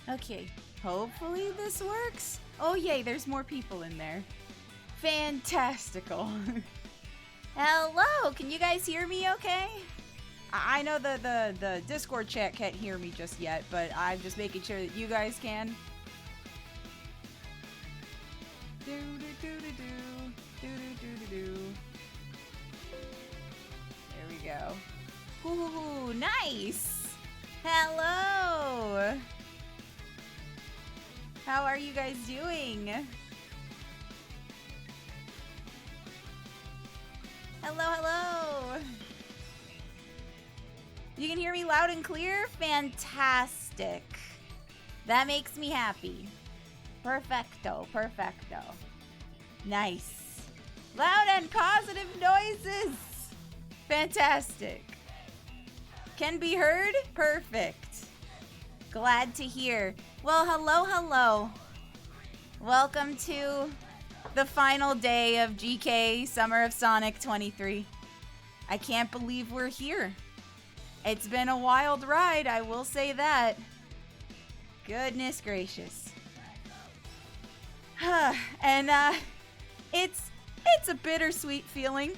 Okay, hopefully this works. Oh yay, there's more people in there. Fantastical. Hello, can you guys hear me okay? I know the Discord chat can't hear me just yet, but I'm just making sure that you guys can. Do do do do do do do do do. There we go. Ooh, nice. Hello. How are you guys doing? Hello, hello. You can hear me loud and clear? Fantastic. That makes me happy. Perfecto, perfecto. Nice. Loud and positive noises. Fantastic. Can be heard? Perfect. Glad to hear. Well, hello, hello. Welcome to the final day of GK Summer of Sonic 23. I can't believe we're here. It's been a wild ride, I will say that. Goodness gracious. And it's a bittersweet feeling,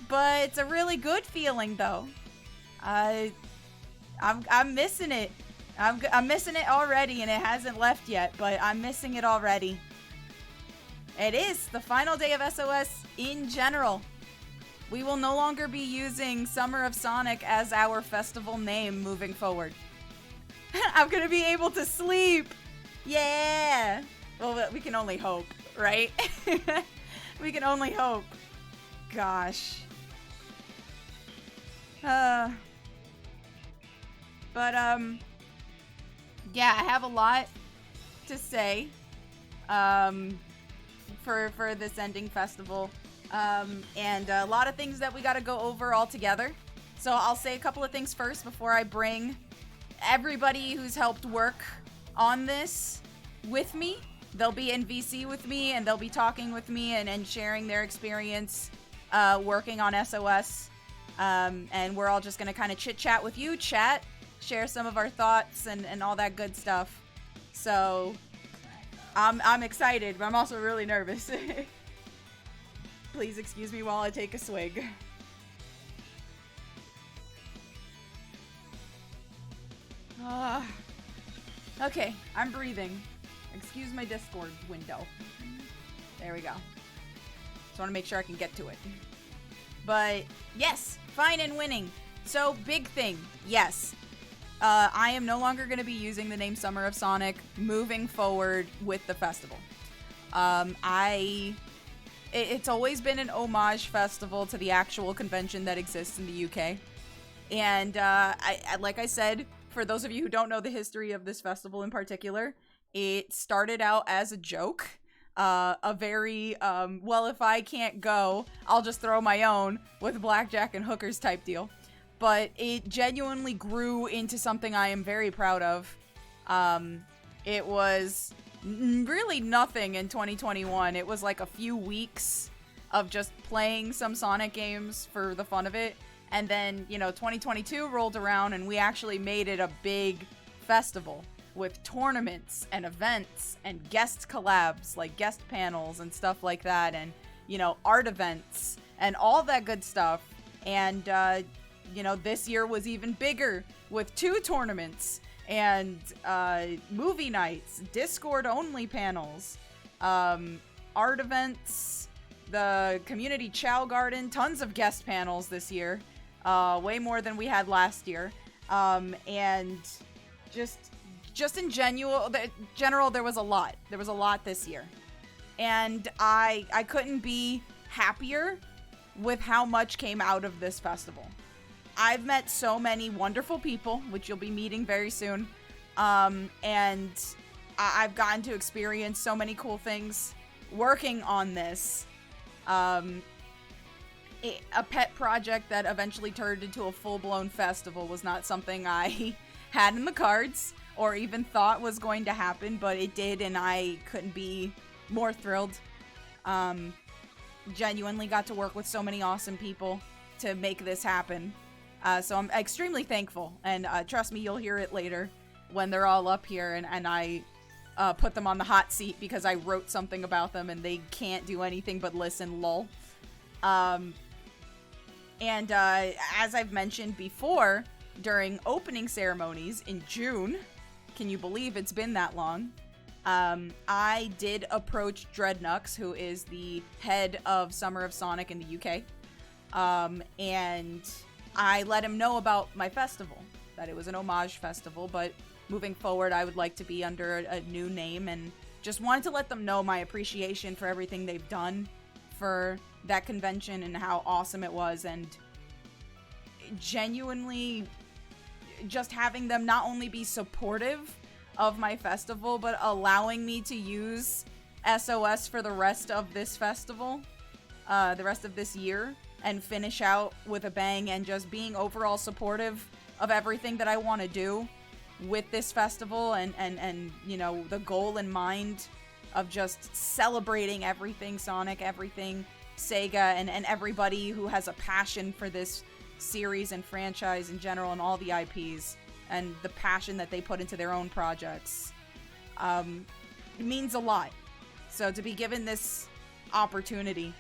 but it's a really good feeling though. I'm missing it. I'm missing it already, and it hasn't left yet, but I'm missing it already. It is the final day of SOS in general. We will no longer be using Summer of Sonic as our festival name moving forward. I'm gonna be able to sleep. Yeah. Well, we can only hope, right? We can only hope. Gosh. Yeah, I have a lot to say for this ending festival, and a lot of things that we got to go over all together. So I'll say a couple of things first before I bring everybody who's helped work on this with me. They'll be in VC with me, and they'll be talking with me and sharing their experience working on SOS. And we're all just going to kind of chit-chat with you, share some of our thoughts and all that good stuff. So I'm excited, but I'm also really nervous. Please excuse me while I take a swig. Okay, I'm breathing. Excuse my Discord window. There we go. Just want to make sure I can get to it. But yes, fine and winning. So big thing, yes. I am no longer going to be using the name Summer of Sonic moving forward with the festival. It's always been an homage festival to the actual convention that exists in the UK. And like I said, for those of you who don't know the history of this festival in particular, it started out as a joke. A very, well, if I can't go, I'll just throw my own with blackjack and hookers type deal. But it genuinely grew into something I am very proud of. It was really nothing in 2021. It was like a few weeks of just playing some Sonic games for the fun of it. And then, 2022 rolled around and we actually made it a big festival with tournaments and events and guest collabs, like guest panels and stuff like that. And, art events and all that good stuff. And, this year was even bigger with 2 tournaments and movie nights, Discord-only panels, art events, the community chow garden, tons of guest panels this year, way more than we had last year, and just in general, there was a lot. There was a lot this year, and I couldn't be happier with how much came out of this festival. I've met so many wonderful people, which you'll be meeting very soon, and I've gotten to experience so many cool things working on this. A pet project that eventually turned into a full-blown festival was not something I had in the cards or even thought was going to happen, but it did, and I couldn't be more thrilled. Genuinely got to work with so many awesome people to make this happen. So I'm extremely thankful, and trust me, you'll hear it later when they're all up here, and I put them on the hot seat because I wrote something about them and they can't do anything but listen, lol. And as I've mentioned before, during opening ceremonies in June, can you believe it's been that long? I did approach Dreadnux, who is the head of Summer of Sonic in the UK, and I let him know about my festival, that it was an homage festival, but moving forward, I would like to be under a new name, and just wanted to let them know my appreciation for everything they've done for that convention and how awesome it was, and genuinely just having them not only be supportive of my festival, but allowing me to use SOS for the rest of this festival, the rest of this year, and finish out with a bang, and just being overall supportive of everything that I want to do with this festival, and you know, the goal in mind of just celebrating everything Sonic, everything Sega, and everybody who has a passion for this series and franchise in general, and all the IPs, and the passion that they put into their own projects. It means a lot. So to be given this opportunity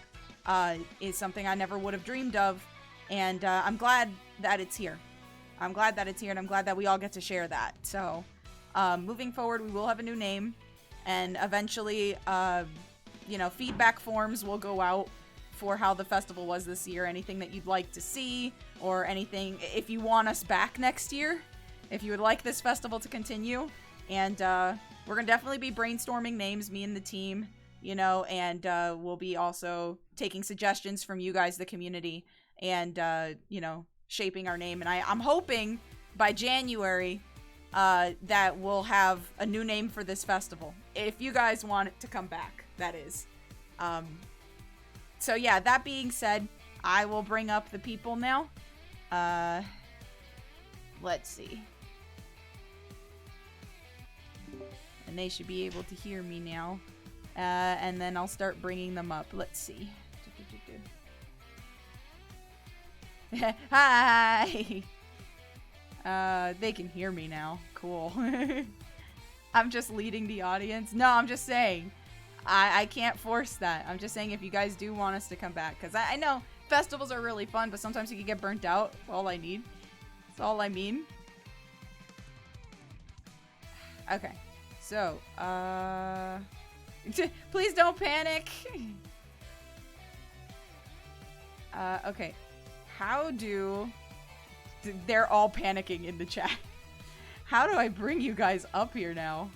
is something I never would have dreamed of, and I'm glad that it's here. I'm glad that it's here, and I'm glad that we all get to share that. So, moving forward, we will have a new name, and eventually, you know, feedback forms will go out for how the festival was this year, anything that you'd like to see, or anything, if you want us back next year, if you would like this festival to continue, and we're gonna definitely be brainstorming names, me and the team, you know, and we'll be also taking suggestions from you guys, the community, and, you know, shaping our name, and I'm hoping by January that we'll have a new name for this festival, if you guys want it to come back, that is. So yeah, that being said, I will bring up the people now. Let's see. And they should be able to hear me now. And then I'll start bringing them up. Let's see. Hi! They can hear me now. Cool. I'm just leading the audience. No, I'm just saying. I can't force that. I'm just saying if you guys do want us to come back. Because I know festivals are really fun, but sometimes you can get burnt out. That's all I need. That's all I mean. Okay. So, please don't panic. Okay. How do... They're all panicking in the chat. How do I bring you guys up here now?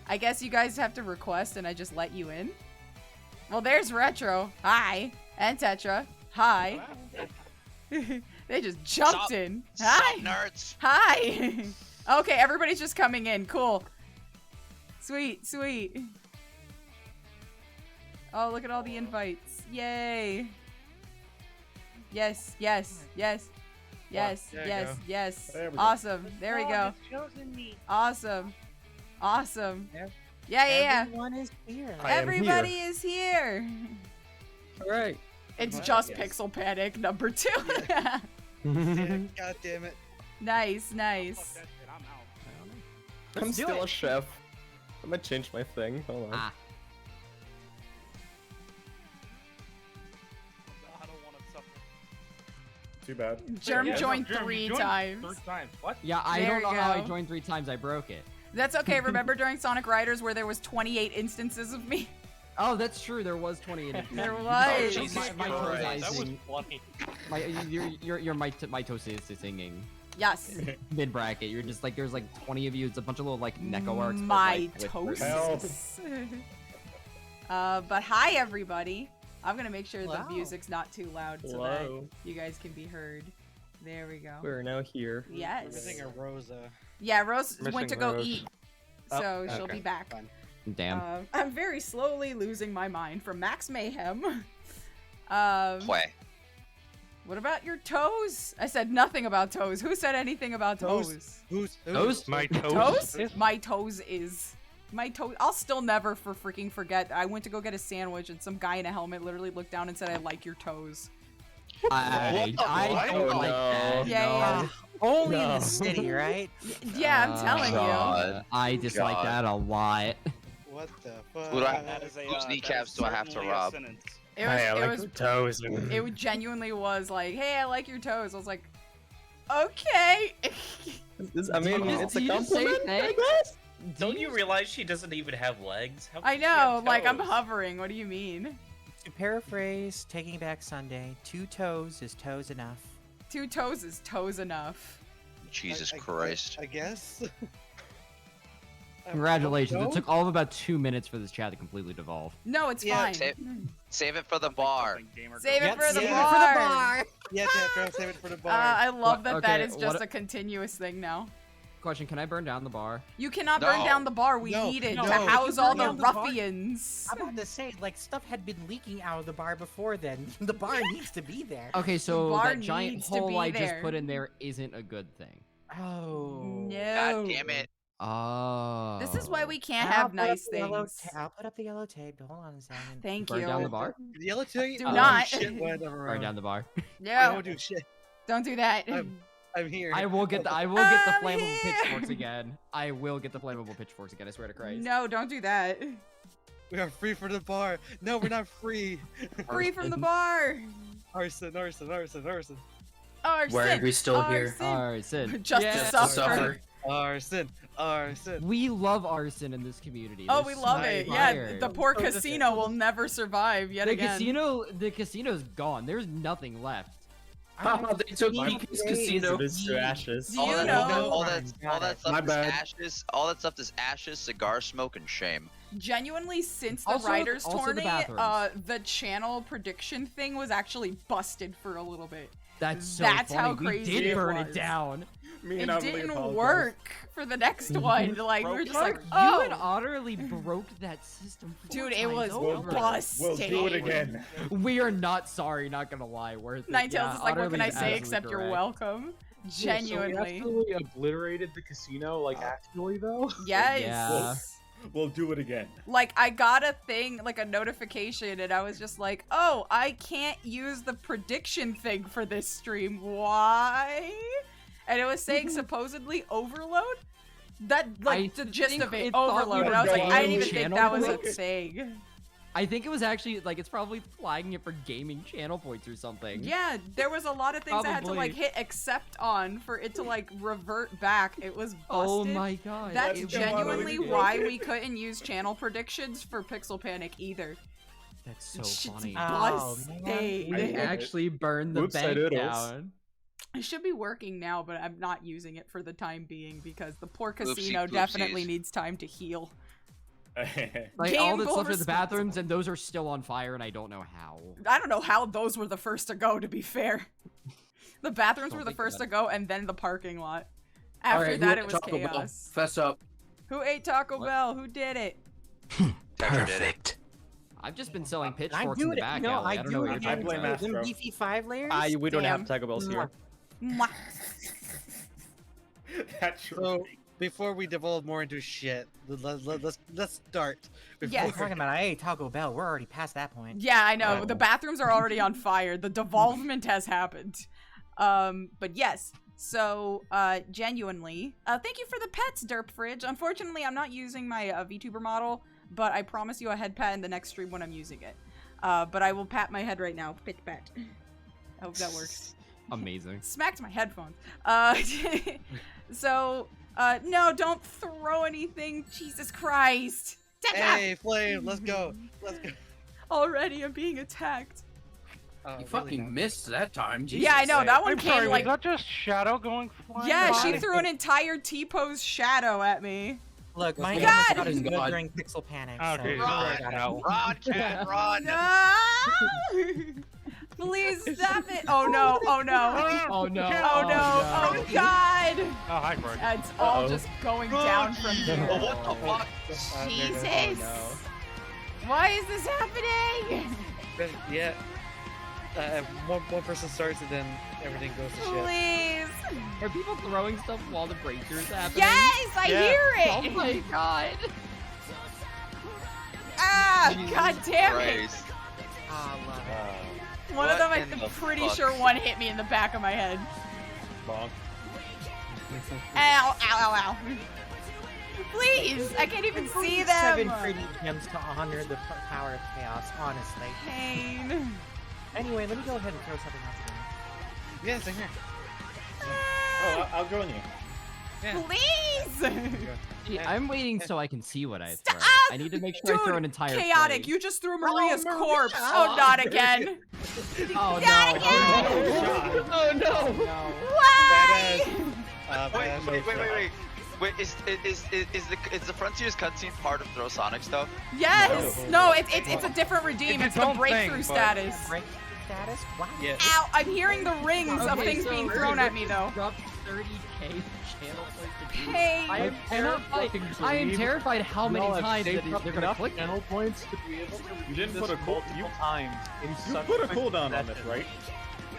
I guess you guys have to request and I just let you in. Well, there's Retro. Hi. And Tetra. Hi. They just jumped in. Hi. Nerds. Hi. Okay, everybody's just coming in. Cool. Sweet, sweet. Oh, look at all the invites. Yay. Yes, yes, yes. Yes, yes, yes. Awesome. There we go. Awesome. Awesome. Yeah. Everyone is here. Everybody is here. All right. It's just Pixel Panic number 2. Yeah, God damn it. Nice, nice. I'm still a chef. I'm gonna change my thing. Hold on. Ah. I don't want to suffer. Too bad. Germ Yeah, joined Germ, 3 you joined times. 3 times. What? Yeah, I There don't know you how I go. joined 3 times. I broke it. That's okay. Remember during Sonic Riders where there was 28 instances of me? Oh, that's true. There was 20 in it. There Oh, was. Jesus my Christ. That was toesizing. funny. Your mitosis is singing Yes. mid bracket. You're just like there's like 20 of you. It's a bunch of little like Neko arcs. but, My like, with toast. But hi everybody. I'm gonna make sure Wow. the music's not too loud so Hello. that you guys can be heard. There we go. We're now here. Yes. Missing a Rosa. Yeah, Rose Missing went to go Rose. eat, Oh, so she'll okay. be back. Fine. Damn. I'm very slowly losing my mind from Max Mayhem. Play. What about your toes? I said nothing about toes. Who said anything about toes? Who's? Toes? My Toes? My toes is. My toe. I'll still never freaking forget. I went to go get a sandwich and some guy in a helmet literally looked down and said, "I like your toes." I don't Oh, like no. that. Yeah. Only in No. the city, right? Yeah, I'm telling you. God. I dislike God. that a lot. What the fuck? Who do I- That is a, Whose that kneecaps is do I have to certainly a rob? sentence. It was. Hey, I It like was. your toes. It genuinely was like, "Hey, I like your toes." I was like, "Okay." I mean, Did you- it's a did you just say compliment, I thanks? guess. Don't you realize she doesn't even have legs? How I can she have know, like I'm toes? hovering. What do you mean? To paraphrase Taking Back Sunday, 2 toes is toes enough. 2 toes is toes enough. Jesus Christ. I guess. Congratulations! No? It took all of about 2 minutes for this chat to completely devolve. No, it's Yeah, fine. Save it for the bar. Save it for the save it bar. for the Yeah, Dad, save it for the bar. I love that that okay, is just what- a continuous thing now. Question: can I burn down the bar? You cannot burn No. down the bar. We No, need it no. to No, house if you all burn the down the bar- ruffians. I'm about to say, like, stuff had been leaking out of the bar before then. The bar needs to be there. Okay, so bar that giant needs to hole be I there. just put in there isn't a good thing. Oh. No. God damn it. Oh. This is why we can't I'll have put up nice the yellow things. I'll put up the yellow tape. Hold on a second. Thank Burn you. down the bar. The yellow tape? Do Oh, not. Shit, whatever. Burn down the bar. I No, won't do shit. don't do that. I'm here. I will get the flammable here. pitchforks again. I will get the flammable pitchforks again. I swear to Christ. No, don't do that. We are free for the bar. No, we're not free. Free from the bar. Arson, arson, arson, arson. Arson. Why are we still here? Arson. Arson. Just Yeah. to Just suffer. to suffer. Arson, arson. We love arson in this community. Oh, There's we love so it. much Yeah, fire. the poor casino will never survive yet the again. the casino's gone. There's nothing left. They took Kiki's casino. Reduced to ashes. Do you know- all that stuff My is bad. ashes. All that stuff is ashes, cigar smoke, and shame. Genuinely, since the Also- writers' also the tourney, bathrooms. the channel prediction thing was actually busted for a little bit. That's so That's funny. how We crazy did it burn was. it down. Me It and Emily didn't apologize. work for the next one. Like we were just like, You oh, and utterly broke that system. 4 dude, it times was over. busted. We'll do it again. We are not sorry. Not gonna lie. Worth it. Ninetales Yeah, is like, what can I Utterly's say absolutely except you're correct. welcome? Genuinely. So we absolutely obliterated the casino, like actually though. Yes. Yeah. We'll do it again. Like, I got a thing, like a notification, and I was just like, oh, I can't use the prediction thing for this stream. Why? And it was saying supposedly overload? That, like, the gist think of it, it thought we overload. were And I was like, I didn't gaming even think channel that was a points. thing. I think it was actually like it's probably flagging it for gaming channel points or something. Yeah, there was a lot of things I had to, Probably. like, hit accept on for it to, like, revert back. It was busted. Oh my god. That's it was genuinely busted. why we couldn't use channel predictions for Pixel Panic either. That's so Shit's funny. Oh, busted. I actually burned the Whoops, I bank doodles. down. It should be working now, but I'm not using it for the time being because the poor Oopsie casino definitely poopsies. needs time to heal. Like Game all that's over left are the responsible. bathrooms, and those are still on fire, and I don't know how. I don't know how those were the first to go, to be fair. The bathrooms Don't were the think first about to go, and then the parking lot. After Alright, that, who it was Taco Bell? chaos. Fess up. Who ate Taco Bell? Who did it? Tetra did it. I've just been selling I pitchforks do in the it. back No, alley. I I don't do know it what you're again. talking blame about. Astro. Them beefy 5 layers. We don't have Damn. Taco Bells here. Mwah. That's right. So, before we devolve more into shit, let's start. Yes. We're talking about I ate Taco Bell. We're already past that point. Yeah, I know. Oh. The bathrooms are already on fire. The devolvement has happened. But yes. So, genuinely, thank you for the pets, Derp Fridge. Unfortunately, I'm not using my VTuber model, but I promise you a head pat in the next stream when I'm using it. But I will pat my head right now. Pit pat. I hope that works. Amazing. Smacked my headphones. So, no, don't throw anything. Jesus Christ. Hey, Flame, let's go. Let's go. Already I'm being attacked. Oh, You really fucking now? missed that time. Jesus. Yeah, I know. That one I'm came sorry, like... was that just Shadow going flying Yeah, by? she threw an entire T-pose shadow at me. Look, my God! name is good God. during Pixel Panic. Oh, so Jesus I Christ, got it. no. Run, Chad, run! No! Please stop it! Oh no! Oh no! Oh no. Oh no! Oh god! Oh, hi, Brody. It's all just going down from here. Oh, what the fuck? Jesus! Why is this happening? Yeah. One person starts and then everything goes to shit. Please! Are people throwing stuff while the breakthrough's happening? Yes! I Yeah. hear Oh it! my god. Ah! God damn it! Christ. Ah, love it. One of them, What in I'm the pretty fuck? sure one hit me in the back of my head. Bonk. Ow, ow, ow, ow. Please! I can't even see them! 7 pretty gems to honor the power of chaos, honestly. Pain. Anyway, let me go ahead and throw something else again. Yeah, same here. Oh, I'll join you. Please! See, I'm waiting so I can see what I throw. Stop! I need to make sure I throw an entire Chaotic, plate. you just threw Maria's Maria! corpse. Oh, not again. Oh Not no! again! Oh no! Why? Wait, is the Frontiers cutscene part of Throw Sonic stuff? Yes! No, it's a different redeem. It's the breakthrough status. Breakthrough status? Wow. Yeah. Ow! I'm hearing the rings of Okay, things so being thrown at me, though. Dropped 30k channel points. Hey! I am terrified how many times that they're gonna enough click channel points to be able to You didn't read put a this cool. multiple times in You such put a quick cooldown on this, succession. right?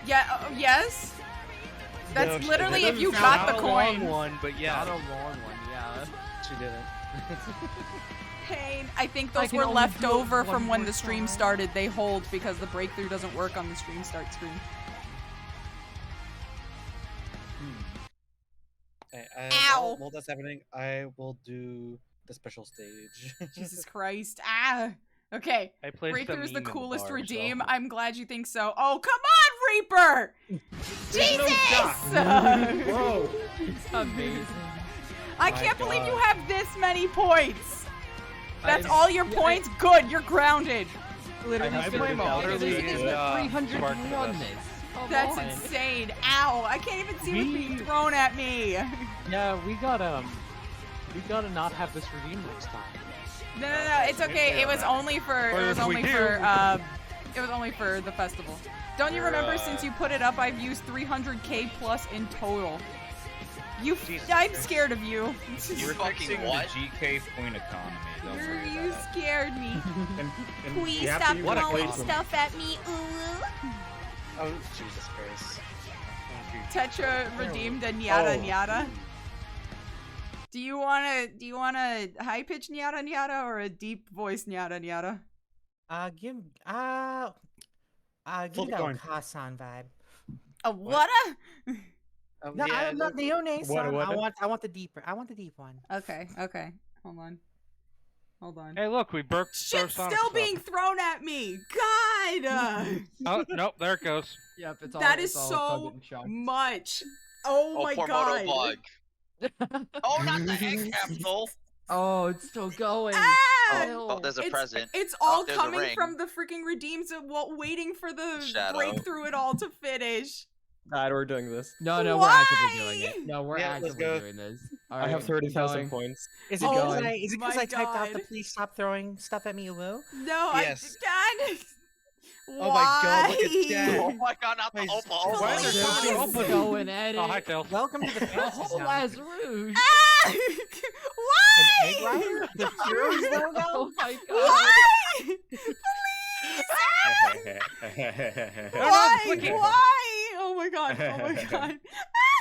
Yeah, yes? That's No, literally she if you didn't. got the Not a long coin. one, but yeah, Not a long one, yeah. she didn't. Pain. I think I those can were only left do it over one from when more the stream time. started. They hold because the breakthrough doesn't work on the stream start screen. Ow! While that's happening, I will do the special stage. Jesus Christ. Ah! Okay. I placed Breakthrough's the meme in coolest bar, redeem. so- I'm glad you think so. Oh, come on, Reaper! Jesus! Bro, It's amazing. I My can't believe God. you have this many points. That's I- all your yeah, points? Good, you're grounded. Literally, I spent played literally Valkyrie, 300 Spark on for this. this. Come That's on. insane. Ow, I can't even see what's being thrown at me. Yeah, we gotta not have this redeem next time. No, it's okay. It was only for Or if we do- it was only for the festival. Don't you remember since you put it up I've used 300k plus in total. I'm scared of you. You fucking Fixing what? the GK point economy. Don't worry You about it. scared me. and Please you have stop to use throwing equation. stuff at me. Ooh. Oh, Jesus Christ. Tetra redeemed and yada Oh. yada. Do you want a high pitched yada yada or a deep voice yada yada? Give me Flip a that coin. Kasan vibe. A what? No, yeah, I'm not Leone, son. What? I want the deeper. I want the deep one. Okay. Hold on. Hey, look, we broke. Shit's still being thrown at me. God. Oh nope, there it goes. Yep, it's all. That it's is all so getting shocked. much. Oh my poor god. Motobug. Oh, not the egg capsule. Oh, it's still going. Ah! Oh, there's a present. It's all there's a coming ring. from the freaking redeems and waiting for the Shadow. breakthrough it all to finish. God, we're doing this. No, we're Why? actively doing it. No, we're Yeah, let's actively go. doing this. I Alright, have 30,000 keep going. points. Is it Oh because going. my I typed out the God. please stop throwing stuff at me, Lou? No, Yes. I Oh my god, look at that. Oh my god, not the Wait, Opal. why is there so many Please. Opals? Going at it. Oh, hi, Tails. Welcome to the The fantasy whole zone. last rouge. Ah! An egg Why? rider? The heroes logo? Oh my god. Why? Why? clicking. Why? Oh my god. Oh my god.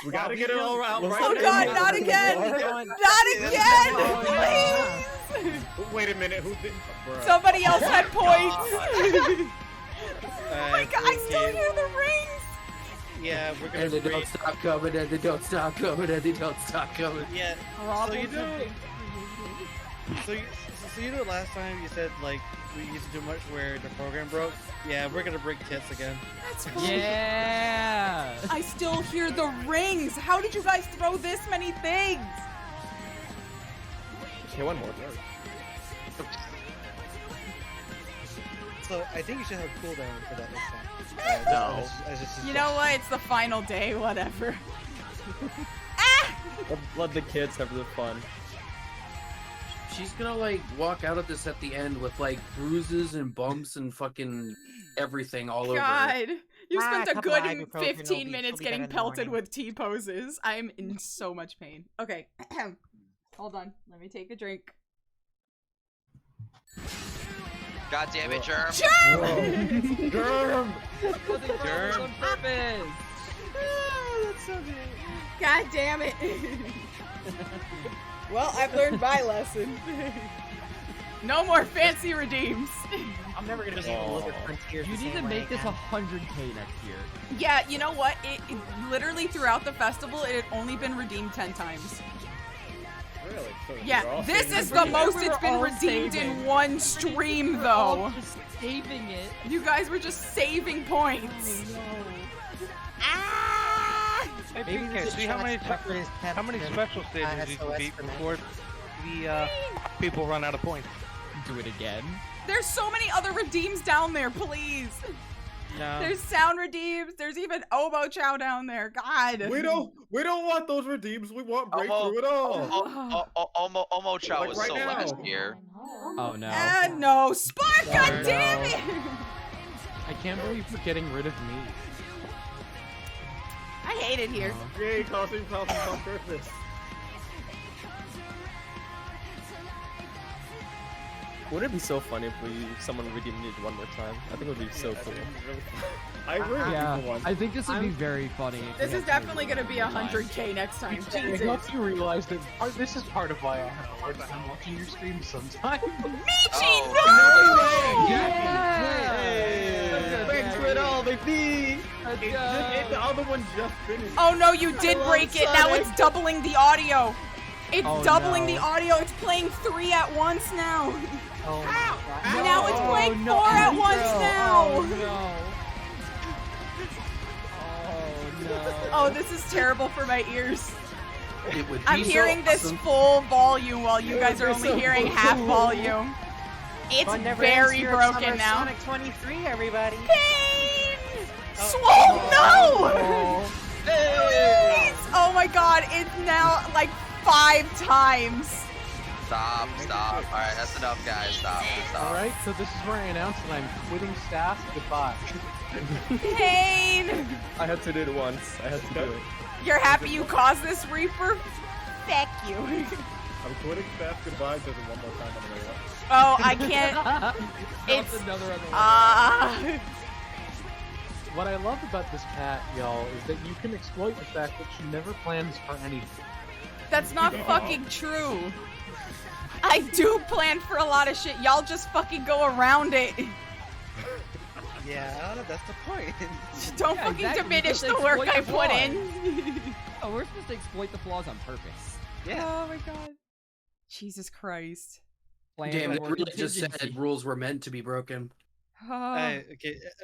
We gotta get it all out right. Oh god, not again. Not again. Please. Wait a minute, who didn't? Bruh. Somebody else had points. Oh my god, I still hear the rings. Yeah, we're gonna And they break. don't stop coming, and they don't stop coming, and they don't stop coming. Yeah. So you know. So you know last time you said like we used to do much where the program broke. Yeah, we're gonna break tits again. That's fine. Yeah. I still hear the rings. How did you guys throw this many things? Okay, one more. So I think you should have a cooldown for that next time. No. You know what? It's the final day. Whatever. Let the kids have the fun. She's gonna like walk out of this at the end with like bruises and bumps and fucking everything all over. her. God, you spent a couple good ibuprofen will 15 be- minutes she'll be getting better in the pelted morning. with T poses. I'm in so much pain. Okay, hold on. Let me take a drink. God damn it, Germ. Germ! Germ! Germ. On purpose. That's so good. God damn it. Well, I've learned my lesson. No more fancy redeems. I'm never gonna be able to look at Frontiers. You the need to same way make this again. 100k next year. Yeah, you know what? It literally throughout the festival, it had only been redeemed 10 times. Really? So Yeah, we're all this saving is it the for most We it's were been all redeemed saving. in one stream, We're all though. just saving it. You guys were just saving points. Ah! Hey, Maybe PK, there's a see how many chance Pepper is how many tempted special to, stages you can SOS beat for me. before the people run out of points? Do it again. There's so many other redeems down there, please. No. There's sound redeems. There's even Omo Chow down there. God. We don't want those redeems. We want breakthrough at all. Omo Chow Like was right so now. last year. Oh no. And no, Spark, god Oh, damn no. it! I can't believe you're getting rid of me. I hate it here. Yay, causing problems on purpose. Would it be so funny if someone redeemed it one more time? I think it would be so cool. I agree with you Yeah, for one. I think this would be very funny. if This we is had to definitely do it gonna be one more time. 100K next time. I Jesus. hope you realize that this is part of why I have a hard time watching your stream sometimes. Michi, Oh. no! Thanks for it all, baby! The other one just finished. Oh no, you did love break it. Now Sonic. it's doubling the audio. It's Oh, doubling no. the audio. It's playing 3 at once now. Oh my God. Now it's playing no, 4 at no, once now. Oh no. Oh no. Oh, this is terrible for my ears. It would be I'm so hearing this awesome. full volume while you guys are only hearing half volume. It's Fun never very ends here at broken Summer now. Sonic 23, everybody. Pain! Swole, no! Please! Oh my god, it's now like 5 times. Stop. Alright, that's enough, guys. Stop. Alright, so this is where I announce that I'm quitting staff. Goodbye. Pain! I had to do it once. I had to do it. You're happy you caused this, Reaper? Feck you. I'm quitting fast goodbye does it one more time on the way up. Oh, I can't. It's It's another other What I love about this cat, y'all, is that you can exploit the fact that she never plans for anything. that's not fucking true. I do plan for a lot of shit. Y'all just fucking go around it. Yeah, that's the point. Don't Yeah, fucking exactly. diminish You're the supposed to work I exploit put the in. Oh, we're supposed to exploit the flaws on purpose. Yeah. Oh my god. Jesus Christ. Plan Damn, they for really just contingency. said rules were meant to be broken. Oh.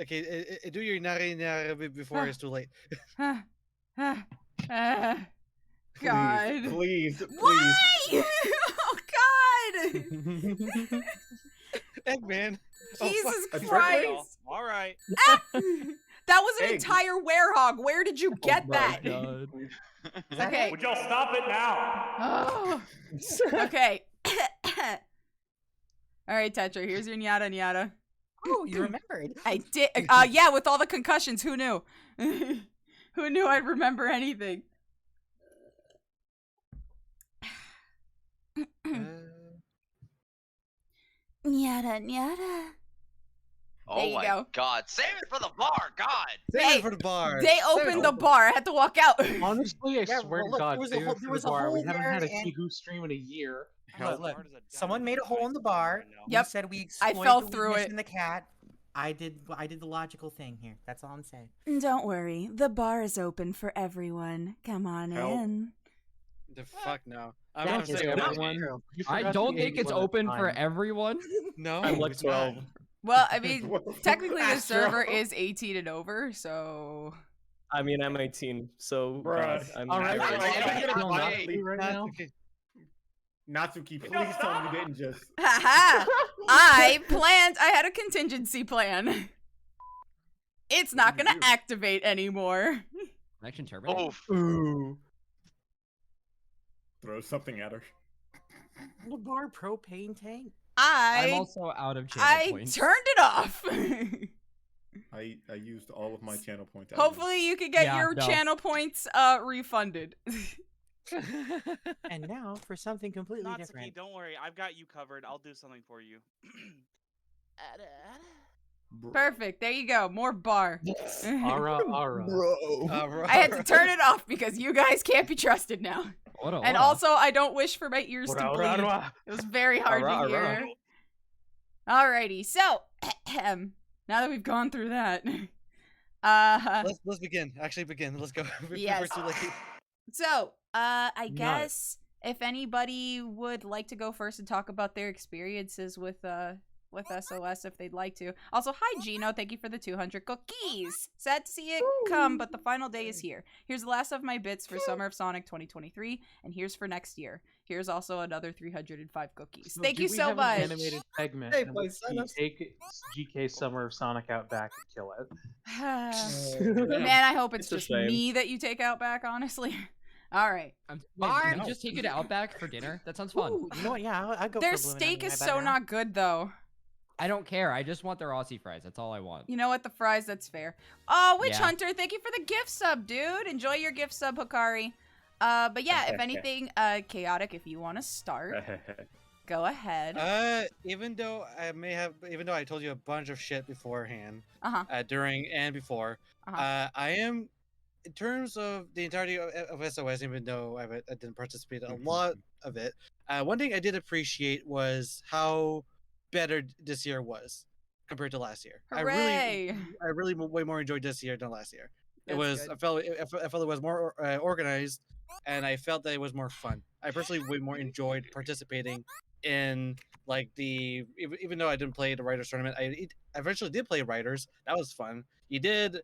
Okay. Do your nari before it's too late. God. Please. Why? Oh god. Eggman. Jesus That's Christ. All right. That was an Egg. entire werehog. Where did you get my that? God. Okay. Would y'all stop it now? Oh. Okay. All right, Tetra. Here's your nyada. Oh, you remembered. I did. Yeah, with all the concussions. Who knew? Who knew I'd remember anything? Nyada. Oh There you my go. god. Save it for the bar, God. Save Hey, it for the bar. They opened the bar. I had to walk out. Honestly, I Yeah, swear well, to look, God, there was a save hole- it there for was the a bar. We hole haven't there had a and- Kigu stream in a year. Look, someone made a hole in the bar. Yep. We said we I exploit fell the through weakness it. in the cat. I did the logical thing here. That's all I'm saying. Don't worry. The bar is open for everyone. Come on Help. in. The fuck no. I'm That not is saying not everyone. true. You I forgot don't the think age it's limit open for time. everyone. No, I'm like it's not. 12. Well, I mean, What? technically the Astro. server is 18 and over, so... I mean, I'm 18, so Bruh. God, I'm Alright, Alright, so alright, I feel not wait. to be right now. Okay. Natsuki, please tell me you didn't just. Haha! I had a contingency plan. It's not gonna activate anymore. Connection terminated. Oof. Ooh. Throw something at her. The bar propane tank. I'm also out of channel I points. turned it off. I used all of my channel points. Hopefully you can get Yeah, your no. channel points refunded. And now for something completely Natsuki, different. don't worry. I've got you covered. I'll do something for you. Perfect. There you go. More bar. Ara. Bro. I had to turn it off because you guys can't be trusted now. And also, I don't wish for my ears to bleed. It was very hard to hear. Alrighty, so now that we've gone through that, Let's begin. Actually, begin. Let's go. Before Yes. it's too late. so I guess if anybody would like to go first and talk about their experiences with with SOS if they'd like to. Also, hi Gino, thank you for the 200 cookies. Sad to see it come, but the final day is here. Here's the last of my bits for Summer of Sonic 2023, and here's for next year. Here's also another 305 cookies. Thank you so much. An animated segment Hey, in please which send we us. take GK Summer of Sonic out back and kill it. Man, I hope it's It's a just shame. me that you take out back, honestly. All right. Can we just take it out back for dinner? That sounds fun. Ooh, you know what? Yeah, I'll go Their for Blue steak Enemy, is I so bet not good, though. I don't care. I just want their Aussie fries. That's all I want. You know what? The fries, that's fair. Oh, Witch Yeah. Hunter, thank you for the gift sub, dude. Enjoy your gift sub, Hikari. But yeah, if anything, Chaotic, if you want to start, go ahead. Even though I told you a bunch of shit beforehand, Uh-huh. during and before, Uh-huh. I am, in terms of the entirety of SOS, even though I didn't participate in a lot of it, one thing I did appreciate was how better this year was compared to last year. Hooray! I really way more enjoyed this year than last year. That's It was, good. I felt it was more organized, and I felt that it was more fun. I personally way more enjoyed participating in like even though I didn't play the writers tournament, I eventually did play writers. That was fun. You did,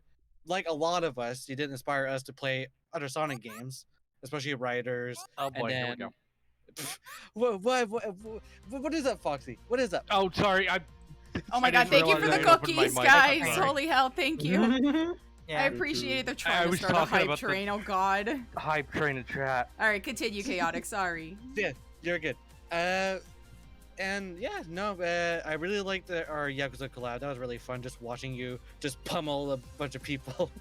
like a lot of us, you did inspire us to play other Sonic games, especially writers. Oh boy, and here we then, go. what is that, Foxy? What is that? Oh, sorry. Oh my I god, didn't thank you for realize the I opened my cookies, mic. guys. Sorry. Holy hell, thank you. Yeah. I appreciate the I trying to was start a talking hype about the- train, oh god. Hype train and chat. Alright, continue, Chaotic, sorry. Yeah, you're good. And yeah, no, I really liked our Yakuza collab. That was really fun, just watching you just pummel a bunch of people.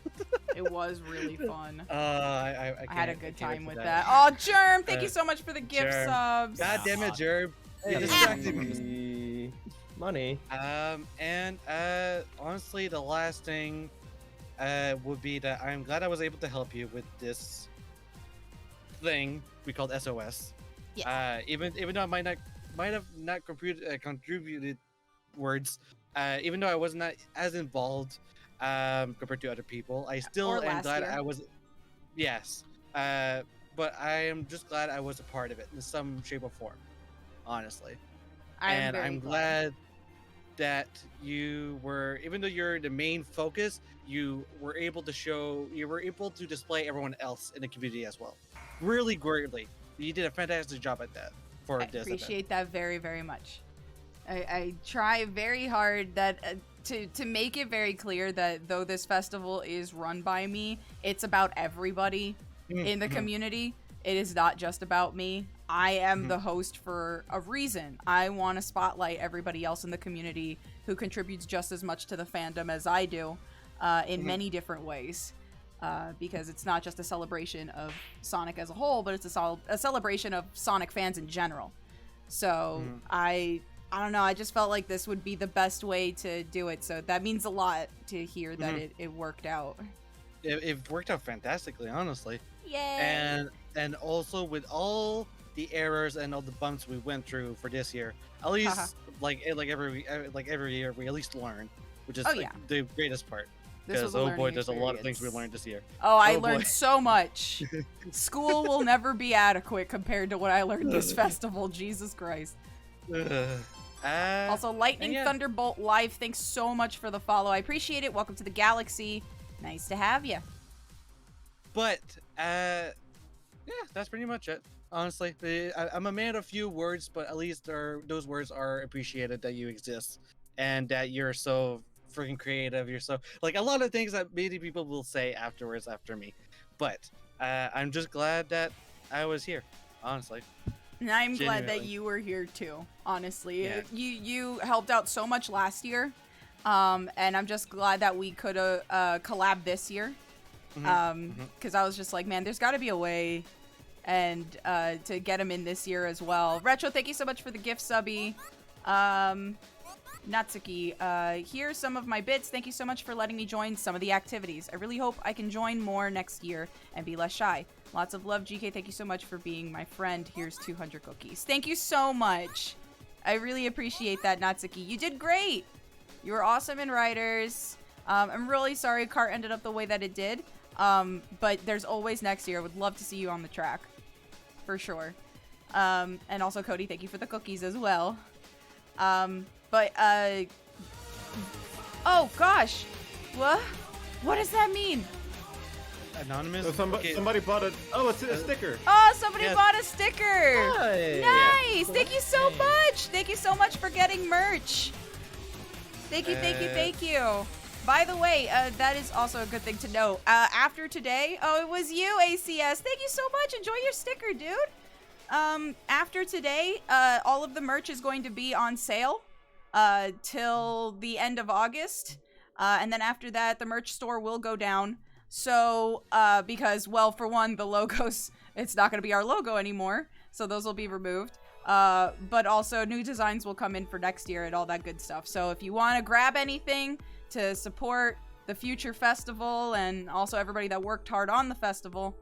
It was really fun. I had a can't- good I can't time wait with for that. Oh, Germ, thank you Uh, so much for the gift Germ. subs. God damn it, Jerb. You Hey, distracted me. Money. And honestly, the last thing would be that I'm glad I was able to help you with this thing we called SOS. Yeah. Even though I might have not contributed words, even though I was not as involved compared to other people, I still Or am last glad year. I was. Yes. But I am just glad I was a part of it in some shape or form, honestly. I'm very I'm glad that you were, even though you're the main focus, you were able to display everyone else in the community as well. Really greatly. You did a fantastic job at that for I this appreciate that very, very much. I try very hard that to make it very clear that though this festival is run by me, it's about everybody in the community. It is not just about me. I am the host for a reason. I want to spotlight everybody else in the community who contributes just as much to the fandom as I do in many different ways. Because it's not just a celebration of Sonic as a whole, but it's a celebration of Sonic fans in general. So I don't know, I just felt like this would be the best way to do it. So that means a lot to hear that it worked out. It worked out fantastically, honestly. Yay! And also with all the errors and all the bumps we went through for this year, at least like every year we at least learn, which is the greatest part. This was Because a learning there's a lot of things we experience. learned this year. Oh, I Oh, boy. learned so much. School will never be adequate compared to what I learned this festival. Jesus Christ. Also, Lightning Thunderbolt Live, thanks so much for the follow. I appreciate it. Welcome to the galaxy. Nice to have you. But yeah, that's pretty much it. Honestly, I'm a man of few words, but at least those words are appreciated that you exist and that you're so freaking creative. You're so like a lot of things that many people will say afterwards after me. But I'm just glad that I was here. Honestly. And I'm glad that Genuinely. you were here too, honestly. Yeah. You helped out so much last year. And I'm just glad that we could collab this year. Because I was just like, man, there's got to be a way and to get him in this year as well. Retro, thank you so much for the gift subby. Natsuki, here's some of my bits. Thank you so much for letting me join some of the activities. I really hope I can join more next year and be less shy. Lots of love, GK. Thank you so much for being my friend. Here's 200 cookies. Thank you so much. I really appreciate that, Natsuki. You did great. You were awesome in writers. I'm really sorry Cart ended up the way that it did. But there's always next year. I would love to see you on the track. For sure. And also, Cody, thank you for the cookies as well. Oh gosh, what? What does that mean? Anonymous. So somebody bought a. Oh, it's a sticker. Oh, somebody Yes. bought a sticker. Hey. Nice. Thank you so much. Thank you so much for getting merch. Thank you, thank you, thank you. By the way, that is also a good thing to know. After today, oh, it was you, ACS. Thank you so much. Enjoy your sticker, dude. After today, all of the merch is going to be on sale till the end of August. And then after that, the merch store will go down. So, because, well, for one, the logos, it's not going to be our logo anymore. So those will be removed. But also new designs will come in for next year and all that good stuff. So if you want to grab anything to support the future festival and also everybody that worked hard on the festival,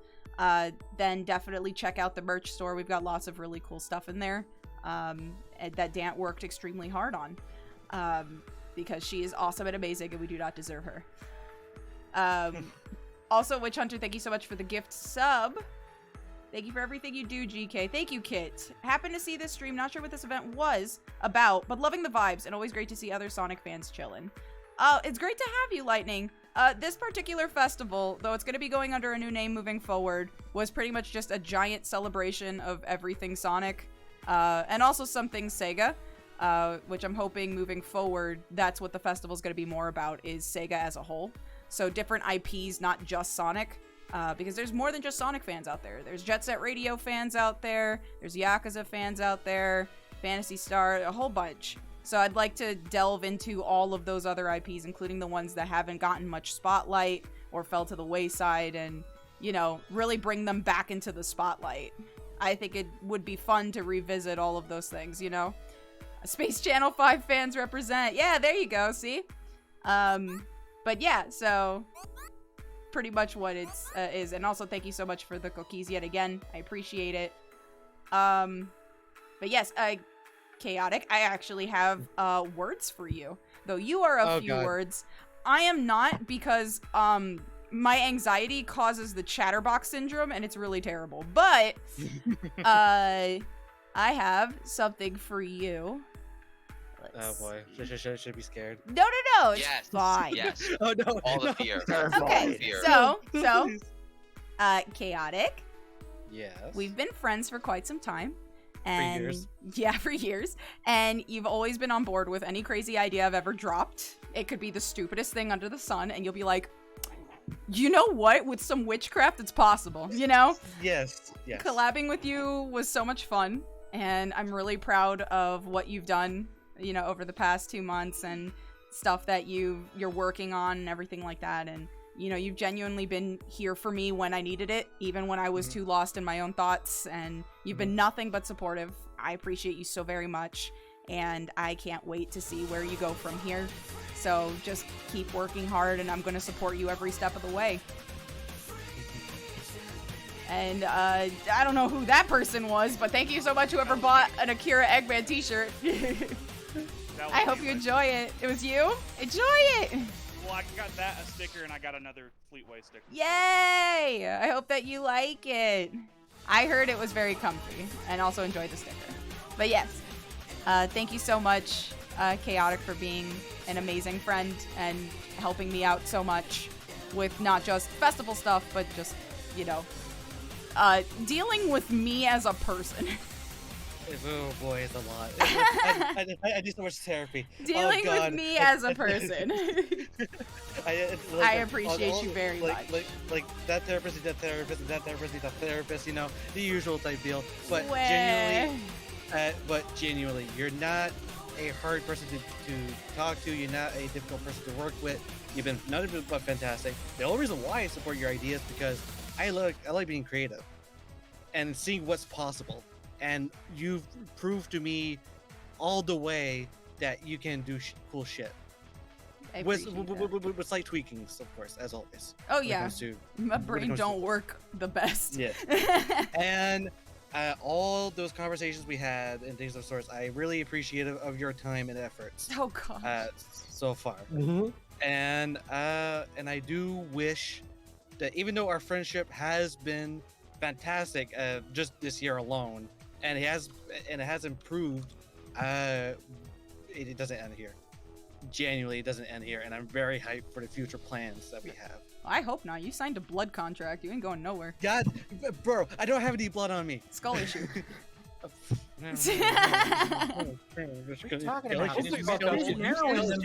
then definitely check out the merch store. We've got lots of really cool stuff in there that Dant worked extremely hard on because she is awesome and amazing and we do not deserve her. Also, Witch Hunter, thank you so much for the gift sub. Thank you for everything you do, GK. Thank you, Kit. Happened to see this stream, not sure what this event was about, but loving the vibes and always great to see other Sonic fans chilling. It's great to have you, Lightning. This particular festival, though it's going to be going under a new name moving forward, was pretty much just a giant celebration of everything Sonic, and also some things Sega, which I'm hoping moving forward, that's what the festival's going to be more about, is Sega as a whole. So different IPs, not just Sonic, because there's more than just Sonic fans out there. There's Jet Set Radio fans out there, there's Yakuza fans out there, Phantasy Star, a whole bunch. So I'd like to delve into all of those other IPs, including the ones that haven't gotten much spotlight or fell to the wayside, and, you know, really bring them back into the spotlight. I think it would be fun to revisit all of those things, you know? Space Channel 5 fans represent. Yeah, there you go, see? But yeah, so pretty much what it is. And also thank you so much for the cookies yet again. I appreciate it. But yes, Chaotic, I actually have words for you. Though you are a few words. I am not, because my anxiety causes the chatterbox syndrome and it's really terrible. But I have something for you. Oh boy, should be scared. No, it's Yes. fine. Yes. Oh no, All the no. fear. Okay, All the fear. so, Chaotic, Yes. we've been friends for quite some time. And years. Yeah, for years. And you've always been on board with any crazy idea I've ever dropped. It could be the stupidest thing under the sun, and you'll be like, you know what? With some witchcraft, it's possible, you know? Yes. Collabing with you was so much fun, and I'm really proud of what you've done, you know, over the past 2 months and stuff that you're working on and everything like that. And, you know, you've genuinely been here for me when I needed it, even when I was too lost in my own thoughts, and you've been nothing but supportive. I appreciate you so very much, and I can't wait to see where you go from here. So just keep working hard, and I'm going to support you every step of the way. And I don't know who that person was, but thank you so much, whoever bought an Akira Eggman t-shirt. I hope you enjoy it. It was you? Enjoy it! Well, I got that, a sticker, and I got another Fleetway sticker. Yay! I hope that you like it. I heard it was very comfy, and also enjoyed the sticker. But yes, thank you so much, Chaotic, for being an amazing friend and helping me out so much with not just festival stuff, but just, you know, dealing with me as a person. Oh boy, it's a lot. I do so much therapy. Dealing with me as a person. I appreciate you very much. Like that therapist, and that therapist, and that therapist, and that therapist, you know, the usual type deal. But genuinely, you're not a hard person to talk to. You're not a difficult person to work with. You've been nothing but fantastic. The only reason why I support your ideas is because I like being creative and seeing what's possible. And you've proved to me all the way that you can do cool shit. With slight tweakings, of course, as always. Oh yeah, my brain don't work the best. Yeah. And all those conversations we had and things of sorts, I really appreciate of your time and efforts. Oh god. So far. And I do wish that even though our friendship has been fantastic, just this year alone, and it has improved, it doesn't end here. Genuinely, it doesn't end here, and I'm very hyped for the future plans that we have. I hope not. You signed a blood contract. You ain't going nowhere. God, bro, I don't have any blood on me. Skull issue. What are you talking about?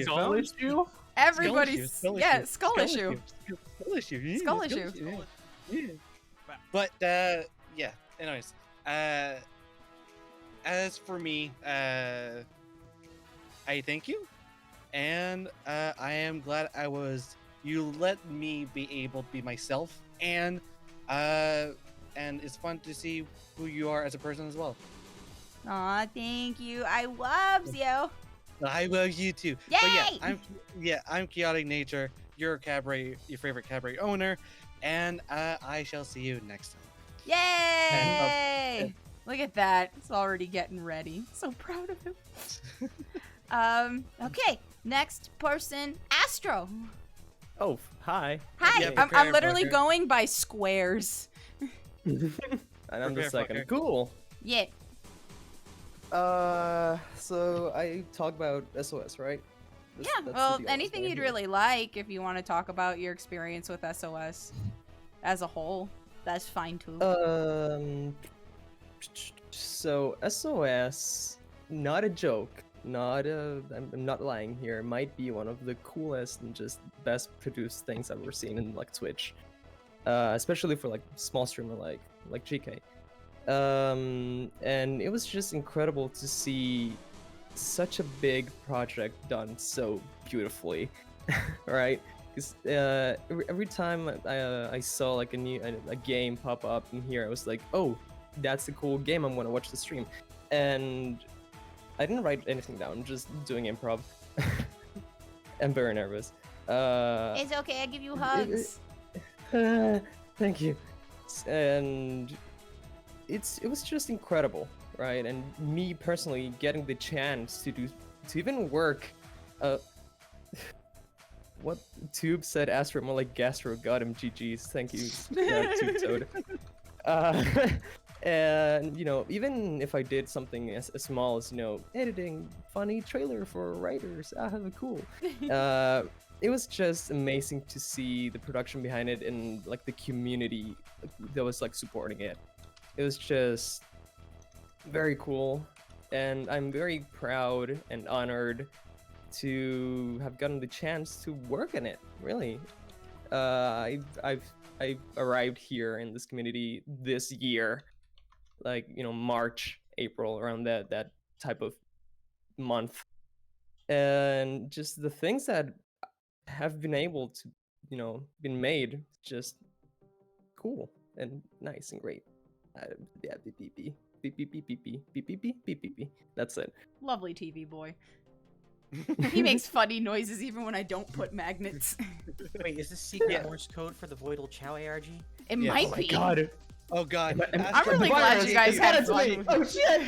Skull issue? Everybody's Skull skull issue. Skull issue. Skull issue. Yeah. But yeah. Anyways, as for me, I thank you, and I am glad you let me be able to be myself, and it's fun to see who you are as a person as well. Aw, thank you. I loves you. I love you too. Yay! But I'm Chaotic Nature, your favorite cabaret owner, and I shall see you next time. Yay! Look at that. It's already getting ready. So proud of him. Okay, next person, Astro. Oh, hi. Hi. Yeah, I'm literally going by squares. And I'm the second. Fucker. Cool. Yeah. So I talk about SOS, right? Yeah, That's well, the anything you'd really like if you want to talk about your experience with SOS as a whole, that's fine too. So SOS, not a joke, I'm not lying here, might be one of the coolest and just best produced things I've ever seen in like Twitch, especially for like small streamer like GK. And it was just incredible to see such a big project done so beautifully, right? Because every time I saw like a game pop up in here, I was like, oh, that's a cool game, I'm gonna watch the stream. And I didn't write anything down, just doing improv. I'm very nervous. It's okay, I give you hugs. Thank you. And it was just incredible, right? And me personally getting the chance to even work. What Tube said, Astro more like Gastro, got him, GG's, thank you, Tube Toad. And even if I did something as small as editing funny trailer for writers, cool. It was just amazing to see the production behind it and like the community that was like supporting it. It was just very cool, and I'm very proud and honored to have gotten the chance to work in it. Really, I arrived here in this community this year, like March, April, around that type of month, and just the things that have been able to been made, just cool and nice and great. Yeah, beep beep beep beep beep beep beep beep beep beep beep beep beep. That's it. Lovely TV boy. He makes funny noises even when I don't put magnets. Wait, is this secret Morse code for the Voidal Chow ARG? It might be. Oh god. I'm really glad you guys had fun. Oh shit!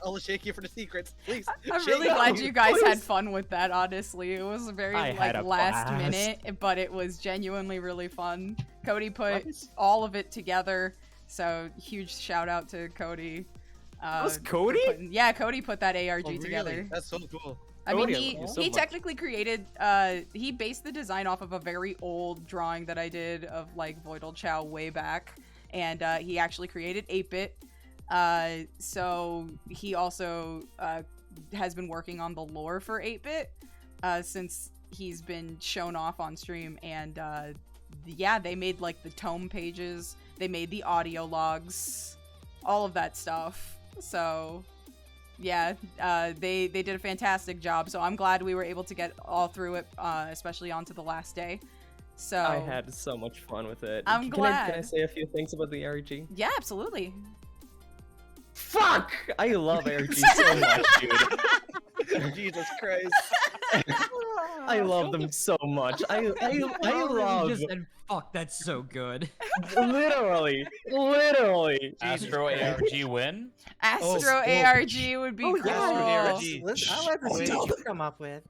I'll shake you for the secrets, please. I'm really glad you guys had fun with that, honestly. It was very last minute, but it was genuinely really fun. Cody put all of it together, so huge shout out to Cody. Was Cody? Cody put that ARG together. Really? That's so cool. I mean, he technically created, he based the design off of a very old drawing that I did of like Voidal Chow way back. And he actually created 8-Bit. So he also has been working on the lore for 8-Bit since he's been shown off on stream. And yeah, they made like the tome pages, they made the audio logs, all of that stuff. So yeah, they did a fantastic job. So I'm glad we were able to get all through it, especially onto the last day. So I had so much fun with it. I'm glad. Can I say a few things about the ARG? Yeah, absolutely. Fuck! I love ARG so much, dude. Jesus Christ. I love them so much. I love. You just said, "Fuck, that's so good." Literally. Astro ARG win? Astro ARG would be cool. I'll let the stuff come up with.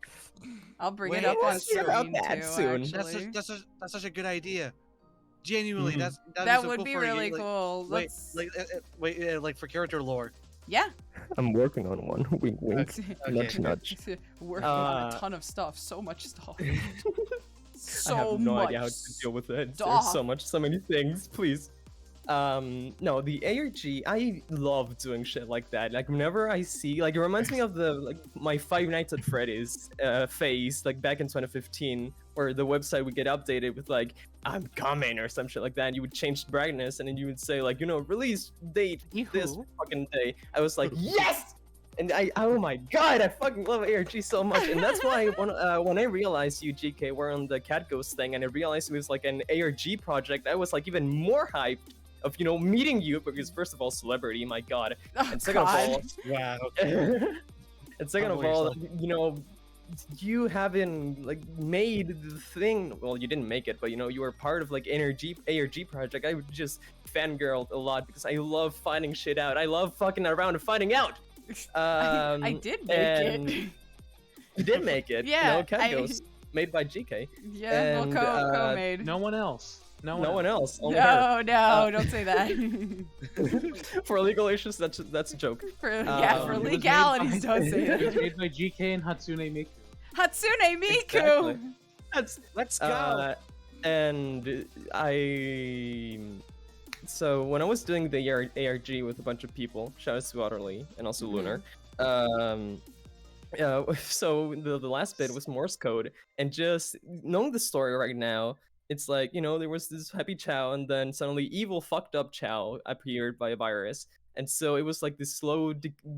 I'll bring it up on stream too. Soon. Actually. That's such a good idea. Genuinely, that That so would cool be for really you. cool. Like for character lore. Yeah. I'm working on one. Wink, wink. Nudge, nudge. Working on a ton of stuff. So much stuff. So I have no much idea how to deal with it. stuff. There's so many things. Please. No, the ARG, I love doing shit like that. Like whenever I see, like it reminds me of the my Five Nights at Freddy's phase, like back in 2015, where the website would get updated with like I'm coming or some shit like that, and you would change the brightness, and then you would say like, you know, release date this fucking day. I was like, yes. And oh my god, I fucking love ARG so much, and that's why when I realized you, GK, were on the Cat Ghost thing, and I realized it was like an ARG project, I was like even more hyped of, you know, meeting you, because first of all, celebrity, my god, and second of all, Wow. and second of all, you know, you haven't like made the thing. Well, you didn't make it, but you know, you were part of like ARG project. I would just fangirled a lot because I love finding shit out. I love fucking around and finding out. I did make it. You did make it. Yeah, No, Cat Ghost, made by GK. Yeah, and, well, co-made. No one else. No one else. Only her. No, don't say that. For legal issues, that's a joke. For legalities, don't say It was that. made by GK and Hatsune Miku. Hatsune Miku! Exactly. Let's go. And so when I was doing the ARG with a bunch of people, shout out to Waterly and also Lunar, so the last bit was Morse code, and just knowing the story right now, it's like, you know, there was this happy Chow, and then suddenly evil fucked up Chow appeared by a virus, and so it was like this slow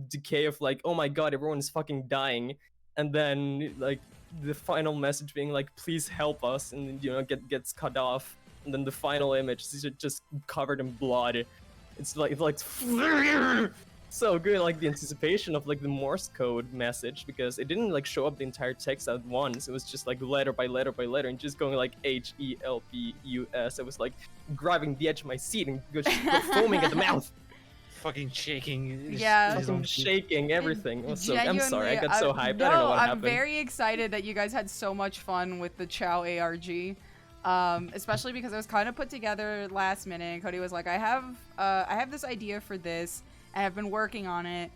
decay of like, oh my god, everyone is fucking dying, and then like the final message being like, please help us, and you know, gets cut off, and then the final image is just covered in blood. It's like so good, like the anticipation of like the Morse code message, because it didn't like show up the entire text at once. It was just like letter by letter by letter, and just going like HELPUS. I was like grabbing the edge of my seat and just foaming at the mouth. Fucking shaking. Yeah. Fucking shaking everything. It was so, I'm Genuinely, sorry, I got so hyped. No, I don't know what I'm happened. very excited that you guys had so much fun with the Chow ARG. Especially because it was kind of put together last minute, and Cody was like, I have this idea for this, and I've been working on it.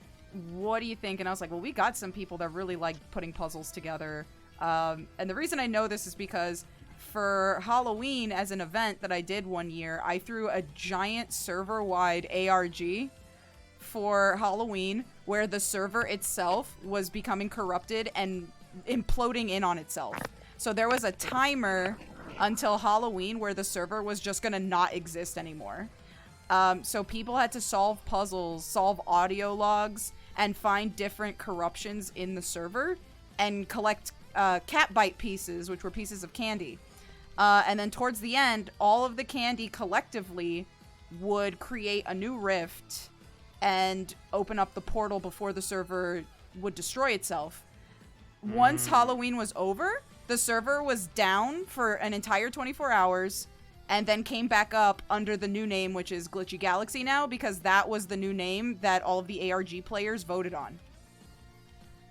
What do you think? And I was like, well, we got some people that really like putting puzzles together. And the reason I know this is because for Halloween, as an event that I did one year, I threw a giant server-wide ARG for Halloween, where the server itself was becoming corrupted and imploding in on itself. So there was a timer until Halloween where the server was just gonna not exist anymore. So people had to solve puzzles, solve audio logs, and find different corruptions in the server, and collect cat bite pieces, which were pieces of candy. And then towards the end, all of the candy collectively would create a new rift and open up the portal before the server would destroy itself. Once Halloween was over, the server was down for an entire 24 hours, and then came back up under the new name, which is Glitchy Galaxy now, because that was the new name that all of the ARG players voted on.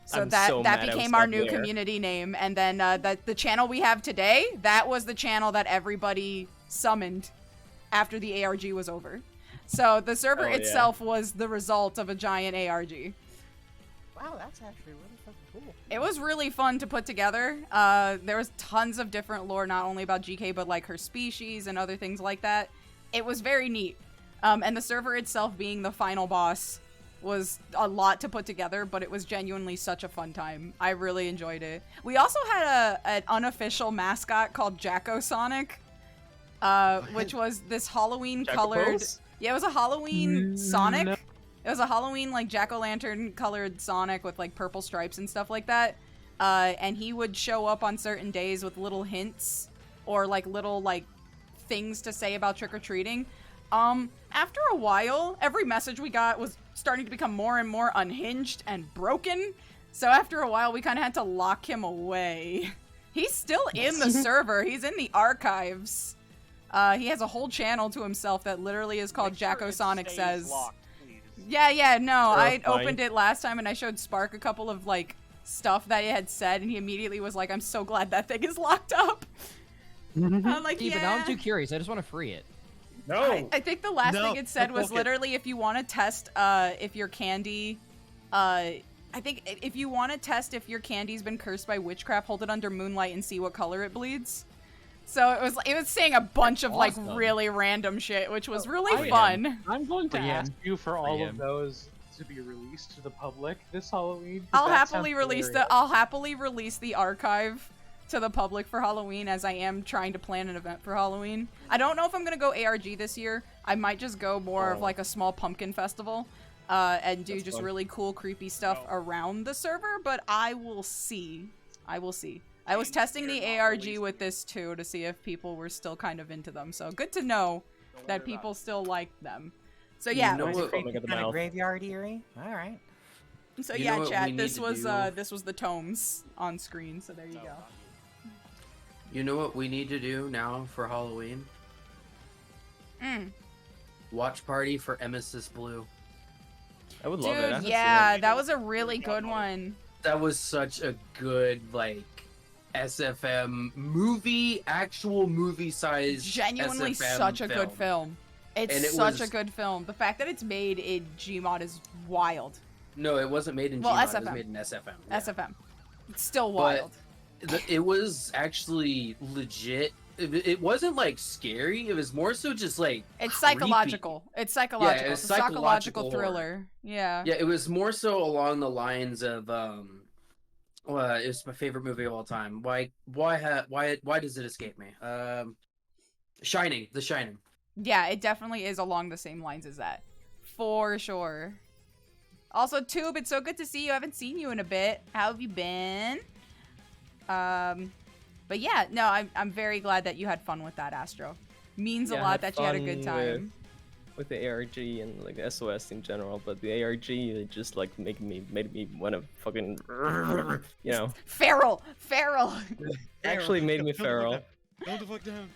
So that became our new community name, and then the channel we have today, that was the channel that everybody summoned after the ARG was over. So the server itself was the result of a giant ARG. Wow, that's actually really fucking cool. It was really fun to put together. There was tons of different lore, not only about GK, but like her species and other things like that. It was very neat. And the server itself being the final boss was a lot to put together, but it was genuinely such a fun time. I really enjoyed it. We also had an unofficial mascot called Jacko Sonic, which was this Halloween colored... Yeah, it was a Halloween Sonic. No. It was a Halloween, like, jack-o'-lantern colored Sonic with, like, purple stripes and stuff like that. And he would show up on certain days with little hints or, like, little, like, things to say about trick-or-treating. After a while, every message we got was starting to become more and more unhinged and broken. So after a while, we kind of had to lock him away. He's still in the server. He's in the archives. He has a whole channel to himself that literally is called Jacko Sonic Says. Locked, I opened it last time and I showed Spark a couple of like stuff that it had said, and he immediately was like, "I'm so glad that thing is locked up." I'm like, But now I'm too curious. I just want to free it. No. I think the last No, thing it said don't was poke it. literally if you want to test if your candy, I think if you want to test if your candy's been cursed by witchcraft, hold it under moonlight and see what color it bleeds. So it was saying a bunch of like awesome. really random shit, which was really I am. fun. I'm going to Liam. ask you for all Liam. of those to be released to the public this Halloween. 'cause I'll that happily sounds release hilarious. I'll happily release the archive to the public for Halloween, as I am trying to plan an event for Halloween. I don't know if I'm gonna go ARG this year. I might just go more of like a small pumpkin festival, and do That's just fun. really cool, creepy stuff around the server. But I will see. I will see. I was testing the ARG with this too to see if people were still kind of into them. So good to know that people still like them. So yeah. know what- Foaming at the Kind of mouth. graveyard eerie. All right. So You yeah, know what chat. we This need to was do? this was the tomes on screen. So there you go. You know what we need to do now for Halloween? Watch party for Emesis Blue. I would love it. I Dude, haven't seen yeah, it. that was a really good one. That was such a good like SFM movie, actual movie size. Genuinely SFM such a good film. It's And it such a was- good film. The fact that it's made in Gmod is wild. No, it wasn't made in Well, Gmod. It SFM. was made in SFM. yeah. SFM. It's still But- wild. It was actually legit. It wasn't like scary. It was more so just like It's creepy. psychological. It's psychological. it's it's a psychological psychological thriller. Yeah. Yeah, it was more so along the lines of it's my favorite movie of all time. Why does it escape me? Shining, The Shining. Yeah, it definitely is along the same lines as that. For sure. Also, Tube, it's so good to see you. I haven't seen you in a bit. How have you been? But yeah, no, I'm very glad that you had fun with that, Astro. Means a Yeah, I lot had that you had a good fun time. with the ARG and like SOS in general, but the ARG it just like made me want to fucking you know. Feral! Actually made me feral. Calm the fuck down.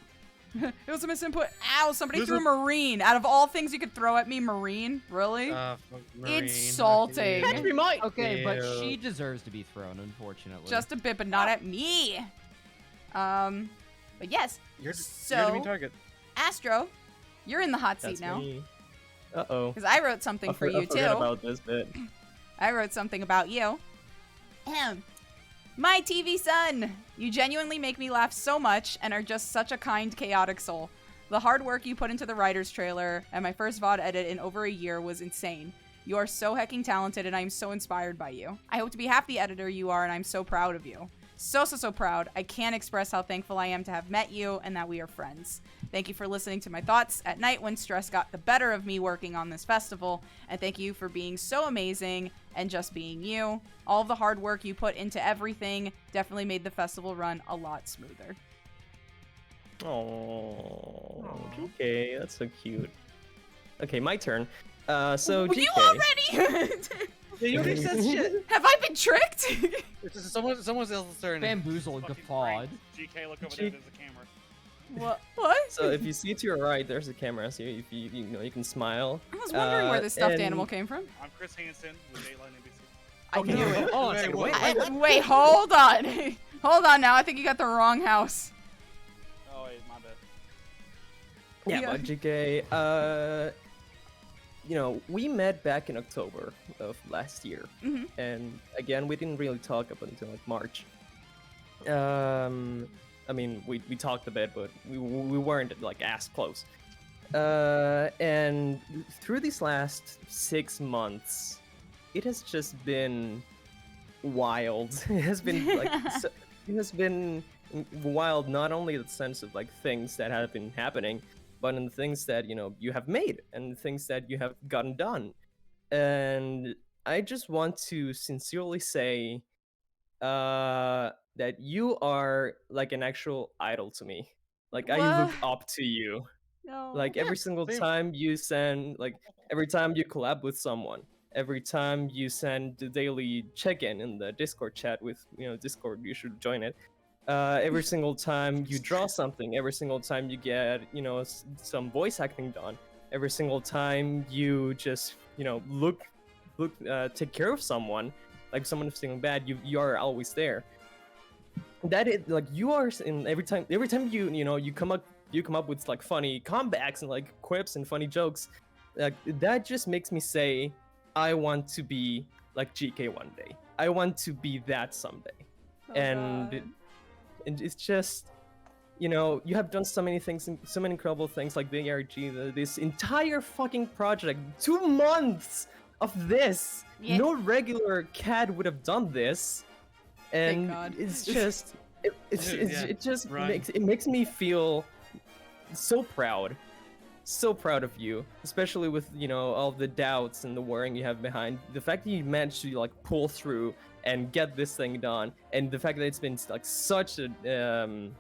It was a misinput. Ow, somebody This threw a is- Marine. Out of all things you could throw at me, Marine? Really? Fuck Marine. Insulting. Fuck you. Okay, but Ew. she deserves to be thrown, unfortunately. Just a bit, but not at me. But yes. You're the So, main target. Astro, you're in the hot seat That's now. me. Uh-oh. Because I wrote something for you, I forgot too. about this bit. I wrote something about you. My TV son! You genuinely make me laugh so much and are just such a kind, chaotic soul. The hard work you put into the writer's trailer and my first VOD edit in over a year was insane. You are so hecking talented and I am so inspired by you. I hope to be half the editor you are and I'm so proud of you. So proud. I can't express how thankful I am to have met you and that we are friends. Thank you for listening to my thoughts at night when stress got the better of me working on this festival. And thank you for being so amazing and just being you. All of the hard work you put into everything definitely made the festival run a lot smoother. Oh, GK, that's so cute. Okay, my turn. So Were GK. you already? Yeah, you already said shit. Have I been tricked? It's someone else's turn. Bamboozled, Fucking guffawed. brains. GK, look over there. There's a camera. What? So if you see to your right, there's a camera. So if you know you can smile. I was wondering where this stuffed and- animal came from. I'm Chris Hansen with Dateline NBC. I knew it. Oh, it's like, wait. Wait, hold on. Hold on now. I think you got the wrong house. Oh wait, my bad. Yeah, Yeah. but GK, you know, we met back in October of last year, Mhm. and again, we didn't really talk up until like March. I mean, we talked a bit, but we weren't like as close. And through these last 6 months, it has just been wild. It has been like it has been wild, not only in the sense of like things that have been happening, but in the things that you have made and the things that you have gotten done. And I just want to sincerely say that you are like an actual idol to me. Like I look up to you. No. Like every single same. time you send, like every time you collab with someone, every time you send the daily check-in in the Discord chat with Discord, you should join it. Every single time you draw something, every single time you get some voice acting done, every single time you just look take care of someone, like someone who's feeling bad, you are always there. That is like you are in every time you come up you come up with like funny comebacks and like quips and funny jokes, that just makes me say, I want to be like GK one day. I want to be that someday. And it's just, you know, you have done so many things, so many incredible things like the ARG, this entire fucking project, 2 months of this. Yeah. No regular CAD would have done this, and it's just, it just makes me feel so proud of you, especially with, you know, all the doubts and the worrying you have behind the fact that you managed to like pull through and get this thing done, and the fact that it's been like such a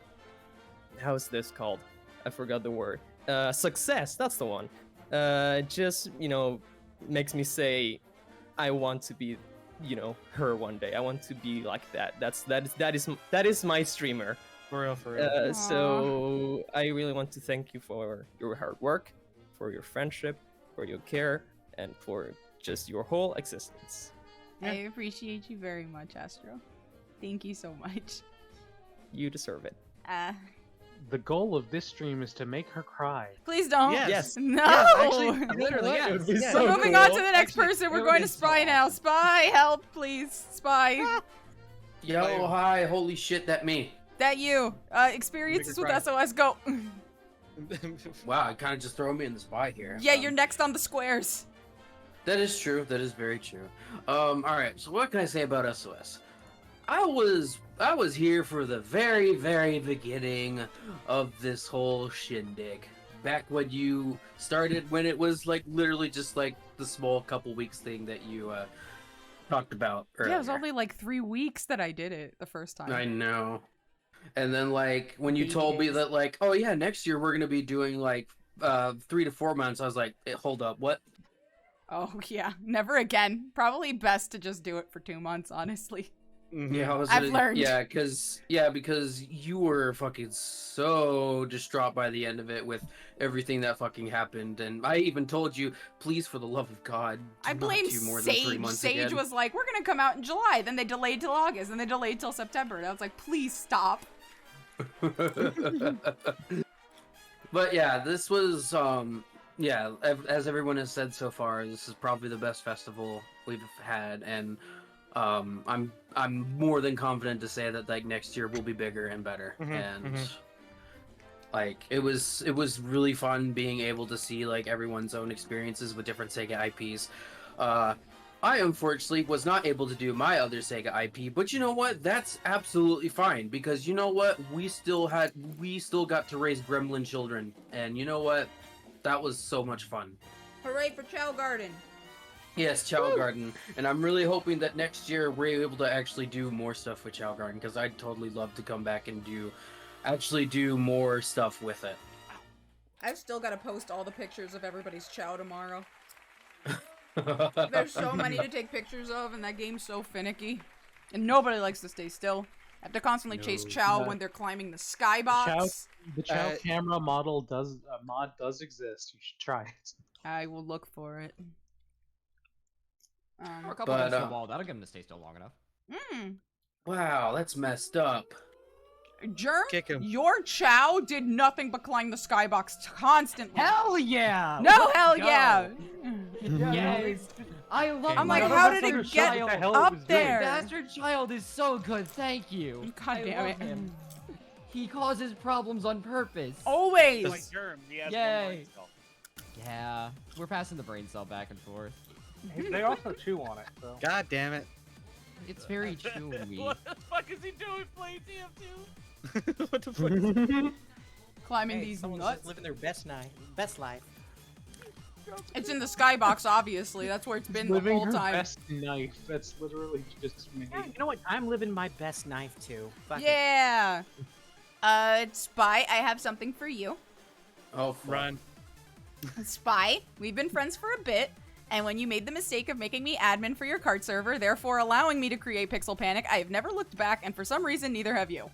how's this called? I forgot the word. Success. That's the one. Just, you know, makes me say, I want to be, you know, her one day. I want to be like that. That is my streamer. For real. So I really want to thank you for your hard work, for your friendship, for your care, and for just your whole existence. I appreciate you very much, Astro. Thank you so much. You deserve it. The goal of this stream is to make her cry. Please don't. Yes. No. Yes, actually, Literally, yes. It would be Yeah. so We're moving cool. on to the next person. We're going to Spy now. Spy, help, please. Spy. Yo, hi, holy shit, that me. That you. Experiences with cry. SOS, go. Wow, you kind of just throw me in the spot here. Yeah, you're next on the squares. That is true. That is very true. All right. So what can I say about SOS? I was here for the very, very beginning of this whole shindig. Back when you started, when it was like literally just like the small couple weeks thing that you talked about earlier. Yeah, it was only like 3 weeks that I did it the first time. I know. And then like when you Baby told me days. that like, oh yeah, next year we're gonna be doing like 3 to 4 months, I was like, hold up, what? Oh, yeah. Never again. Probably best to just do it for 2 months, honestly. Yeah, I've learned. Yeah, because you were fucking so distraught by the end of it with everything that fucking happened, and I even told you, please, for the love of God, do I not blame do more than 3 Sage. months Sage again. was like, we're gonna come out in July. Then they delayed till August, and they delayed till September. And I was like, please stop. But yeah, this was yeah, as everyone has said so far, this is probably the best festival we've had, and I'm more than confident to say that like next year will be bigger and better. Like it was really fun being able to see like everyone's own experiences with different Sega IPs. I unfortunately was not able to do my other Sega IP, but you know what? That's absolutely fine, because you know what? We still got to raise gremlin children, and you know what? That was so much fun. Hooray for Chow Garden. Yes, Chow Garden, and I'm really hoping that next year we're able to actually do more stuff with Chow Garden, because I'd totally love to come back and actually do more stuff with it. I've still got to post all the pictures of everybody's Chow tomorrow. There's so many to take pictures of, and that game's so finicky. And nobody likes to stay still. I have to constantly chase Chow when they're climbing the skybox. The Chow camera mod does exist. You should try it. I will look for it. Or a couple of the wall. That'll get him to stay still long enough. Wow, that's messed up. Germ, Kick him. your Chow did nothing but climb the skybox constantly. Hell yeah! No, Let's hell go. yeah! Yes! I love I'm like, my how did it bastard get child. up there? Bastard child is so good, thank you. God I damn love it. him. He causes problems on purpose. Always! Like Germ, he has one Yay. brain cell. Yeah, we're passing the brain cell back and forth. They also chew on it, so. God damn it. It's very chewy. What the fuck is he doing playing TF2? What the fuck? Climbing Hey, these someone's nuts. just living their best life. It's in the skybox, obviously. That's where it's been the Living whole her time. best knife. That's literally just me. Yeah, you know what? I'm living my best knife too. Fuck it. Yeah. Spy, I have something for you. Oh, fuck. Run. Spy, we've been friends for a bit, and when you made the mistake of making me admin for your cart server, therefore allowing me to create Pixel Panic, I have never looked back, and for some reason, neither have you.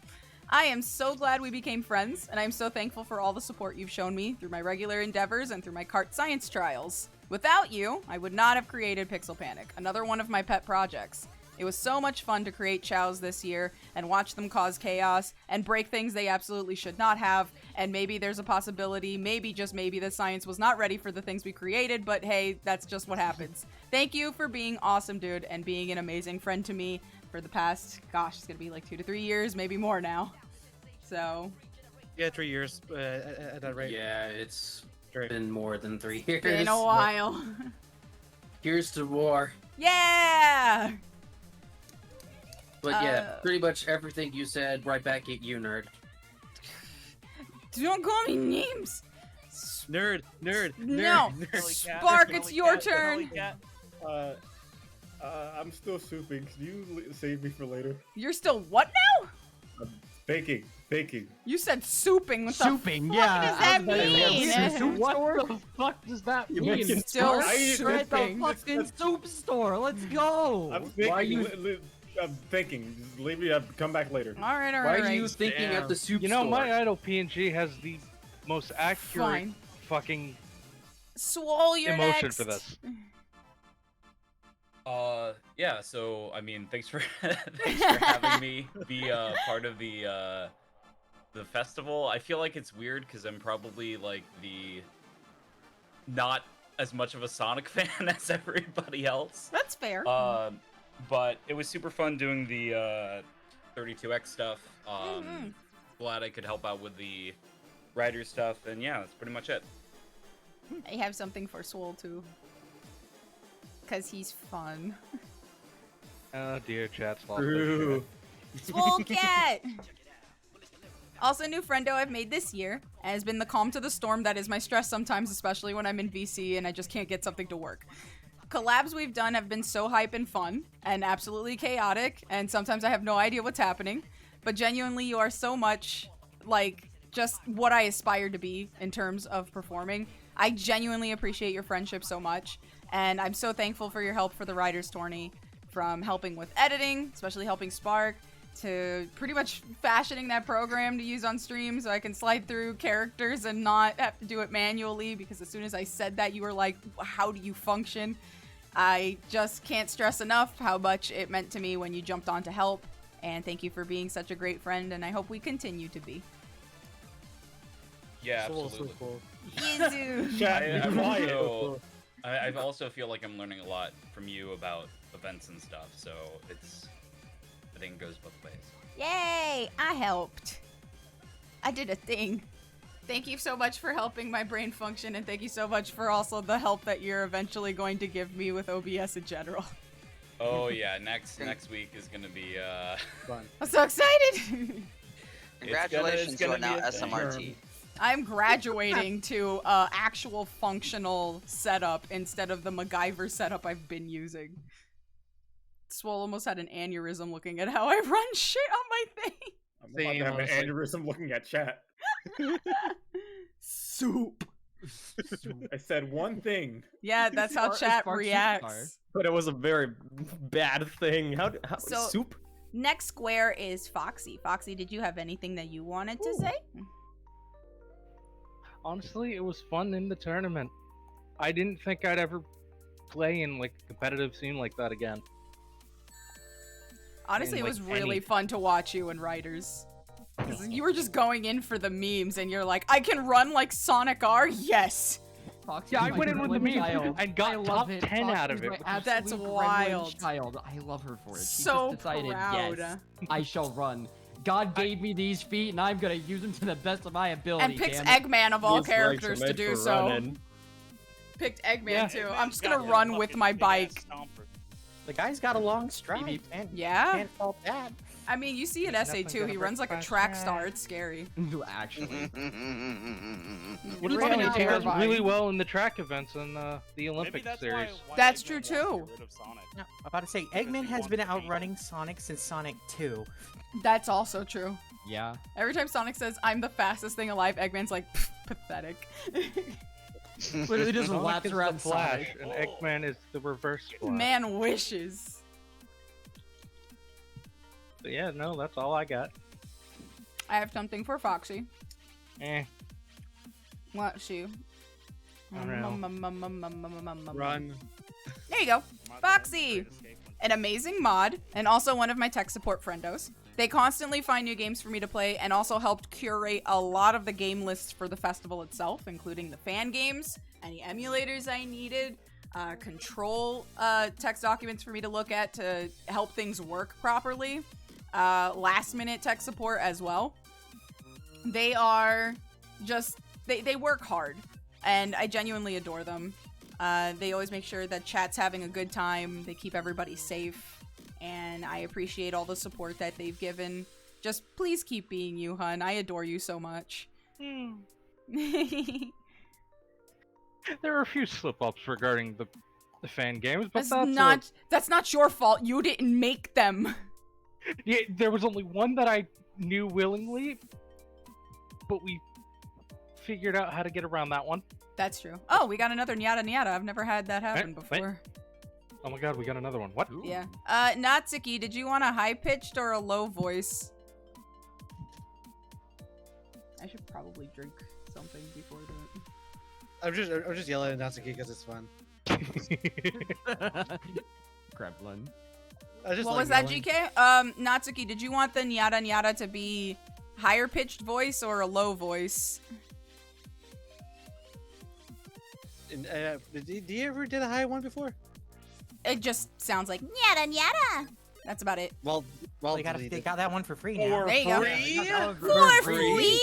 I am so glad we became friends, and I am so thankful for all the support you've shown me through my regular endeavors and through my cart science trials. Without you, I would not have created Pixel Panic, another one of my pet projects. It was so much fun to create chows this year and watch them cause chaos and break things they absolutely should not have. And maybe there's a possibility, maybe just maybe, that science was not ready for the things we created, but hey, that's just what happens. Thank you for being awesome, dude, and being an amazing friend to me for the past, gosh, it's gonna be like 2 to 3 years, maybe more now. So. Yeah, 3 years at that rate. Yeah, it's been more than 3 years. Been a while. Here's to war. Yeah! But yeah, pretty much everything you said, right back at you, nerd. Don't call me names! Nerd. No! Spark, it's your turn! I'm still souping. Can you save me for later? You're still what now? I'm baking. You said souping. What Souping, the yeah. fuck does that mean? What the fuck does that You're mean? making Still I eat souping. Fucking soup store. Let's go. I'm thinking. I'm thinking. Just leave me. Come back later. Alright. Why are you thinking at the soup store? my idol PNG has the most accurate Fine. fucking Swole your emotion next. for this. Yeah, so I mean, thanks for thanks for having me be part of the festival. I feel like it's weird because I'm probably like the not as much of a Sonic fan as everybody else. That's fair. But it was super fun doing the 32X stuff. Glad I could help out with the rider stuff, and yeah, that's pretty much it. I have something for Swole too. Because he's fun. Oh dear, chat's lost. True. Swole cat! Also, a new friendo I've made this year has been the calm to the storm that is my stress sometimes, especially when I'm in VC and I just can't get something to work. Collabs we've done have been so hype and fun and absolutely chaotic, and sometimes I have no idea what's happening, but genuinely you are so much like just what I aspire to be in terms of performing. I genuinely appreciate your friendship so much, and I'm so thankful for your help for the Writers' Tourney, from helping with editing, especially helping Spark, to pretty much fashioning that program to use on stream so I can slide through characters and not have to do it manually, because as soon as I said that, you were like, how do you function? I just can't stress enough how much it meant to me when you jumped on to help, and thank you for being such a great friend, and I hope we continue to be. Yeah, So absolutely. cool. Yizu! I also feel like I'm learning a lot from you about events and stuff, so I think it goes both ways. Yay! I helped. I did a thing. Thank you so much for helping my brain function, and thank you so much for also the help that you're eventually going to give me with OBS in general. Oh yeah, next week is gonna be Fun. I'm so excited! Congratulations, you are now a thing. SMRT. I'm graduating to actual functional setup instead of the MacGyver setup I've been using. Swole almost had an aneurysm looking at how I run shit on my thing. I'm about to have an aneurysm looking at chat. Soup. I said one thing. Yeah, that's how chat reacts. But it was a very bad thing. How So- soup? Next square is Foxy. Foxy, did you have anything that you wanted to say? Honestly, it was fun in the tournament. I didn't think I'd ever play in like a competitive scene like that again. Honestly, And, it was like, really any- fun to watch you and Writers. Because you were just going in for the memes, and you're like, I can run like Sonic R? Yes! Foxy's Yeah, I my went in with the gremlin meme child. and got I love top it. 10 out Foxy's of my it. absolute That's gremlin wild. Child. I love her for it. She So just decided, proud. yes, I shall run. God gave me these feet, and I'm gonna use them to the best of my ability. And picks damn it. Eggman of all These legs are characters made to do for so. running. Picked Eggman Yeah. too. I'm just gonna run with my bike. The guy's got a long stride, man. Yeah? Can't fault that. I mean, you see an essay too. He runs like a track star. It's scary. Actually. Which He's funny, really he does terrifying. really well in the track events in the Olympic series. That's true too. No, I'm about to say, Eggman has been outrunning Sonic since Sonic 2. That's also true. Yeah. Every time Sonic says, I'm the fastest thing alive, Eggman's like, pathetic. Literally just Sonic laps is around the Flash, Sonic. and Eggman is the reverse Flash. Man wishes. So yeah, no, that's all I got. I have something for Foxy. Eh. Let's see. I don't know. Run. There you go. Foxy! an amazing mod, and also one of my tech support friendos. They constantly find new games for me to play and also helped curate a lot of the game lists for the festival itself, including the fan games, any emulators I needed, control text documents for me to look at to help things work properly, last minute tech support as well. They are just, they work hard, and I genuinely adore them. They always make sure that chat's having a good time, they keep everybody safe, and I appreciate all the support that they've given. Just please keep being you, hun. I adore you so much. There are a few slip-ups regarding the fan games, but that's not your fault. You didn't make them. Yeah, there was only one that I knew willingly, but we figured out how to get around that one. That's true. Oh, we got another nyada nyada. I've never had that happen before. Oh my god, we got another one. What? Yeah. Natsuki, did you want a high-pitched or a low voice? I should probably drink something before that. I'm just yelling at Natsuki because it's fun. Gremlin. What was that, GK? Natsuki, did you want the nyada nyada to be higher pitched voice or a low voice? Did you ever did a high one before? It just sounds like nyada nyada. That's about it. Well, they got that one for free now. There you go. For free?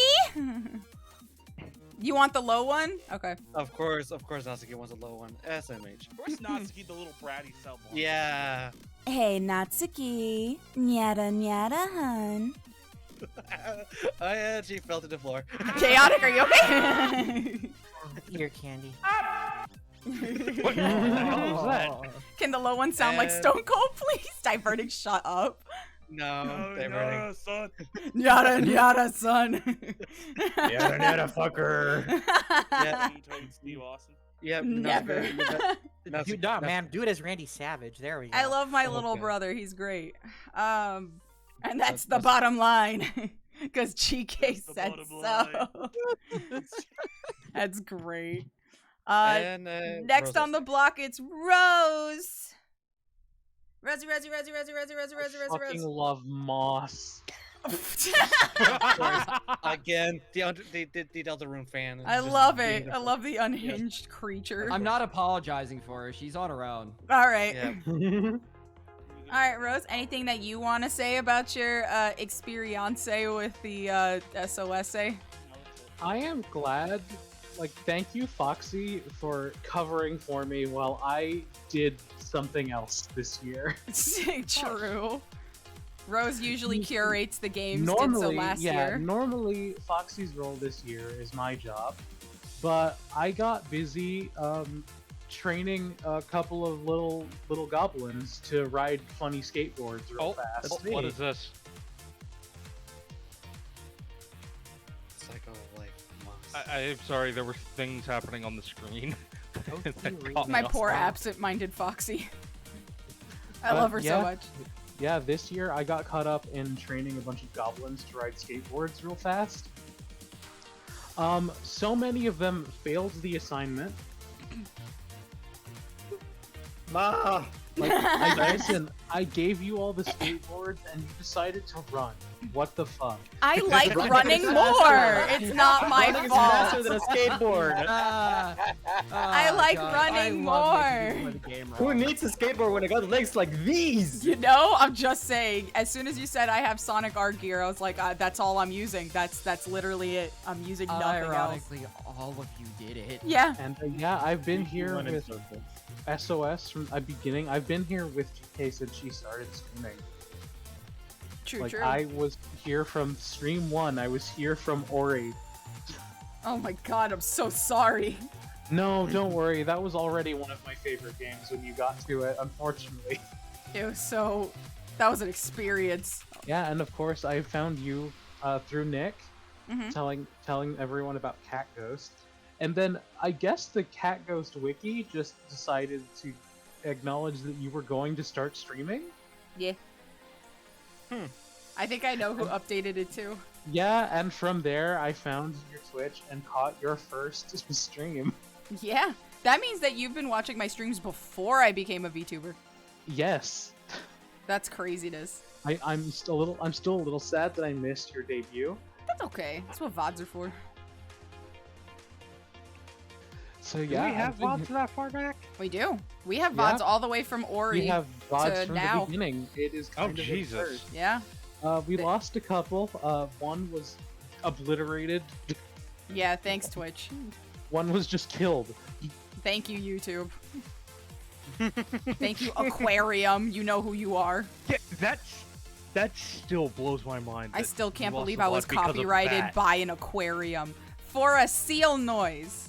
You want the low one? Okay. Of course, Natsuki wants a low one. SMH. Of course, Natsuki, the little bratty self. Yeah. Hey, Natsuki. Nyada nyada, hun. I actually fell to the floor. Chaotic, are you okay? Ear candy. What the hell was that? Can the low one sound like Stone Cold, please? Diverting, shut up. No, diverting. Son. Yada yada, son. Yada yada, fucker. Yeah. Steve Austin. Yeah, Never. Man, do it as Randy Savage. There we go. I love my little brother. He's great. And that's the bottom line. Because GK said so. That's great. Next on the block, it's Rose. Rosie. I fucking love moss. Again, the Deltarune fan. I love it. I love the unhinged creature. I'm not apologizing for her. She's on her own. All right. Yeah. All right, Rose. Anything that you want to say about your experience with the SOSA? I am glad. Thank you, Foxy, for covering for me while I did something else this year. True. Rose usually curates the games. Normally, did so last year. Normally Foxy's role this year is my job, but I got busy training a couple of little goblins to ride funny skateboards real fast. What is this? Psycho I'm sorry, there were things happening on the screen. My poor absent-minded Foxy. I love her so much. Yeah, this year I got caught up in training a bunch of goblins to ride skateboards real fast. So many of them failed the assignment. Ma! I gave you all the skateboards and you decided to run. What the fuck? I like running more. It's not my fault. Faster than a skateboard. I like running more. Who needs a skateboard when it got legs like these? You know, I'm just saying. As soon as you said I have Sonic Art gear, I was like, that's all I'm using. That's literally it. I'm using nothing Ironically, else. all of you did it. Yeah. And I've been here with SOS from the beginning. I've been here with GK since she started streaming. True. I was here from stream 1. I was here from Ori. Oh my god, I'm so sorry. No, don't worry. That was already one of my favorite games when you got to it, unfortunately. It was so... That was an experience. Yeah, and of course I found you through Nick, telling everyone about Cat Ghost. And then I guess the Cat Ghost wiki just decided to acknowledge that you were going to start streaming? Yeah. I think I know who updated it too. Yeah, and from there I found your Twitch and caught your first stream. Yeah. That means that you've been watching my streams before I became a VTuber. Yes. That's craziness. I'm still a little sad that I missed your debut. That's okay. That's what VODs are for. So Do yeah, we have VODs that far back? We do. We have Yeah. VODs all the way from Ori we have VODs to from now. the beginning. It is kind of Jesus. absurd. Yeah. We lost a couple. One was obliterated. Yeah, thanks, Twitch. One was just killed. Thank you, YouTube. Thank you, Aquarium. You know who you are. Yeah, that still blows my mind. I that still can't you lost believe a I was VOD because of copyrighted that. by an aquarium for a seal noise.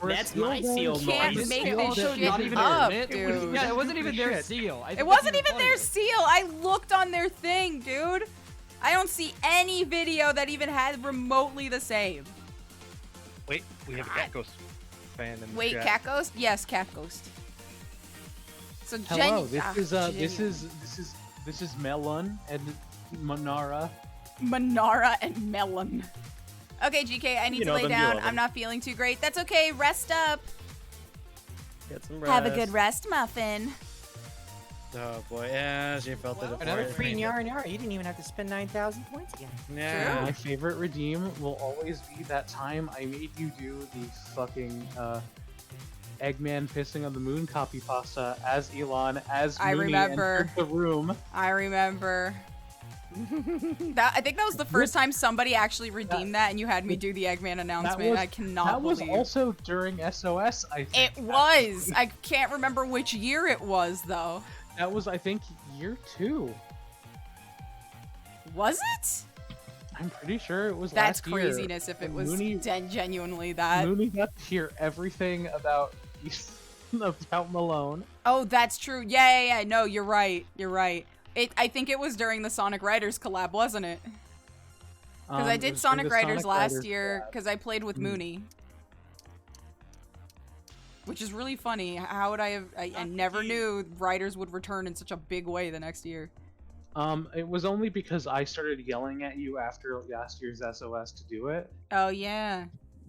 That's my seal You can't noise. make Seal this does shit not even up, admit- dude. Yeah, it wasn't even their Shit. seal. I think It that's wasn't even even their funnier. seal. I looked on their thing, dude. I don't see any video that even had remotely the same. Wait, we have a Cat Ghost fan in the Wait, chat. Cat Ghost? Yes, Cat Ghost. So Hello, Genuine. this is Melon and Manara. Manara and Melon. Okay, GK, I need to lay them, you down. love I'm them. not feeling too great. That's okay. Rest up. Get some rest. Have a good rest, Muffin. Oh boy, yeah, she felt it. Another before. free Nyara Nyara. You didn't even have to spend 9,000 points again. Yeah. My favorite redeem will always be that time I made you do the fucking Eggman pissing on the moon copy pasta as Elon, as I Mooney remember. entered the room. I remember. I think that was the first time somebody actually redeemed that, and you had me do the Eggman announcement. was- I cannot That was believe. also during SOS, I think. It was. I can't remember which year it was, though. That was, I think, year 2. Was it? I'm pretty sure it was That's last year. craziness if it was Mooney, genuinely that. Mooney got to hear everything about about Malone. Oh, that's true. Yeah. No, you're right. You're right. I think it was during the Sonic Riders collab, wasn't it? Because I It did was during Sonic the Riders last Riders year collab. because I played with Mm. Mooney. Which is really funny. How would I have... I never knew Riders would return in such a big way the next year. It was only because I started yelling at you after last year's SOS to do it. Oh, yeah.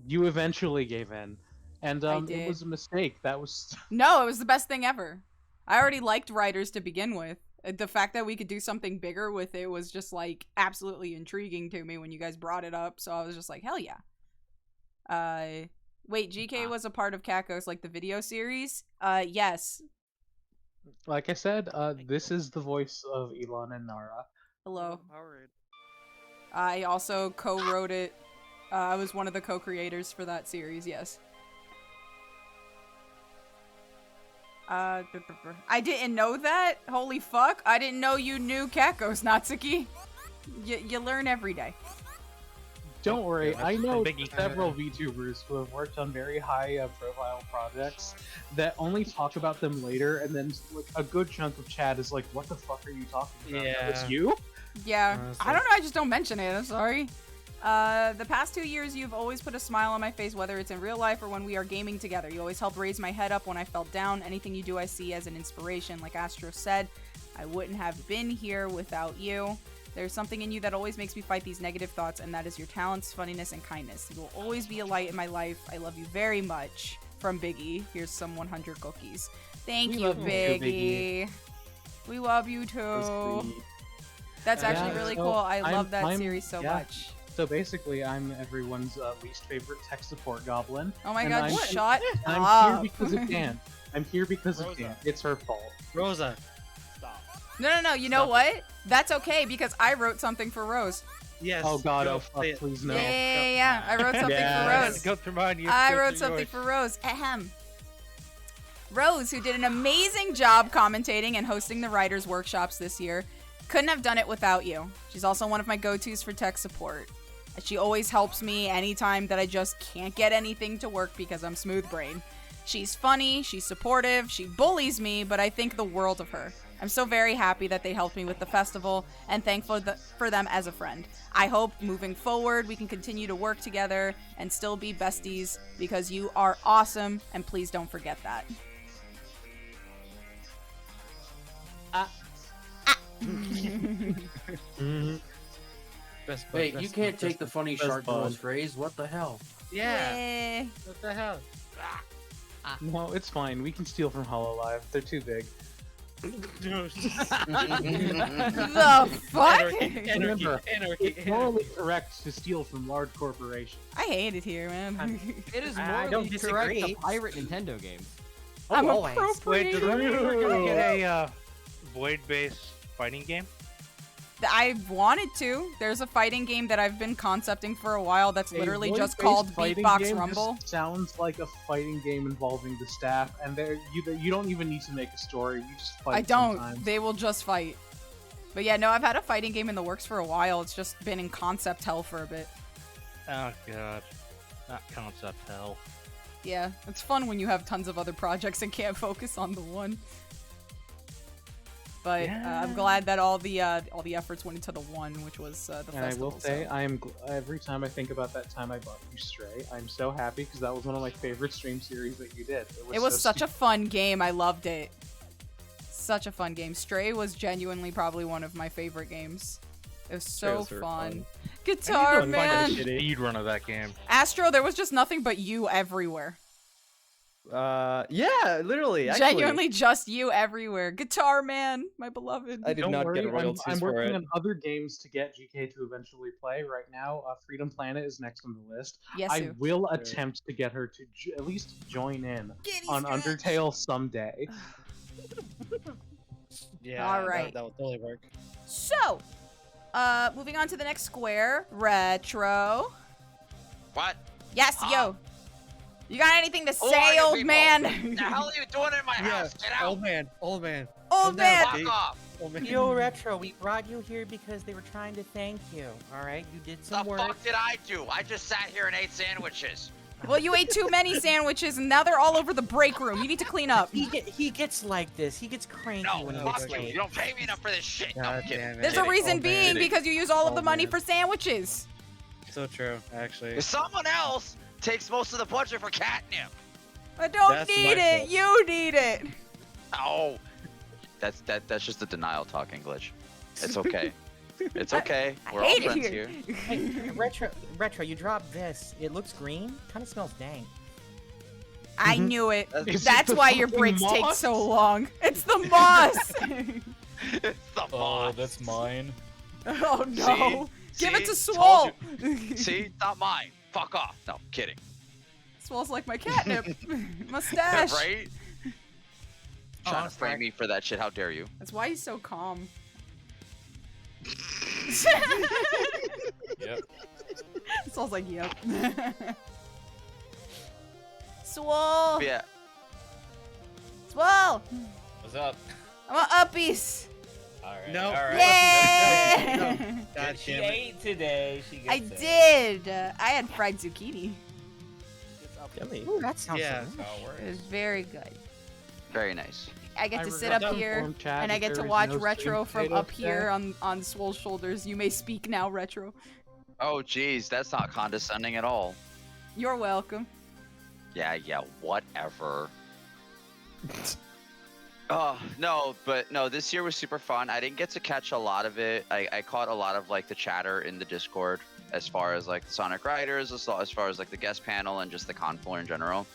You eventually gave in. And did. it was a mistake. That was No, it was the best thing ever. I already liked Riders to begin with. The fact that we could do something bigger with it was just, like, absolutely intriguing to me when you guys brought it up. So I was just like, hell yeah. Wait, GK was a part of Kakos, like, the video series? Yes. like I said, this is the voice of Elon and Nara. Hello. I also co-wrote it. I was one of the co-creators for that series, yes. I didn't know that? Holy fuck. I didn't know you knew Kakos, Natsuki. You learn every day. Don't worry, Yeah, I that's know a biggie. several VTubers who have worked on very high profile projects that only talk about them later, and then like, a good chunk of chat is like, what the fuck are you talking about? Yeah. It's you? Yeah. Honestly. I don't know, I just don't mention it, I'm sorry. The past 2 years, you've always put a smile on my face, whether it's in real life or when we are gaming together. You always help raise my head up when I felt down. Anything you do, I see as an inspiration. Like Astro said, I wouldn't have been here without you. There's something in you that always makes me fight these negative thoughts, and that is your talents, funniness, and kindness. You will always be a light in my life. I love you very much. From Biggie. Here's some 100 cookies. Thank We you, love you too, Biggie. We love you too. That's actually Yeah, really so cool. I love that I'm- series so yeah. much. So basically, I'm everyone's least favorite tech support goblin. Oh my and god, I'm, shut I'm up. here because of Dan. I'm here because of Rosa. Dan. It's her fault. Rosa. Stop. No. You know what? That's okay because I wrote something for Rose. Yes. Oh god, go, oh fuck, say it. please no. Yeah. I wrote something for Rose. Go through mine. You I go wrote through something yours. for Rose. Ahem. Rose, who did an amazing job commentating and hosting the writers' workshops this year, couldn't have done it without you. She's also one of my go-tos for tech support. She always helps me anytime that I just can't get anything to work because I'm smooth brain. She's funny, she's supportive, she bullies me, but I think the world of her. I'm so very happy that they helped me with the festival and thankful for them as a friend. I hope moving forward we can continue to work together and still be besties because you are awesome and please don't forget that. Best bud, Wait, you best can't bud, take the best funny bud, shark bud. balls phrase. What the hell? Yeah. Eh. What the hell? No, it's fine. We can steal from Hololive. They're too big. The fuck? Remember, Anarchy. it's morally correct to steal from large corporations. I hate it here, man. It is I don't morally correct to disagree. pirate Nintendo games. I'm always. Wait, does that mean we're gonna appropriating. get a void-based fighting game? I wanted to. There's a fighting game that I've been concepting for a while that's literally just called Beatbox Rumble. Sounds like a fighting game involving the staff, and you don't even need to make a story. You just fight. I don't. Sometimes. They will just fight. But yeah, no, I've had a fighting game in the works for a while. It's just been in concept hell for a bit. Oh god, not concept hell. Yeah, it's fun when you have tons of other projects and can't focus on the one. But I'm glad that all the efforts went into the one, which was the And festival. I will say, every time I think about that time I bought you Stray, I'm so happy because that was one of my favorite stream series that you did. It was such a fun game. I loved it. Such a fun game. Stray was genuinely probably one of my favorite games. It was so fun. Guitar man. Speed run of that game. Astro, there was just nothing but you everywhere. Yeah, literally. Actually, Genuinely just you everywhere. Guitar man, my beloved. I did Don't not worry, get royalties I'm for working it. on other games to get GK to eventually play. Right now, Freedom Planet is next on the list. Yes, I you. will attempt to get her to at least join in on Undertale someday. Yeah. All right. That will totally work. So, moving on to the next square, retro. What? Yes, yo. You got anything to Who are say, you old people? man? The hell are you doing in my house? Get out! Old man. Old Come down, man. Pete. Fuck off! Old man. Yo, Retro, we brought you here because they were trying to thank you. All right, you did The some work. fuck did I do? I just sat here and ate sandwiches. Well, you ate too many sandwiches, and now they're all over the break room. You need to clean up. He gets like this. He gets cranky No, when he fuck gets you. late. You don't pay me enough for this shit. No, I'm God kidding. damn it. There's a reason Old being man. because you use all of the Oh, money man. for sandwiches. So true, actually. If someone else takes most of the budget for catnip. I don't That's need my it. fault. You need it. Oh, that's just a denial talking glitch. It's okay. It's okay. We're all hate it friends here. here. Hey, Retro, you dropped this. It looks green. Kind of smells dank. I knew it. Is it That's the why your fucking breaks take moss? so long. It's the moss. It's the Oh, boss. that's mine. Oh no. Give it to See? Swole. Told See, it's not mine. Fuck off. No, kidding. Smells like my catnip. Mustache. Right? Trying to sorry. frame me for that shit. How dare you? That's why he's so calm. Yep. Smells like yep. Swole. Yeah. Swole. What's up? I want uppies. Alright. No. Alright. Yay! God She damn it. ate today. She I gets it. did. I had fried zucchini. Yummy. Ooh, that sounds Yeah. so That's how it It works. was very good. Very nice. I get I to sit regret up to here inform Chad and I that get to there is watch no Retro sweet from potato up here today. on Swole's shoulders. You may speak now, Retro. Oh, geez, that's not condescending at all. You're welcome. Yeah, whatever. No, this year was super fun. I didn't get to catch a lot of it. I caught a lot of like the chatter in the Discord as far as like the Sonic Riders, as far as like the guest panel and just the con floor in general.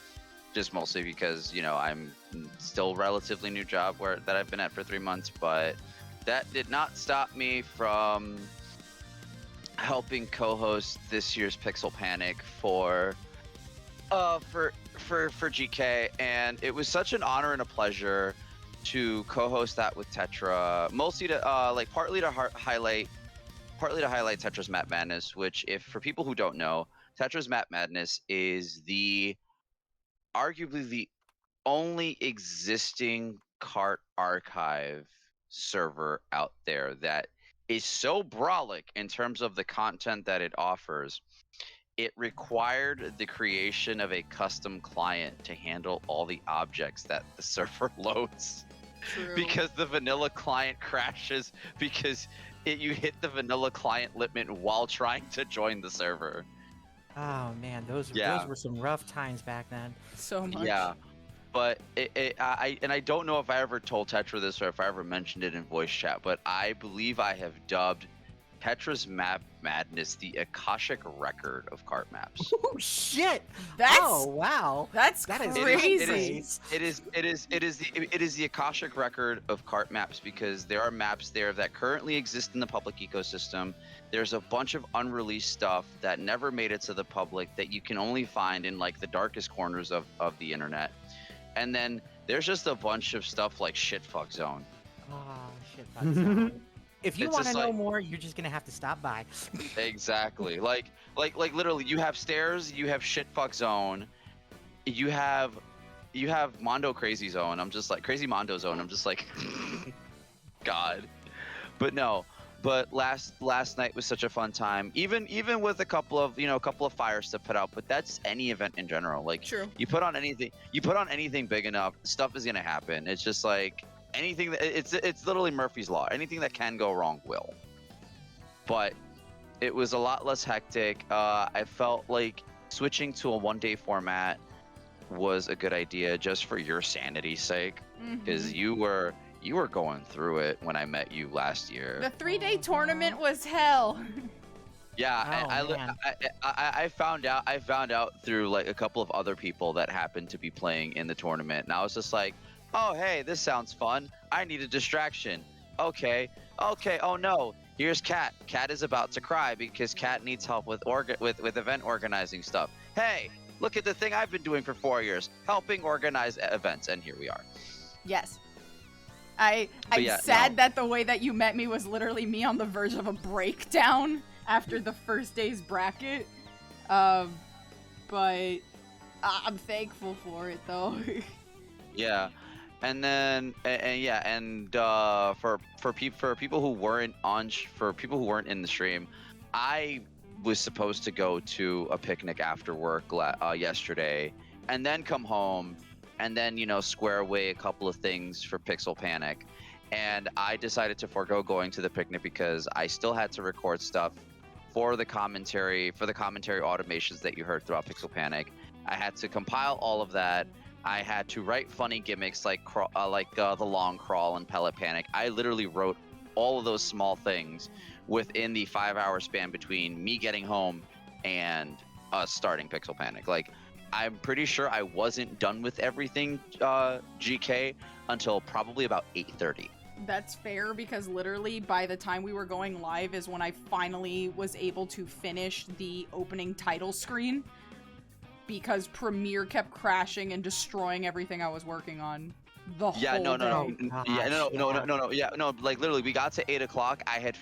Just mostly because, you know, I'm still relatively new job that I've been at for 3 months, but that did not stop me from helping co-host this year's Pixel Panic for GK, and it was such an honor and a pleasure to co-host that with Tetra, mostly to partly to highlight Tetra's Map Madness, which, if for people who don't know, Tetra's Map Madness is arguably the only existing cart archive server out there that is so brolic in terms of the content that it offers. It required the creation of a custom client to handle all the objects that the server loads. True. Because the vanilla client crashes because you hit the vanilla client limit while trying to join the server. Oh man, those were some rough times back then. So much. Yeah, but I don't know if I ever told Tetra this or if I ever mentioned it in voice chat, but I believe I have dubbed Tetris Map Madness, the Akashic record of cart maps. Oh shit! That's Oh wow! That's That is crazy. It is the Akashic record of cart maps because there are maps there that currently exist in the public ecosystem. There's a bunch of unreleased stuff that never made it to the public that you can only find in like the darkest corners of the internet. And then there's just a bunch of stuff like Shitfuck Zone. Oh shit! That's if you It's want to just know like- more, you're just gonna have to stop by. Exactly. Like literally, you have stairs, you have Shitfuck Zone, you have Mondo Crazy Zone. I'm just like Crazy Mondo Zone. I'm just like, God. But no. But last night was such a fun time. Even with a couple of fires to put out. But that's any event in general. Like True. you put on anything big enough, stuff is gonna happen. It's just like anything that it's literally Murphy's Law. Anything that can go wrong will. But it was a lot less hectic. I felt like switching to a one-day format was a good idea just for your sanity's sake, because you were going through it when I met you last year. The 3-day tournament was hell. Yeah, Oh, I found out through like a couple of other people that happened to be playing in the tournament, and I was just like, oh hey, this sounds fun. I need a distraction. Okay. Oh no, here's Kat. Kat is about to cry because Kat needs help with event organizing stuff. Hey, look at the thing I've been doing for 4 years, helping organize events, and here we are. Yes. I'm yeah, sad no. that the way that you met me was literally me on the verge of a breakdown after the first day's bracket. But I'm thankful for it though. Yeah, and then for people who weren't in the stream, I was supposed to go to a picnic after work yesterday, and then come home, and then square away a couple of things for Pixel Panic, and I decided to forego going to the picnic because I still had to record stuff for the commentary automations that you heard throughout Pixel Panic. I had to compile all of that. I had to write funny gimmicks like the long crawl and pellet panic. I literally wrote all of those small things within the 5-hour span between me getting home and us starting Pixel Panic. Like, I'm pretty sure I wasn't done with everything GK until probably about 8:30. That's fair because literally by the time we were going live is when I finally was able to finish the opening title screen because Premiere kept crashing and destroying everything I was working on the whole day. Like literally, we got to 8 o'clock. I had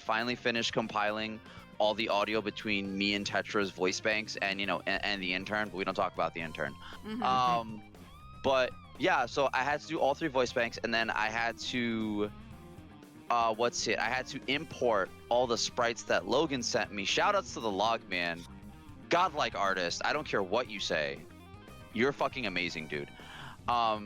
finally finished compiling all the audio between me and Tetra's voice banks and and the intern, but we don't talk about the intern. But yeah, so I had to do all 3 voice banks, and then I had to I had to import all the sprites that Logan sent me. Shoutouts to the Logman, godlike artist. I don't care what you say, you're fucking amazing, dude. But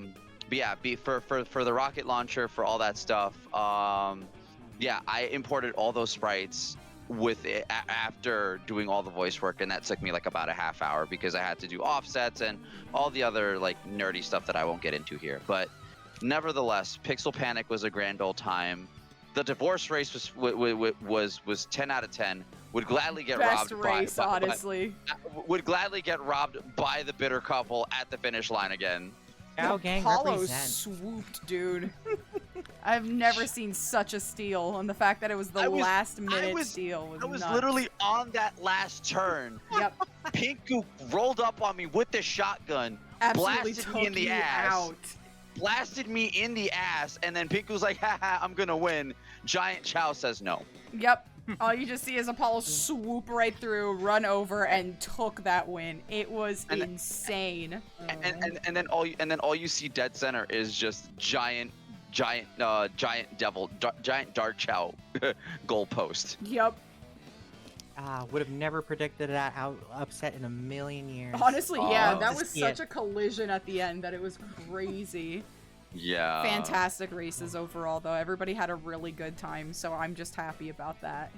yeah, for the rocket launcher, for all that stuff. Yeah, I imported all those sprites with it after doing all the voice work, and that took me like about a half hour because I had to do offsets and all the other like nerdy stuff that I won't get into here. But nevertheless, Pixel Panic was a grand old time. The divorce race was 10 out of 10. Would gladly get Best robbed race, honestly. would gladly get robbed by the bitter couple at the finish line again. Cow gang Apollo represent. swooped, dude. I've never seen such a steal, and the fact that it was the last minute steal was I was nuts. literally on that last turn. Yep. Pinku rolled up on me with the shotgun, Absolutely blasted took me in the you ass. out. Blasted me in the ass, and then Piku's like, haha, I'm gonna win. Giant Chow says no. Yep. All you just see is Apollo swoop right through, run over, and took that win. It was insane. And then all you see dead center is just giant Dark Chow goalpost. Yep. Would have never predicted that upset in a million years. Honestly, yeah, that Just was see such it. a collision at the end that it was crazy. Yeah. Fantastic races overall, though. Everybody had a really good time, so I'm just happy about that.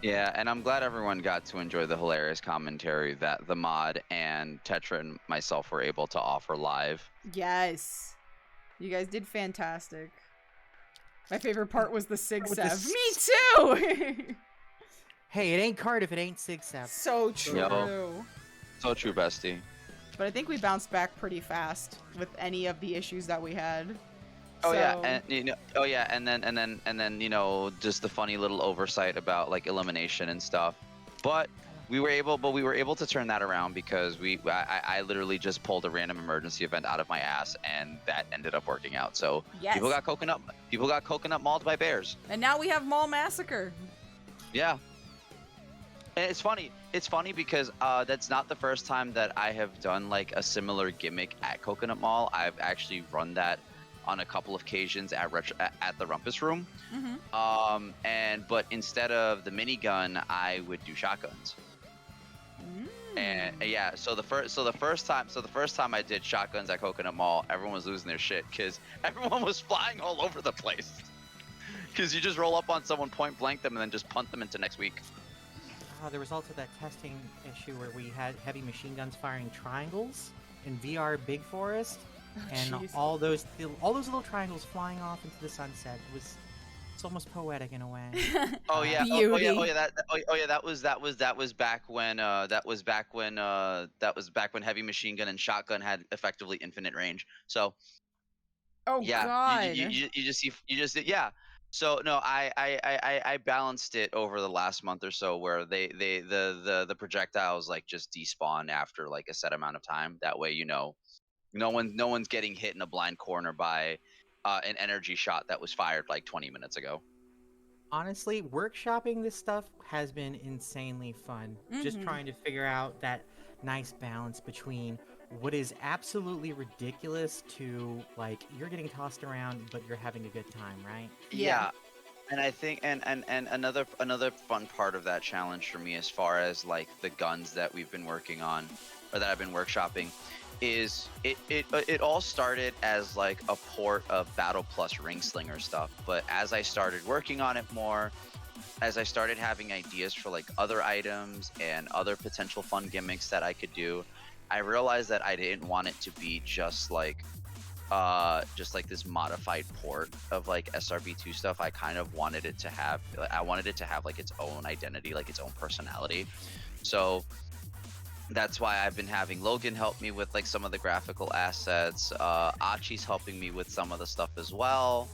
Yeah, and I'm glad everyone got to enjoy the hilarious commentary that the mod and Tetra and myself were able to offer live. Yes. You guys did fantastic. My favorite part was the Sig With the Sev. Me too! Hey, it ain't card if it ain't Sig Sev. So true. Yo. So true, bestie. But I think we bounced back pretty fast with any of the issues that we had. Oh So- yeah, and then just the funny little oversight about like elimination and stuff. But we were able to turn that around because I literally just pulled a random emergency event out of my ass, and that ended up working out. So Yes. people got coconut mauled by bears. And now we have Mall Massacre. Yeah. And it's funny because that's not the first time that I have done like a similar gimmick at Coconut Mall. I've actually run that on a couple of occasions at the Rumpus Room. But instead of the minigun, I would do shotguns. And yeah, so the first time I did shotguns at Coconut Mall, everyone was losing their shit because everyone was flying all over the place. Because you just roll up on someone, point blank them, and then just punt them into next week. There was also that testing issue where we had heavy machine guns firing triangles in VR Big Forest, and jeez. all those little triangles flying off into the sunset. It's almost poetic in a way. Oh yeah, Beauty. that was back when heavy machine gun and shotgun had effectively infinite range. So Oh yeah, god. you just yeah. So no, I balanced it over the last month or so where the projectiles like just despawn after like a set amount of time. That way, no one's getting hit in a blind corner by an energy shot that was fired like 20 minutes ago. Honestly, workshopping this stuff has been insanely fun. Just trying to figure out that nice balance between what is absolutely ridiculous to like you're getting tossed around but you're having a good time, right? Yeah. And I think and another fun part of that challenge for me as far as like the guns that we've been working on or that I've been workshopping is it all started as like a port of Battle Plus Ring Slinger stuff, but as I started working on it more, as I started having ideas for like other items and other potential fun gimmicks that I could do, I realized that I didn't want it to be just like this modified port of like SRB2 stuff. I kind of wanted it to have like its own identity, like its own personality. So that's why I've been having Logan help me with like some of the graphical assets. Achi's helping me with some of the stuff as well.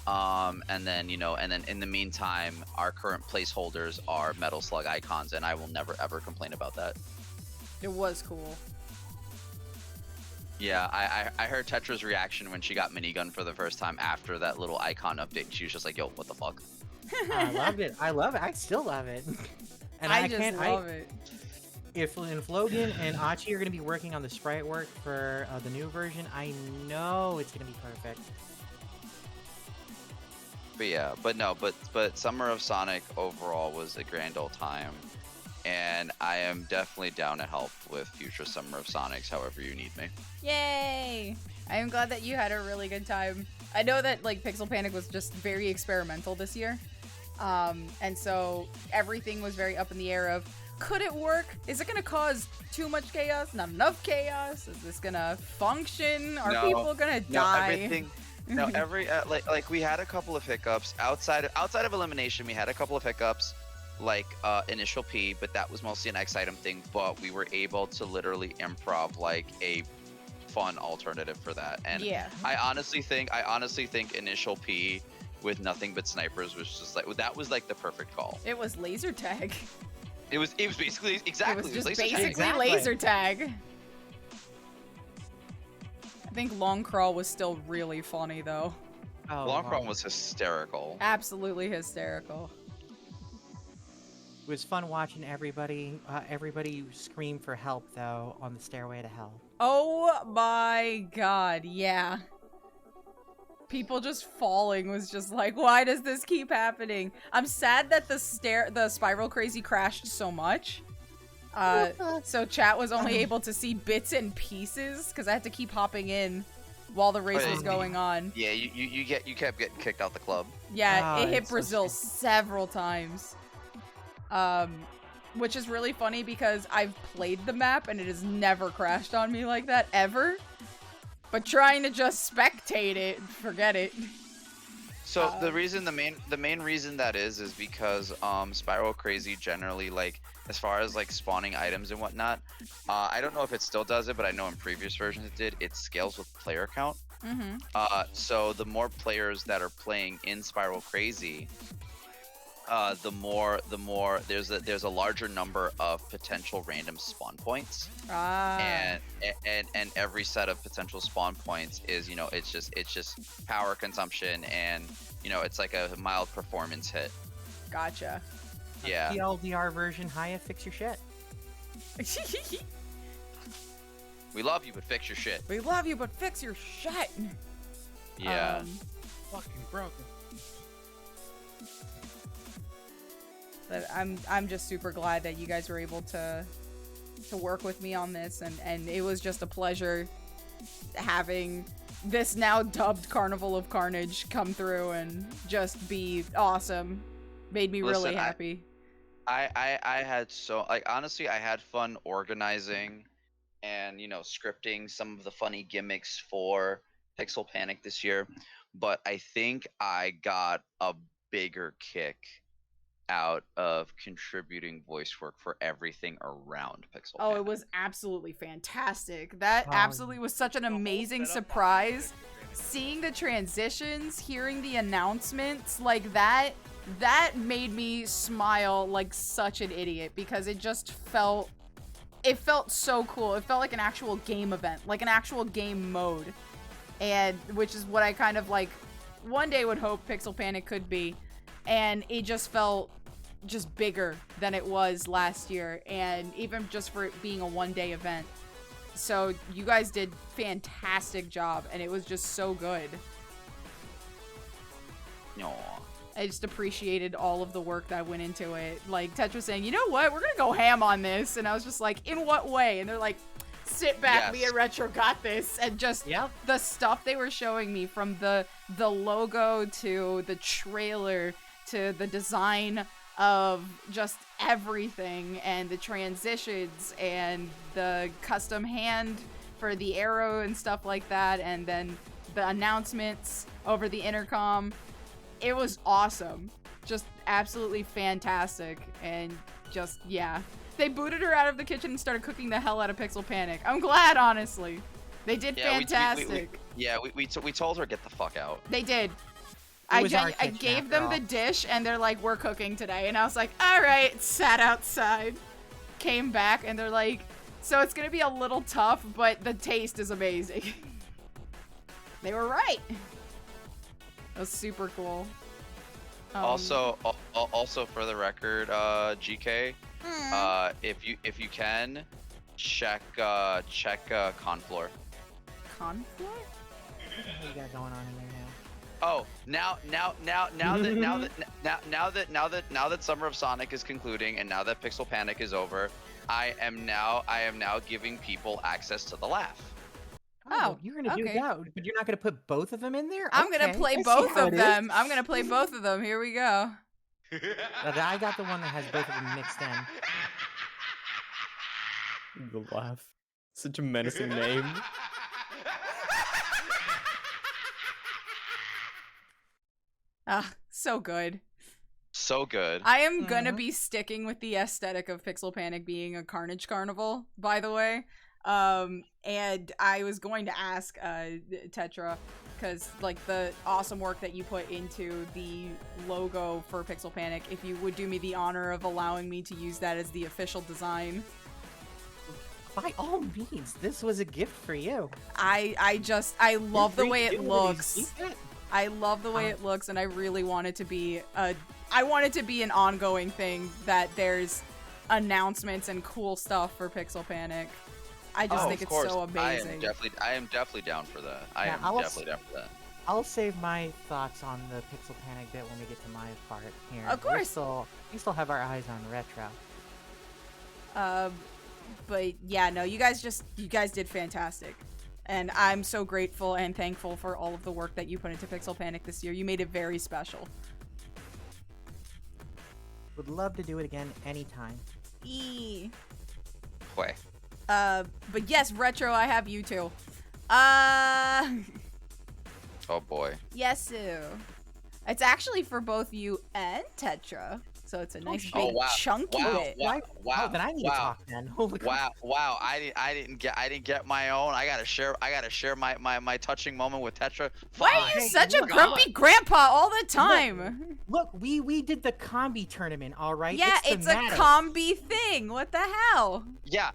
And then in the meantime, our current placeholders are Metal Slug icons, and I will never ever complain about that. It was cool. Yeah, I heard Tetra's reaction when she got minigun for the first time after that little icon update. She was just like, yo, what the fuck? I loved it. I still love it. And I just love it. If Logan and Achi are going to be working on the sprite work for the new version, I know it's going to be perfect. But yeah, but Summer of Sonic overall was a grand old time. And I am definitely down to help with future Summer of Sonics however you need me. Yay! I am glad that you had a really good time. I know that like Pixel Panic was just very experimental this year. And so everything was very up in the air of, could it work? Is it gonna cause too much chaos? Not enough chaos? Is this gonna function? Are people gonna die? Like we had a couple of hiccups outside of elimination. We had a couple of hiccups. Like initial P, but that was mostly an X item thing, but we were able to literally improv like a fun alternative for that. And yeah. I honestly think initial P with nothing but snipers was just like, that was like the perfect call. It was laser tag. It was basically exactly. It was just laser basically tag. laser tag. I think long crawl was still really funny though. Oh, Long crawl was hysterical. Absolutely hysterical. It was fun watching everybody scream for help, though, on the stairway to hell. Oh my god, yeah. People just falling was just like, why does this keep happening? I'm sad that the Spiral Crazy crashed so much. So chat was only able to see bits and pieces, because I had to keep hopping in while the race was going on. Yeah, you kept getting kicked out the club. Yeah, it hit Brazil several times. Which is really funny because I've played the map and it has never crashed on me like that, ever. But trying to just spectate it, forget it. So the main reason that is because Spiral Crazy generally, like, as far as like spawning items and whatnot, I don't know if it still does it, but I know in previous versions it did. It scales with player count. So the more players that are playing in Spiral Crazy, the more there's a larger number of potential random spawn points. And every set of potential spawn points is, you know, it's just power consumption, and you know, it's like a mild performance hit. Gotcha. Yeah. TLDR version, Haya, fix your shit. We love you, but fix your shit. We love you, but fix your shit. Yeah. Fucking broken. But I'm just super glad that you guys were able to work with me on this, and it was just a pleasure having this now dubbed Carnival of Carnage come through and just be awesome. Made me really happy. I had honestly, I had fun organizing and, you know, scripting some of the funny gimmicks for Pixel Panic this year, but I think I got a bigger kick out of contributing voice work for everything around Pixel Panic. It was absolutely fantastic. That absolutely was such an amazing surprise. Seeing the transitions, hearing the announcements, like that made me smile like such an idiot, because it just felt so cool. It felt like an actual game event, like an actual game mode. And which is what I kind of like one day would hope Pixel Panic could be. And it just felt just bigger than it was last year, and even just for it being a one-day event. So you guys did fantastic job, and it was just so good. No. I just appreciated all of the work that went into it. Like, Tetra saying, you know what, we're gonna go ham on this, and I was just like, in what way? And they're like, sit back, me and Retro got this. And just the stuff they were showing me, from the logo to the trailer to the design of just everything, and the transitions and the custom hand for the arrow and stuff like that, and then the announcements over the intercom. It was awesome. Just absolutely fantastic. And just, yeah. They booted her out of the kitchen and started cooking the hell out of Pixel Panic. I'm glad, honestly. They did fantastic. We told her, get the fuck out. They did. I gave them the dish, and they're like, we're cooking today. And I was like, all right. Sat outside. Came back, and they're like, so it's going to be a little tough, but the taste is amazing. They were right. That was super cool. Also for the record, GK, if you can, check Conflor. Conflor? What you got going on in there now? Oh, now that Summer of Sonic is concluding, and now that Pixel Panic is over, I am now giving people access to the laugh. Oh, you're gonna do that, but you're not gonna put both of them in there? I'm gonna play both of them. I'm gonna play both of them. Here we go. I got the one that has both of them mixed in. The laugh. Such a menacing name. So good. So good. I am gonna be sticking with the aesthetic of Pixel Panic being a Carnage Carnival, by the way. And I was going to ask Tetra, because like the awesome work that you put into the logo for Pixel Panic, if you would do me the honor of allowing me to use that as the official design. By all means, this was a gift for you. I love the way it looks. I love the way it looks, and I really want it to be an ongoing thing, that there's announcements and cool stuff for Pixel Panic. I just think it's so amazing. I am definitely down for that. I am definitely down for that. I'll save my thoughts on the Pixel Panic bit when we get to my part here. Of course. We still have our eyes on Retro. But yeah, no, you guys did fantastic. And I'm so grateful and thankful for all of the work that you put into Pixel Panic this year. You made it very special. Would love to do it again anytime. Boy. But yes, Retro, I have you too. Oh boy. Yes, sir. It's actually for both you and Tetra. So it's a nice shit. big Oh, wow. chunky Wow. bit. Wow. Wow. Oh, then I need to talk then. Holy crap. Wow. I didn't get my own. I gotta share my touching moment with Tetra. Why are you Hey, such a look, grumpy grandpa all the time? Look, we did the combi tournament, all right? Yeah, it's a thematic. combi thing. What the hell? Yeah,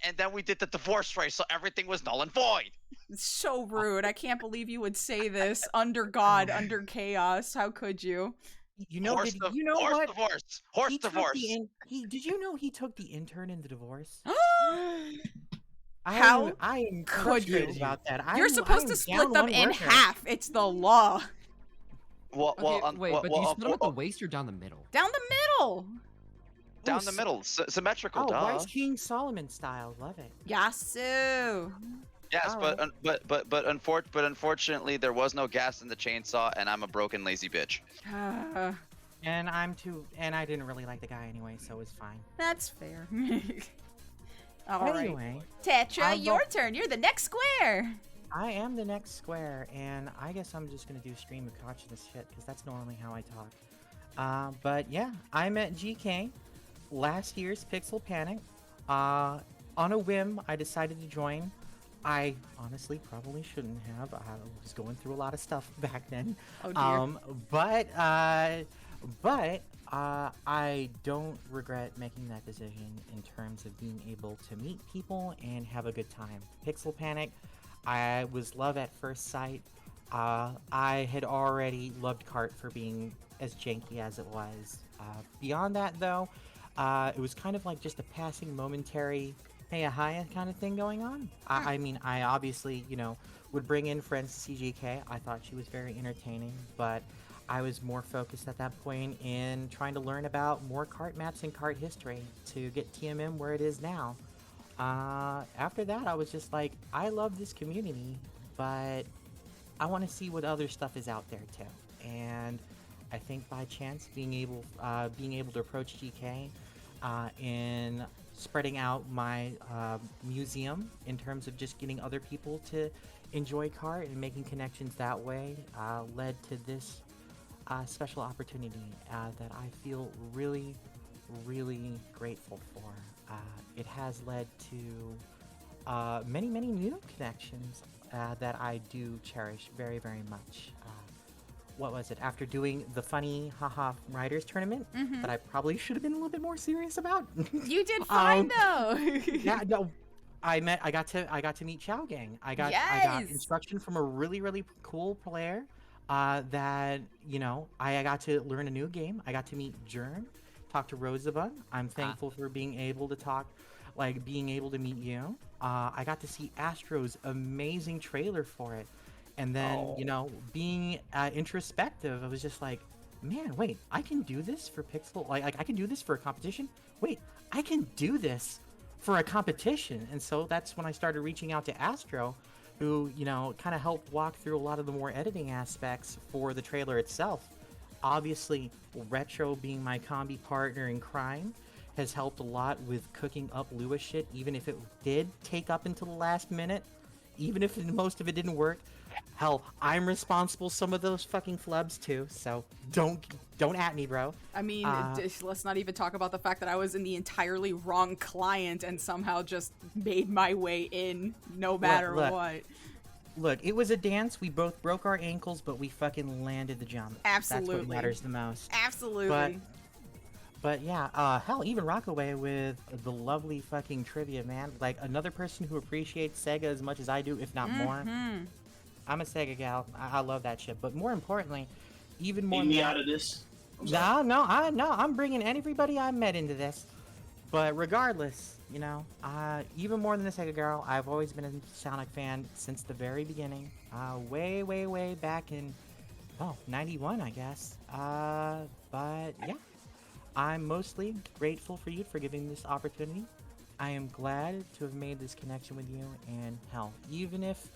and then we did the divorce race, so everything was null and void. It's so rude. I can't believe you would say this under God, under chaos. How could you? You know, Horse you know horse what? divorce. Horse He took divorce. did you know he took the intern in the divorce? How I am could you? frustrated about that. You're supposed to split them in half. It's the law. Well, Wait, but do you split them at the waist or down the middle? Down the middle. Down the middle, symmetrical. Oh, duh. Wise King Solomon style. Love it. Yasu. Yes, but unfortunately, there was no gas in the chainsaw, and I'm a broken, lazy bitch. And I didn't really like the guy anyway, so it was fine. That's fair. All right. Anyway, Tetra, your turn. You're the next square. I am the next square, and I guess I'm just gonna do stream of conscious shit because that's normally how I talk. But yeah, I met GK last year's Pixel Panic. On a whim, I decided to join. I honestly probably shouldn't have. I was going through a lot of stuff back then. Oh dear. But I don't regret making that decision in terms of being able to meet people and have a good time. Pixel Panic, I was love at first sight. I had already loved Cart for being as janky as it was. Beyond that, though, it was kind of like just a passing momentary hey, hi kind of thing going on. I mean, I obviously, would bring in friends to CGK. I thought she was very entertaining, but I was more focused at that point in trying to learn about more cart maps and cart history to get TMM where it is now. After that, I was just like, I love this community, but I want to see what other stuff is out there too. And I think by chance, being able to approach GK in spreading out my museum in terms of just getting other people to enjoy cart and making connections that way led to this special opportunity that I feel really, really grateful for. It has led to many, many new connections that I do cherish very, very much. What was it? After doing the funny haha writers tournament that I probably should have been a little bit more serious about. You did fine though. Yeah, no, I got to meet Chow Gang. I got instruction from a really, really cool player that I got to learn a new game. I got to meet Jern, talk to Rosabun. I'm thankful for being able to meet you. I got to see Astro's amazing trailer for it. And then, being introspective, I was just like, man, wait, I can do this for Pixel? Like I can do this for a competition? Wait, I can do this for a competition? And so that's when I started reaching out to Astro, who, kind of helped walk through a lot of the more editing aspects for the trailer itself. Obviously, Retro being my combi partner in crime has helped a lot with cooking up Lewis shit, even if it did take up until the last minute, even if most of it didn't work. Hell, I'm responsible some of those fucking flubs too, so don't at me, bro. I mean, let's not even talk about the fact that I was in the entirely wrong client and somehow just made my way in no matter what. Look, it was a dance. We both broke our ankles, but we fucking landed the jump. Absolutely. That's what matters the most. Absolutely. But yeah, hell, even Rockaway with the lovely fucking trivia, man. Like, another person who appreciates Sega as much as I do, if not more. I'm a Sega gal. I love that shit. But more importantly, even more. Me out of this. No, I'm bringing everybody I met into this. But regardless, even more than the Sega girl, I've always been a Sonic fan since the very beginning. Way, way, way back in, 91, I guess. But yeah, I'm mostly grateful for you for giving this opportunity. I am glad to have made this connection with you. And hell, even if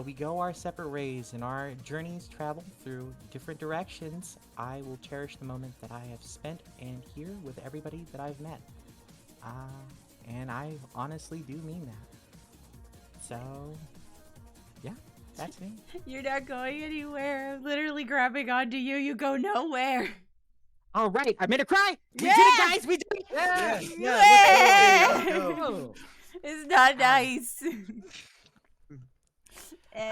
we go our separate ways and our journeys travel through different directions, I will cherish the moment that I have spent and here with everybody that I've met. And I honestly do mean that. So, yeah. That's me. You're not going anywhere. I'm literally grabbing onto you. You go nowhere. All right, I made her cry. We Yeah! did it, guys. We did it. Let's go. It's not nice.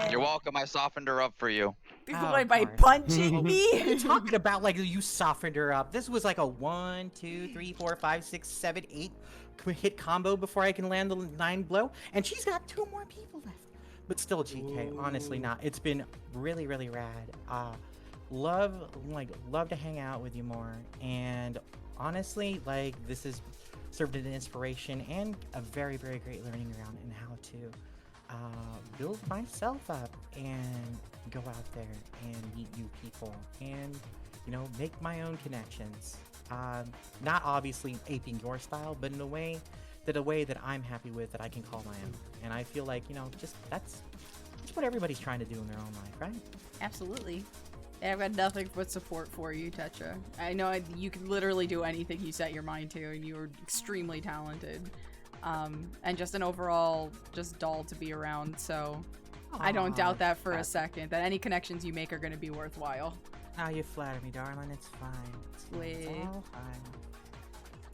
You're welcome. I softened her up for you. By punching me? What are you talking about? Like you softened her up. This was like a 1, 2, 3, 4, 5, 6, 7, 8 hit combo before I can land the 9 blow, and she's got 2 more people left. But still, GK, honestly, not. It's been really, really rad. Love to hang out with you more, and honestly, like this has served as an inspiration and a very, very great learning ground in how to build myself up and go out there and meet new people and, you know, make my own connections. Not obviously aping your style, but in a way that I'm happy with, that I can call my own. And I feel like, you know, that's what everybody's trying to do in their own life, right? Absolutely. I've got nothing but support for you, Tetra. I know you can literally do anything you set your mind to, and you are extremely talented. And just an overall just doll to be around, so I don't doubt that for a second, that any connections you make are going to be worthwhile. Ah, you flatter me, darling. It's fine. It's all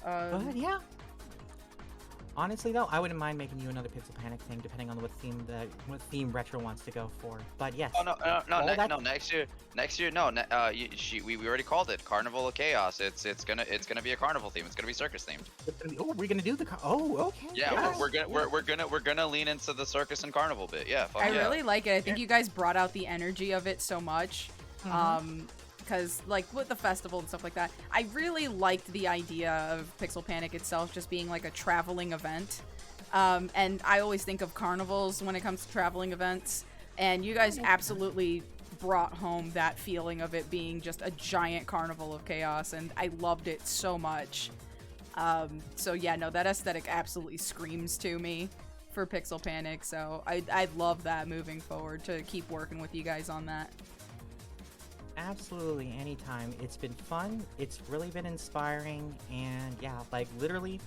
fine. But yeah. Honestly, though, I wouldn't mind making you another Pixel Panic thing, depending on what theme Retro wants to go for. But yes. Oh no, next year, no. We already called it Carnival of Chaos. It's gonna be a carnival theme. It's gonna be circus themed. Oh, we're gonna do the. Okay. Yeah, yes. we're gonna lean into the circus and carnival bit. Yeah. I really like it. I think you guys brought out the energy of it so much. Because like with the festival and stuff like that, I really liked the idea of Pixel Panic itself just being like a traveling event. And I always think of carnivals when it comes to traveling events, and you guys absolutely brought home that feeling of it being just a giant carnival of chaos, and I loved it so much. So yeah, no, that aesthetic absolutely screams to me for Pixel Panic, so I'd love that moving forward, to keep working with you guys on that. Absolutely, anytime. It's been fun. It's really been inspiring, and yeah, like literally,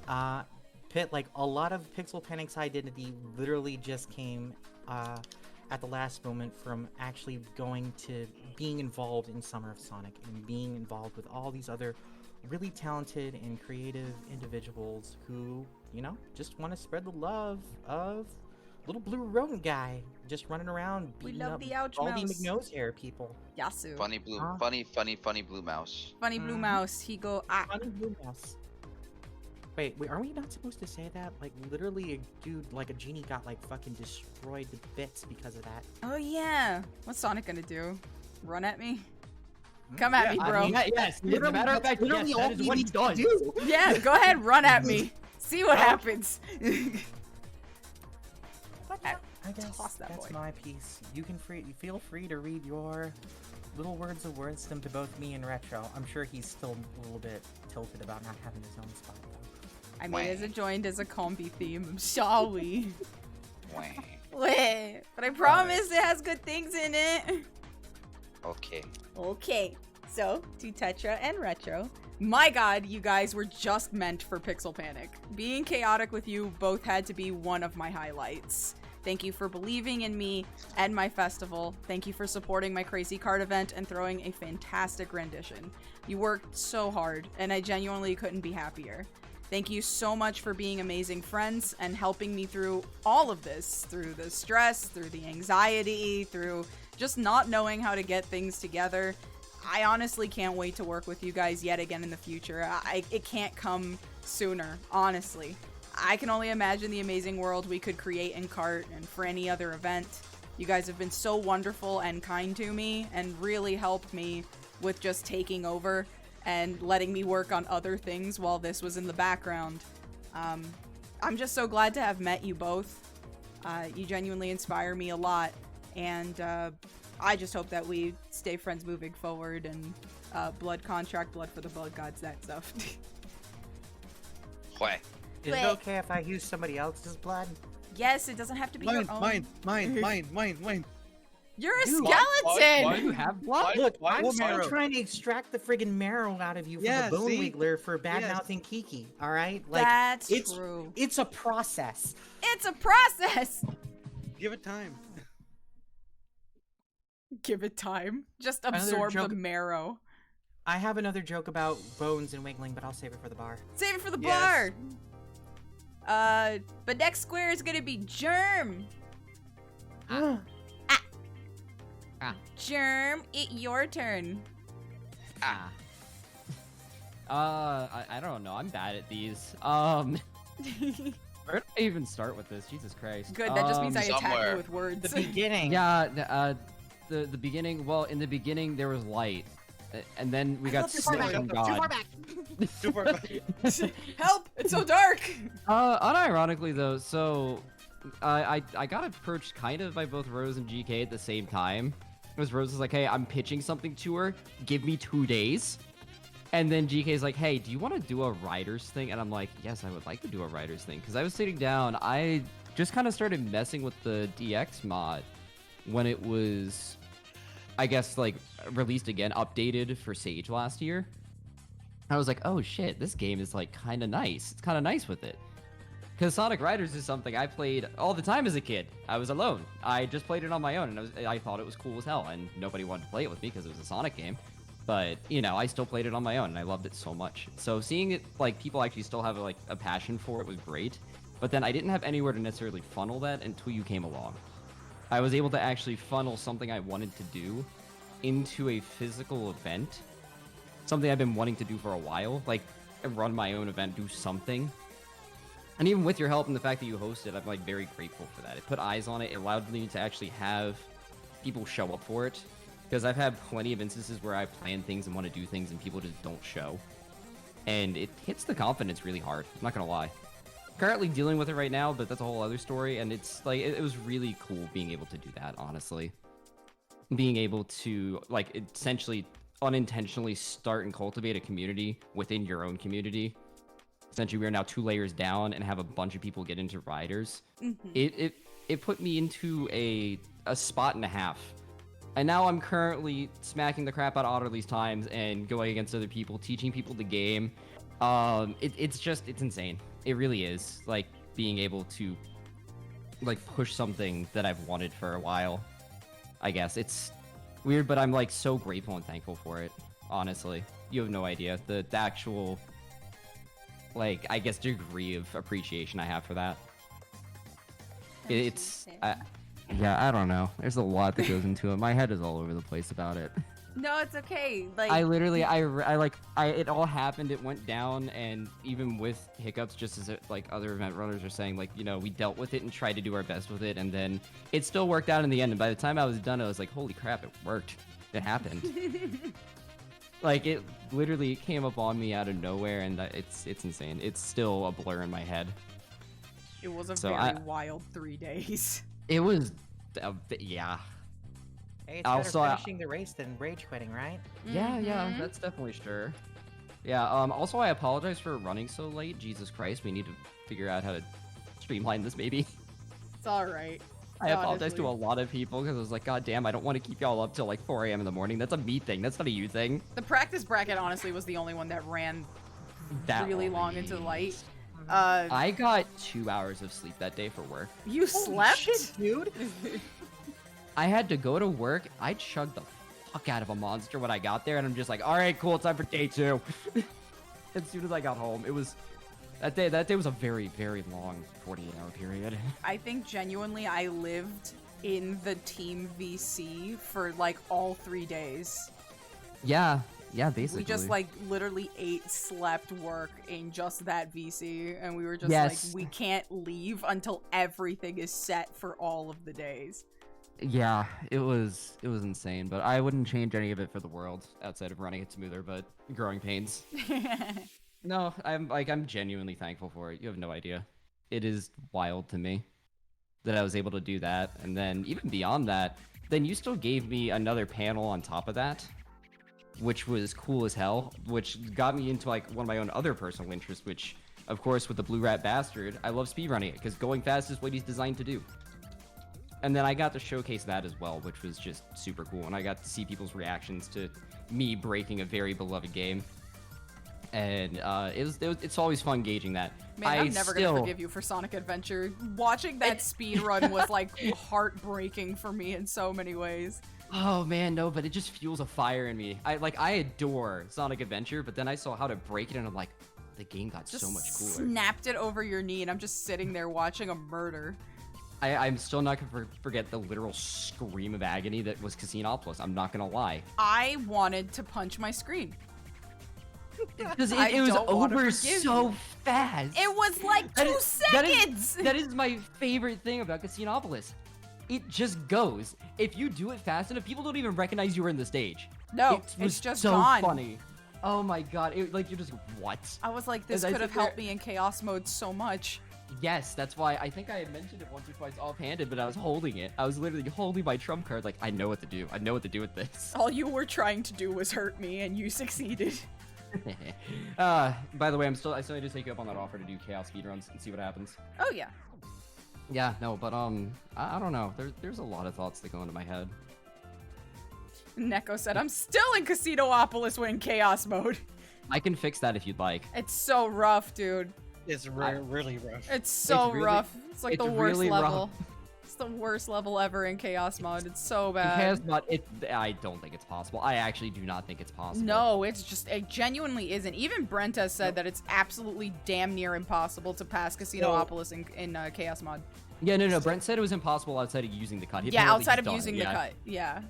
like a lot of Pixel Panic's identity literally just came at the last moment from actually going to being involved in Summer of Sonic and being involved with all these other really talented and creative individuals who, you know, just want to spread the love of little blue rodent guy just running around beating up Baldy McNose hair people. Yasu. Funny blue mouse. Funny blue mouse. He go Funny blue mouse. Wait, are we not supposed to say that? Like literally a dude, like a genie got like fucking destroyed to bits because of that. Oh yeah. What's Sonic gonna do? Run at me? Come at me, bro. Yes, literally, matter of fact, yes, that is what he does. Yeah, go ahead, run at me. See what happens. I guess that's my piece. You can feel free to read your little words of wisdom to both me and Retro. I'm sure he's still a little bit tilted about not having his own spot, though. I mean, it joined as a combi theme. I'm sorry. Wait, but I promise it has good things in it. Okay, so to Tetra and Retro, my god, you guys were just meant for Pixel Panic. Being chaotic with you both had to be one of my highlights. Thank you for believing in me and my festival. Thank you for supporting my crazy card event and throwing a fantastic rendition. You worked so hard, and I genuinely couldn't be happier. Thank you so much for being amazing friends and helping me through all of this, through the stress, through the anxiety, through just not knowing how to get things together. I honestly can't wait to work with you guys yet again in the future. It can't come sooner, honestly. I can only imagine the amazing world we could create in Cart and for any other event. You guys have been so wonderful and kind to me and really helped me with just taking over and letting me work on other things while this was in the background. I'm just so glad to have met you both. You genuinely inspire me a lot, and I just hope that we stay friends moving forward, and blood contract, blood for the blood gods, that stuff. Is it okay if I use somebody else's blood? Yes, it doesn't have to be your own. Mine. You're a skeleton! Why do you have blood? Look, I'm still trying to extract the friggin' marrow out of you from the bone wiggler for bad-mouthing Kiki, alright? Like, that's true. It's a process. It's a process! Give it time. Give it time. Just Another absorb the joke- marrow. I have another joke about bones and wiggling, but I'll save it for the bar. Save it for the Yes. bar. But next square is gonna be Germ. Germ, your turn. I don't know. I'm bad at these. Where did I even start with this? Jesus Christ. Good, that just means I attack Somewhere. you with words. The beginning. Yeah, the beginning. Well, in the beginning there was light, and then we got smitten God. Too far back. Help! It's so dark! Unironically though, so I got approached kind of by both Rose and GK at the same time. Because Rose was like, hey, I'm pitching something to her. Give me 2 days. And then GK's like, hey, do you want to do a writers thing? And I'm like, yes, I would like to do a writers thing. Because I was sitting down, I just kind of started messing with the DX mod when it was, I guess, like, released again, updated for Sage last year. I was like, oh shit, this game is like kind of nice. It's kind of nice with it. Because Sonic Riders is something I played all the time as a kid. I was alone. I just played it on my own, and I thought it was cool as hell, and nobody wanted to play it with me because it was a Sonic game. But, you know, I still played it on my own, and I loved it so much. So seeing it, like, people actually still have, like, a passion for it was great. But then I didn't have anywhere to necessarily funnel that until you came along. I was able to actually funnel something I wanted to do into a physical event. Something I've been wanting to do for a while. Like, run my own event, do something. And even with your help and the fact that you hosted, I'm, like, very grateful for that. It put eyes on it. It allowed me to actually have people show up for it. Because I've had plenty of instances where I plan things and want to do things and people just don't show. And it hits the confidence really hard. I'm not going to lie. Currently dealing with it right now, but that's a whole other story. And it's, like, it was really cool being able to do that, honestly. Being able to, like, essentially, unintentionally start and cultivate a community within your own community. Essentially, we are now 2 layers down and have a bunch of people get into riders. It put me into a spot and a half. And now I'm currently smacking the crap out of Otterly's times and going against other people, teaching people the game. It's insane. It really is. Like, being able to, like, push something that I've wanted for a while. I guess. It's weird, but I'm, like, so grateful and thankful for it. Honestly. You have no idea. The actual, like, I guess, degree of appreciation I have for that. Yeah, I don't know. There's a lot that goes into it. My head is all over the place about it. No, it's okay. Like, I literally, it all happened. It went down, and even with hiccups, just as like other event runners are saying, like, you know, we dealt with it and tried to do our best with it, and then it still worked out in the end. And by the time I was done, I was like, holy crap, it worked. It happened. Like, it literally came up on me out of nowhere, and it's insane. It's still a blur in my head. It was a very wild 3 days. It was, yeah. Hey, it's Also, better finishing the race than rage quitting, right? Yeah, that's definitely sure. Yeah, also I apologize for running so late. Jesus Christ, we need to figure out how to streamline this maybe. It's alright. I apologize to a lot of people because I was like, god damn, I don't want to keep y'all up till like 4 a.m. in the morning. That's a me thing. That's not a you thing. The practice bracket, honestly, was the only one that ran really long into the light. I got 2 hours of sleep that day for work. You slept? Shit, dude. I had to go to work. I chugged the fuck out of a monster when I got there, and I'm just like, all right, cool, it's time for day 2. As soon as I got home, it was that day was a very, very long 48-hour period. I think genuinely I lived in the team VC for like all 3 days. Yeah, basically. We just like literally ate, slept, work in just that VC, and we were just like, we can't leave until everything is set for all of the days. Yeah, it was insane, but I wouldn't change any of it for the world outside of running it smoother, but growing pains. No, I'm genuinely thankful for it. You have no idea. It is wild to me that I was able to do that, and then even beyond that, then you still gave me another panel on top of that, which was cool as hell, which got me into like one of my own other personal interests, which, of course, with the Blue Rat Bastard, I love speedrunning it, because going fast is what he's designed to do. And then I got to showcase that as well, which was just super cool, and I got to see people's reactions to me breaking a very beloved game. And it's always fun gauging that. Man, I'm never gonna forgive you for Sonic Adventure. Watching that speed run was like heartbreaking for me in so many ways. Oh man, no, but it just fuels a fire in me. I adore Sonic Adventure, but then I saw how to break it, and I'm like, the game got Just so much cooler. snapped it over your knee, and I'm just sitting there watching a murder. I'm still not gonna forget the literal scream of agony that was Casinopolis. I'm not gonna lie. I wanted to punch my screen. Because I it was don't wanna over forgive so you. fast. It was like 2 seconds. That is my favorite thing about Casinopolis. It just goes. If you do it fast enough, people don't even recognize you were in the stage. No, it it's just so gone. funny. Oh my god, you're just, what? I was like, this As I could have sit there- helped me in chaos mode so much. Yes, that's why I think I had mentioned it once or twice offhanded, but I was holding it. I was literally holding my trump card like, I know what to do. I know what to do with this. All you were trying to do was hurt me, and you succeeded. By the way, I still need to take you up on that offer to do chaos speedruns and see what happens. Oh yeah. Yeah, no, but I don't know. There's a lot of thoughts that go into my head. Neko said, I'm still in Casinopolis when in chaos mode. I can fix that if you'd like. It's so rough, dude. It's really rough. It's so It's really- rough. It's like it's the worst really rough. level. It's the worst level ever in chaos mode. It's so bad. Chaos mod, I don't think it's possible. I actually do not think it's possible. No, it's just, it genuinely isn't. Even Brent has said that it's absolutely damn near impossible to pass Casinopolis in Chaos mod. Yeah, no. Brent said it was impossible outside of using the cut. Yeah, Apparently outside he's of done using it, the yeah. cut.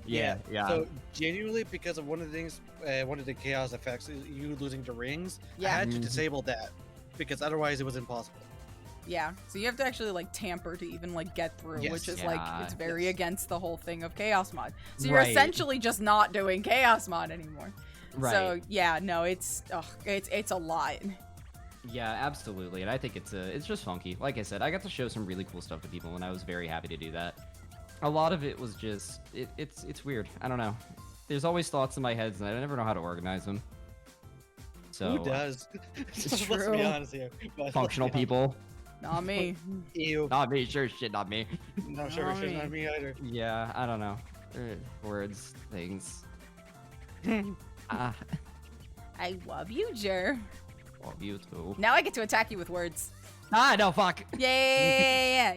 Yeah. Yeah. So genuinely, because of one of the things, one of the chaos effects is you losing the rings. Yeah. I had to Mhm. disable that because otherwise it was impossible. Yeah, so you have to actually like tamper to even like get through, Yes. which is Yeah. like, it's very Yes. against the whole thing of chaos mod. So you're Right. essentially just not doing chaos mod anymore. Right. So yeah, no, it's a lot. Yeah, absolutely. And I think it's just funky. Like I said, I got to show some really cool stuff to people, and I was very happy to do that. A lot of it was just it's weird. I don't know. There's always thoughts in my head, and I never know how to organize them. So Who does? It's Let's true. be honest here. But functional let's be people. Not me. honest. Ew. Not me, sure shit, not me. No, sure, Not sure, me. not me either. Yeah, I don't know. Words, things. Ah, I love you, Jer. love you too. Now I get to attack you with words. Ah, no, fuck. Yeah.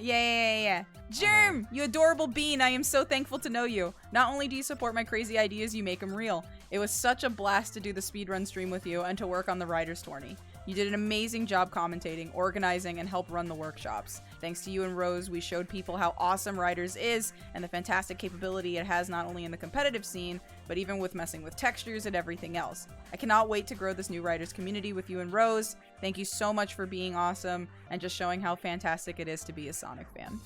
Germ, you adorable bean. I am so thankful to know you. Not only do you support my crazy ideas, you make them real. It was such a blast to do the speedrun stream with you and to work on the Writers' Tourney. You did an amazing job commentating, organizing, and help run the workshops. Thanks to you and Rose, we showed people how awesome Writers is and the fantastic capability it has not only in the competitive scene, but even with messing with textures and everything else. I cannot wait to grow this new Writers community with you and Rose. Thank you so much for being awesome and just showing how fantastic it is to be a Sonic fan.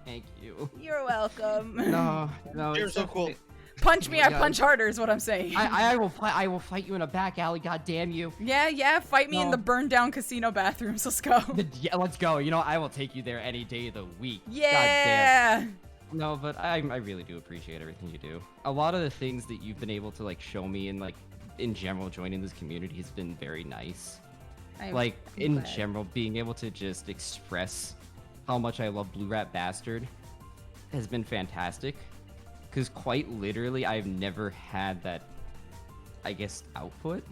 Thank you. You're welcome. No, You're it's so cool. Punch me, Oh my I God. punch harder is what I'm saying. I will fight you in a back alley. God damn you. Yeah, fight me in No. the burned down casino bathrooms. Let's go. Yeah, let's go. You know, I will take you there any day of the week. God damn. Yeah. No, but I really do appreciate everything you do. A lot of the things that you've been able to like show me and like in general joining this community has been very nice. I'm In glad. general, being able to just express how much I love Blue Rat Bastard has been fantastic. Because quite literally, I've never had that, I guess, output.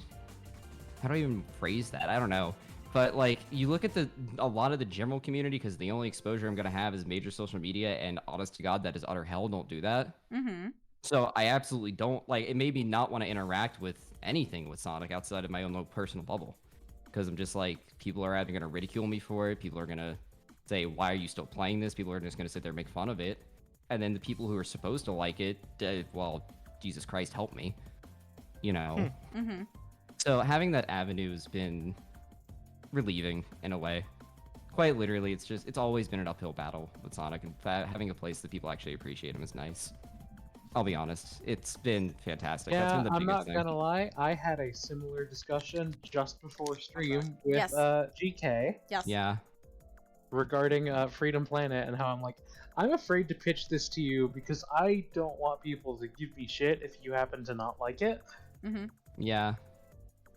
How do I even phrase that? I don't know. But like, you look at a lot of the general community, because the only exposure I'm gonna have is major social media, and honest to God, that is utter hell. Don't do that. Mm-hmm. So I absolutely don't like. It made me not want to interact with anything with Sonic outside of my own little personal bubble, because I'm just like, people are either gonna ridicule me for it. People are gonna say, "Why are you still playing this?" People are just gonna sit there and make fun of it. And then the people who are supposed to like it, well, Jesus Christ, help me. You know. Mm-hmm. So having that avenue has been relieving in a way. Quite literally, it's always been an uphill battle with Sonic, and having a place that people actually appreciate him is nice. I'll be honest, it's been fantastic. That's Yeah, been the I'm biggest not thing. gonna lie. I had a similar discussion just before stream with Yes. GK Yes. Yeah. regarding Freedom Planet and how I'm like, I'm afraid to pitch this to you because I don't want people to give me shit if you happen to not like it. Mm-hmm. Yeah.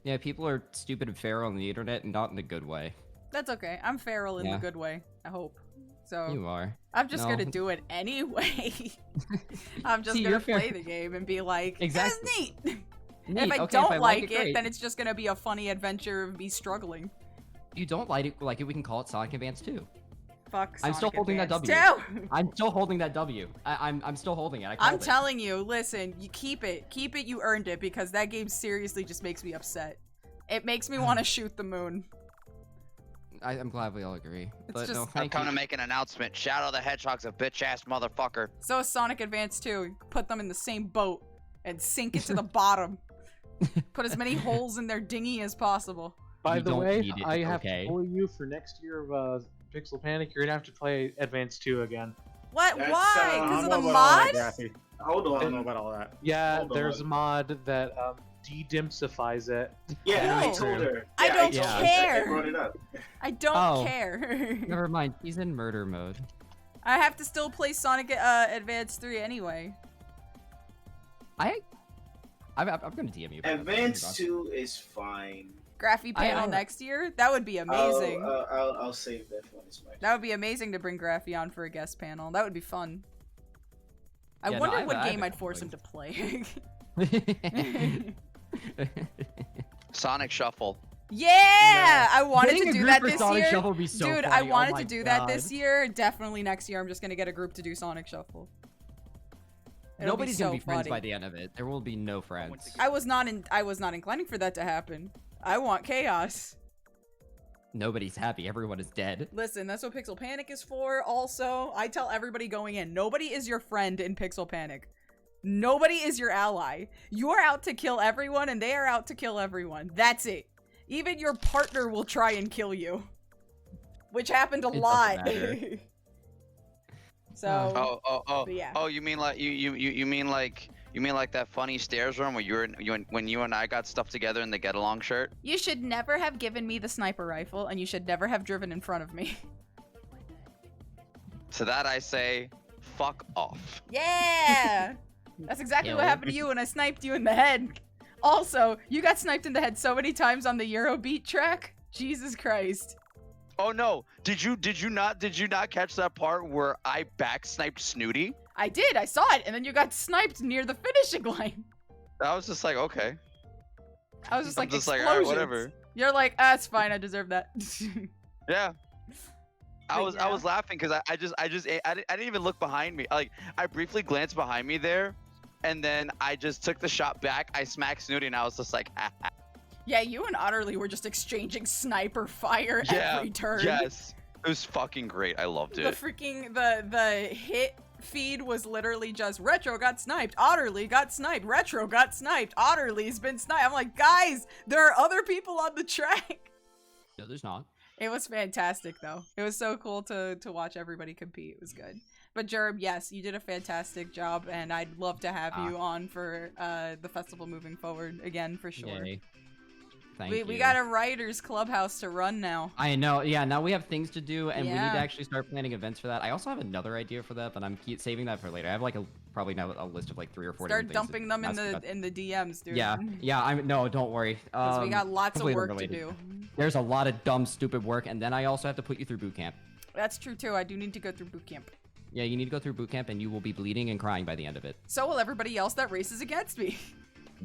Yeah, people are stupid and feral on the internet, and not in a good way. That's okay. I'm feral in the Yeah. good way. I hope. So You are. I'm just No. gonna do it anyway. I'm just See, gonna you're fair. play the game and be like, Exactly. "This is neat." Neat. If I Okay, don't if I like it, great. then it's just gonna be a funny adventure of me struggling. If you don't like it, we can call it Sonic Advance 2. Fuck I'm still Sonic holding that Advance W. 2. I'm still holding that W. I'm still holding it. I called I'm it. telling you, listen, you keep it. Keep it, you earned it, because that game seriously just makes me upset. It makes me want to shoot the moon. I'm glad we all agree. But just- no, I'm thank coming you. to make an announcement. Shadow the Hedgehog's a bitch-ass motherfucker. So is Sonic Advance 2. Put them in the same boat and sink it to the bottom. Put as many holes in their dinghy as possible. By You the don't way, need it, I it's have okay. to bully you for next year of Pixel Panic. You're gonna have to play Advance 2 again. What? That's, Why? I Because don't of the know about all that, mod? Graffy. Hold on, I don't know about all that. Yeah, Hold there's a on. mod that de-dimsifies it. Yeah, I No. told her. I Yeah, don't told her. care. I brought it up. I don't Oh. care. Never mind. He's in murder mode. I have to still play Sonic Advance 3 anyway. I'm gonna DM you. about that. Advance 2 is fine. Graphy panel next year? That would be amazing. I'll save that for this match. That would be amazing to bring Graphy on for a guest panel. That would be fun. I Yeah, no, wonder I have what a- I have game a I'd force him to play. Sonic Shuffle. Yeah! I wanted Getting to a do group that for this Sonic year. Shuffle would be so Dude, I funny. Oh wanted my to do that God. this year. Definitely next year I'm just gonna get a group to do Sonic Shuffle. It'll Nobody's so gonna be friends funny. by the end of it. There will be no friends. I was not inclining for that to happen. I want chaos. Nobody's happy. Everyone is dead. Listen, that's what Pixel Panic is for. Also, I tell everybody going in, nobody is your friend in Pixel Panic. Nobody is your ally. You are out to kill everyone, and they are out to kill everyone. That's it. Even your partner will try and kill you. Which happened a It doesn't lot. matter. So, Oh, yeah. oh, you mean like you mean like that funny stairs room where when you and I got stuff together in the get along shirt? You should never have given me the sniper rifle, and you should never have driven in front of me. To that I say, fuck off. Yeah! That's exactly what happened to you when I sniped you in the head. Also, you got sniped in the head so many times on the Eurobeat track. Jesus Christ. Oh no! Did you not catch that part where I back sniped Snooty? I did, I saw it, and then you got sniped near the finishing line. I was just like, okay. I was just like, all right, explosions. whatever. You're like, ah, it's fine, I deserve that. Yeah. I But was yeah. laughing because I didn't even look behind me. Like I briefly glanced behind me there, and then I just took the shot back. I smacked Snooty, and I was just like, ha, ha. Yeah, you and Otterly were just exchanging sniper fire every turn. Yes. It was fucking great. I loved The it. freaking, the hit feed was literally just, Retro got sniped, Otterly got sniped, Retro got sniped, Otterly's been sniped. I'm like, guys, there are other people on the track. No, there's not. It was fantastic, though. It was so cool to watch everybody compete. It was good. But Jerb, yes, you did a fantastic job, and I'd love to have you on for the festival moving forward again, for sure. Yay. Thank you. We got a writers clubhouse to run now. I know. Yeah, now we have things to do, and we need Yeah. to actually start planning events for that. I also have another idea for that, but I'm saving that for later. I have like probably now a list of like 3 or 4. Start different things dumping them in to ask about. the DMs, dude. Yeah, yeah. No, don't worry. Because we got lots of completely work unrelated. to do. There's a lot of dumb, stupid work, and then I also have to put you through boot camp. That's true too. I do need to go through boot camp. Yeah, you need to go through boot camp, and you will be bleeding and crying by the end of it. So will everybody else that races against me.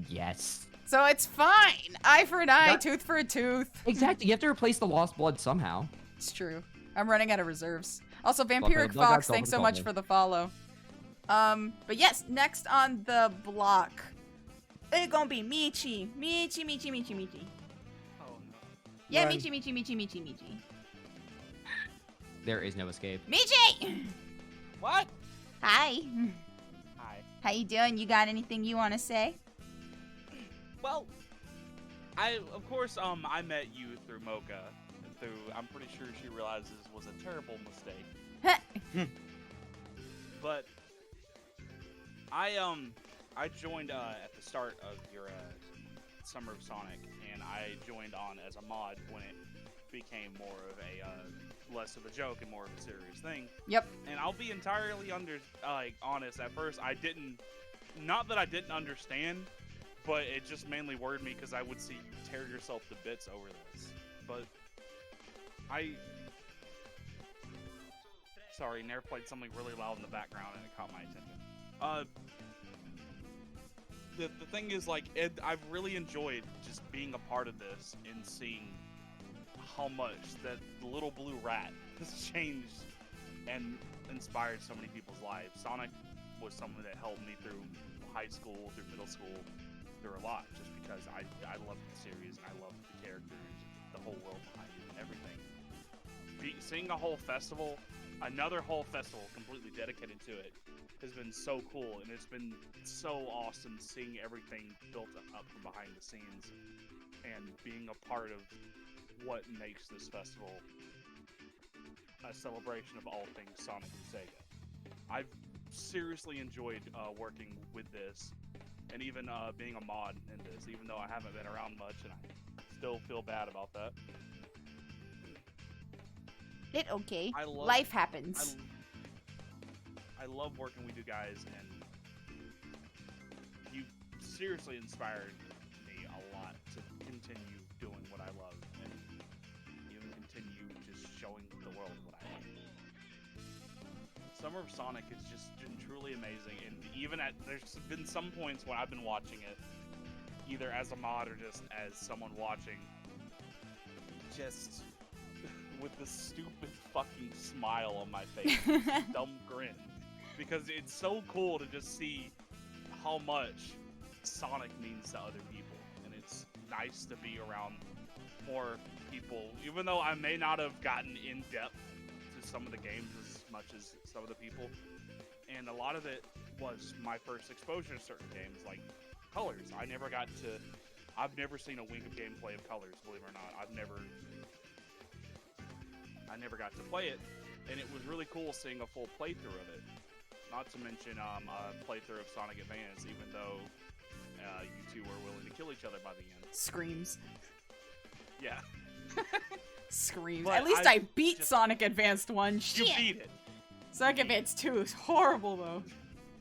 Yes. So it's fine. Eye for an eye, tooth for a tooth. Exactly. You have to replace the lost blood somehow. It's true. I'm running out of reserves. Also, Welcome Vampiric to the Dog Fox, Golf thanks and so much Golden. for the follow. But yes, next on the block, it's gonna be Michi. Michi. Oh no. Yeah, Run. Michi. There is no escape. Michi! What? Hi. Hi. How you doing? You got anything you want to say? Well, of course I met you through Mocha. I'm pretty sure she realizes was a terrible mistake. But I joined at the start of your Summer of Sonic, and I joined on as a mod when it became more of a less of a joke and more of a serious thing. Yep. And I'll be entirely honest. At first, I didn't. Not that I didn't understand, but it just mainly worried me because I would see you tear yourself to bits over this. But sorry, Nair played something really loud in the background and it caught my attention. The thing is, like, I've really enjoyed just being a part of this and seeing how much that little blue rat has changed and inspired so many people's lives. Sonic was someone that helped me through high school, through middle school, through a lot, just because I loved the series and I loved the characters, the whole world behind it, and everything. Seeing a whole festival, another whole festival completely dedicated to it, has been so cool, and it's been so awesome seeing everything built up from behind the scenes and being a part of what makes this festival a celebration of all things Sonic and Sega. I've seriously enjoyed working with this, and even being a mod in this, even though I haven't been around much, and I still feel bad about that. It okay. Life happens. I love working with you guys, and you seriously inspired me a lot to continue doing what I love, and even continue just showing the world what I love. Summer of Sonic has just been truly amazing, and there's been some points when I've been watching it, either as a mod or just as someone watching, just with this stupid fucking smile on my face, this dumb grin. Because it's so cool to just see how much Sonic means to other people, and it's nice to be around more people, even though I may not have gotten in depth to some of the games as much as some of the people, and a lot of it was my first exposure to certain games, like Colors. I've never seen a wink of gameplay of Colors, believe it or not. I never got to play it, and it was really cool seeing a full playthrough of it. Not to mention a playthrough of Sonic Advance, even though you two were willing to kill each other by the end. Screams. Yeah. Screams. But At least I beat Sonic Advanced 1. Shit. You beat it. Sonic Advance 2 is horrible, though.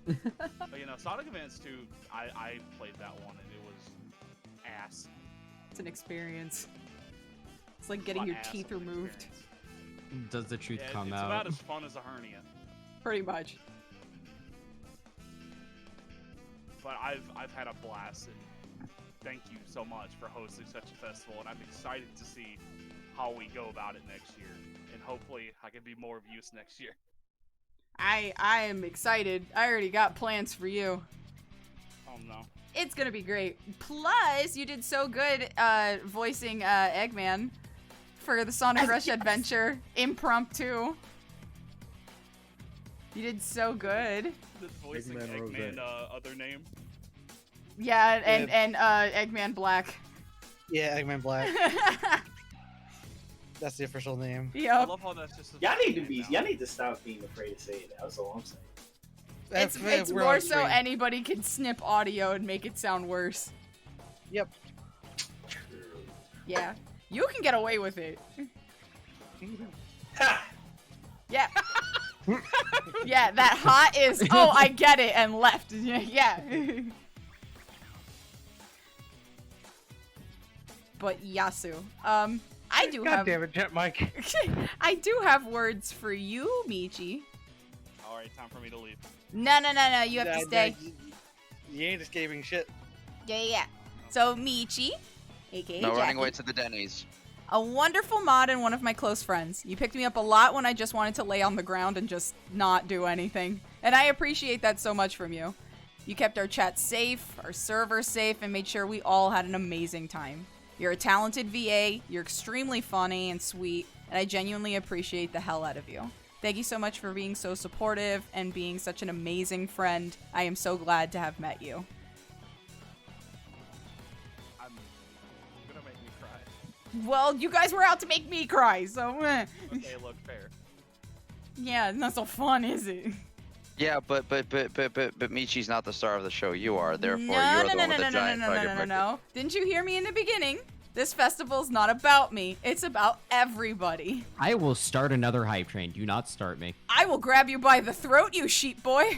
But Sonic Advance 2, I played that one, and it was ass. It's an experience. It's like getting your teeth removed. Does the truth come it's out? It's about as fun as a hernia. Pretty much. But I've had a blast, and thank you so much for hosting such a festival, and I'm excited to see how we go about it next year, and hopefully I can be more of use next year. I am excited. I already got plans for you. Oh no. It's gonna be great. Plus, you did so good voicing Eggman for the Sonic Rush adventure impromptu. You did so good. The voicing Eggman other name? Yeah, and Eggman Black. Yeah, Eggman Black. That's the official name. Yep. I love how that's just Y'all need to stop being afraid to say it. That's all I'm saying. It's more so anybody can snip audio and make it sound worse. Yep. Yeah. You can get away with it. Yeah. Yeah, that hot is, oh, I get it, and left. Yeah. But Yasu, I do have... God damn it, Jet Mike. I do have words for you, Michi. Alright, time for me to leave. No, you have to stay. You ain't escaping shit. Yeah. So, Michi, aka No Jackie, running away to the Denny's. a wonderful mod and one of my close friends. You picked me up a lot when I just wanted to lay on the ground and just not do anything. And I appreciate that so much from you. You kept our chat safe, our server safe, and made sure we all had an amazing time. You're a talented VA, you're extremely funny and sweet, and I genuinely appreciate the hell out of you. Thank you so much for being so supportive and being such an amazing friend. I am so glad to have met you. I'm gonna make me cry. Well, you guys were out to make me cry, so Okay, look, fair. yeah, not so fun, is it? Yeah, but Michi's not the star of the show. You are, therefore you're the one with the giant target practice. No. Didn't you hear me in the beginning? This festival's not about me. It's about everybody. I will start another hype train. Do not start me. I will grab you by the throat, you sheep boy.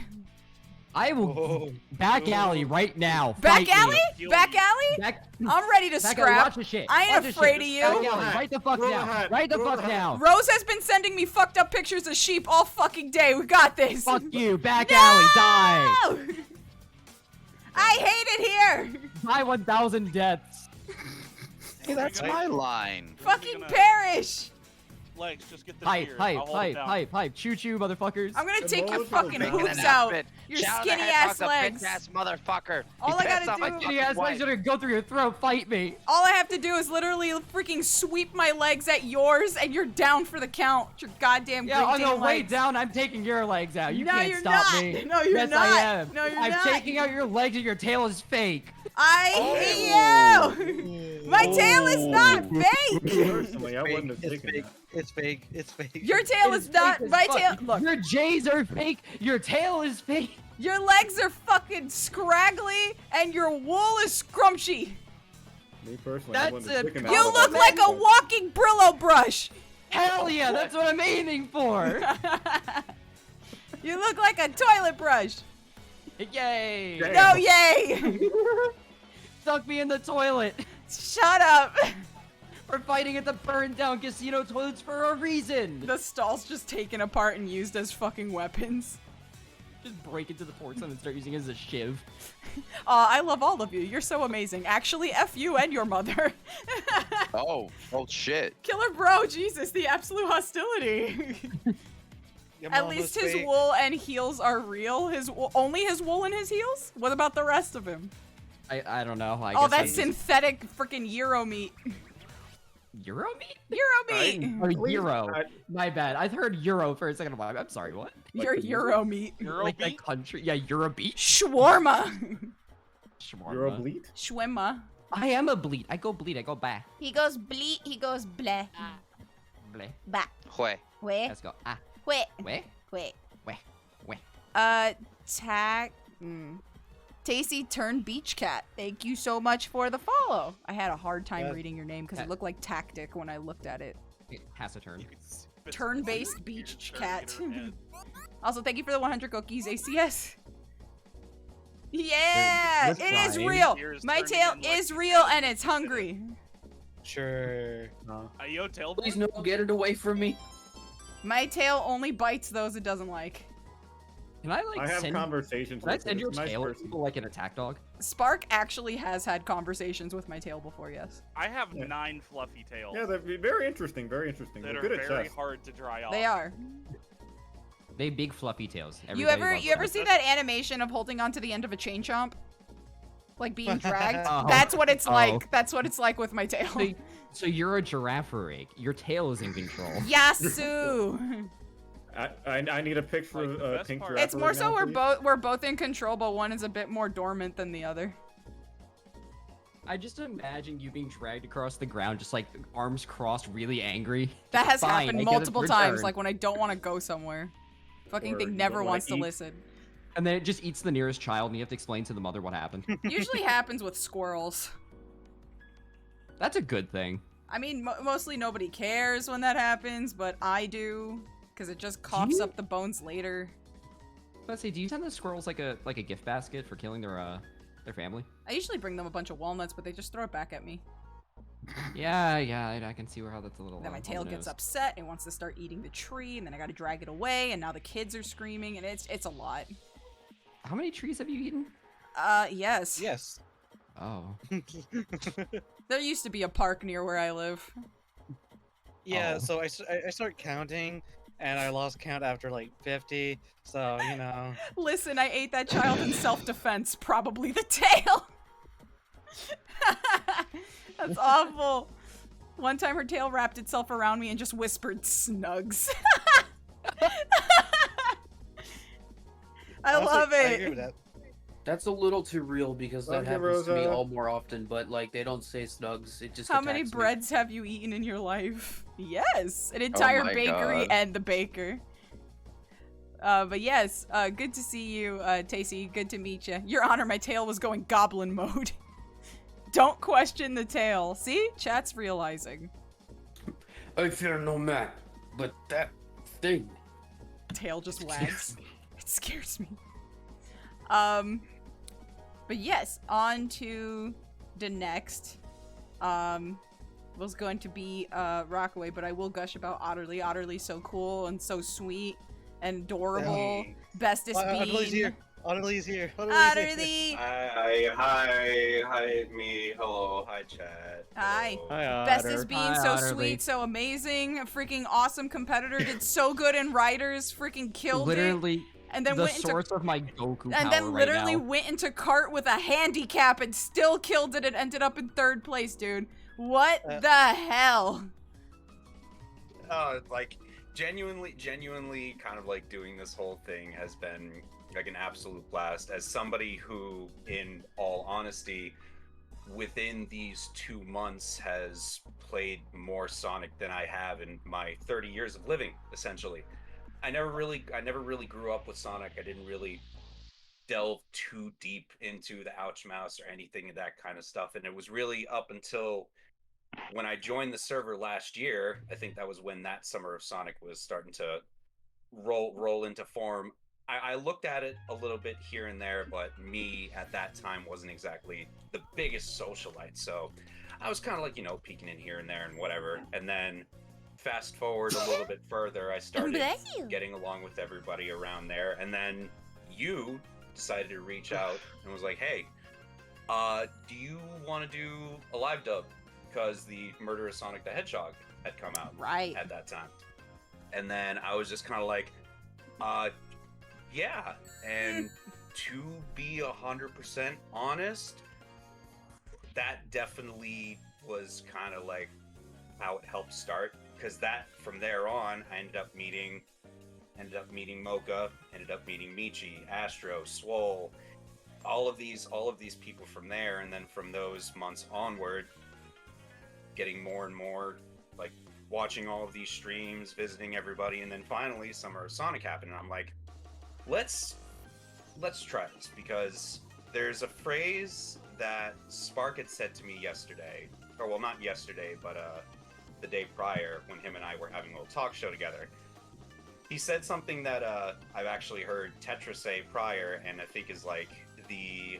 I will back alley right now. Back Fight alley? me. Back alley? I'm ready to Back alley, scrap. watch the shit. I ain't Watch the afraid shit. of you. Back alley, right the fuck now. Right the fuck now. Rose has been sending me fucked up pictures of sheep all fucking day. We got this. Fuck you. Back alley, die. I hate it here. Die 1,000 deaths. Hey, that's my line. Fucking perish. legs. Just get the Hype, beard. hype, I'll hold it hype, down. hype, hype. Choo choo, motherfuckers. I'm gonna take your Emotional fucking damage. hooves out. Your Shout out skinny the ass hedgehog, the legs. bitch-ass motherfucker. All He I gotta pissed off my do- fucking Skinny ass legs wife. are gonna go through your throat. Fight me. All I have to do is literally freaking sweep my legs at yours, and you're down for the count. Your goddamn Yeah, on Great the Dane way legs. down, I'm taking your legs out. You No, can't you're stop not. me. No, you're yes, not. I am. No, you're I'm not. taking out your legs and your tail is fake. I hate you. My tail is not fake. Personally, I wouldn't have It's taken fake. that. It's fake. It's fake. Your tail It is not. fake as My fuck. tail. Look, Your J's are fake. Your tail is fake. your legs are fucking scraggly, and your wool is scrunchy. Me personally, I That's wouldn't have it. taken that. You look like a walking Brillo brush. Hell yeah, that's what I'm aiming for. You look like a toilet brush. Yay. Damn. No, yay. Stuck me in the toilet. Shut up. We're fighting at the burned down casino toilets for a reason. The stall's just taken apart and used as fucking weapons. Just break into the porcelain and start using it as a shiv. I love all of you. You're so amazing. Actually, F you and your mother. Oh shit. Killer bro, Jesus, the absolute hostility. Your At mom least was his fake. wool and heels are real. Only his wool and his heels? What about the rest of him? I don't know. I Oh, guess that's I'm just- synthetic freaking Euro meat. Euro meat? Euro meat! Or Euro. My bad. I heard Euro for a second. I'm sorry, what? You're Euro meat. Like that country? Yeah, Euro beat? Shawarma! Shawarma. You're a bleat? Schwimma. I am a bleat. I go bleat. I go back. He goes bleat, he goes bleh. Bleh. Back. Hue. Where? Let's go. Ah. Where? Where? Where? Where? Tag. Tasty turned beach cat. Thank you so much for the follow. I had a hard time reading your name because it looked like tactic when I looked at it. It has a turn. Turn-based beach cat. Also, thank you for the 100 cookies, ACS. Yeah, With it is Ryan. real. Ears My turning tail in like is real and it's hungry. Sure. Yo, tail. Please no, get it away from me. My tail only bites those it doesn't like. Can I like I have send? conversations Can I with send your this nice tail at person. people like an attack dog? Spark actually has had conversations with my tail before, yes. I have Yeah. 9 fluffy tails. Yeah, they're very interesting. Very interesting. that They're are good at very chess. hard to dry off. They are. They big fluffy tails. You ever see that animation of holding onto the end of a chain chomp? Like being dragged? Oh. That's what it's Oh. like. That's what it's like with my tail. So you're a giraffe rig. Your tail is in control. Yasu! I need a picture Like, the of best Pink part- Giraffe It's more right so now, we're both in control, but one is a bit more dormant than the other. I just imagine you being dragged across the ground, just like arms crossed, really angry. That has Fine, I happened get a multiple times, return. like when I don't want to go somewhere. Fucking Or thing you never don't wanna wants to eat. listen. And then it just eats the nearest child, and you have to explain to the mother what happened. Usually happens with squirrels. That's a good thing. I mean, mostly nobody cares when that happens, but I do, because it just coughs up the bones later. Let's see. Do you send the squirrels like a gift basket for killing their family? I usually bring them a bunch of walnuts, but they just throw it back at me. Yeah, I can see how that's a little. Then my on tail the gets nose. upset and wants to start eating the tree, and then I gotta drag it away, and now the kids are screaming, and it's a lot. How many trees have you eaten? Yes. Yes. Oh. There used to be a park near where I live. Yeah, Oh. so I start counting, and I lost count after like 50. So you know. Listen, I ate that child in self-defense, probably the tail. That's awful. One time her tail wrapped itself around me and just whispered snugs. I Honestly, love I agree with it. that. That's a little too real because that Thank you, happens to me Rosa. all more often, but like they don't say snugs. It just How many attacks me. breads have you eaten in your life? Yes, an entire my bakery God. and the baker. But yes, good to see you, Tacey. Good to meet you. Your Honor, my tail was going goblin mode. Don't question the tail. See? Chat's realizing. I fear no man, but that thing. Tail just wags. It scares me. But yes, on to the next. Was going to be Rockaway, but I will gush about Otterly. Otterly's so cool and so sweet and adorable. Dang. Bestest Otterly's bean. here. Otterly's here. Otterly! Hi, me. Hello, hi, chat. Hi. Hi, Bestest being Hi, so Otterly. sweet, so amazing, a freaking awesome competitor, did so good in Riders, freaking killed Literally, it. And then the went into source of my Goku and power then literally right now. went into cart with a handicap and still killed it and ended up in 3rd place, dude. What the hell? Like, genuinely, kind of like doing this whole thing has been like an absolute blast. As somebody who, in all honesty, within these 2 months has played more Sonic than I have in my 30 years of living, essentially. I never really grew up with Sonic. I didn't really delve too deep into the Ouch Mouse or anything of that kind of stuff. And it was really up until when I joined the server last year. I think that was when that Summer of Sonic was starting to roll into form. I looked at it a little bit here and there, but me at that time wasn't exactly the biggest socialite. So I was kind of like, peeking in here and there and whatever. And then fast forward a little bit further, I started getting along with everybody around there. And then you decided to reach out and was like, hey, do you want to do a live dub? Because the Murder of Sonic the Hedgehog had come out at that time. And then I was just kind of like, yeah. And to be 100% honest, that definitely was kind of like how it helped start. Because that, from there on, I ended up meeting Mocha, ended up meeting Michi, Astro, Swole, all of these people from there. And then from those months onward, getting more and more, like, watching all of these streams, visiting everybody, and then finally Summer of Sonic happened, and I'm like, let's try this, because there's a phrase that Spark had said to me yesterday, or well, not yesterday, but the day prior, when him and I were having a little talk show together. He said something that I've actually heard Tetra say prior, and I think is like the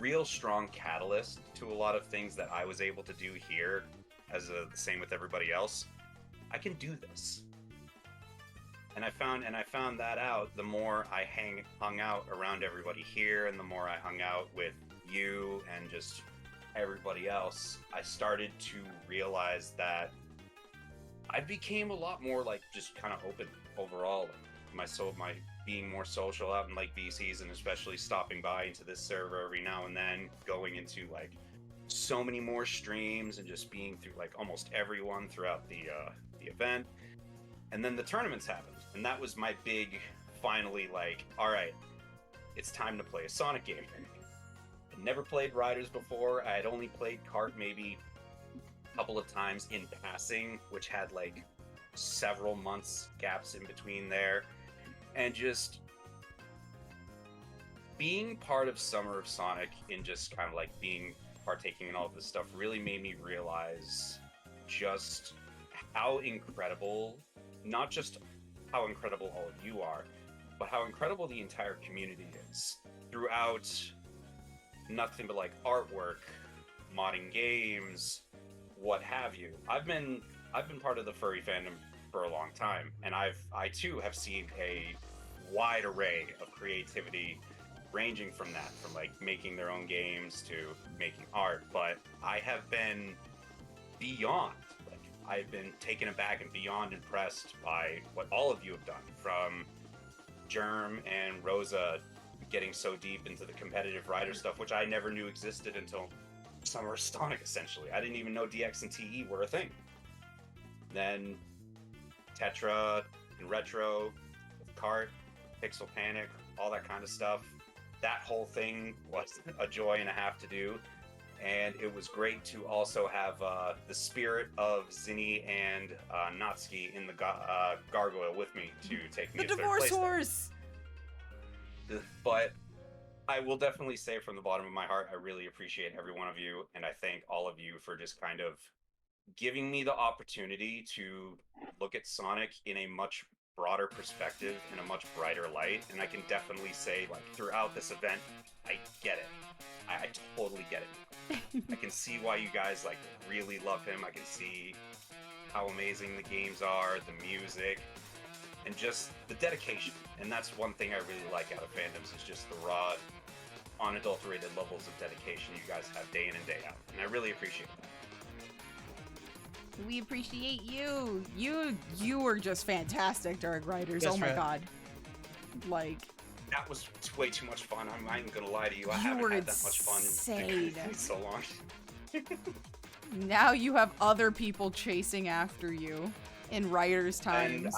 real strong catalyst to a lot of things that I was able to do here, as the same with everybody else. I can do this. And I found that out the more I hung out around everybody here, and the more I hung out with you and just everybody else, I started to realize that I became a lot more like just kind of open overall. My being more social out in like VCs, and especially stopping by into this server every now and then, going into like so many more streams and just being through like almost everyone throughout the event. And then the tournaments happened, and that was my big, finally, like, all right, it's time to play a Sonic game. I never played Riders before. I had only played Kart maybe a couple of times in passing, which had like several months gaps in between there. And just being part of Summer of Sonic and just kind of like partaking in all of this stuff really made me realize just how incredible, not just how incredible all of you are, but how incredible the entire community is throughout nothing but like artwork, modding games, what have you. I've been part of the furry fandom for a long time, and I too have seen a wide array of creativity, ranging from like making their own games to making art. But I have been beyond, like, I've been taken aback and beyond impressed by what all of you have done, from Germ and Rosa getting so deep into the competitive rider stuff, which I never knew existed until Summer of Sonic, essentially. I didn't even know DX and TE were a thing. Then Tetra and Retro, with Kart, Pixel Panic, all that kind of stuff. That whole thing was a joy and a half to do. And it was great to also have the spirit of Zinni and Natsuki in the Gargoyle with me to take me to third place. The divorce horse! But I will definitely say from the bottom of my heart, I really appreciate every one of you, and I thank all of you for just kind of giving me the opportunity to look at Sonic in a much broader perspective, in a much brighter light. And I can definitely say, like, throughout this event, I get it. I totally get it. I can see why you guys, like, really love him. I can see how amazing the games are, the music. and just the dedication. And that's one thing I really like out of fandoms, is just the raw, unadulterated levels of dedication you guys have day in and day out. And I really appreciate that. We appreciate you. You were just fantastic during Writers. Yes, Oh my Fred. god. Like, That was way too much fun. I'm not even gonna lie to you. I You haven't were had that much fun insane. in so long. now you have other people chasing after you in Writers And times.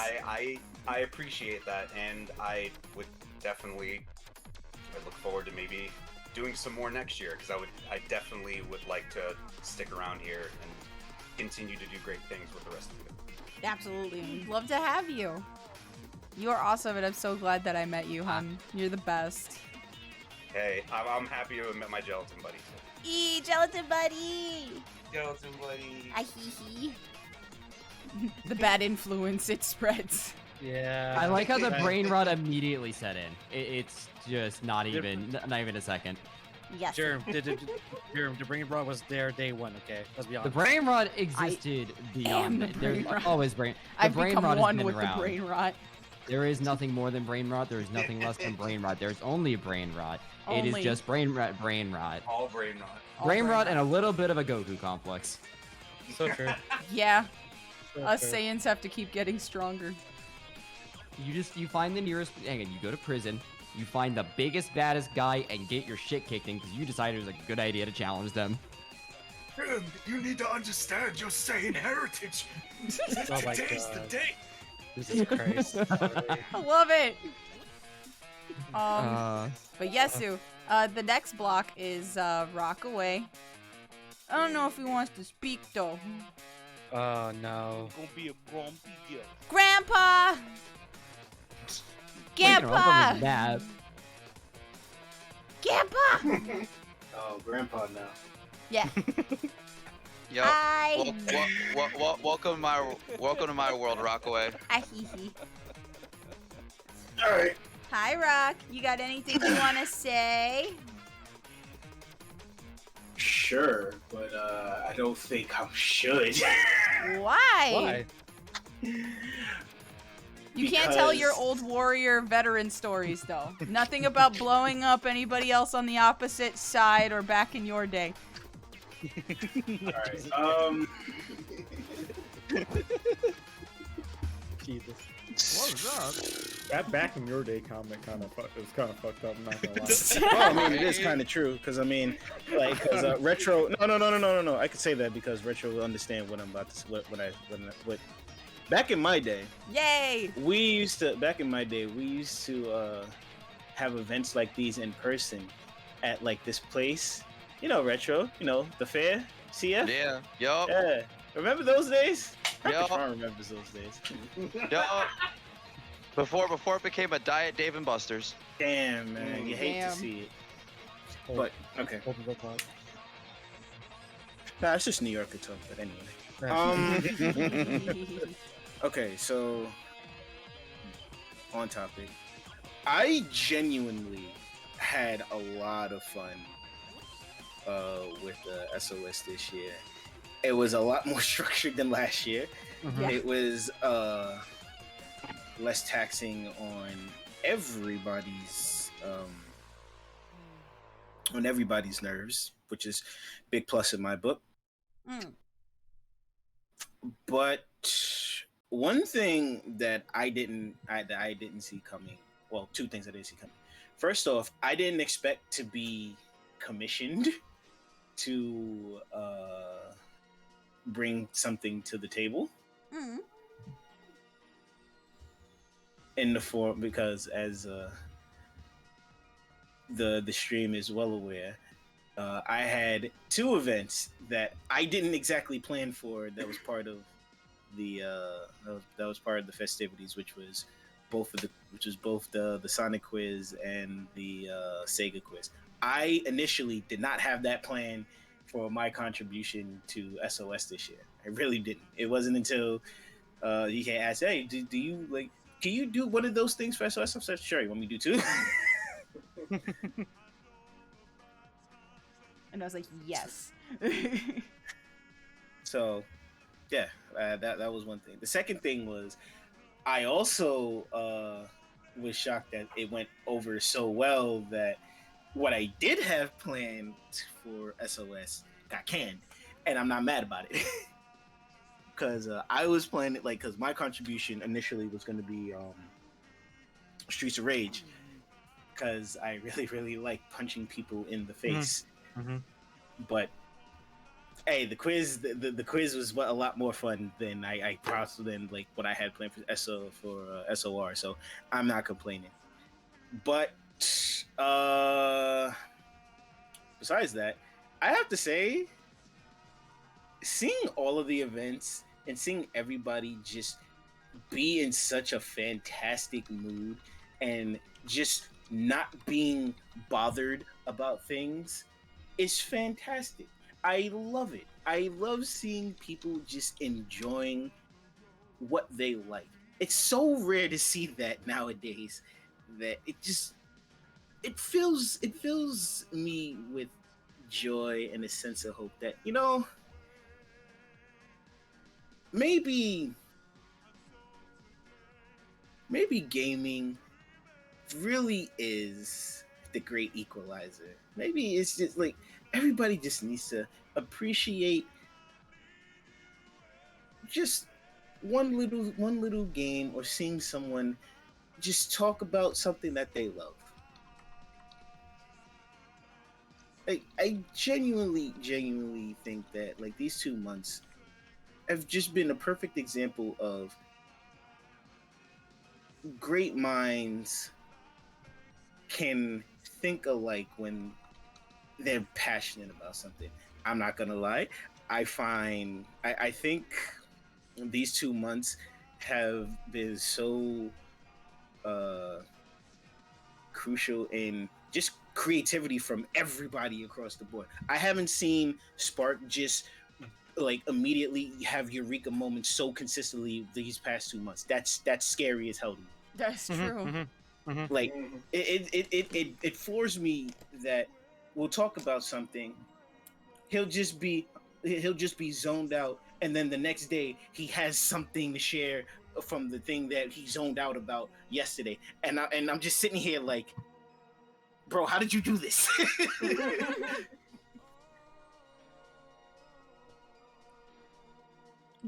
I appreciate that, and I would definitely look forward to maybe doing some more next year, because I definitely would like to stick around here and continue to do great things with the rest of you. Absolutely. We'd love to have you. You are awesome, and I'm so glad that I met you, hon. You're the best. Hey, I'm happy to have met my gelatin buddy. Gelatin buddy! Gelatin buddy. Hee. The bad influence, it spreads. Yeah. I like how the brain rot immediately set in. It's just not even a second. Yes. Jerem, the brain rot was there day one. Okay, let's be The honest. brain rot existed beyond am it. the There's brain rot. always brain. The I've brain become rot has one been with around. the brain rot. There is nothing more than brain rot. There is nothing less than brain rot. There's only brain rot. It Only. is just brain rot. Brain rot. All brain rot. Brain rot and a little bit of a Goku complex. So true. Yeah. So Us true. Saiyans have to keep getting stronger. You find the nearest. Hang on, you go to prison. You find the biggest, baddest guy and get your shit kicked in because you decided it was a good idea to challenge them. You need to understand your Saiyan heritage. Oh my Today's the God. day. Jesus Christ. I love it. But Yesu, the next block is Rockaway. I don't know if he wants to speak though. Oh no. Gonna be a grumpy girl. Grandpa! Grandpa! Dad. Grandpa! Oh, Grandpa now. Yeah. Yo, Hi. welcome to my world, Rockaway. Ahihi. All right. Hi, Rock. You got anything you want to say? Sure, but I don't think I should. Why? You can't tell your Because- old warrior veteran stories, though. Nothing about blowing up anybody else on the opposite side or back in your day. Alright, Jesus. What's up? That back in your day comment was kind of fucked up. I'm not gonna lie. Well, I mean, it is kind of true because I mean, like, because retro. No. I could say that because retro will understand what I'm about to. What. Back in my day, Yay! back in my day, we used to have events like these in person at like this place. You know, retro. You know, the fair. CF. Yeah. Yup. Yeah. Remember those days? Yup. Sean remembers those days. Yup. Before it became a diet Dave and Buster's. Damn, man, you hate Damn. to see it. But okay. Nah, it's just New Yorker talk. But anyway. Okay, so on topic. I genuinely had a lot of fun with SOS this year. It was a lot more structured than last year. Yeah. It was less taxing on everybody's nerves, which is big plus in my book. Mm. But one thing that I didn't see coming. Well, two things I didn't see coming. First off, I didn't expect to be commissioned to bring something to the table. Mm. In the form, because as the stream is well aware, I had two events that I didn't exactly plan for. That was part of the festivities, which was both the Sonic quiz and the Sega quiz. I initially did not have that plan for my contribution to SOS this year. I really didn't. It wasn't until you can ask, hey, do you like? Can you do one of those things for SOS? I said, sure. You want me to do two? And I was like, yes. So, yeah, that was one thing. The second thing was I also was shocked that it went over so well that what I did have planned for SOS got canned, and I'm not mad about it. Because I was planning, like, because my contribution initially was going to be Streets of Rage, because I really, really like punching people in the face. Mm-hmm. But hey, the quiz was a lot more fun than I possibly than like what I had planned for SOR. So I'm not complaining. But besides that, I have to say, seeing all of the events and seeing everybody just be in such a fantastic mood and just not being bothered about things is fantastic. I love it. I love seeing people just enjoying what they like. It's so rare to see that nowadays that it fills me with joy and a sense of hope that, you know, maybe gaming really is the great equalizer. Maybe it's just like everybody just needs to appreciate just one little game, or seeing someone just talk about something that they love. Like, I genuinely think that like these 2 months have just been a perfect example of great minds can think alike when they're passionate about something. I'm not gonna lie. I think these 2 months have been so crucial in just creativity from everybody across the board. I haven't seen Spark just like immediately have eureka moments so consistently these past 2 months. That's scary as hell to me. That's true. Like it floors me that we'll talk about something, he'll just be zoned out, and then the next day he has something to share from the thing that he zoned out about yesterday, and I'm just sitting here like, bro, how did you do this?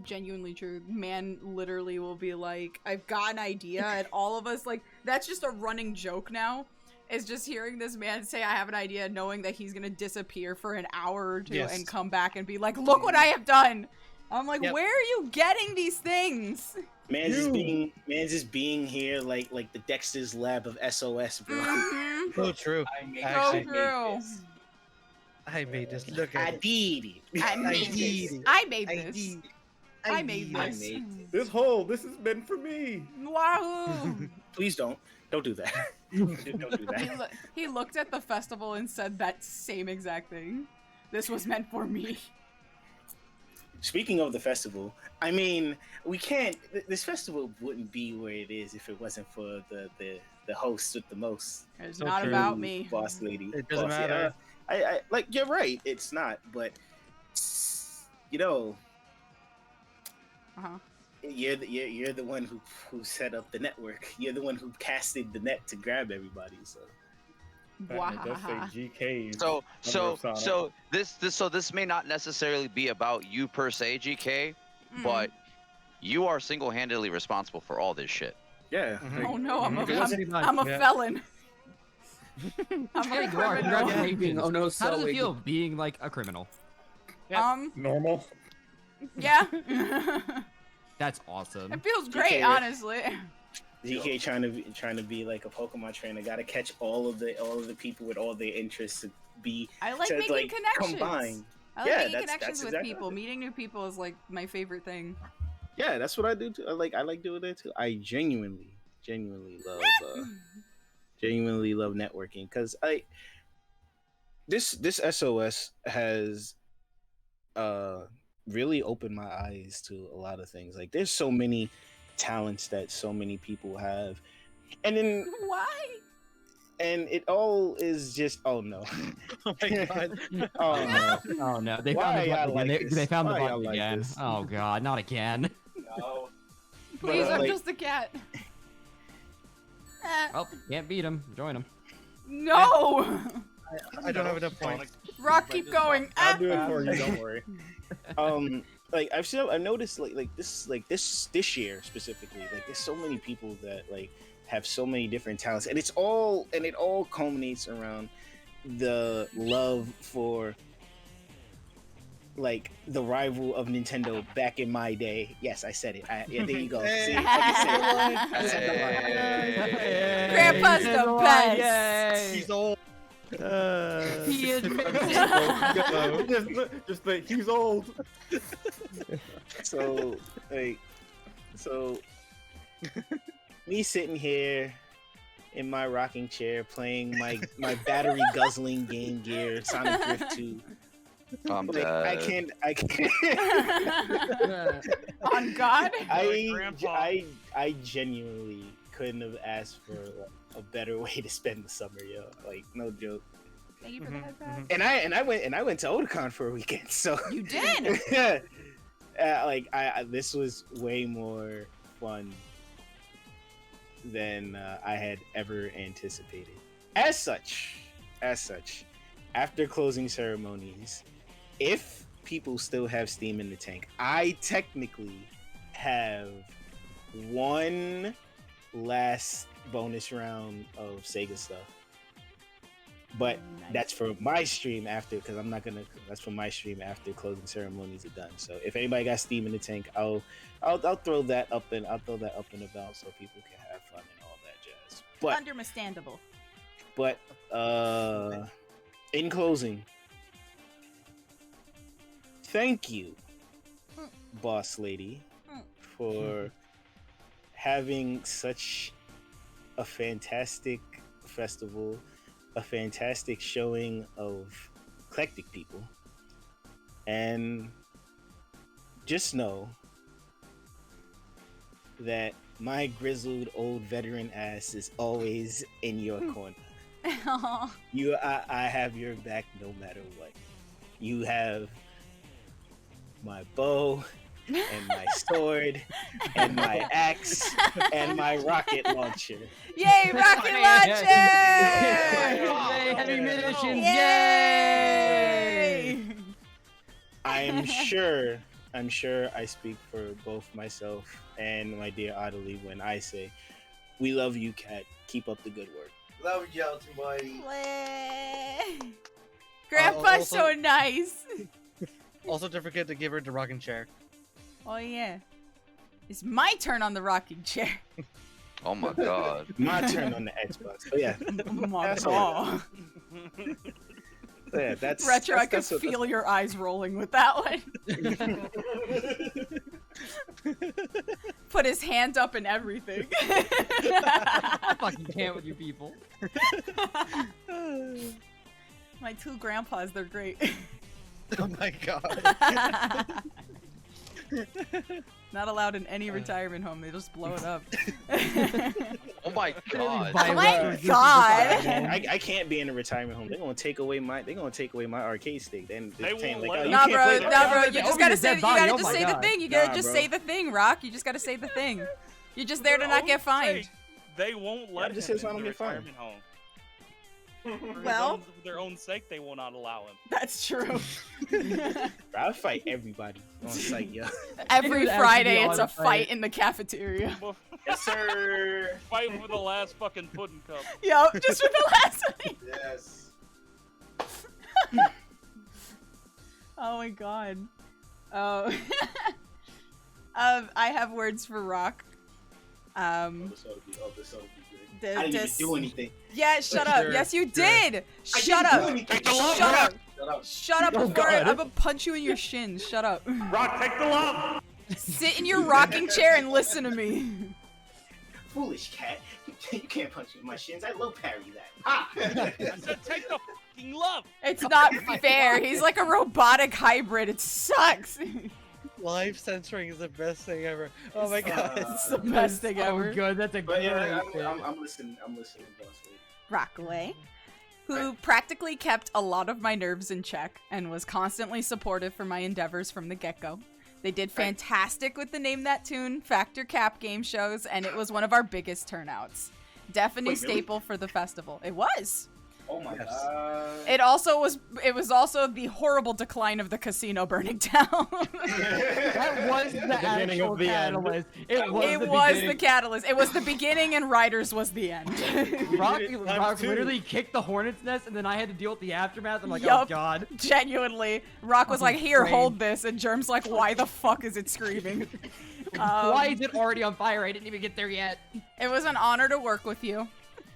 Genuinely true. Man literally will be like, I've got an idea, and all of us, like, that's just a running joke now, is just hearing this man say I have an idea, knowing that he's gonna disappear for an hour or two and come back and be like, look what I have done. I'm like, where are you getting these things? Man's just being here like the Dexter's Lab of SOS, bro. So true. I made this. Look at I did it. I made this. I made this. I made this. This is meant for me. Wahoo! Please don't do that. Don't do that. He looked at the festival and said that same exact thing. This was meant for me. Speaking of the festival, I mean, we can't. This festival wouldn't be where it is if it wasn't for the host with the most. It's not about me, boss lady. It doesn't matter. I like, you're right. It's not, but you know, you're the one who set up the network. You're the one who casted the net to grab everybody. So. Wow. It does say GK. So this may not necessarily be about you per se, GK, but you are single-handedly responsible for all this shit. Yeah. Oh no, I'm a felon. I'm a criminal. Oh no, how does it feel being like a criminal? Normal. Yeah. That's awesome. It feels great, honestly. DK trying to be like a Pokemon trainer. Got to catch all of the people with all their interests to be. I like making connections. Combine. I like making connections with people. Meeting new people is like my favorite thing. Yeah, that's what I do too. I like doing that too. I genuinely love networking, because this SOS has really opened my eyes to a lot of things. Like, there's so many talents that so many people have, and then and it all is just oh no. Oh my god. Oh no, they found the button again. They found the button again. Oh god, not again. No. Please, I'm like- just a cat. Oh, can't beat him. Join him. No! I don't have enough points. Rock, keep going. I'll do it for you. Don't worry. Like I've noticed like this year specifically, like there's so many people that like have so many different talents, and it all culminates around the love for like the rival of Nintendo back in my day. Yes, I said it. Yeah, there you go. See, I said it. Grandpa's the best. He's old. He is. Just like he's old. So me sitting here in my rocking chair playing my battery guzzling Game Gear Sonic Drift 2. I'm Like, dead. I can't. On God. I genuinely couldn't have asked for a better way to spend the summer, yo. Like, no joke. Thank you for the head back. And I went to Otakon for a weekend, so You did. This was way more fun than I had ever anticipated. As such, after Closing Ceremonies, if people still have Steam in the tank, I technically have one last bonus round of Sega stuff. But that's for my stream after, because I'm not gonna. That's for my stream after Closing Ceremonies are done. So if anybody got Steam in the tank, I'll throw that up and about so people can have fun and all that jazz. But Understandable. But in closing, thank you, boss lady, for having such a fantastic festival, a fantastic showing of eclectic people. And just know that my grizzled old veteran ass is always in your corner. Aw. I have your back no matter what. You have my bow and my sword and my axe and my rocket launcher. Yay, rocket launcher! Yay, heavy munitions! Yay! I'm sure I speak for both myself and my dear Adelie when I say, we love you, Cat. Keep up the good work. Love you, Gelatin Buddy. Grandpa's also- so nice. Also, don't forget to give her the rocking chair. Oh yeah. It's my turn on the rocking chair. Oh my god. My turn on the Xbox. But yeah. Oh my That's all. god. Yeah, that's Retro, I could that's what- feel your eyes rolling with that one. Put his hand up and everything. I fucking can't with you people. My two grandpas, they're great. Oh my god. Not allowed in any retirement home. They just blow it up. Oh my god. Oh my god. I can't be in a retirement home. They're gonna take away my arcade stick. Then They saying, won't like, let oh, you Nah, can't bro, play that. nah, bro. You just Over gotta your say. dead You body, gotta oh just my say the God. thing. You gotta Nah, just bro. say the thing, Rock. You just gotta say the thing. You're just there to Their not own get fined. sake, They won't let just him say so I don't into get fined. retirement home. For Well, their own sake, they will not allow him. that's true. I fight everybody on site, yo. Every It would actually Friday, be it's a on site. fight in the cafeteria. Yes, sir. Fight for the last fucking pudding cup. Yup, just for the last one. Yes. Oh my god. Oh. I have words for Rock. This ought to be good. I didn't even do anything. Yeah, shut up. Sure, Yes, you sure. did. I Shut didn't do up. anything. Shut up. Shut up. Shut up Oh, before God. I'm gonna punch you in your shins. Shut up. Rock, take the love. Sit in your rocking chair and listen to me. Foolish cat. You can't punch me in my shins. I low parry that. Ah! I said take the fucking love. It's not fair. He's like a robotic hybrid. It sucks. Live censoring is the best thing ever. Oh my god. It's the best thing ever. Oh, good. That's a But great yeah, thing. I'm listening, boss lady. Rockaway, who practically kept a lot of my nerves in check and was constantly supportive for my endeavors from the get-go. They did fantastic with the Name That Tune Factor Cap game shows, and it was one of our biggest turnouts. Definitely Wait, really? staple for the festival. It was. Oh my god. It was also the horrible decline of the casino burning down. That was the beginning actual of the end. catalyst. It was The catalyst. It was the beginning and Riders was the end. Rock literally kicked the hornet's nest, and then I had to deal with the aftermath. I'm like, oh Yup. god. Genuinely. Rock was Oh, like, here, great. hold this. And Germ's like, why the fuck is it screaming? Why is it already on fire? I didn't even get there yet. It was an honor to work with you.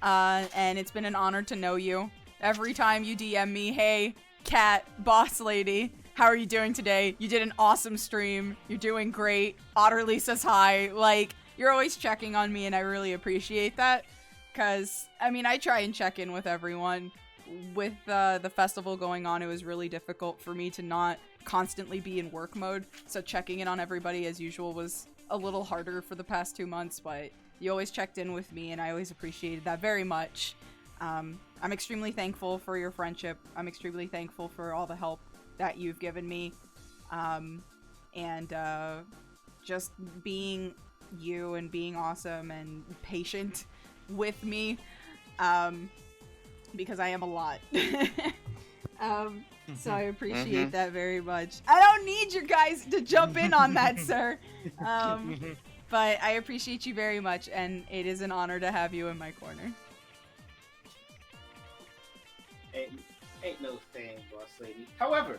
And it's been an honor to know you. Every time you DM me, hey, cat, boss lady, how are you doing today? You did an awesome stream. You're doing great. Otterly says hi. Like, you're always checking on me, and I really appreciate that. Because, I mean, I try and check in with everyone. With the festival going on, it was really difficult for me to not constantly be in work mode. So checking in on everybody as usual was a little harder for the past 2 months, but you always checked in with me, and I always appreciated that very much. I'm extremely thankful for your friendship. I'm extremely thankful for all the help that you've given me. And just being you and being awesome and patient with me. Because I am a lot. So I appreciate that very much. I don't need you guys to jump in on that, sir. But I appreciate you very much, and it is an honor to have you in my corner. Ain't no thing, boss lady. However,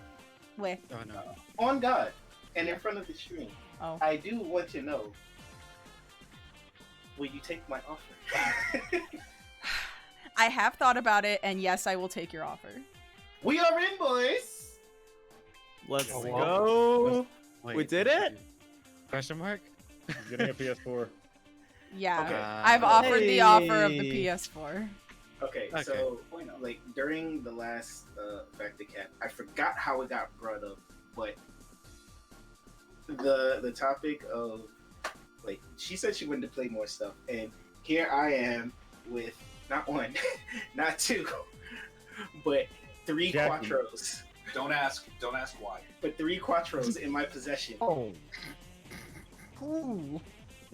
Wait. Oh no. on God and in front of the stream, Oh. I do want to know, will you take my offer? I have thought about it, and yes, I will take your offer. We are in, boys! Let's Oh, go. Wait, We did it. Question mark? He's getting a PS4. Yeah, Okay. I've offered the offer of the Hey. PS4. Okay, Okay. so like during the last Factor Cap, I forgot how it got brought up, but the topic of like she said she wanted to play more stuff, and here I am with not one, not two, but three Jackie. Quattros. Don't ask why. But three Quattros in my possession. Oh. Ooh.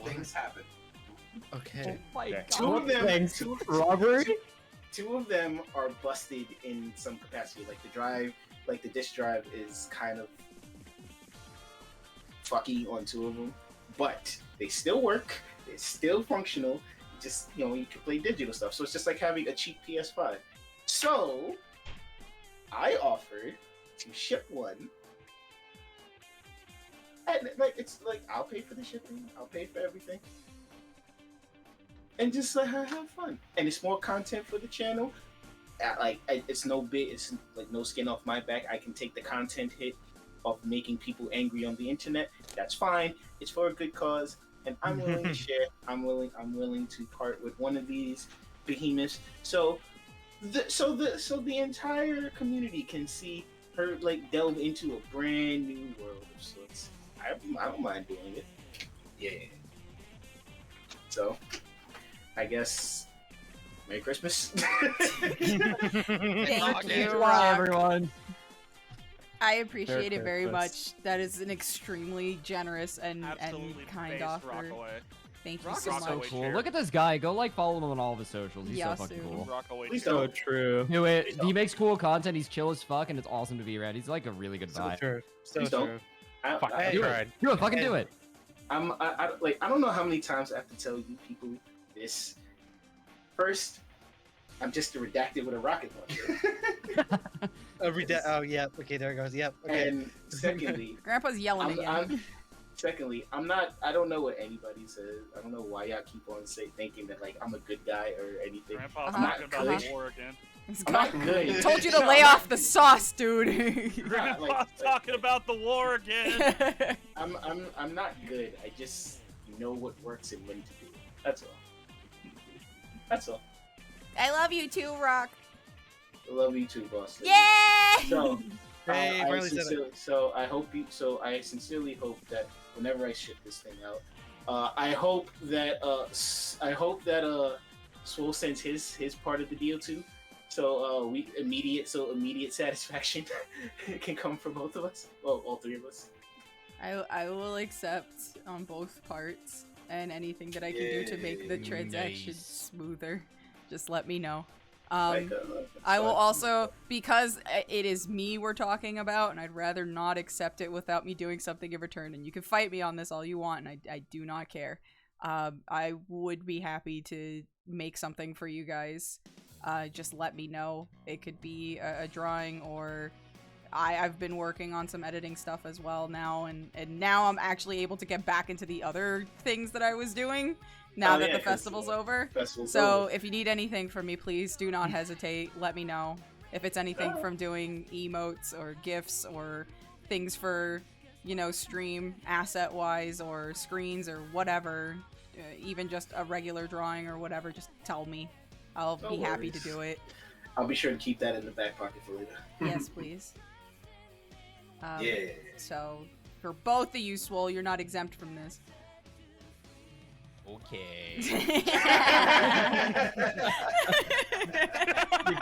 Things happen. Okay. Oh my Yeah. Two of them, Thanks. Robbery? two of them are busted in some capacity. Like the disk drive is kind of fucky on two of them, but they still work. They're still functional. Just you can play digital stuff. So it's just like having a cheap PS5. So I offered to ship one. And it's like I'll pay for the shipping. I'll pay for everything. And just let her have fun. And it's more content for the channel. It's it's like no skin off my back. I can take the content hit of making people angry on the internet. That's fine. It's for a good cause, and I'm willing to share. I'm willing to part with one of these behemoths. So the entire community can see her like delve into a brand new world of sorts. I don't mind doing it. Yeah. So I guess Merry Christmas. Thank you, Bye, Rock. everyone. I appreciate it very Christmas. much. That is an extremely generous and Absolutely kind based offer. Rockaway. Thank you Rock so is so much. cool. Look at this guy. Go follow him on all of his socials. He's so fucking Yasu. cool. Rockaway. Please chair. So don't. true. Do it. He makes cool content. He's chill as fuck, and it's awesome to be around. He's like a really good So vibe. true. So Please don't. true. Fuck, I I Do tried. it. Do it. Fucking do it. I don't know how many times I have to tell you people this. First, I'm just a redacted with a rocket launcher. Oh yeah. Okay, there it goes. Yep. Okay. And secondly, Grandpa's yelling again. I'm not. I don't know what anybody says. I don't know why y'all keep on thinking that like I'm a good guy or anything. Grandpa's I'm talking not about good. the war again. I'm not good. Told you to No, lay I'm not off the sauce, dude. Grandpa's talking about the war again. I'm not good. I just know what works and when to do it. That's all. That's all. I love you too, Rock. I love you too, boss. lady. Yay! So, Hey, finally said it. so I sincerely hope that whenever I ship this thing out, I hope that Swole sends his part of the deal too. So immediate satisfaction can come for both of us. Well, all three of us. I will accept on both parts, and anything that I can do to make the transaction smoother, just let me know. I will also, because it is me we're talking about, and I'd rather not accept it without me doing something in return, and you can fight me on this all you want, and I do not care. I would be happy to make something for you guys. Just let me know. It could be a drawing, or I've been working on some editing stuff as well now, and now I'm actually able to get back into the other things that I was doing now that the festival's over. So if you need anything from me, please do not hesitate. Let me know. If it's anything from doing emotes or GIFs or things for, you know, stream asset-wise or screens or whatever, even just a regular drawing or whatever, just tell me. I'll be happy to do it. I'll be sure to keep that in the back pocket for later. Yes, please. Yeah. So, for both of you, Swole, you're not exempt from this. Okay. You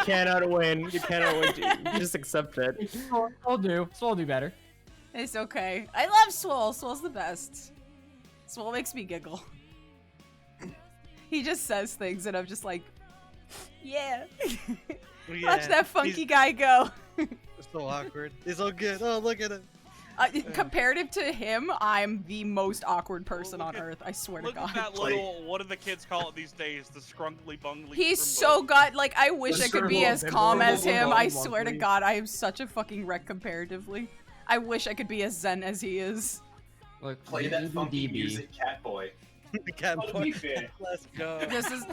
cannot win. You cannot win. You just accept it. Swole do better. It's okay. I love Swole. Swole's the best. Swole makes me giggle. He just says things and I'm just like, yeah. Watch that funky guy go. It's so awkward. He's so good. Oh, look at it. Comparative to him, I'm the most awkward person on earth. I swear to God. Look at that little, what do the kids call it these days? The scrunkly bungly. He's so good. Like, I wish I could be as calm as him. I swear to God, I am such a fucking wreck comparatively. I wish I could be as zen as he is. Look, Play that funky music, Catboy. The Catboy. Let's go. This is.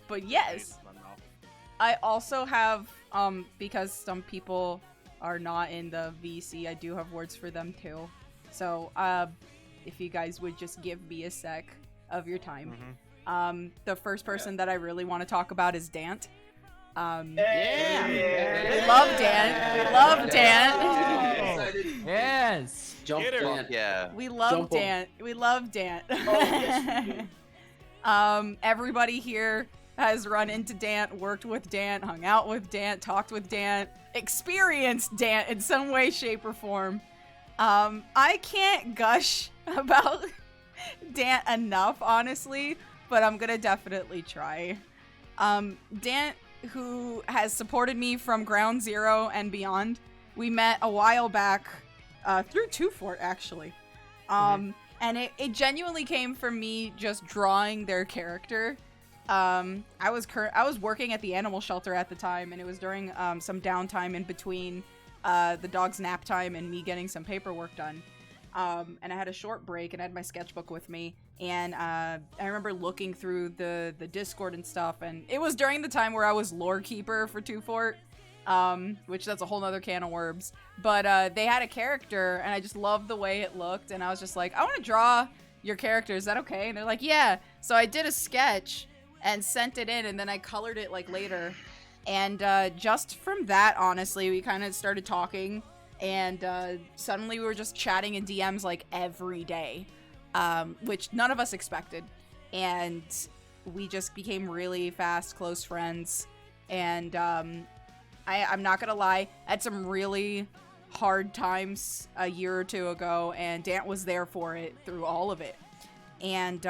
But yes, I also have, because some people are not in the VC, I do have words for them too. So, if you guys would just give me a sec of your time. The first person that I really want to talk about is Dant. We love Dant. We love Dant. Yes. Jump Dant. Yeah. We love Dant. We love Dant. Everybody here has run into Dant, worked with Dant, hung out with Dant, talked with Dant, experienced Dant in some way, shape, or form. I can't gush about Dant enough, honestly, but I'm gonna definitely try. Dant, who has supported me from ground zero and beyond, we met a while back through Two Fort, actually. And it genuinely came from me just drawing their character. I was working at the animal shelter at the time, and it was during some downtime in between the dog's nap time and me getting some paperwork done. And I had a short break, and I had my sketchbook with me, and I remember looking through the Discord and stuff, and it was during the time where I was lore keeper for Two Fort, which that's a whole nother can of worms. But they had a character, and I just loved the way it looked, and I was just like, I want to draw your character, is that okay? And they're like, yeah. So I did a sketch and sent it in, and then I colored it like later. And just from that, honestly, we kind of started talking, and suddenly we were just chatting in DMs like every day, which none of us expected. And we just became really fast, close friends. And I'm not gonna lie, I had some really hard times a year or two ago, and Dant was there for it through all of it. And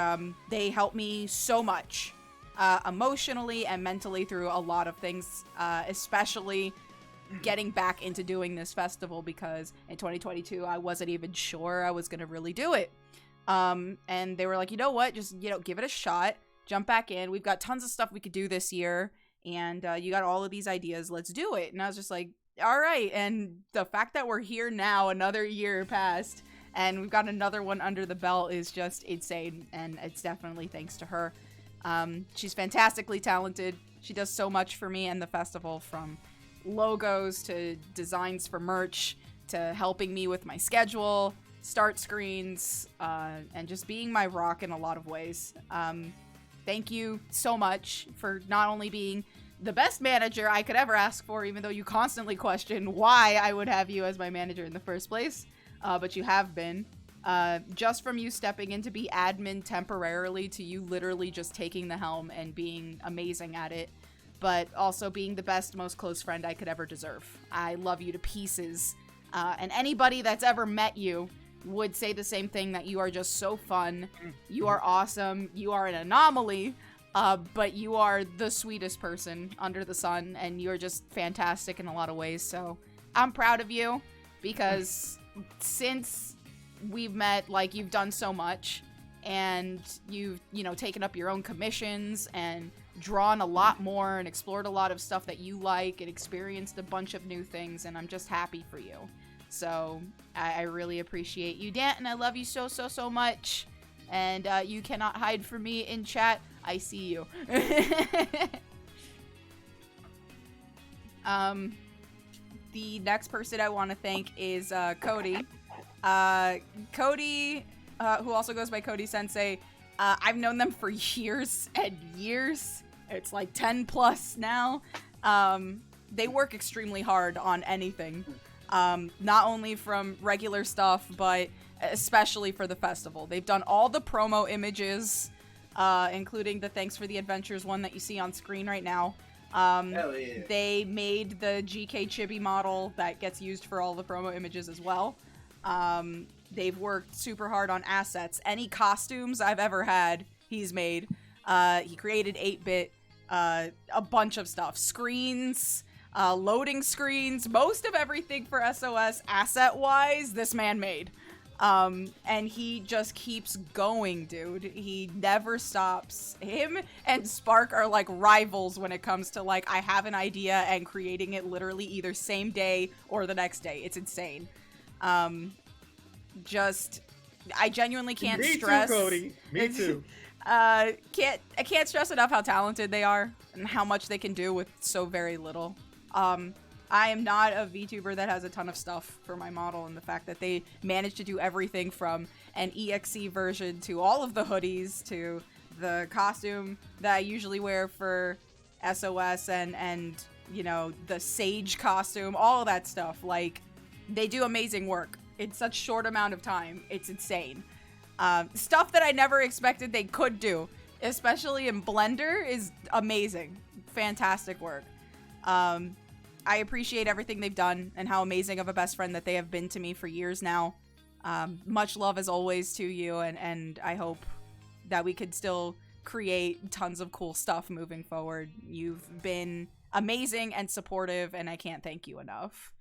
they helped me so much. Emotionally and mentally through a lot of things, especially getting back into doing this festival, because in 2022 I wasn't even sure I was gonna really do it. And they were like, you know what, just, you know, give it a shot, jump back in, we've got tons of stuff we could do this year, and you got all of these ideas, let's do it. And I was just like, all right. And the fact that we're here now, another year passed, and we've got another one under the belt is just insane, and it's definitely thanks to her. She's fantastically talented. She does so much for me and the festival, from logos to designs for merch to helping me with my schedule, start screens, and just being my rock in a lot of ways. Thank you so much for not only being the best manager I could ever ask for, even though you constantly question why I would have you as my manager in the first place, but you have been. Just from you stepping in to be admin temporarily to you literally just taking the helm and being amazing at it. but also being the best, most close friend I could ever deserve. I love you to pieces. And anybody that's ever met you would say the same thing, that you are just so fun. You are awesome. You are an anomaly, but you are the sweetest person under the sun, and you're just fantastic in a lot of ways. So I'm proud of you, because since we've met, like, you've done so much, and you've, you know, taken up your own commissions and drawn a lot more and explored a lot of stuff that you like and experienced a bunch of new things, and I'm just happy for you. So I really appreciate you, Danton. I love you so, so, so much. And you cannot hide from me in chat. I see you. The next person I want to thank is Cody. Cody, who also goes by Cody Sensei. I've known them for years and years. It's like 10 plus now. They work extremely hard on anything. Not only from regular stuff, but especially for the festival. They've done all the promo images, including the Thanks for the Adventures one that you see on screen right now. Hell yeah. They made the GK Chibi model that gets used for all the promo images as well. They've worked super hard on assets. Any costumes I've ever had, he's made. He created 8-bit, a bunch of stuff. Screens, loading screens, most of everything for SOS asset-wise, this man made. And he just keeps going, dude. He never stops. Him and Spark are like rivals when it comes to, like, I have an idea and creating it literally either same day or the next day. It's insane. I genuinely can't stress. Me too, Cody. Me too. I can't stress enough how talented they are and how much they can do with so very little. I am not a VTuber that has a ton of stuff for my model, and the fact that they managed to do everything from an EXE version to all of the hoodies to the costume that I usually wear for SOS and you know, the Sage costume, all of that stuff. Like, they do amazing work in such short amount of time. It's insane. Stuff that I never expected they could do, especially in Blender, is amazing. Fantastic work. I appreciate everything they've done and how amazing of a best friend that they have been to me for years now. Much love as always to you, and I hope that we could still create tons of cool stuff moving forward. You've been amazing and supportive, and I can't thank you enough.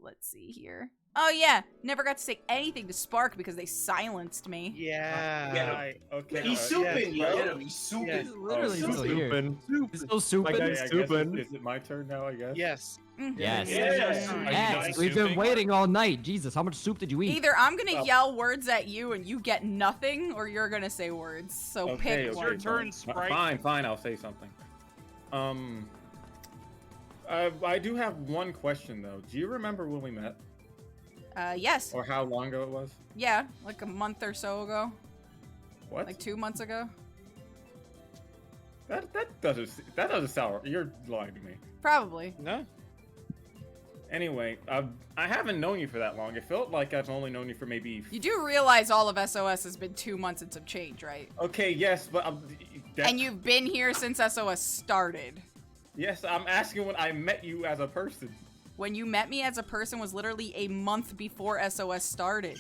Let's see here. Oh yeah, never got to say anything to Spark because they silenced me. Yeah. Okay. He's souping, yo. He's souping. Yes. Literally still here. Souping. He's still souping. I guess is it my turn now, I guess? Yes. Yes. Yes. We've been waiting all night. Jesus, how much soup did you eat? Either I'm gonna yell words at you and you get nothing, or you're gonna say words. So pick one. Your turn, Sprite. Fine, I'll say something. I do have one question though. Do you remember when we met? Yes. Or how long ago it was? Yeah, like a month or so ago. What? Like 2 months ago. That doesn't sound. You're lying to me. Probably. No. Anyway, I haven't known you for that long. It felt like I've only known you for maybe. You do realize all of SOS has been 2 months and some change, right? Okay, yes, but and you've been here since SOS started. Yes, I'm asking when I met you as a person. When you met me as a person was literally a month before SOS started.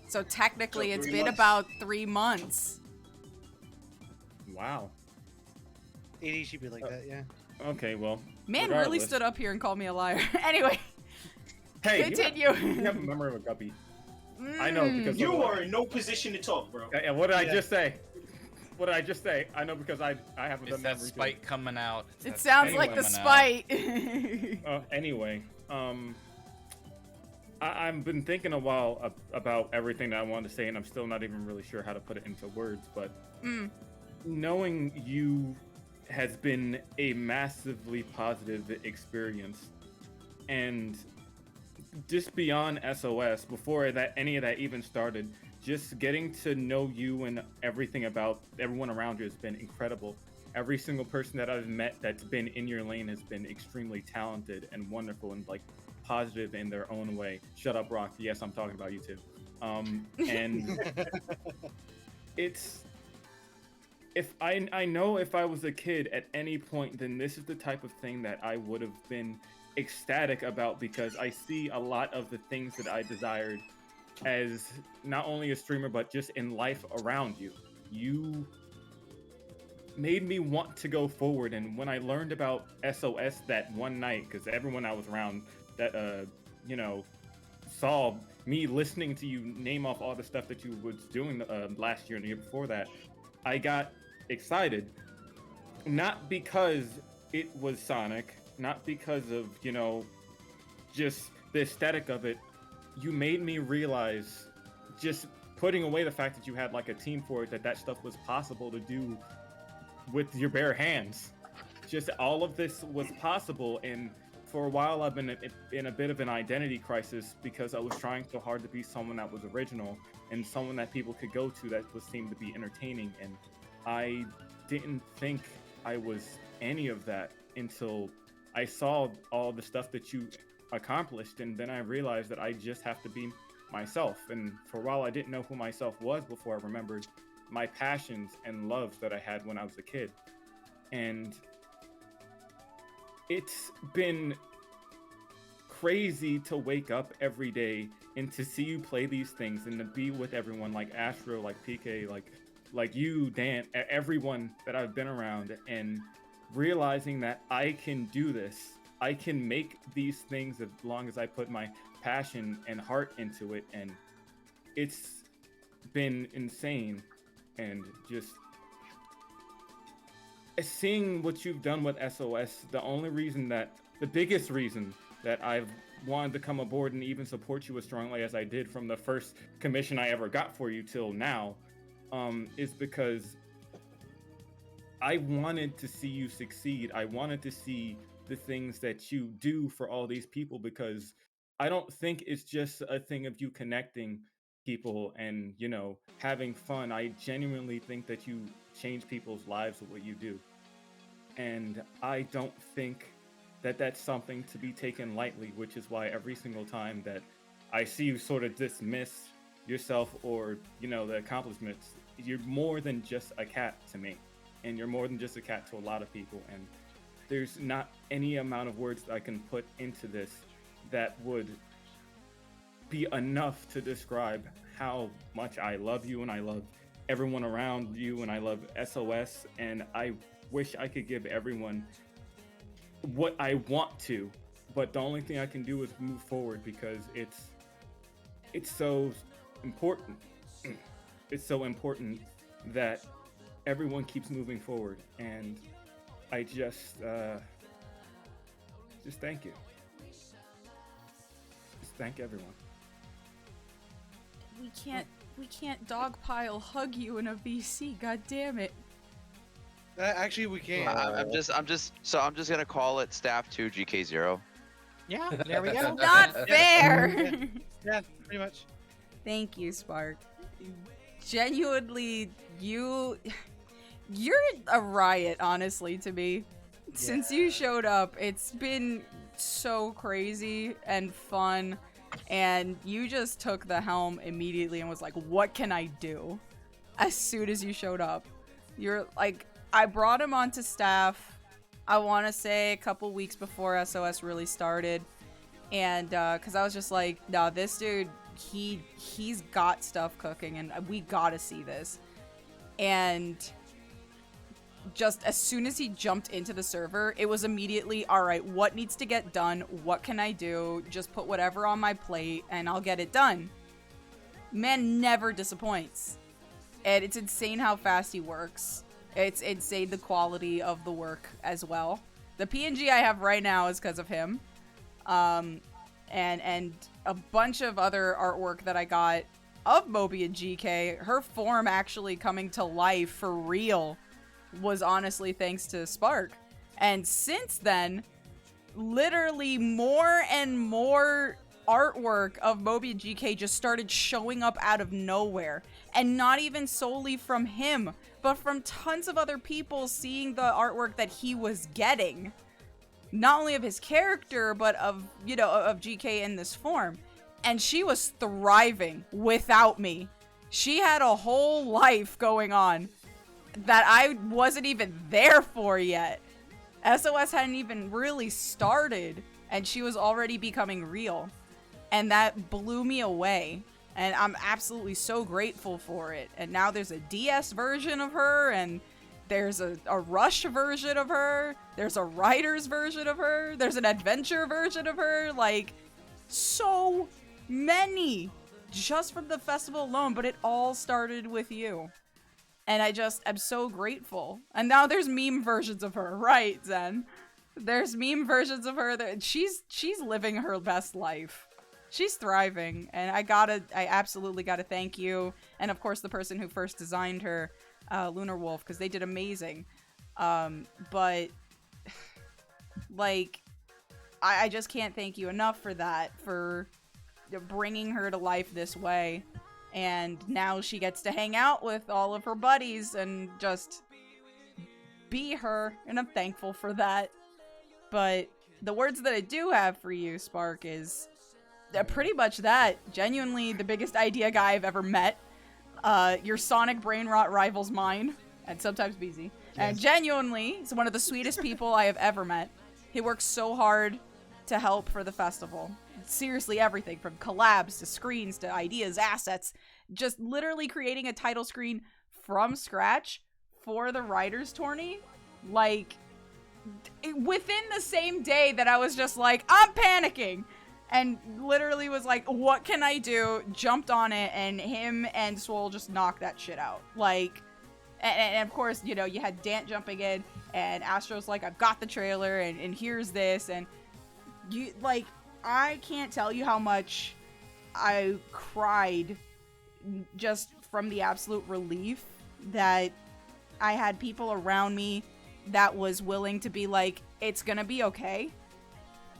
So technically, it's been about 3 months. Wow. AD should be like that, yeah. Okay, well. Man really stood up here and called me a liar. Anyway. Hey, continue. You have a memory of a guppy. I know because you are in no position to talk, bro. And what did I just say? What did I just say? I know because I haven't done that spite coming out. It sounds like the spite. Anyway, I've been thinking a while about everything that I wanted to say, and I'm still not even really sure how to put it into words. But knowing you has been a massively positive experience, and just beyond SOS, before that any of that even started. Just getting to know you and everything about everyone around you has been incredible. Every single person that I've met that's been in your lane has been extremely talented and wonderful and like positive in their own way. Shut up, Rock. Yes, I'm talking about you too. And it's if I know if I was a kid at any point, then this is the type of thing that I would have been ecstatic about, because I see a lot of the things that I desired as not only a streamer but just in life around you. You made me want to go forward, and when I learned about SOS that one night, because everyone I was around that you know, saw me listening to you name off all the stuff that you was doing last year and the year before that, I got excited, not because it was Sonic, not because of, you know, just the aesthetic of it. You made me realize, just putting away the fact that you had like a team for it, that stuff was possible to do with your bare hands. Just all of this was possible, and for a while I've been in a bit of an identity crisis because I was trying so hard to be someone that was original and someone that people could go to that was seemed to be entertaining, and I didn't think I was any of that until I saw all the stuff that you accomplished, and then I realized that I just have to be myself. And for a while I didn't know who myself was before I remembered my passions and loves that I had when I was a kid. And it's been crazy to wake up every day and to see you play these things and to be with everyone like Astro, like PK, like you, Dan, everyone that I've been around, and realizing that I can do this. I can make these things as long as I put my passion and heart into it, and it's been insane. And just seeing what you've done with SOS, the biggest reason that I've wanted to come aboard and even support you as strongly as I did from the first commission I ever got for you till now, is because I wanted to see you succeed. I wanted to see the things that you do for all these people, because I don't think it's just a thing of you connecting people and, you know, having fun. I genuinely think that you change people's lives with what you do. And I don't think that that's something to be taken lightly, which is why every single time that I see you sort of dismiss yourself or, you know, the accomplishments, you're more than just a cat to me. And you're more than just a cat to a lot of people. And there's not any amount of words that I can put into this that would be enough to describe how much I love you, and I love everyone around you, and I love SOS, and I wish I could give everyone what I want to, but the only thing I can do is move forward, because it's so important. It's so important that everyone keeps moving forward, and I just thank you. Just thank everyone. We can't dogpile hug you in a VC. God damn it. Actually, we can. I'm just gonna call it Staff 2 GK0. Yeah, there we go. Not fair. Yeah, pretty much. Thank you, Spark. Genuinely, you're a riot, honestly, to me. Since you showed up, it's been so crazy and fun, and you just took the helm immediately and was like, what can I do? As soon as you showed up. You're like, I brought him onto staff, I want to say a couple weeks before SOS really started, and because I was just like, no, this dude, he's got stuff cooking, and we gotta see this. And just as soon as he jumped into the server, it was immediately, all right, what needs to get done? What can I do? Just put whatever on my plate and I'll get it done. Man never disappoints. And it's insane how fast he works. It's insane the quality of the work as well. The PNG I have right now is because of him. And a bunch of other artwork that I got of Moby and GK, her form actually coming to life for real was honestly thanks to Spark. And since then, literally more and more artwork of Moby and GK just started showing up out of nowhere. And not even solely from him, but from tons of other people seeing the artwork that he was getting. Not only of his character, but of, you know, of GK in this form. And she was thriving without me. She had a whole life going on. that I wasn't even there for yet. SOS hadn't even really started, and she was already becoming real. And that blew me away. And I'm absolutely so grateful for it. And now there's a DS version of her, and there's a Rush version of her, there's a Writer's version of her, there's an Adventure version of her, like, so many, just from the festival alone, but it all started with you. And I'm so grateful. And now there's meme versions of her, right, Zen? There's meme versions of her that she's living her best life. She's thriving, and I absolutely gotta thank you, and of course the person who first designed her, Lunar Wolf, because they did amazing. But like, I just can't thank you enough for that, for bringing her to life this way. And now she gets to hang out with all of her buddies and just be her, and I'm thankful for that. But the words that I do have for you, Spark, is pretty much that. Genuinely the biggest idea guy I've ever met. Your Sonic brain rot rivals mine, and sometimes BZ. Yes. And genuinely, he's one of the sweetest people I have ever met. He works so hard to help for the festival. Seriously, everything from collabs to screens to ideas, assets, just literally creating a title screen from scratch for the Writers' Tourney. Like, within the same day that I was just like, I'm panicking. And literally was like, what can I do? Jumped on it, and him and Swole just knocked that shit out. Like, and of course, you know, you had Dant jumping in, and Astro's like, I've got the trailer, and here's this, and you, like, I can't tell you how much I cried just from the absolute relief that I had people around me that was willing to be like, it's gonna be okay.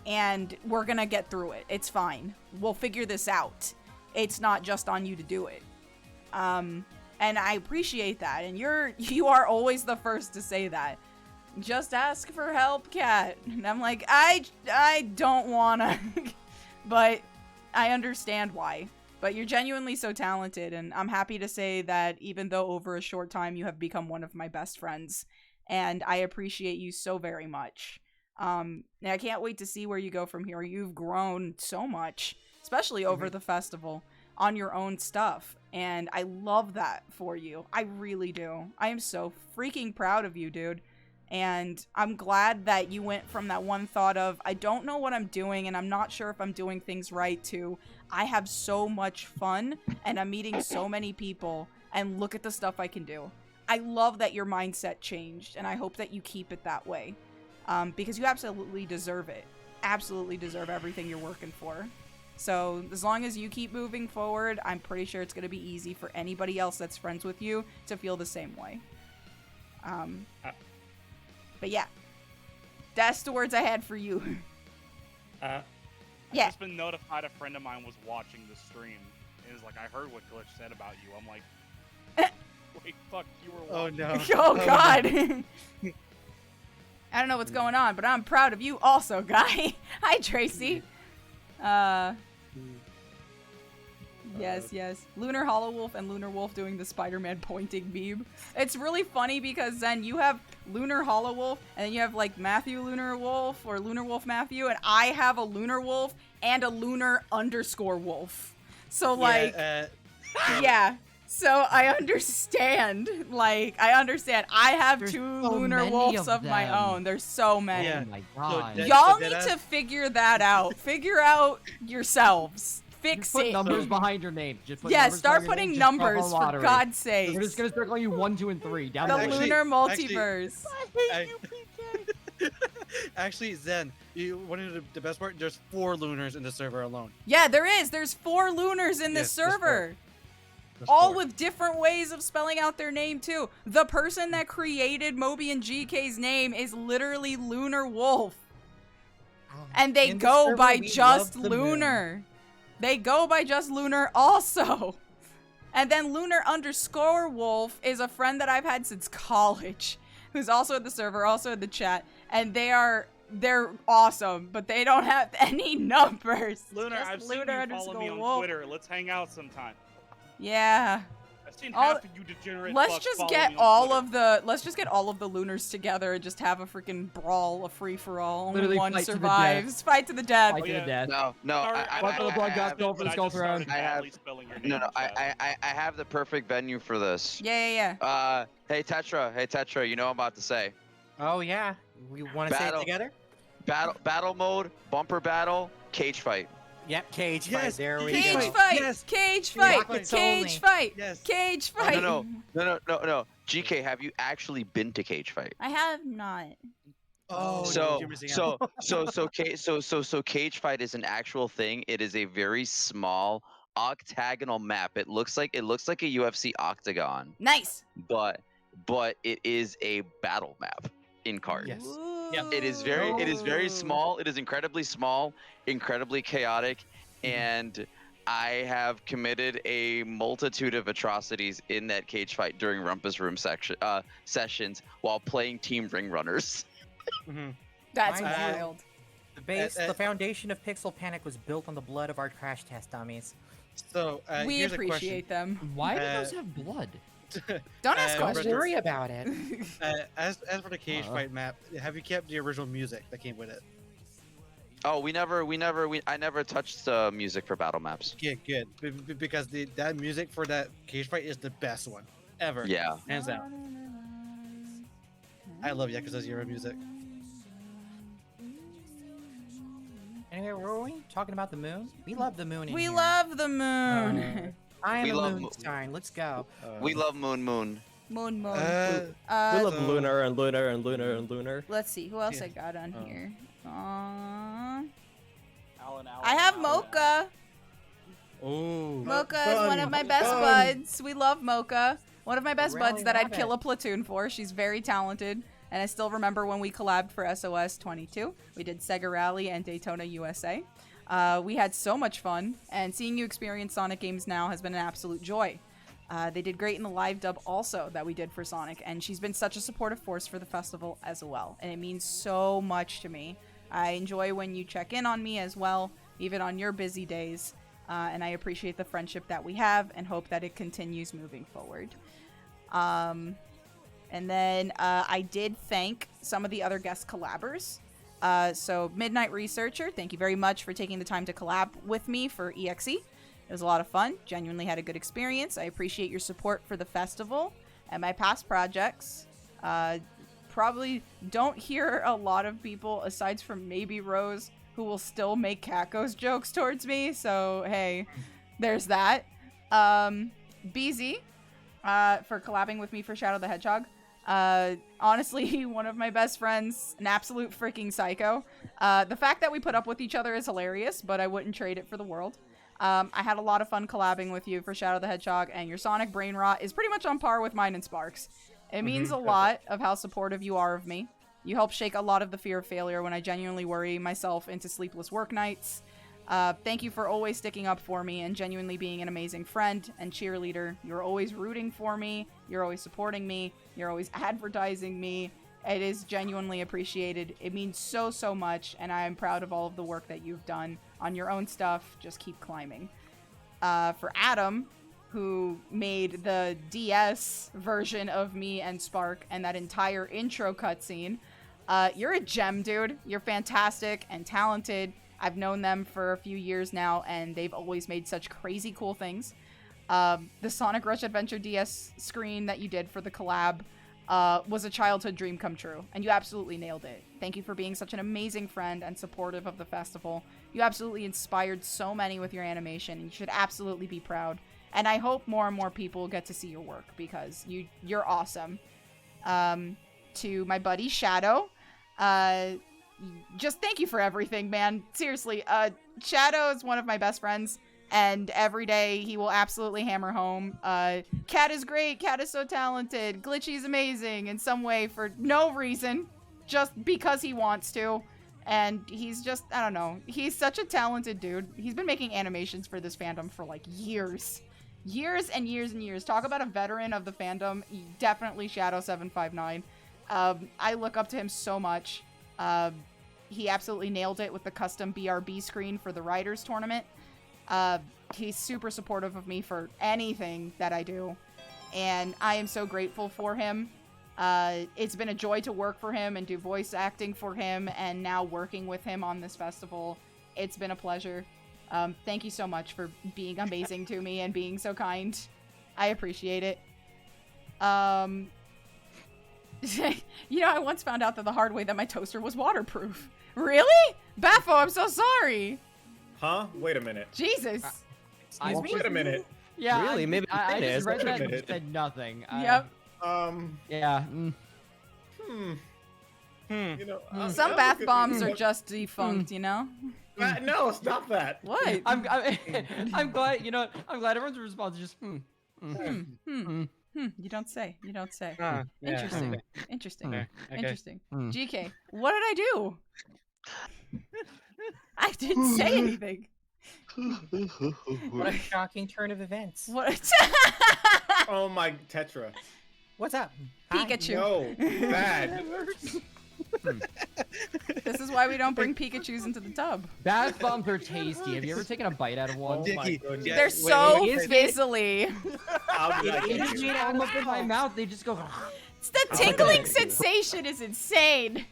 And we're gonna get through it. It's fine. We'll figure this out. It's not just on you to do it. And I appreciate that. And you are always the first to say that. Just ask for help, Cat. And I'm like, I don't wanna. But I understand why. But you're genuinely so talented, and I'm happy to say that even though over a short time you have become one of my best friends. And I appreciate you so very much. And I can't wait to see where you go from here. You've grown so much, especially over the festival, on your own stuff. And I love that for you. I really do. I am so freaking proud of you, dude. And I'm glad that you went from that one thought of, I don't know what I'm doing and I'm not sure if I'm doing things right, to I have so much fun and I'm meeting so many people and look at the stuff I can do. I love that your mindset changed, and I hope that you keep it that way. Because you absolutely deserve it. Absolutely deserve everything you're working for. So as long as you keep moving forward, I'm pretty sure it's going to be easy for anybody else that's friends with you to feel the same way. But yeah, that's the words I had for you. I've just been notified a friend of mine was watching the stream. It was like, I heard what Glitch said about you. I'm like, wait, fuck, you were watching. Oh no. Oh god. I don't know what's going on, but I'm proud of you also, guy. Hi, Tracy. Yes. Lunar Hollow Wolf and Lunar Wolf doing the Spider-Man pointing meme. It's really funny because then you have Lunar Hollow Wolf, and then you have like Matthew Lunar Wolf or Lunar Wolf Matthew, and I have a Lunar Wolf and a Lunar _Wolf. So like, yeah. So I understand. Like, I have There's two so Lunar many Wolves of my them. own. There's so many. Oh my god. Y'all need to figure that out. Figure out yourselves. Fix Put it. numbers behind your name. Just put Yeah, numbers start behind your putting name, just drop a numbers, for lottery. God's sake. We're just gonna start calling you 1, 2, and 3. Down The the list. Lunar Multiverse. I hate you, PK. Actually, Zen, you wanted the best part? There's 4 lunars in the server alone. Yeah, there is. There's 4 lunars in this server. All with different ways of spelling out their name, too. The person that created Moby and GK's name is literally Lunar Wolf. And they go by just Lunar. They go by just Lunar also. And then Lunar _Wolf is a friend that I've had since college, who's also in the server, also in the chat. And they're awesome, but they don't have any numbers. Lunar, Just I've seen Lunar you follow me on _Wolf. Twitter. Let's hang out sometime. Yeah. I've seen All- half of you degenerate Let's fucks just follow get me on all Twitter. of the lunars together and just have a freaking brawl, a free for all. Only Literally one fight to the survives. death. Fight to the death. Fight to the death. No, Sorry, One for the blood gods, go for the but I skull just throne. started badly spelling your name No, no, in chat. I have the perfect venue for this. Yeah. Hey Tetra, you know what I'm about to say. Oh yeah, we want to say it Battle. together. Battle mode, bumper battle, cage fight. Yep, cage Yes, fight. There we Cage go. fight. Yes. Cage fight. Rockets Cage only. fight. Yes. Cage fight. No. GK, have you actually been to cage fight? I have not. Oh, So you're missing out. so cage fight is an actual thing. It is a very small octagonal map. It looks like a UFC octagon, Nice. but it is a battle map in card. Yes. It is very small. It is incredibly small, incredibly chaotic, and I have committed a multitude of atrocities in that cage fight during Rumpus Room sessions while playing Team Ring Runners. That's Mind you, wild. The foundation of Pixel Panic was built on the blood of our crash test dummies. So We here's appreciate them. Why do those have blood? Don't ask Don't questions. worry about it. As for the cage fight map, have you kept the original music that came with it? Oh, I never touched music for battle maps. Good. Because that music for that cage fight is the best one ever. Yeah. Hands down. I love Yakuza Zero music. Anyway, were we talking about the moon? We love the moon in We here. love the moon. I We am a love moon mo- sign. Let's go. We love Moon. Moon. We love so- lunar and lunar and lunar and lunar. Let's see who else Yeah. I got on here. Alan, I have Mocha. Oh. Mocha is one of my best buds. We love Mocha. One of my best buds Rally that I'd rabbit. kill a platoon for. She's very talented. And I still remember when we collabed for SOS 22. We did Sega Rally and Daytona USA. We had so much fun, and seeing you experience Sonic games now has been an absolute joy. They did great in the live dub also that we did for Sonic, and she's been such a supportive force for the festival as well, and it means so much to me. I enjoy when you check in on me as well, even on your busy days, and I appreciate the friendship that we have and hope that it continues moving forward. And then I did thank some of the other guest collabers. So Midnight Researcher, thank you very much for taking the time to collab with me for EXE. It was a lot of fun. Genuinely had a good experience. I appreciate your support for the festival and my past projects. Probably don't hear a lot of people, aside from maybe Rose, who will still make Kakos jokes towards me. So, hey, there's that. BZ, for collabing with me for Shadow the Hedgehog. Honestly, one of my best friends, an absolute freaking psycho. The fact that we put up with each other is hilarious, but I wouldn't trade it for the world. I had a lot of fun collabing with you for Shadow the Hedgehog, and your Sonic brain rot is pretty much on par with mine and Sparks. It means a lot of how supportive you are of me. You help shake a lot of the fear of failure when I genuinely worry myself into sleepless work nights. Thank you for always sticking up for me and genuinely being an amazing friend and cheerleader. You're always rooting for me. You're always supporting me. You're always advertising me. It is genuinely appreciated. It means so, so much, and I am proud of all of the work that you've done on your own stuff. Just keep climbing. For Adam, who made the DS version of me and Spark and that entire intro cutscene, you're a gem, dude. You're fantastic and talented. I've known them for a few years now, and they've always made such crazy cool things. The Sonic Rush Adventure DS screen that you did for the collab was a childhood dream come true, and you absolutely nailed it. Thank you for being such an amazing friend and supportive of the festival. You absolutely inspired so many with your animation, and you should absolutely be proud. And I hope more and more people get to see your work, because you're awesome. To my buddy Shadow, just thank you for everything, man. Seriously, Shadow is one of my best friends, and every day he will absolutely hammer home. Cat is great, Cat is so talented, Glitchy is amazing in some way for no reason, just because he wants to. And he's just, I don't know, he's such a talented dude. He's been making animations for this fandom for like years. Years and years and years. Talk about a veteran of the fandom, definitely Shadow759. I look up to him so much. He absolutely nailed it with the custom BRB screen for the Riders tournament. He's super supportive of me for anything that I do. and I am so grateful for him. It's been a joy to work for him and do voice acting for him, and now working with him on this festival. It's been a pleasure. Thank you so much for being amazing to me and being so kind. I appreciate it. You know, I once found out the hard way that my toaster was waterproof. Really? Baffo, I'm so sorry. Huh? Wait a minute. Jesus. Wait a minute. Yeah, Really? Maybe I it just is. read Wait a that and minute. said nothing. Yep. Yeah. You know, Some bath bombs are just defunct, you know? No, stop that. What? I'm glad, you know, I'm glad everyone's response is just, You don't say. You don't say. Yeah. Interesting. Interesting. Okay. Interesting. GK, what did I do? I didn't say anything. What a shocking turn of events. What? Oh my Tetra. What's up? Pikachu. No, bad. This is why we don't bring Pikachus into the tub. bath bombs are tasty. Have you ever taken a bite out of one? Oh my goodness. They're so fizzly. It just come up in my mouth. They just go. It's the tingling sensation is insane.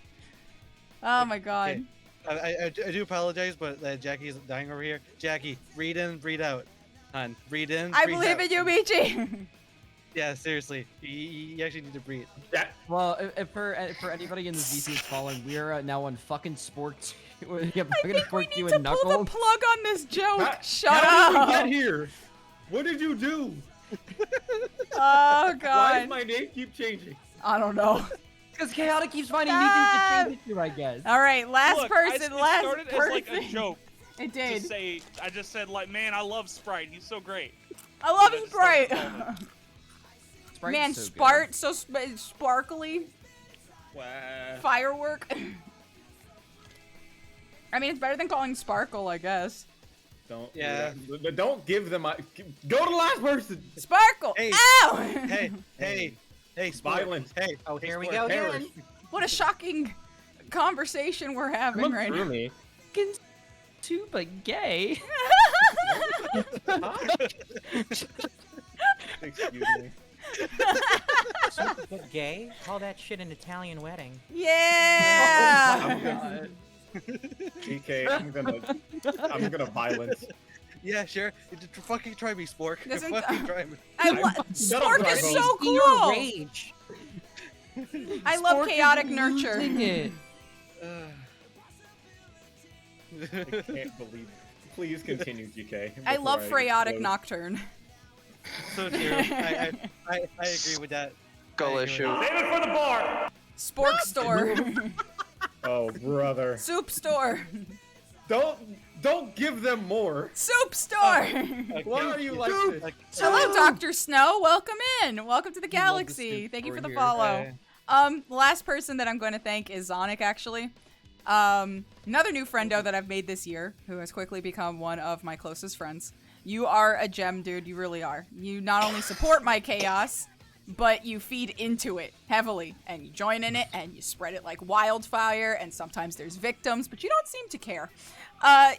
Oh my god. I do apologize, but Jackie's dying over here. Jackie, breathe in, breathe out. Hon, breathe in. I breathe believe out. in you, Michi. Yeah, seriously, you actually need to breathe. Well, if for anybody in the VC is following, we are now on fucking Spork 2. I think we need to pull the Knuckles. plug on this joke. Shut How up. did we get here? What did you do? Oh god. Why does my name keep changing? I don't know. Because Chaotic keeps finding new things to change it to, I guess. All right, last Look, person. it Last started person. as like a joke. It did. I just said like, man, I love Sprite. He's so great. I love And you, just started Sprite. calling him. Sprite's Man, so good. Spart, so sparkly. Wow. Firework. I mean, it's better than calling Sparkle, I guess. Don't. Yeah. But don't give them. Go to the last person. Sparkle. Hey. Ow! Hey, Sport. Violence. Hey. Oh, hey, here we Sport. go again. What a shocking conversation we're having Come right through now. me. Super gay. Excuse me. But gay? Call that shit an Italian wedding. Yeah. DK, I'm gonna violence. Yeah, sure. Fucking try me, Spork. Doesn't- Fucking try me. Spork is Bravo. so Your cool. rage. I love Spork is chaotic nurture. losing it. I can't believe it. Please continue, GK. I before love Freyatic explode. Nocturne. So true. I agree with that. Go issue. Save it for the bar. Spork store. Oh, brother. Soup store. Don't give them more. Soup store. Why are you like this? Hello, Dr. Snow. Welcome in. Welcome to the galaxy. soup Thank you for the here. follow. The last person that I'm going to thank is Zonic, actually. Another new friendo that I've made this year, who has quickly become one of my closest friends. You are a gem, dude. You really are. You not only support my chaos, but you feed into it heavily, and you join in it, and you spread it like wildfire, and sometimes there's victims, but you don't seem to care.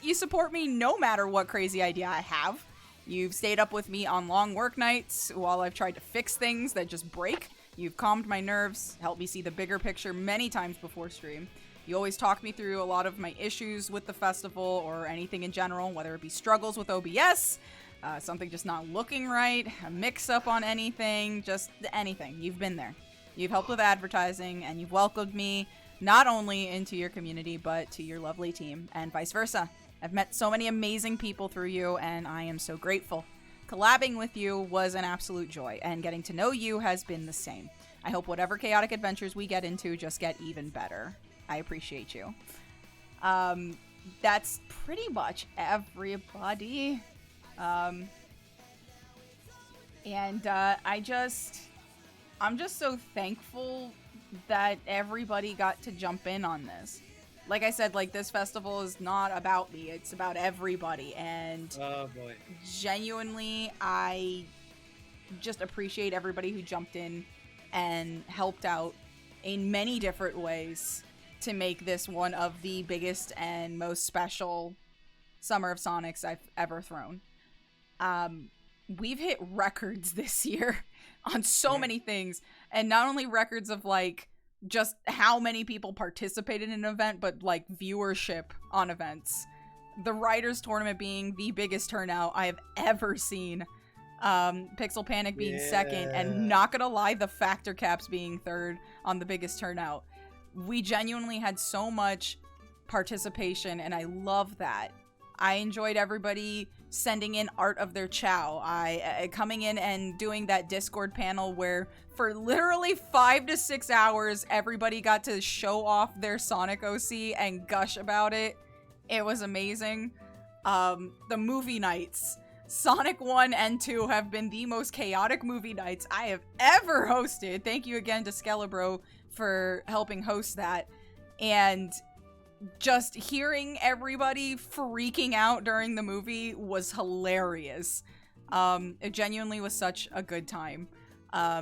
You support me no matter what crazy idea I have. You've stayed up with me on long work nights while I've tried to fix things that just break. You've calmed my nerves, helped me see the bigger picture many times before stream. You always talk me through a lot of my issues with the festival or anything in general, whether it be struggles with OBS, something just not looking right, a mix-up on anything, just anything. You've been there. You've helped with advertising, and you've welcomed me not only into your community, but to your lovely team, and vice versa. I've met so many amazing people through you, and I am so grateful. Collabing with you was an absolute joy, and getting to know you has been the same. I hope whatever chaotic adventures we get into just get even better. I appreciate you. That's pretty much everybody. I'm just so thankful that everybody got to jump in on this. Like I said, like, this festival is not about me, it's about everybody, and Oh boy. genuinely, I just appreciate everybody who jumped in and helped out in many different ways to make this one of the biggest and most special Summer of Sonics I've ever thrown. We've hit records this year. on so many things, and not only records of like just how many people participated in an event, but like viewership on events. The Writers Tournament being the biggest turnout I have ever seen. Pixel Panic being second, and not gonna lie, the Factor Caps being third on the biggest turnout. We genuinely had so much participation, and I love that. I enjoyed everybody sending in art of their chow. I coming in and doing that Discord panel where for literally 5 to 6 hours, everybody got to show off their Sonic OC and gush about it. It was amazing. The movie nights. Sonic 1 and 2 have been the most chaotic movie nights I have ever hosted. Thank you again to Skelebro for helping host that. And just hearing everybody freaking out during the movie was hilarious. It genuinely was such a good time.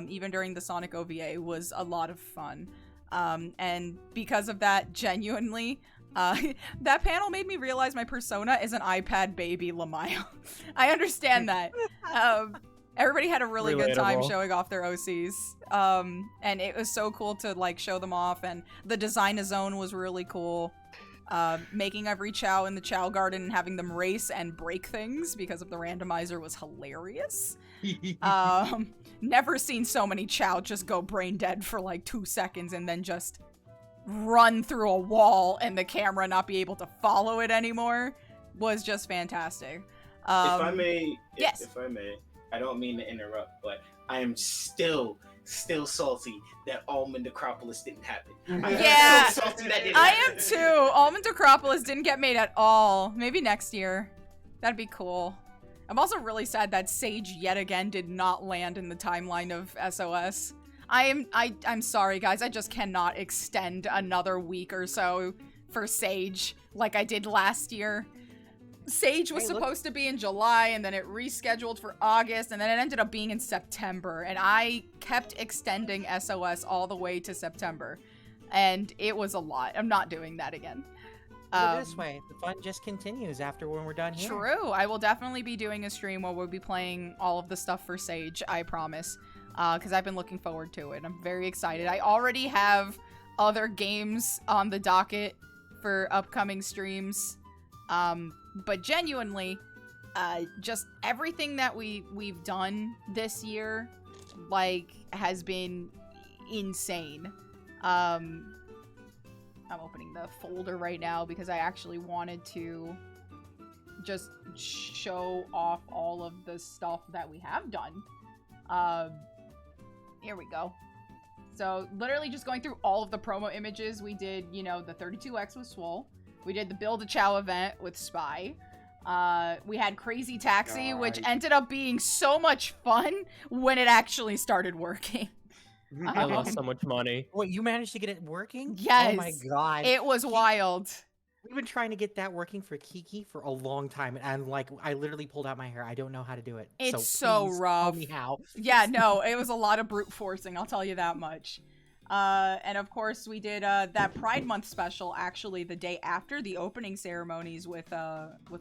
Even during the Sonic OVA was a lot of fun. And because of that, genuinely, that panel made me realize my persona is an iPad baby Lamayo. I understand that. Everybody had a really good time showing off their OCs. And it was so cool to like show them off, and the design of zone was really cool. Making every Chow in the Chow Garden and having them race and break things because of the randomizer was hilarious. Never seen so many Chow just go brain dead for like 2 seconds and then just run through a wall and the camera not be able to follow it anymore. Was just fantastic. If I may, yes. If I may, I don't mean to interrupt, but I am still salty that Almond Acropolis didn't happen. Yeah, I'm so salty that didn't I happen. am too. Almond Acropolis didn't get made at all. Maybe next year. That'd be cool. I'm also really sad that Sage yet again did not land in the timeline of SOS. I'm sorry guys, I just cannot extend another week or so for Sage like I did last year. Sage was supposed to be in July, and then it rescheduled for August, and then it ended up being in September, and I kept extending SOS all the way to September, and it was a lot. I'm not doing that again. Put it this way, the fun just continues after when we're done here. True. I will definitely be doing a stream where we'll be playing all of the stuff for Sage, I promise, because I've been looking forward to it. I'm very excited. I already have other games on the docket for upcoming streams. But genuinely, just everything that we've done this year, like, has been insane. I'm opening the folder right now because I actually wanted to just show off all of the stuff that we have done. Here we go. So, literally just going through all of the promo images. We did, you know, the 32X with Swole. We did the Build a Chow event with Spy. We had Crazy Taxi, which ended up being so much fun when it actually started working. I lost so much money. Wait, you managed to get it working? Yes. Oh my god. It was wild. We've been trying to get that working for Kiki for a long time, and like, I literally pulled out my hair. I don't know how to do it. It's so so rough. Tell me how. Yeah, no, it was a lot of brute forcing, I'll tell you that much. And of course we did that Pride Month special actually the day after the opening ceremonies with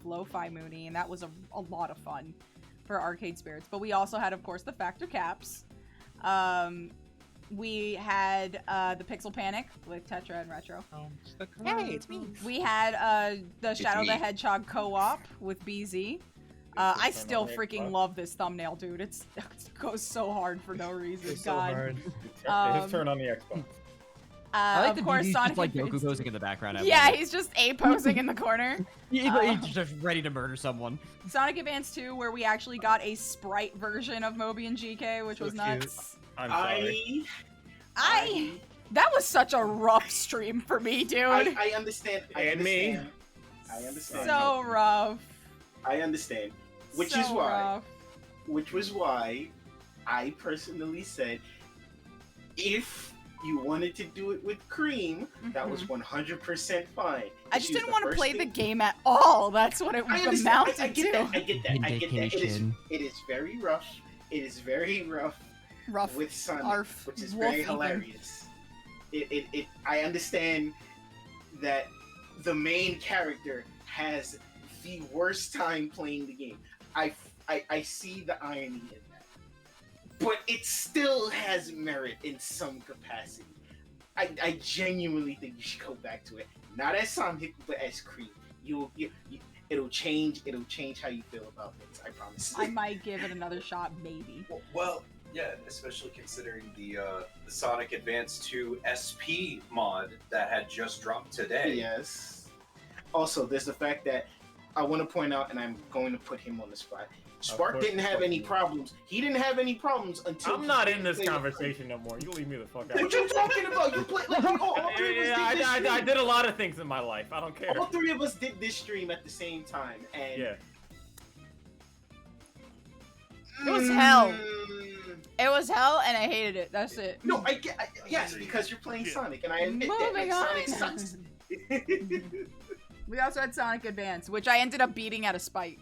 Lo-Fi Mooney, and that was a lot of fun for Arcade Spirits. But we also had, of course, the Factor Caps. We had the Pixel Panic with Tetra and Retro. Hey, it's me. We had the Shadow the me. Hedgehog co-op with BZ. I still freaking love this thumbnail, dude. It goes so hard for no reason. It's so God. hard. His turn on the Xbox. I like of the course, BB's Sonic just like Advance- Goku posing in the background. I Yeah, love it. he's just posing in the corner. He's just ready to murder someone. Sonic Advance 2, where we actually got a sprite version of Moby and GK, which was nuts. I'm sorry. That was such a rough stream for me, dude. I understand. And me. I understand. So rough. I understand. Which So is why. rough. Which was why I personally said, if you wanted to do it with Cream, that was 100% fine. I just didn't want to play the game at all. That's what it I understand. amounted I get to. that. I get that. I get that. Vindication. It is very rough. It is very rough. Rough. With Sonic, Arf. which is Wolf very even. hilarious. I understand that the main character has the worst time playing the game. I see the irony in that. but it still has merit in some capacity. I genuinely think you should go back to it, not as Sonic, but as Cream. It'll change how you feel about things. I promise. I might give it another shot, maybe. Well, yeah, especially considering the Sonic Advance 2 SP mod that had just dropped today. Yes. Also, there's the fact that I want to point out, and I'm going to put him on the spot. Spark didn't have any problems. He didn't have any problems until. I'm not in this conversation no more. You leave me the fuck out. What you talking about? You play like all three of us did this stream. I did a lot of things in my life. I don't care. All three of us did this stream at the same time, and yeah. It was hell. It was hell, and I hated it. That's it. No, yes, because you're playing Sonic, and I admit that. Moving Like, on. Sonic sucks. We also had Sonic Advance, which I ended up beating out of spite.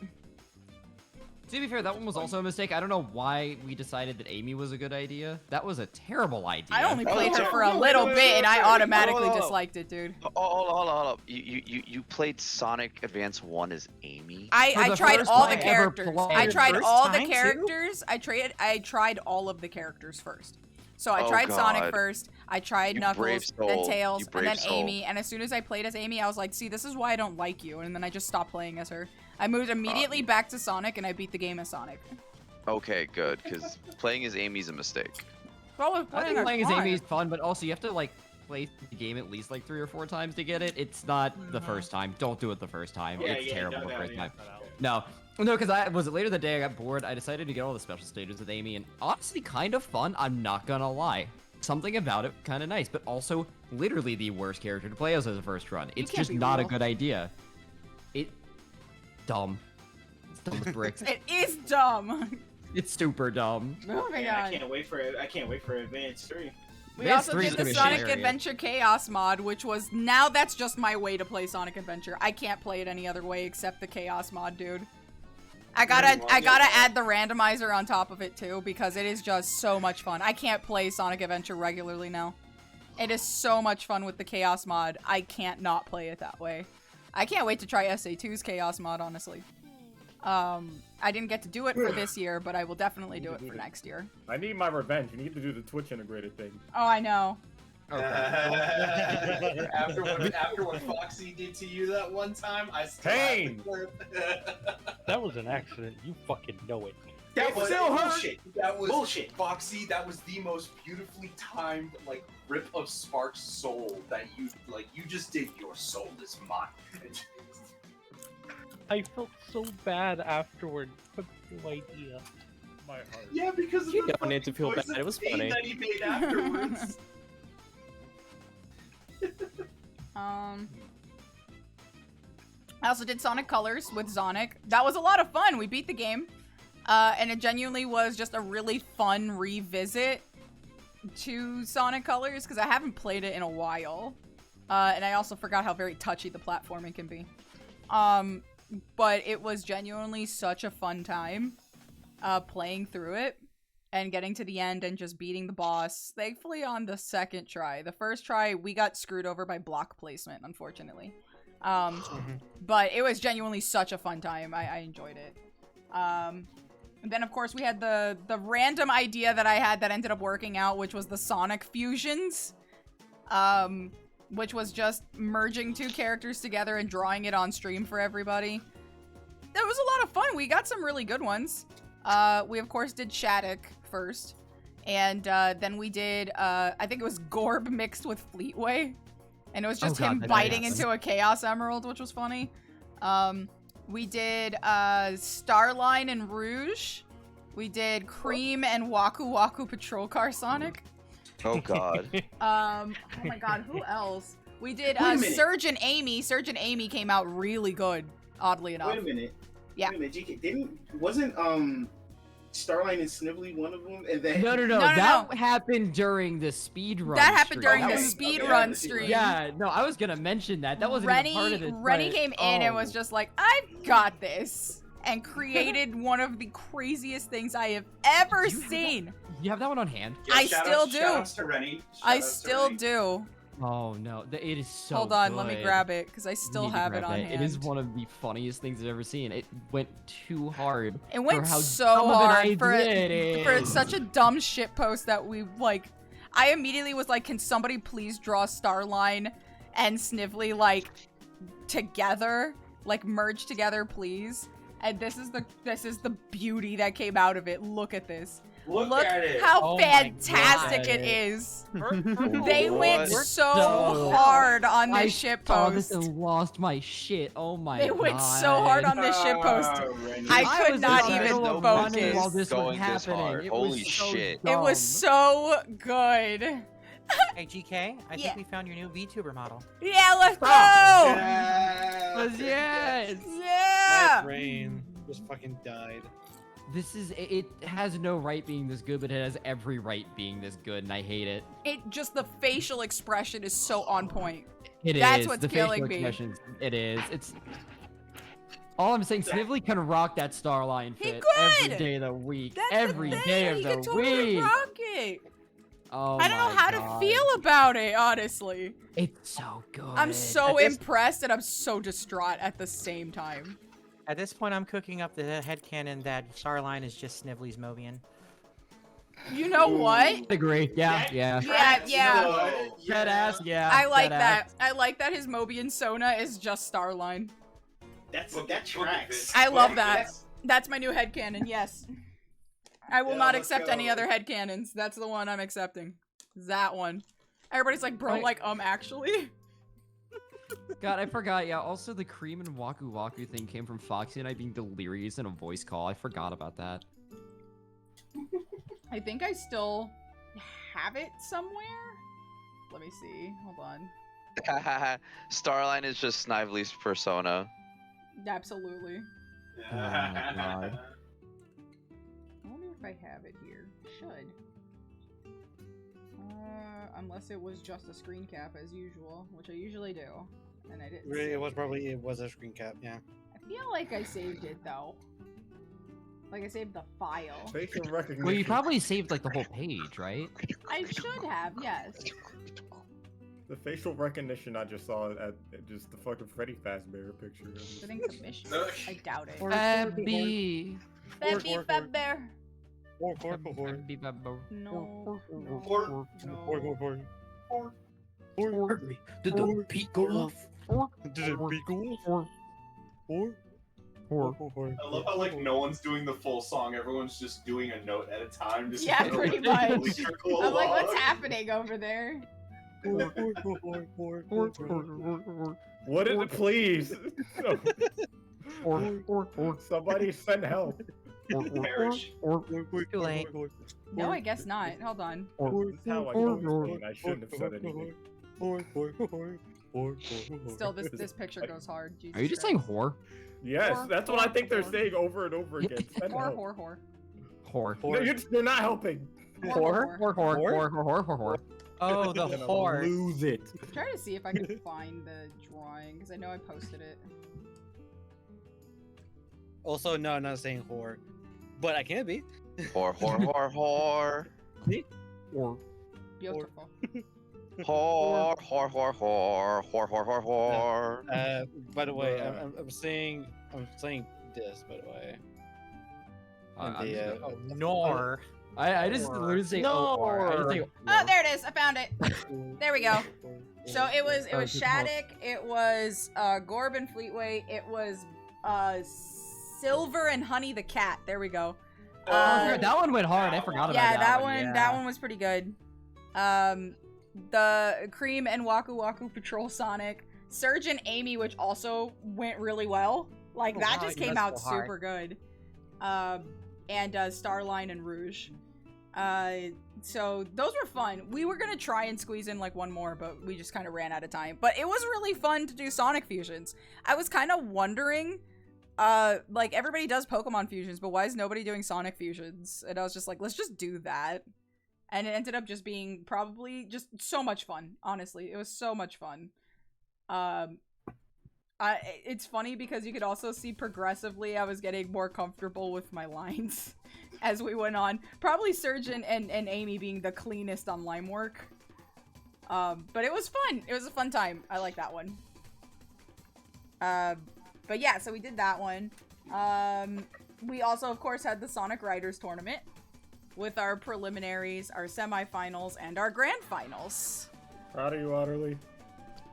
To be fair, that one was also a mistake. I don't know why we decided that Amy was a good idea. That was a terrible idea. I only played her for a little bit, and I automatically disliked it, dude. Hold up. You played Sonic Advance 1 as Amy? I tried all the characters. I tried First all the time, too? characters. I tried all of the characters first. So I Oh, tried Sonic God. first. I tried You Knuckles, brave then soul. Tails, You and brave then soul. Amy. And as soon as I played as Amy, I was like, see, this is why I don't like you. And then I just stopped playing as her. I moved immediately back to Sonic, and I beat the game as Sonic. Okay, good, because playing as Amy's a mistake. Well, I think playing as Amy is fun, but also you have to like play the game at least like 3 or 4 times to get it. It's not the first time. Don't do it the first time. It's terrible the first time. No, because I was it later the day I got bored. I decided to get all the special stages with Amy, and honestly, kind of fun. I'm not gonna lie. Something about it kind of nice, but also literally the worst character to play as a first run. It's can't just be not a real. good idea. Dumb. It's dumb as bricks. It is dumb. It's super dumb. Moving Man, on. I can't wait for Advance 3. We Advance also 3 is did gonna the be Sonic hilarious. Adventure Chaos mod, which was now that's just my way to play Sonic Adventure. I can't play it any other way except the Chaos mod, dude. I gotta add the randomizer on top of it too because it is just so much fun. I can't play Sonic Adventure regularly now. It is so much fun with the Chaos mod. I can't not play it that way. I can't wait to try SA2's Chaos mod, honestly. I didn't get to do it for this year, but I will definitely do it for next year. I need my revenge. You need to do the Twitch integrated thing. Oh, I know. After what Foxy did to you that one time, I still Pain! have the clip. That was an accident. You fucking know it. That was bullshit. That was Bullshit. Foxy, that was the most beautifully timed like rip of Spark's soul that you just did. Your soul is mine. I felt so bad afterward. But no idea. My heart. Yeah, because of You the don't need to feel fucking bad. It was voice of funny. pain that he made afterwards. I also did Sonic Colors with Sonic. That was a lot of fun. We beat the game. And it genuinely was just a really fun revisit to Sonic Colors because I haven't played it in a while. And I also forgot how very touchy the platforming can be. But it was genuinely such a fun time playing through it and getting to the end and just beating the boss. Thankfully on the second try. The first try, we got screwed over by block placement, unfortunately. But it was genuinely such a fun time. I enjoyed it. And then, of course, we had the random idea that I had that ended up working out, which was the Sonic fusions. Which was just merging 2 characters together and drawing it on stream for everybody. It was a lot of fun. We got some really good ones. We, of course, did Shattuck first. And then we did, I think it was Gorb mixed with Fleetway. And it was just him biting into a Chaos Emerald, which was funny. We did Starline and Rouge. We did Cream and Waku Waku Patrol Car Sonic. Oh god. Oh my god, who else? We did Wait a minute. Surge and Amy. Surge and Amy came out really good, oddly enough. Wait a minute. Yeah. Wait a minute, GK, wasn't Starline and Snivelly one of them? And then No. That happened during the speed run. That happened during stream. the That was- speed okay, run the speed run. stream. Yeah, no, I was gonna mention that. That wasn't even part of it. Rennie but- came in and oh. was just like, I've got this. And created one of the craziest things I have ever seen. You have that one on hand? I still do. Shoutouts to Rennie. I Shoutouts to still Rennie. do. Oh no, it is so Hold on, good. let me grab it because I You still need to have it grab on that. hand. It is one of the funniest things I've ever seen. It went too hard. It went for how so dumb of an hard for idea it is. such a dumb shit post that we like. I immediately was like, "Can somebody please draw Starline and Snively like together, like merge together, please?" And this is the beauty that came out of it. Look at this. Look at it. how Oh my fantastic God. it is. They They went so hard on this shit saw this post. and lost my shit. Oh my They god. went so hard on this shit post. I could was not in the even middle of running focus. while this was Going this happening. hard. It Holy was so shit. It was so good. Hey, GK, I think we found your new VTuber model. Yeah, let's go! Yes. Yeah! My brain just fucking died. This is it has no right being this good, but it has every right being this good, and I hate it. It just, the facial expression is so on point. It is. That's what's the killing facial me. expressions. It is. It's all I'm saying. Snively can rock that Starline fit every could! day of the week. That's every the day thing. of He the could totally week. rock it. Oh I don't know my how God. to feel about it, honestly. It's so good. I'm so impressed and I'm so distraught at the same time. At this point, I'm cooking up the headcanon that Starline is just Snively's Mobian. You know what? Agree. Yeah. Yeah. Dead ass. Yeah. I like dead that. ass. I like that his Mobian Sona is just Starline. That tracks. I love that. That's my new headcanon, yes. I will not accept any other headcanons. That's the one I'm accepting. That one. Everybody's like, bro, like, actually? God, I forgot. Yeah, also the Cream and Waku Waku thing came from Foxy and I being delirious in a voice call. I forgot about that. I think I still have it somewhere. Let me see. Hold on. Starline is just Snively's persona. Absolutely. Oh my god. I wonder if I have it here. Should. Unless it was just a screen cap as usual, which I usually do. And I didn't. Really, save it was a screen cap, yeah. I feel like I saved it though. Like I saved the file. Facial recognition. Well, you probably saved like the whole page, right? I should have, yes. The facial recognition I just saw at just the fucking Freddy Fazbear picture. Sitting submission. I doubt it. Fabby. Fabby Fabbear. Fabby Babbo. No. Did the beat go off? Did it beat go off? I love how like no one's doing the full song. Everyone's just doing a note at a time. Just Yeah, kind of, pretty like, much. trickle I'm like, what's along. happening over there? What is it, please? Somebody send help. Perish. Too late. No, I guess not. Hold on. This is how I know this game. I shouldn't have said anything. Still, this picture goes hard. Jesus Are you just Christ. saying whore? Yes, Whore, that's what I whore, think they're whore. saying over and over again. Send Whore, help. whore, whore. Whore. No, you're not helping. Whore? Whore. Oh, the Gonna whore. Lose it. I'm trying to see if I can find the drawing, because I know I posted it. Also, no, I'm not saying whore, but I can be. Whore, whore, whore, whore. Whore. Beautiful. Whore, whore, whore, whore, whore, whore, whore, whore. By the way, I'm saying this. By the way. Nor. I just literally say OR. I just say Oh, there it is. I found it. There we go. So it was Shattuck, it was Gorbin Fleetway, it was Silver and Honey the Cat. There we go. that one went hard. I forgot about Yeah, that one. that one was pretty good. The Cream and Waku Waku Patrol Sonic, Surge and Amy, which also went really well. Like that just came out super good. And Starline and Rouge. So those were fun. We were gonna try and squeeze in like one more, but we just kind of ran out of time. But it was really fun to do Sonic fusions. I was kind of wondering, like everybody does Pokemon fusions, but why is nobody doing Sonic fusions? And I was just like, let's just do that. And it ended up just being probably just so much fun. Honestly, it was so much fun. It's funny because you could also see progressively I was getting more comfortable with my lines as we went on. Probably Surgeon and Amy being the cleanest on line work. But it was fun. It was a fun time. I like that one. But yeah, so we did that one. We also, of course, had the Sonic Riders tournament with our preliminaries, our semifinals, and our grand finals. Proud of you, Otterly.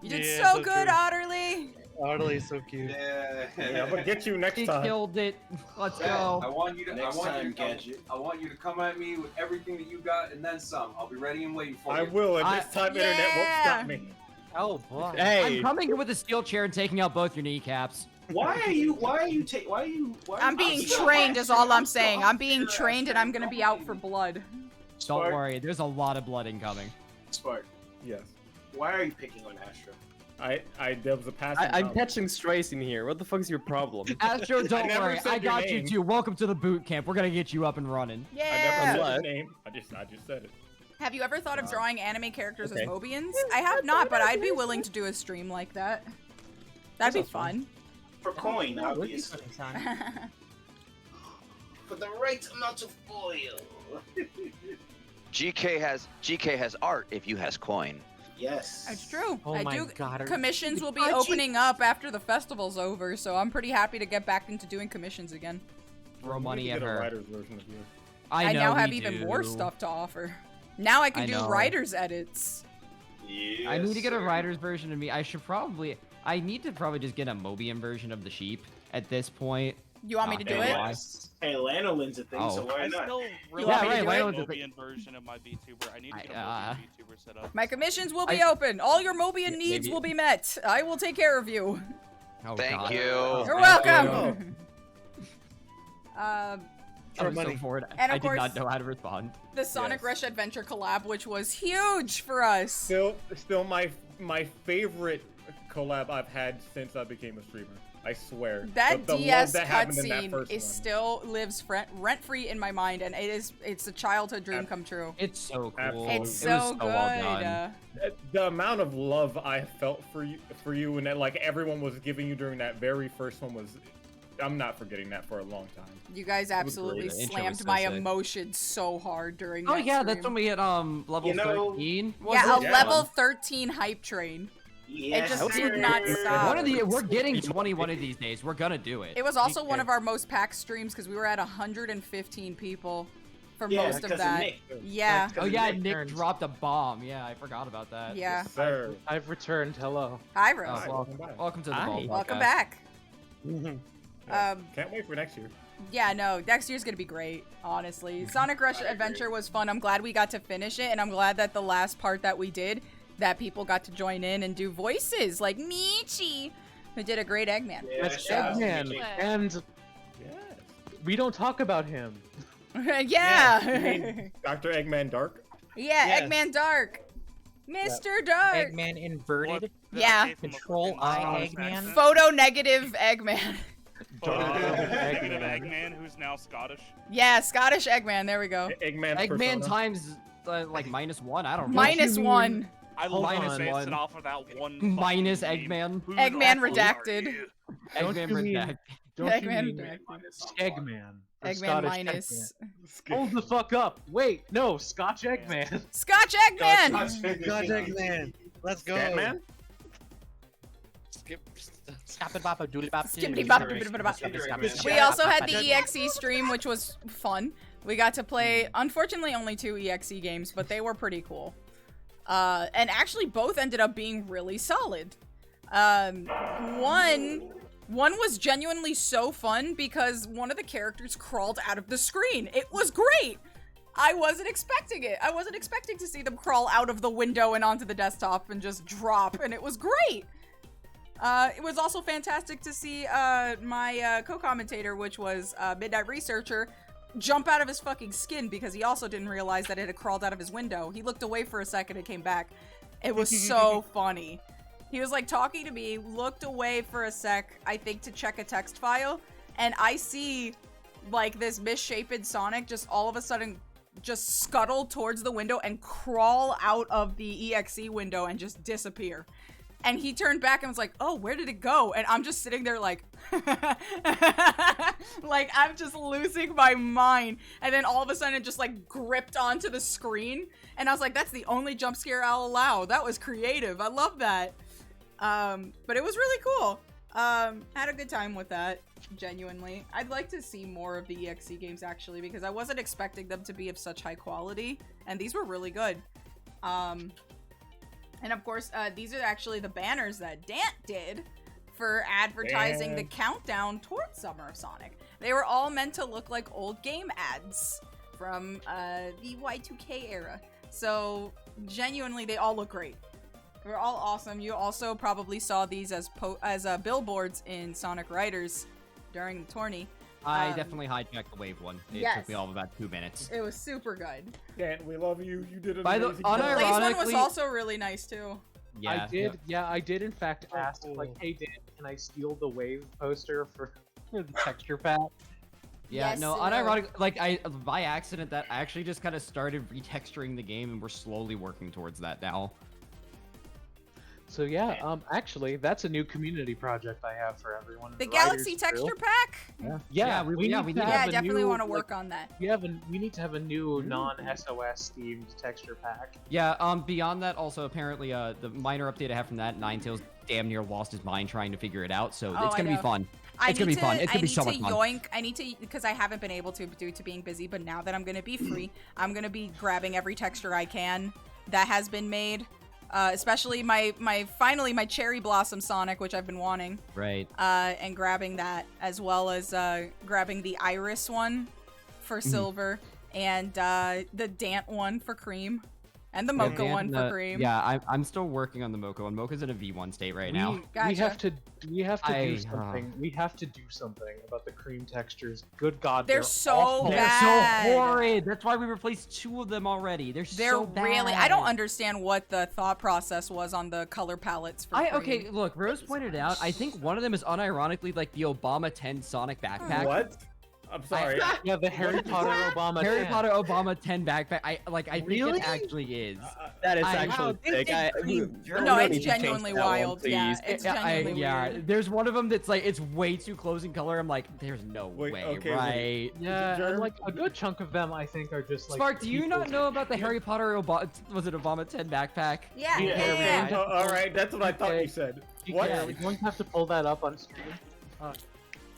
You did so good, true. Otterly. Otterly's so cute. Yeah. Yeah, I'm gonna get you next He time. killed it. Let's I go. want you to. Next time, Gadget. I want you to come at me with everything that you got and then some. I'll be ready and waiting for I you. will, and this time internet won't stop me. Oh boy. I'm coming with a steel chair and taking out both your kneecaps. I'm being trained is all I'm saying. I'm being trained and I'm gonna be out for blood. Don't worry, there's a lot of blood incoming. Spark. Yes. Why are you picking on Astro? There was a passing I'm comment. catching strays in here. What the fuck's your problem? Astro, don't never worry, said I your got you name. too. Welcome to the boot camp. We're gonna get you up and running. I never Yeah. said his name. I just said it. Have you ever thought of drawing anime characters okay. as Mobians? I have not, but I'd be willing to do a stream like that. That'd be fun. For coin, obviously. For the right amount of oil. GK has art if you has coin. Yes. That's true. Oh I my do. God, are you Commissions will be kidding? opening up after the festival's over, so I'm pretty happy to get back into doing commissions again. Throw We money need to at get a her. writer's version of you. I know now we have even more do. stuff to offer. Now I can I do know. writer's edits. Yes, I need to get a sir. writer's version of me. I need to probably just get a Mobian version of the sheep at this point. You want me to do it? Yes. Hey, Lanolin's a thing, so why I not? still really Yeah, need right, to why get a don't you Mobian version of my VTuber. I need to get a I, Mobian VTuber set up. My commissions will be open. All your Mobian needs maybe- will be met. I will take care of you. Oh, Thank God. you. You're Thank welcome. I'm so forward. And of I did not course- know how to respond. The Sonic Yes. Rush Adventure collab, which was huge for us. Still my favorite collab I've had since I became a streamer. I swear. That The love DS that happened in that cutscene first is one. still lives rent-free in my mind, and it's a childhood dream come true. It's so cool. Absolutely. It's It was so so good. well done. The amount of love I felt for you and that like everyone was giving you during that very first one was, I'm not forgetting that for a long time. You guys absolutely The intro was slammed so my sick. emotions so hard during Oh that yeah, stream. that's when we hit level You know- 13. Yeah, a Yeah. level 13 hype train. Yes, just did sir. not stop. We're getting 20 one of these days. We're gonna do it. It was also one of our most packed streams because we were at 115 people for Yeah, most of because of that. Nick. Yeah. Oh yeah, Nick Nick turned. dropped a bomb. Yeah, I forgot about that. Yeah. Sir. I've returned. Hello. Hi, Oh, Rose. welcome to the Hi. ball. Welcome podcast. back. Yeah. Can't wait for next year. Yeah, no, next year's gonna be great, honestly. Sonic Rush Adventure was fun. I'm glad we got to finish it, and I'm glad that the last part that we did, that people got to join in and do voices, like Michi, who did a great Eggman. Yeah, That's shout out to Eggman, Michi. and we don't talk about him. Yeah. You mean Dr. Eggman Dark? Yeah, Yes. Eggman Dark. Mr. Dark. Eggman inverted. Yeah. Control I Eggman. Photo negative Eggman. Negative Eggman, who's now Scottish. Yeah, Scottish Eggman. There we go. Eggman times like -1. I don't know. -1. I Hold love on. based it off of that one. Minus fucking meme. Eggman. Who Eggman the fuck are redacted. you? Eggman redacted. Don't you Eggman mean redacted. Eggman? or Eggman Scottish minus. Eggman? Hold the fuck up! Wait, no, Scotch Eggman. Scotch Eggman. God, Eggman. Let's go. Scatman? Skippity bop, doobity bop. We also had the EXE stream, which was fun. We got to play, unfortunately, only 2 EXE games, but they were pretty cool. And actually, both ended up being really solid. One was genuinely so fun because one of the characters crawled out of the screen. It was great. I wasn't expecting it. I wasn't expecting to see them crawl out of the window and onto the desktop and just drop, and it was great. It was also fantastic to see my co-commentator, which was Midnight Researcher, jump out of his fucking skin because he also didn't realize that it had crawled out of his window. He looked away for a second and came back. It was so funny. He was like talking to me, looked away for a sec, I think to check a text file, and I see like this misshapen Sonic just all of a sudden just scuttle towards the window and crawl out of the EXE window and just disappear. And he turned back and was like, oh, where did it go? And I'm just sitting there like, like, I'm just losing my mind. And then all of a sudden it just like gripped onto the screen. And I was like, that's the only jump scare I'll allow. That was creative. I love that. But it was really cool. Had a good time with that, genuinely. I'd like to see more of the EXE games, actually, because I wasn't expecting them to be of such high quality. And these were really good. And of course, these are actually the banners that Dant did for advertising the countdown towards Summer of Sonic. They were all meant to look like old game ads from the Y2K era. So genuinely, they all look great. They're all awesome. You also probably saw these as billboards in Sonic Riders during the tourney. I definitely hijacked the wave one. It took me all of about 2 minutes. It was super good. Dan, we love you. You did an By the amazing job. The Blaze one was also really nice too. Yeah, I did in fact ask, like, hey Dan, can I steal the wave poster for the texture pack? Yeah, Yes, no, unironically, like, by accident, that I actually just kind of started retexturing the game, and we're slowly working towards that now. So yeah, actually, that's a new community project I have for everyone. The Galaxy texture pack? Yeah, we need to have a definitely new, want to work on that. we need to have a new non-SOS themed texture pack. Yeah, beyond that, also, apparently, the minor update I have from that, Ninetales damn near lost his mind trying to figure it out, so it's gonna be fun. It's gonna be fun. It's gonna be so much fun. I need to, because I haven't been able to due to being busy, but now that I'm gonna be free, I'm gonna be grabbing every texture I can that has been made. Especially finally my Cherry Blossom Sonic, which I've been wanting. Right. And grabbing that, as well as grabbing the Iris one for Silver, and the Dant one for Cream, and the Mocha one for Cream. Yeah, I'm still working on the Mocha one. Mocha's in a V1 state right now. We have to do something. We have to do something about the Cream textures. Good God, they're so awful. bad. They're so horrid. That's why we replaced 2 of them already. They're so bad. Really. I don't understand what the thought process was on the color palettes for Cream. Okay, look, Rose pointed out. I think one of them is unironically like the Obama 10 Sonic backpack. What? I'm sorry. Yeah, the Harry Potter Obama 10. Harry Potter Obama 10 backpack. I Really? think it actually is. That is actually sick. No, it's genuinely wild. Yeah, it's genuinely weird. There's one of them that's like, it's way too close in color. I'm like, there's no way, right? Yeah, and like a good chunk of them, I think, are just like. Spark, do you not know about the Harry Potter Obama 10 backpack? Yeah. All right, that's what I thought you said. What? Yeah, we're going to have to pull that up on screen.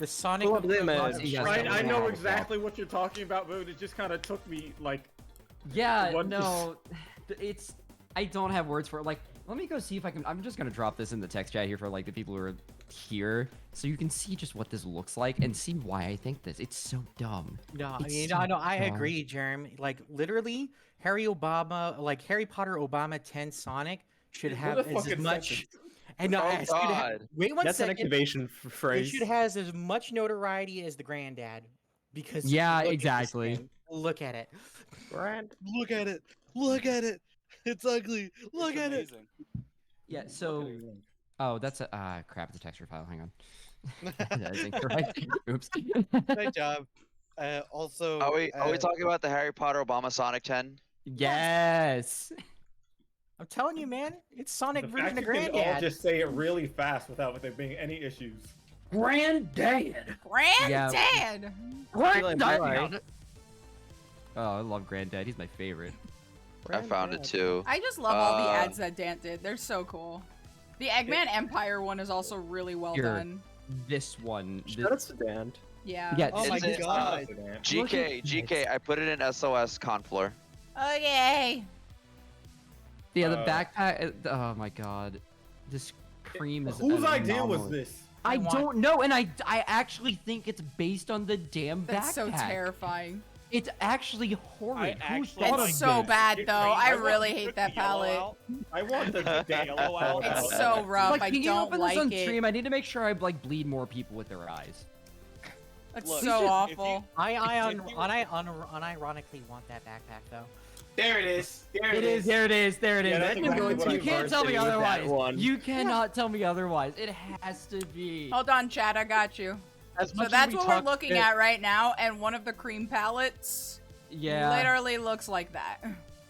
The Sonic. Right, I know exactly what you're talking about, but it just kind of took me like. Yeah, no, it's. I don't have words for it. Like, let me go see if I can. I'm just gonna drop this in the text chat here for like the people who are here, so you can see just what this looks like and see why I think this. It's so dumb. No, It's I dumb. agree, Jerem. Like literally, Harry Potter Obama 10 Sonic should have as much. And no, wait 1 That's second. an activation phrase. It should have as much notoriety as the Granddad, because exactly. Look at it. Look at it. Look at it. It's ugly. Look at it. Yeah. So. Oh, that's a crap. It's a texture file. Hang on. That is incorrect. Oops. Great job. Also. Are we talking about the Harry Potter Obama Sonic 10? Yes. I'm telling you, man, it's Sonic The version fact of you can all Granddad. just say it really fast without there being any issues. Granddad. Granddad. Granddad. Oh, I love Granddad. He's my favorite. I found it too. I just love all the ads that Dant did. They're so cool. The Eggman Empire one is also really well done. This one. Shout out to Dan. Yeah. Yeah. Oh my god. GK, I put it in SOS Conflor. Okay. Yeah, the backpack. Oh my god, this Cream is. Whose an idea anomaly. was this? I don't know, and I actually think it's based on the damn backpack. That's so terrifying. It's actually horrid. Who thought of It's so this? bad though. I really hate that palette. I want the yellow out. It's so rough. Like, I can you don't open like this on it. stream? I need to make sure I like bleed more people with their eyes. It's Look, so awful. I unironically want that backpack though. There it is. There it is. There it is. There it is. Yeah, that's exactly what You I can't tell me with that otherwise. one. You cannot tell me otherwise. It has to be. Hold on, Chad. I got you. So that's what we're looking at right now, and one of the Cream palettes literally looks like that.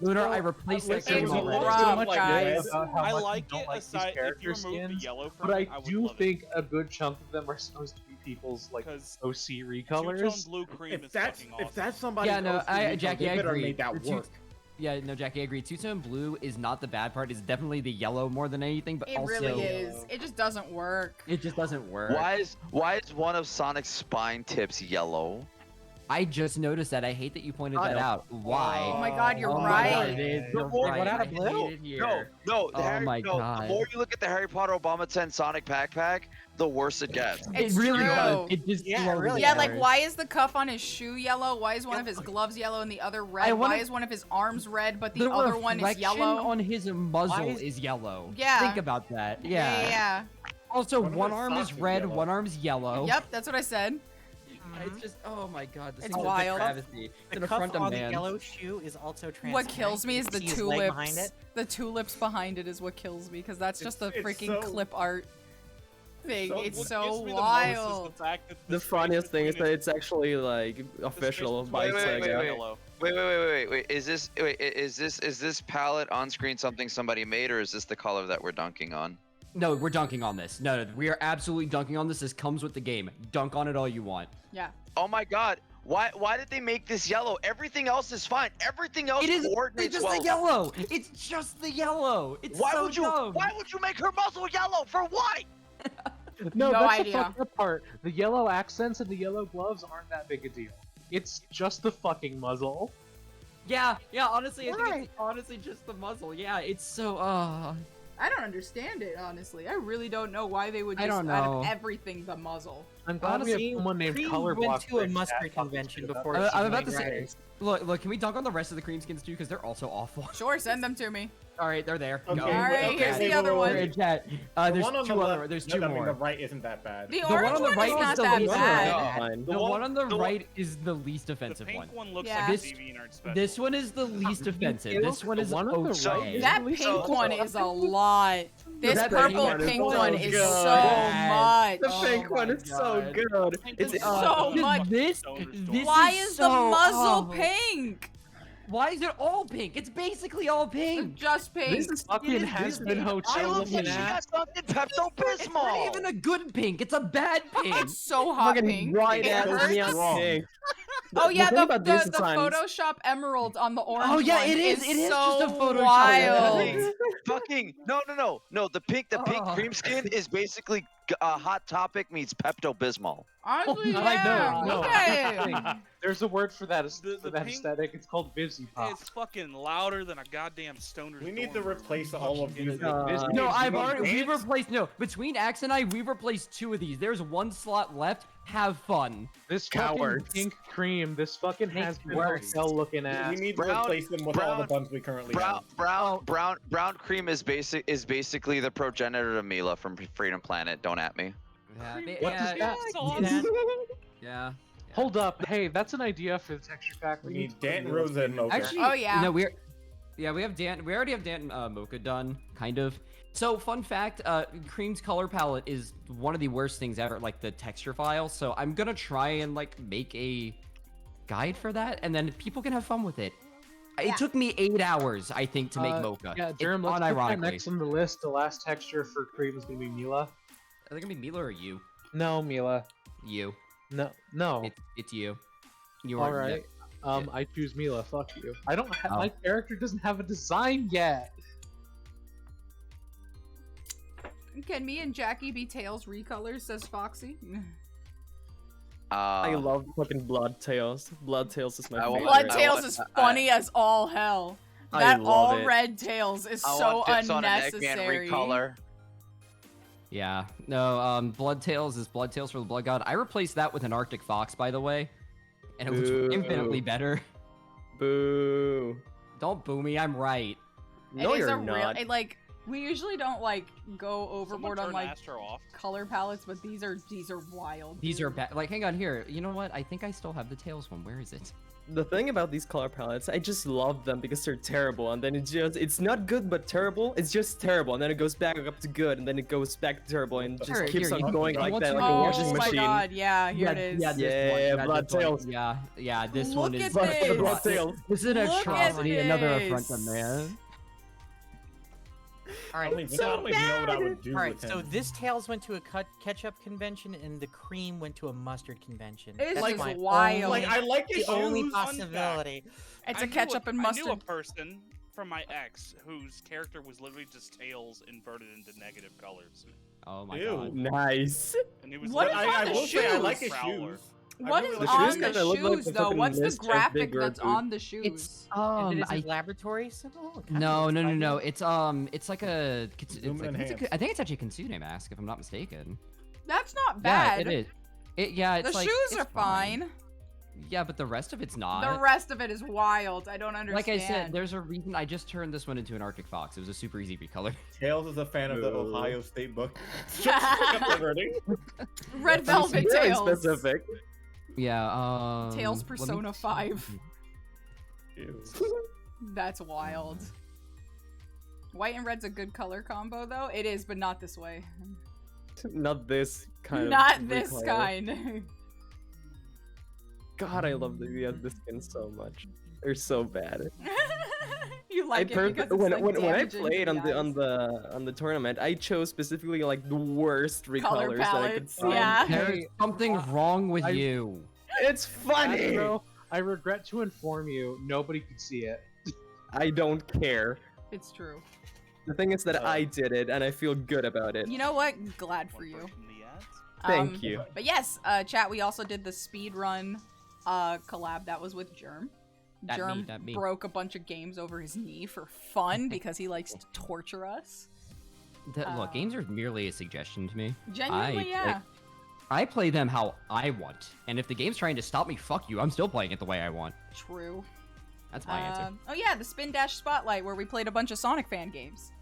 Lunar, I replaced that Listen, cream we already. talked so much guys. about how I much like we don't it like these aside if you character remove the skins, yellow from but it, I would do love it. think a good chunk of them are supposed to be people's like Because OC two-tone recolors. blue cream If is that's fucking awesome. if that's somebody's Yeah, no, OC, Jackie, they I better agree. make that The two- work. Yeah, no, Jackie, I agree. Two-tone blue is not the bad part. It's definitely the yellow more than anything, but It also really is. It just doesn't work. it just doesn't work. Why is one of Sonic's spine tips yellow? I just noticed that. I hate that you pointed that out. Why? Oh my god, you're Oh my right. God, it is. You're right. I hate it here. No, the Oh my the God. more you look at the Harry Potter Obama 10 Sonic backpack, the worse it gets. It's It really true. does. It just slowly Yeah, like does. why is the cuff on his shoe yellow? Why is one of his gloves yellow and the other red? wanna- Why is one of his arms red but the The other one is reflection yellow? on his muzzle is- is yellow. Yeah. Think about that. Yeah, yeah. Also, One of one his arm is socks is red, yellow. one arm's yellow. Yep, that's what I said. It's just, oh my god, this It's is wild. a travesty. It's The an cuff affront to on the man. yellow shoe is also transparent. What kills me is the You see his leg behind tulips. it. The tulips behind it is what kills me because that's just a It's freaking so- clip art thing. so- It's What so gets me the most is wild. the fact that The space funniest thing is between that it's actually like official by Wait, wait, wait, Sega. wait. yellow. Wait. Is this palette on screen something somebody made, or is this the color that we're dunking on? No, we're dunking on this. No, we are absolutely dunking on this. This comes with the game. Dunk on it all you want. Yeah. Oh my god. Why did they make this yellow? Everything else is fine. Everything else It is coordinates just well. the yellow. It's just the yellow. It's Why so would you dumb. why would you make her muzzle yellow? For what? No, No that's idea. the fucked up part. The yellow accents and the yellow gloves aren't that big a deal. It's just the fucking muzzle. Yeah, honestly, I think it's honestly just the muzzle. Yeah, it's so, I don't understand it, honestly. I really don't know why they would I just don't out know. of everything the muzzle. I'm glad we Honestly, have someone named Cream Color went Block to a in chat mustard talking convention shit about before that. she I'm about joined to say, Riders. look, can we dunk on the rest of the cream skins too? Because they're also awful. Sure, send them to me. All right, they're there. Okay, Go. Alright, here's the other We're one. in chat. The There's one on two the other. left, There's no, two I mean, more. the right isn't that bad. The one orange on the one right is is not the that least bad. offensive. The The one one- on the the one- right is the least The offensive pink one. one looks Yeah. like a This- DeviantArt special. This one is the least offensive. This one is one on the okay. right is That the least pink offensive. one is a lot. This That purple pink pink one is one so is good. so much. The Oh pink my one is so God. good. It's Uh, so this- much. This Why is is so, the muzzle oh. pink? Why is it all pink? It's basically all pink. Just pink. This is fucking has-been I hotel look like looking she at. got something Pepto It's not Bismol. even a good pink. It's a bad pink. It's so hot Fucking pink. white It ass hurts. neon pink. Oh yeah, thing the about this Photoshop emerald on the orange Oh, yeah, one it is. It is so just a Photoshop wild. emerald. Fucking no. The pink cream skin is basically Hot Topic meets Pepto Bismol. Honestly, I yeah. know. Okay. There's a word for that. The For that pink- aesthetic. It's called Vivzy Pop. It's fucking louder than a goddamn stoner. We need to replace all of these. No, I've already. We've replaced. No, between Axe and I, we've replaced 2 of these. There's 1 slot left. Have fun. This Cowards. fucking pink cream. This fucking has-been hotel looking We at. need to Brown- replace them with all the buns we currently have. Brown cream is basically the progenitor of Mila from Freedom Planet. Don't at me. Yeah, What does that mean? Yeah. Hold up. Hey, that's an idea for the texture pack. We need Dan, Rosa, and Mocha. Actually, Oh, yeah. No, we have Dan. We already have Dan Mocha done, kind of. So, fun fact: Cream's color palette is one of the worst things ever, like the texture file. So, I'm gonna try and like make a guide for that, and then people can have fun with it. It took me 8 hours, I think, to make Mocha. Yeah, Jerem, let's put that unironically. next on the list. The last texture for cream is gonna be Mila. Are they gonna be Mila or you? No, Mila. You. No. It's you. You All are. right. Yeah. I choose Mila. Fuck you. I don't. Oh. My character doesn't have a design yet. Can me and Jackie be Tails recolors? Says Foxy. I love fucking Blood Tails. Blood Tails is my favorite. Blood Tails is funny as all hell. I That love all it. red Tails is I so want Dips on an Eggman unnecessary. recolor. Yeah. No. Blood Tails is Blood Tails for the Blood God. I replaced that with an Arctic Fox, by the way, and it looks Boo. infinitely better. Boo. Don't boo me. I'm right. No, it is you're a not. real. It, like We usually don't like go overboard on turn like Astro off. color palettes, but these are wild. These are bad. Like, hang on here. You know what? I think I still have the Tails one. Where is it? The thing about these color palettes, I just love them because they're terrible, and then it's not good but terrible. It's just terrible, and then it goes back up to good, and then it goes back to terrible, and just Here, keeps here, on you- going you like want that, to- like a Oh washing my machine. god, yeah, here it is. Yeah, this Yeah, one. You got blood this one. tails. Yeah, this Look one at is. this. Blood tails. This is an Look at atrocity. Another affront to this. man. All I right, don't even know what I would do all right. with him. So this Tails went to a ketchup convention, and the cream went to a mustard convention. It's That's just my wild. Like, I like the his only shoes. possibility. It's I a knew ketchup and I knew a mustard. person from my ex whose character was literally just tails inverted into negative colors. Oh my Ew. god. Nice. And he was What like, is on I the will say I like shoes? his shoes. What I is really like on shoes the kinda look like shoes the though? fucking What's the Mischief graphic Big that's Reboot. on the shoes? It's Is I it laboratory symbol? It kinda no looks no no like no. it. It's like a. It's Zoom like, and it's a enhance. I think it's actually a Kitsune mask if I'm not mistaken. That's not bad. Yeah, it is. Yeah, it's The like, shoes it's are fine. Yeah, but the rest of it's not. The rest of it is wild. I don't understand. Like I said, there's a reason I just turned this one into an Arctic Fox. It was a super easy recolor. Tails is a fan of the No. Ohio State book. Red Velvet Very Tails. specific. Yeah, Tails let me- Persona 5. Ew. That's wild. White and red's a good color combo though. It is, but not this way. Not this kind Not of this recoil. kind. God, I love the skins so much. They're so bad. You like it because it's when like when I damaging played to on the the tournament, I chose specifically like the worst Color recolors that I could palettes, find. yeah. There's something wrong with I- you. It's funny. Astro, I regret to inform you, nobody could see it. I don't care. It's true. The thing is that I did it, and I feel good about it. You know what? Glad for you. Thank you. But yes, chat, we also did the speed run collab that was with Germ. Germ that me. broke a bunch of games over his knee for fun because he likes to torture us. Look, games are merely a suggestion to me. Genuinely, yeah. I play them how I want, and if the game's trying to stop me, fuck you. I'm still playing it the way I want. True. That's my answer. Oh yeah, the Spin Dash Spotlight where we played a bunch of Sonic fan games.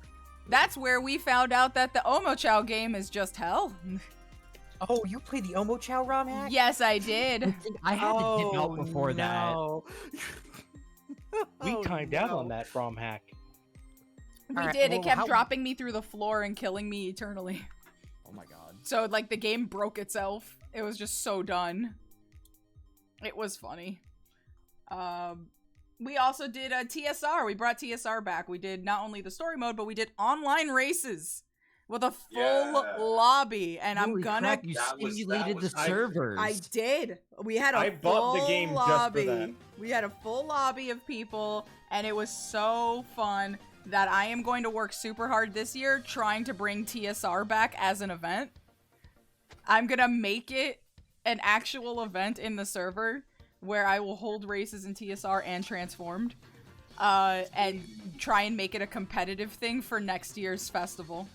That's where we found out that the Omochao game is just hell. Oh, you played the Omo Chow ROM hack? Yes, I did. I had to dip out before no. We Oh, timed out no. on that ROM hack. We Alright, did. It well, kept how- dropping me through the floor and killing me eternally. Oh my god. So like the game broke itself. It was just so done. It was funny. We also did a TSR. We brought TSR back. We did not only the story mode, but we did online races with a full lobby. And I'm Holy gonna. crap, you stimulated the servers. I did. We had a I bought the full game just for lobby. that. We had a full lobby of people, and it was so fun that I am going to work super hard this year trying to bring TSR back as an event. I'm gonna make it an actual event in the server where I will hold races in TSR and Transformed, and try and make it a competitive thing for next year's festival.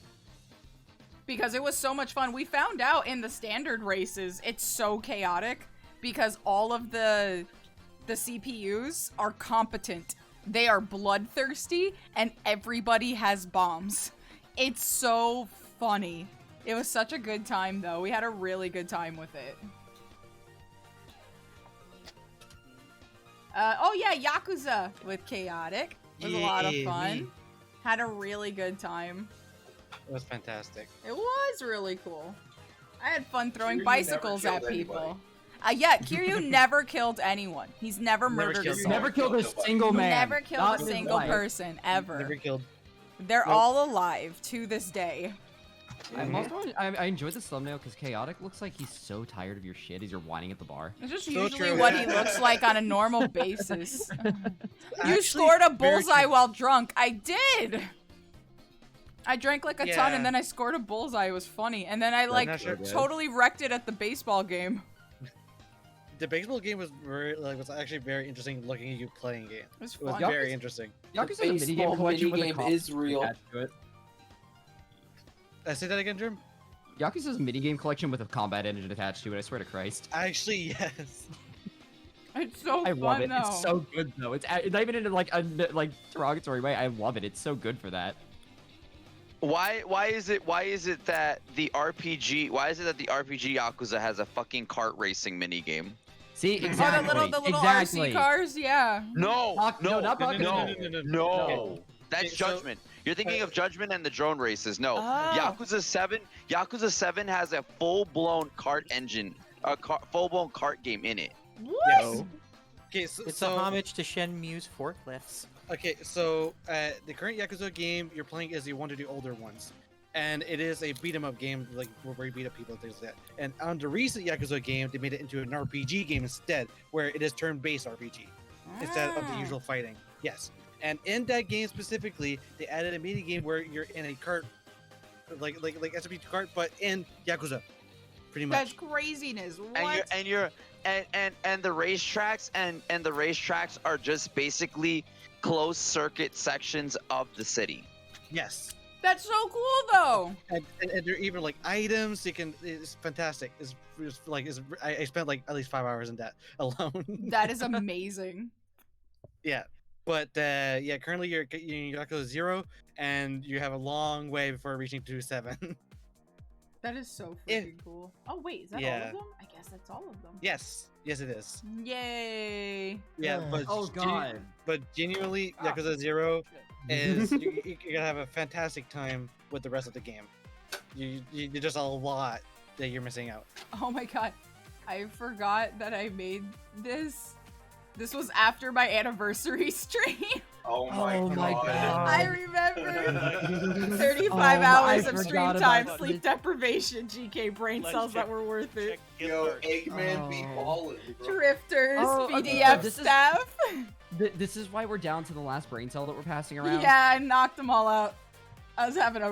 Because it was so much fun. We found out in the standard races, it's so chaotic because all of the CPUs are competent. They are bloodthirsty and everybody has bombs. It's so funny. It was such a good time though. We had a really good time with it. Oh yeah, Yakuza with Chaotic. It was a lot of fun. Had a really good time. It was fantastic. It was really cool. I had fun throwing Kiryu bicycles never at killed people. Yeah, Kiryu never killed anyone. He's never murdered killed someone. Never killed a single man. Never killed Not a in his single life. person ever. Never killed. They're Nope. all alive to this day. I'm also, I enjoyed this thumbnail because Chaotic looks like he's so tired of your shit as you're whining at the bar. It's just So usually true. what he looks like on a normal basis. You Actually, scored a very bullseye true. while drunk. I did. I drank like a ton Yeah. and then I scored a bullseye. It was funny. And then I like not sure. totally wrecked it at the baseball game. The baseball game was was actually very interesting looking at you playing it. It was It was fun. very interesting. Yakuza's a minigame baseball collection with a minigame comic is real. attached to it. I say that again, Jim? Yakuza's minigame collection with a combat engine attached to it, I swear to Christ. Actually, yes. It's so I fun love it. though. It's so good though. It's not even in like a derogatory way. I love it. It's so good for that. Why is it that the RPG Yakuza has a fucking kart racing minigame? See, exactly. Oh, the little RC cars, yeah. No, not Bakugan. no. That's Okay, so- Judgment. You're thinking of Judgment and the drone races. No, Oh. Yakuza 7 has a full-blown kart engine, full-blown kart game in it. What? Okay, so, It's a homage to Shenmue's forklifts. Okay, so the current Yakuza game you're playing is the one of the older ones, and it is a beat 'em up game, like where you beat up people and things like that. And on the recent Yakuza game, they made it into an RPG game instead, where it is turn-based RPG instead of the usual fighting. Yes, and in that game specifically, they added a mini game where you're in a cart, like SMP cart, but in Yakuza, pretty much. That's craziness. What? And the racetracks and the racetracks are just basically closed circuit sections of the city. Yes. That's so cool, though. And there are even like items you can. It's fantastic. I spent like at least 5 hours in that alone. That is amazing. Yeah, but yeah, currently you're in Yakuza 0, and you have a long way before reaching 2-7. That is so freaking cool. Oh wait, is that all of them? I guess that's all of them. Yes, it is. Yay! Yeah, but Oh god. But genuinely, Yakuza 0 is you're gonna have a fantastic time with the rest of the game. There's just a lot that you're missing out. Oh my god, I forgot that I made this. This was after my anniversary stream. Oh my god. I remember 35 hours of stream time, sleep deprivation, GK brain cells that were worth it. Yo, Eggman be ballin', bro. Drifters, Oh, BDF this is- staff. This is why we're down to the last brain cell that we're passing around. Yeah, I knocked them all out. I was having a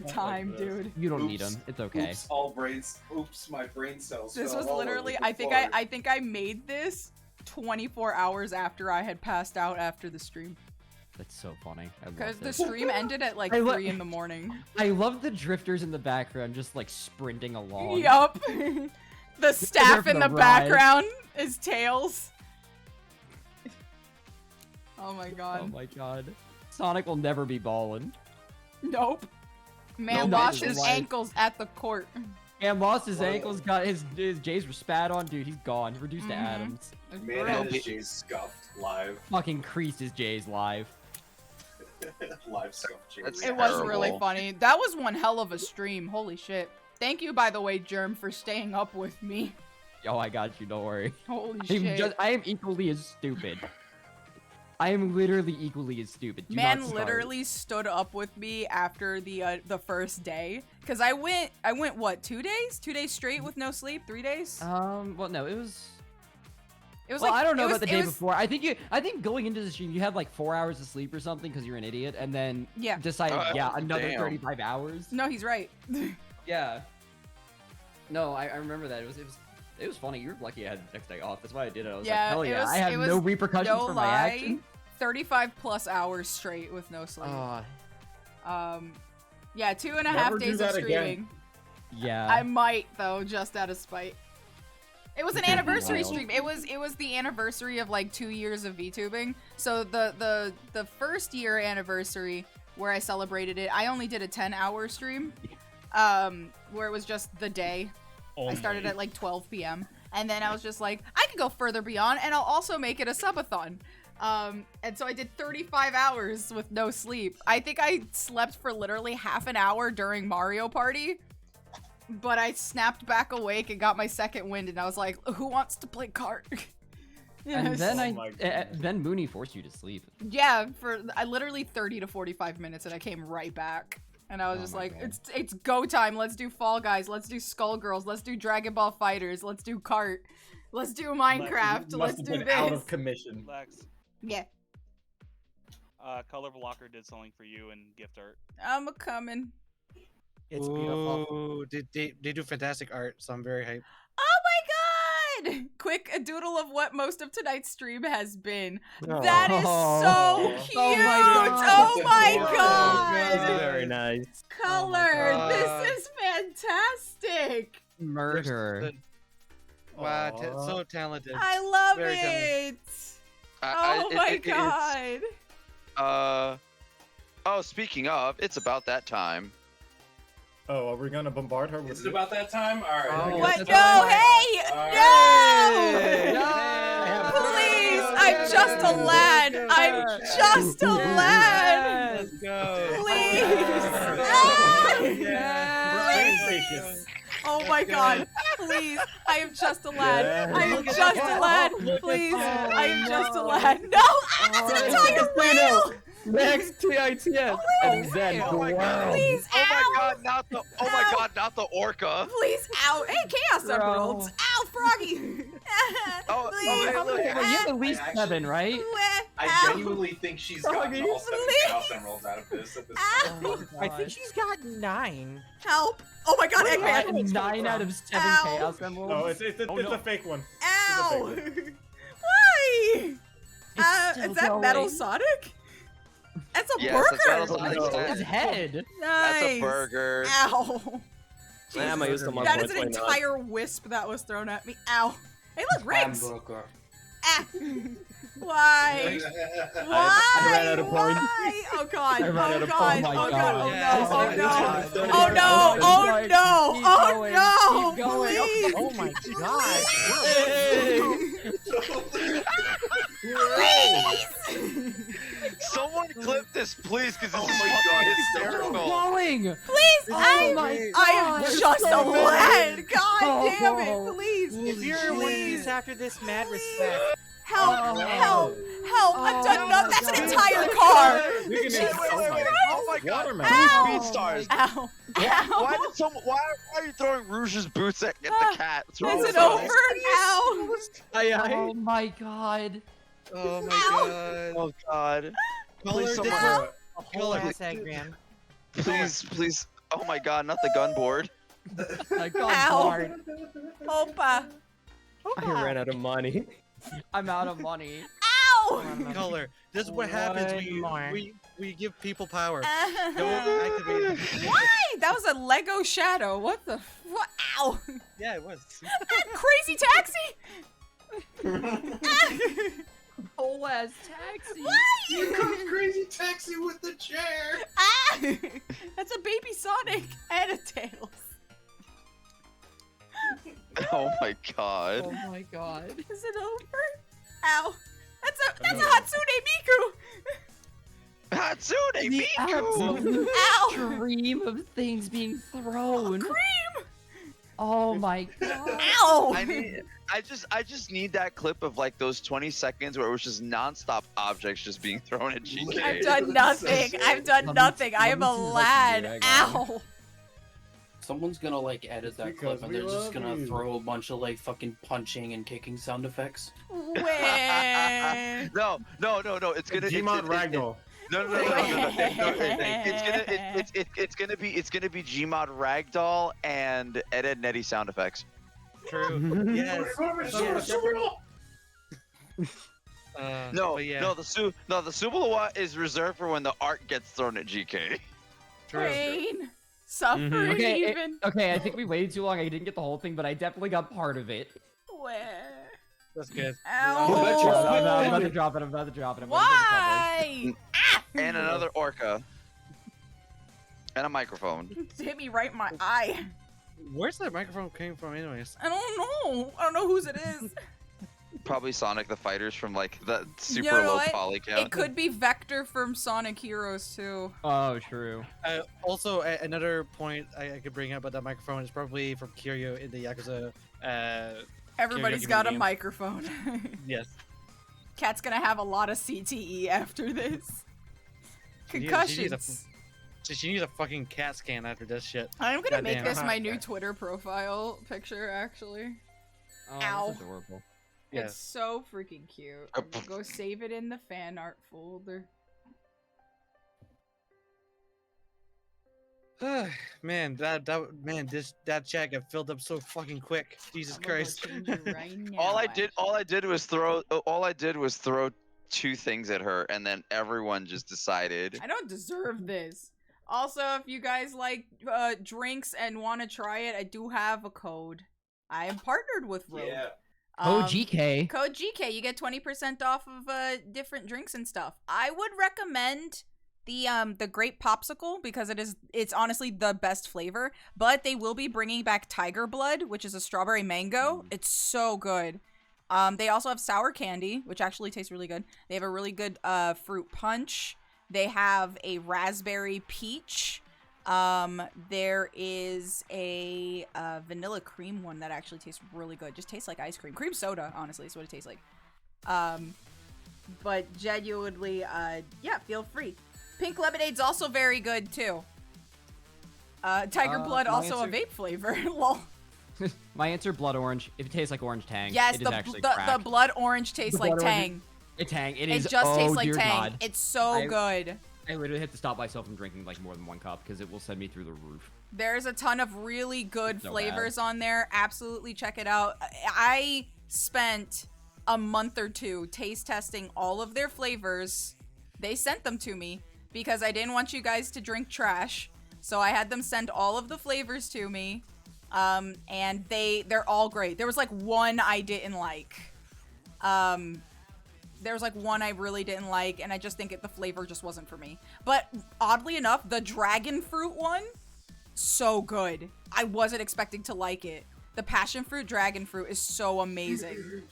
Good. time, dude. You don't need them. It's okay. Oops, my brain cells. This fell was all literally. over the I floor. think I made this 24 hours after I had passed out after the stream. That's so funny. I Because love the this. stream ended at like I lo- 3 in the morning. I love the drifters in the background just like sprinting along. Yup. The staff for in the the ride. background is Tails. Oh my Oh god. my god. Sonic will never be ballin'. Nope. Man No, lost man, his life. ankles at the court. Man lost his ankles, got his Jays were spat on, dude. He's gone. Reduced to atoms. Man had his J's scuffed live. Fucking creased his Jays live. Live scuffed J's. It was really funny. That was one hell of a stream. Holy shit. Thank you, by the way, Germ, for staying up with me. Yo, I got you. Don't worry. Holy shit. I am equally as stupid. I am literally equally as stupid. Do Man not start. literally stood up with me after the first day, cause I went what 2 days? 2 days straight with no sleep. 3 days? Well, no, it was. It was Well, like I don't know it was- about the it day was- before. I think going into the stream, you had like 4 hours of sleep or something because you're an idiot, and then Yeah. decided, another damn. 35 hours. No, he's right. Yeah. No, I remember that. It was funny. You were lucky I had the next day off. That's why I did it. I was like, hell it yeah, was, I have it was no repercussions no for my lie, action. 35 plus hours straight with no sleep. Oh, Yeah, 2.5 Never do days of that again. streaming. yeah. I might though, just out of spite. It was an That'd be anniversary wild. stream. It was the anniversary of like 2 years of VTubing. So the first year anniversary where I celebrated it, I only did a 10-hour stream, where it was just the day. I started at like 12 p.m. and then I was just like, I could go further beyond, and I'll also make it a subathon. And so I did 35 hours with no sleep. I think I slept for literally half an hour during Mario Party, but I snapped back awake and got my second wind, and I was like, who wants to play kart? And then Oh my then Mooney forced you to sleep. Yeah, for I literally 30 to 45 minutes, and I came right back. And I was just my like, God. it's go time. Let's do Fall Guys. Let's do Skullgirls. Let's do Dragon Ball Fighters. Let's do Kart. Let's do Minecraft. Must Let's have do been out this. of commission. Lex, Yeah, Color Blocker did something for you in gift art. I'm a coming. It's beautiful. Ooh, they do fantastic art, so I'm very hyped. Oh my god! Quick, a doodle of what most of tonight's stream has been. Oh. That is so cute! Oh my God. Oh my That's god! very nice. Color, God. this is fantastic! Murder. Wow, so talented. I love Very it! talented. Oh my god! Oh, speaking of, it's about that time. Oh, are we gonna bombard her? Is it about that time? All right. Oh, what? No, hey! No! Please! I'm just a lad! I'm just a lad! Let's go. Please! Please. Oh my god, please, I am just a lad. I am just a lad. Please, I am just a lad. No! That's an entire wheel! Next TITS. And then wow. Please, Oh my ow! god, not the orca. Please, ow! Hey, Chaos Bro. Emeralds! Ow, Froggy! Oh, Please. hey, look. You have at least 7, right? I genuinely think she's gotten all 7 Chaos Emeralds out of this at this point. I think she's got 9. Help! Oh my god, Eggman! 9 out of 7 Ow. Chaos Emeralds. No, it's a fake one. Ow! It's a fake Why? still Is that going. Metal Sonic? That's a Yes, burger! that's Metal Sonic's head. His head. Nice! That's a burger. Ow! Damn, I used them on That points. is an Why not? entire wisp that was thrown at me. Ow! Hey, look, rings! Hamburger. Ah. Why? Why? I ran out of points. Why? Oh god! I ran Oh out of god! points. Oh god! God. Oh Yeah. no! Oh no! Keep Oh no! Oh no! Oh Keep no! going. Please! Oh my god. Someone clip this, please, because this is Still fucking hysterical. going. Please! Oh I my am God, just so a lad! God Oh. damn it! Please! If you're Wendy's after this mad respect, Help! Oh. Help! Help! I've done Oh. nothing. That's an entire car! Jesus Oh my god. Watermelon. Ow. Speed stars. Ow! Why are you throwing Rouge's boots at the cat? What's wrong Is with it you? over? Ow! Oh my god. Oh my Ow. god. Oh god. Color Please, this- someone. a whole ass egg, man. Please. Oh my god, not the gun board. I got Ow. bored. Opa! I ran out of money. I'm out of money. Ow! Color. This is what happens when One more. we give people power. Uh-huh. Don't activate it. Why? That was a Lego shadow. What the? What? Ow! Yeah, it was. Crazy taxi! Whole ass taxi. Here comes Crazy Taxi with the chair. Ah! That's a baby Sonic and a Tails. Oh my god. Oh my god. Is it over? Ow! That's a Hatsune Miku. Hatsune The Miku. absolute Ow! stream of things being thrown. Cream! Oh my god. Ow! I just need that clip of like those 20 seconds where it was just non-stop objects just being thrown at GK. I've done nothing. I've done nothing. I am a lad. Ow! Someone's gonna like edit that Because clip and we they're just love gonna you. throw a bunch of like fucking punching and kicking sound effects. Where? No. It's gonna Gmod Ragdoll. No. It's gonna be Gmod Ragdoll and Ed Netty sound effects. True. Yes. No, but yeah. the Subalawa is reserved for when the art gets thrown at GK. Pain. Suffering Okay, even. okay, I think we waited too long. I didn't get the whole thing, but I definitely got part of it. Where? That's good. I'm Ow! about to drop it. I'm about to drop it. Why? And another orca. And a microphone. Hit me right in my eye. Where's that microphone came from, anyways? I don't know. I don't know whose it is. Probably Sonic the Fighters from like the super You know low what? poly count. It could be Vector from Sonic Heroes too. Oh, true. Also, another point I could bring up about that microphone is probably from Kiryu in the Yakuza. Everybody's Kiryu got a game. microphone. Yes. Cat's gonna have a lot of CTE after this. She needs Concussions. She needs a fucking CAT scan after this shit. I'm gonna make Goddamn. this my new Twitter profile picture, actually. Oh, Ow. that's adorable. Yeah. It's so freaking cute. I'm gonna go save it in the fan art folder. Man, that chat got filled up so fucking quick. Jesus I'm gonna go Christ. change it right now, all I did was throw two things at her, and then everyone just decided. I don't deserve this. Also, if you guys like drinks and want to try it, I do have a code. I am partnered with Rogue. Yeah. Code GK. Code GK. You get 20% off of different drinks and stuff. I would recommend the grape popsicle because it's honestly the best flavor. But they will be bringing back Tiger Blood, which is a strawberry mango. It's so good. They also have sour candy, which actually tastes really good. They have a really good fruit punch. They have a raspberry peach. There is a vanilla cream one that actually tastes really good. Just tastes like ice cream. Cream soda, honestly, is what it tastes like. But genuinely, yeah, feel free. Pink lemonade's also very good too. Tiger Blood also a vape flavor. Lol. My answer, blood orange. If it tastes like orange Tang, Yes, it is actually the crack. blood orange tastes like Tang. It's Tang. It It is. just tastes Oh like dear Tang. God. It's so good. I literally have to stop myself from drinking like more than one cup because it will send me through the roof. There's a ton of really good So flavors on there. Absolutely check it out. I spent a month or two taste testing all of their flavors. They sent them to me because I didn't want you guys to drink trash. So I had them send all of the flavors to me. And they're all great. There was like one I didn't like. There was like one I really didn't like, and I just think the flavor just wasn't for me. But oddly enough, the dragon fruit one, so good. I wasn't expecting to like it. The passion fruit dragon fruit is so amazing.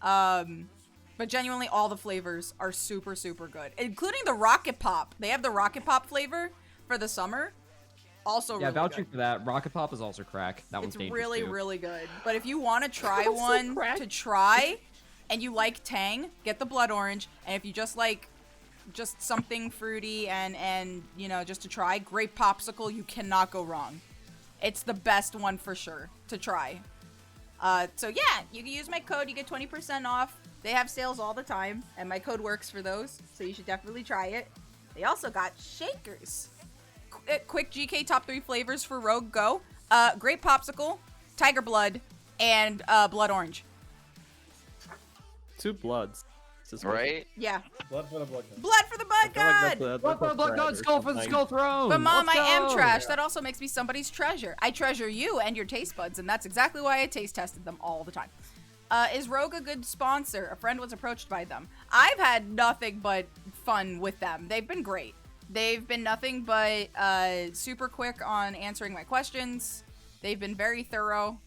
But genuinely, all the flavors are super, super good, including the Rocket Pop. They have the Rocket Pop flavor for the summer. Also, Yeah, really vouching good. for that. Rocket Pop is also crack. That one's It's dangerous really, too. really good. But if you want to try Also one crack. to try, and you like Tang, get the blood orange. And if you just like something fruity and you know, just to try, grape popsicle, you cannot go wrong. It's the best one for sure to try. So yeah, you can use my code, you get 20% off. They have sales all the time, and my code works for those, so you should definitely try it. They also got shakers. Quick GK top 3 flavors for Rogue Go. Grape popsicle, tiger blood, and blood orange. 2 bloods. Right? Yeah. Blood for the blood god. Blood for the blood god! Blood for the blood god, skull for the skull throne. But mom, Let's I am go. trash. That also makes me somebody's treasure. I treasure you and your taste buds, and that's exactly why I taste tested them all the time. Is Rogue a good sponsor? A friend was approached by them. I've had nothing but fun with them. They've been great. They've been nothing but super quick on answering my questions. They've been very thorough.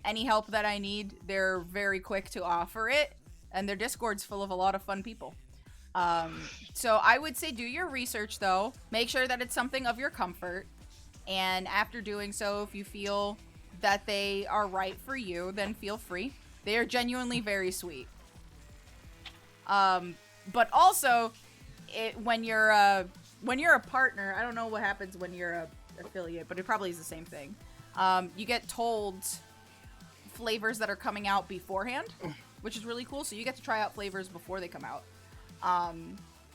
Any help that I need, they're very quick to offer it. And their Discord's full of a lot of fun people. So I would say do your research, though. Make sure that it's something of your comfort. And after doing so, if you feel that they are right for you, then feel free. They are genuinely very sweet. But also, when you're a partner, I don't know what happens when you're a affiliate, but it probably is the same thing. You get told flavors that are coming out beforehand, which is really cool. So you get to try out flavors before they come out.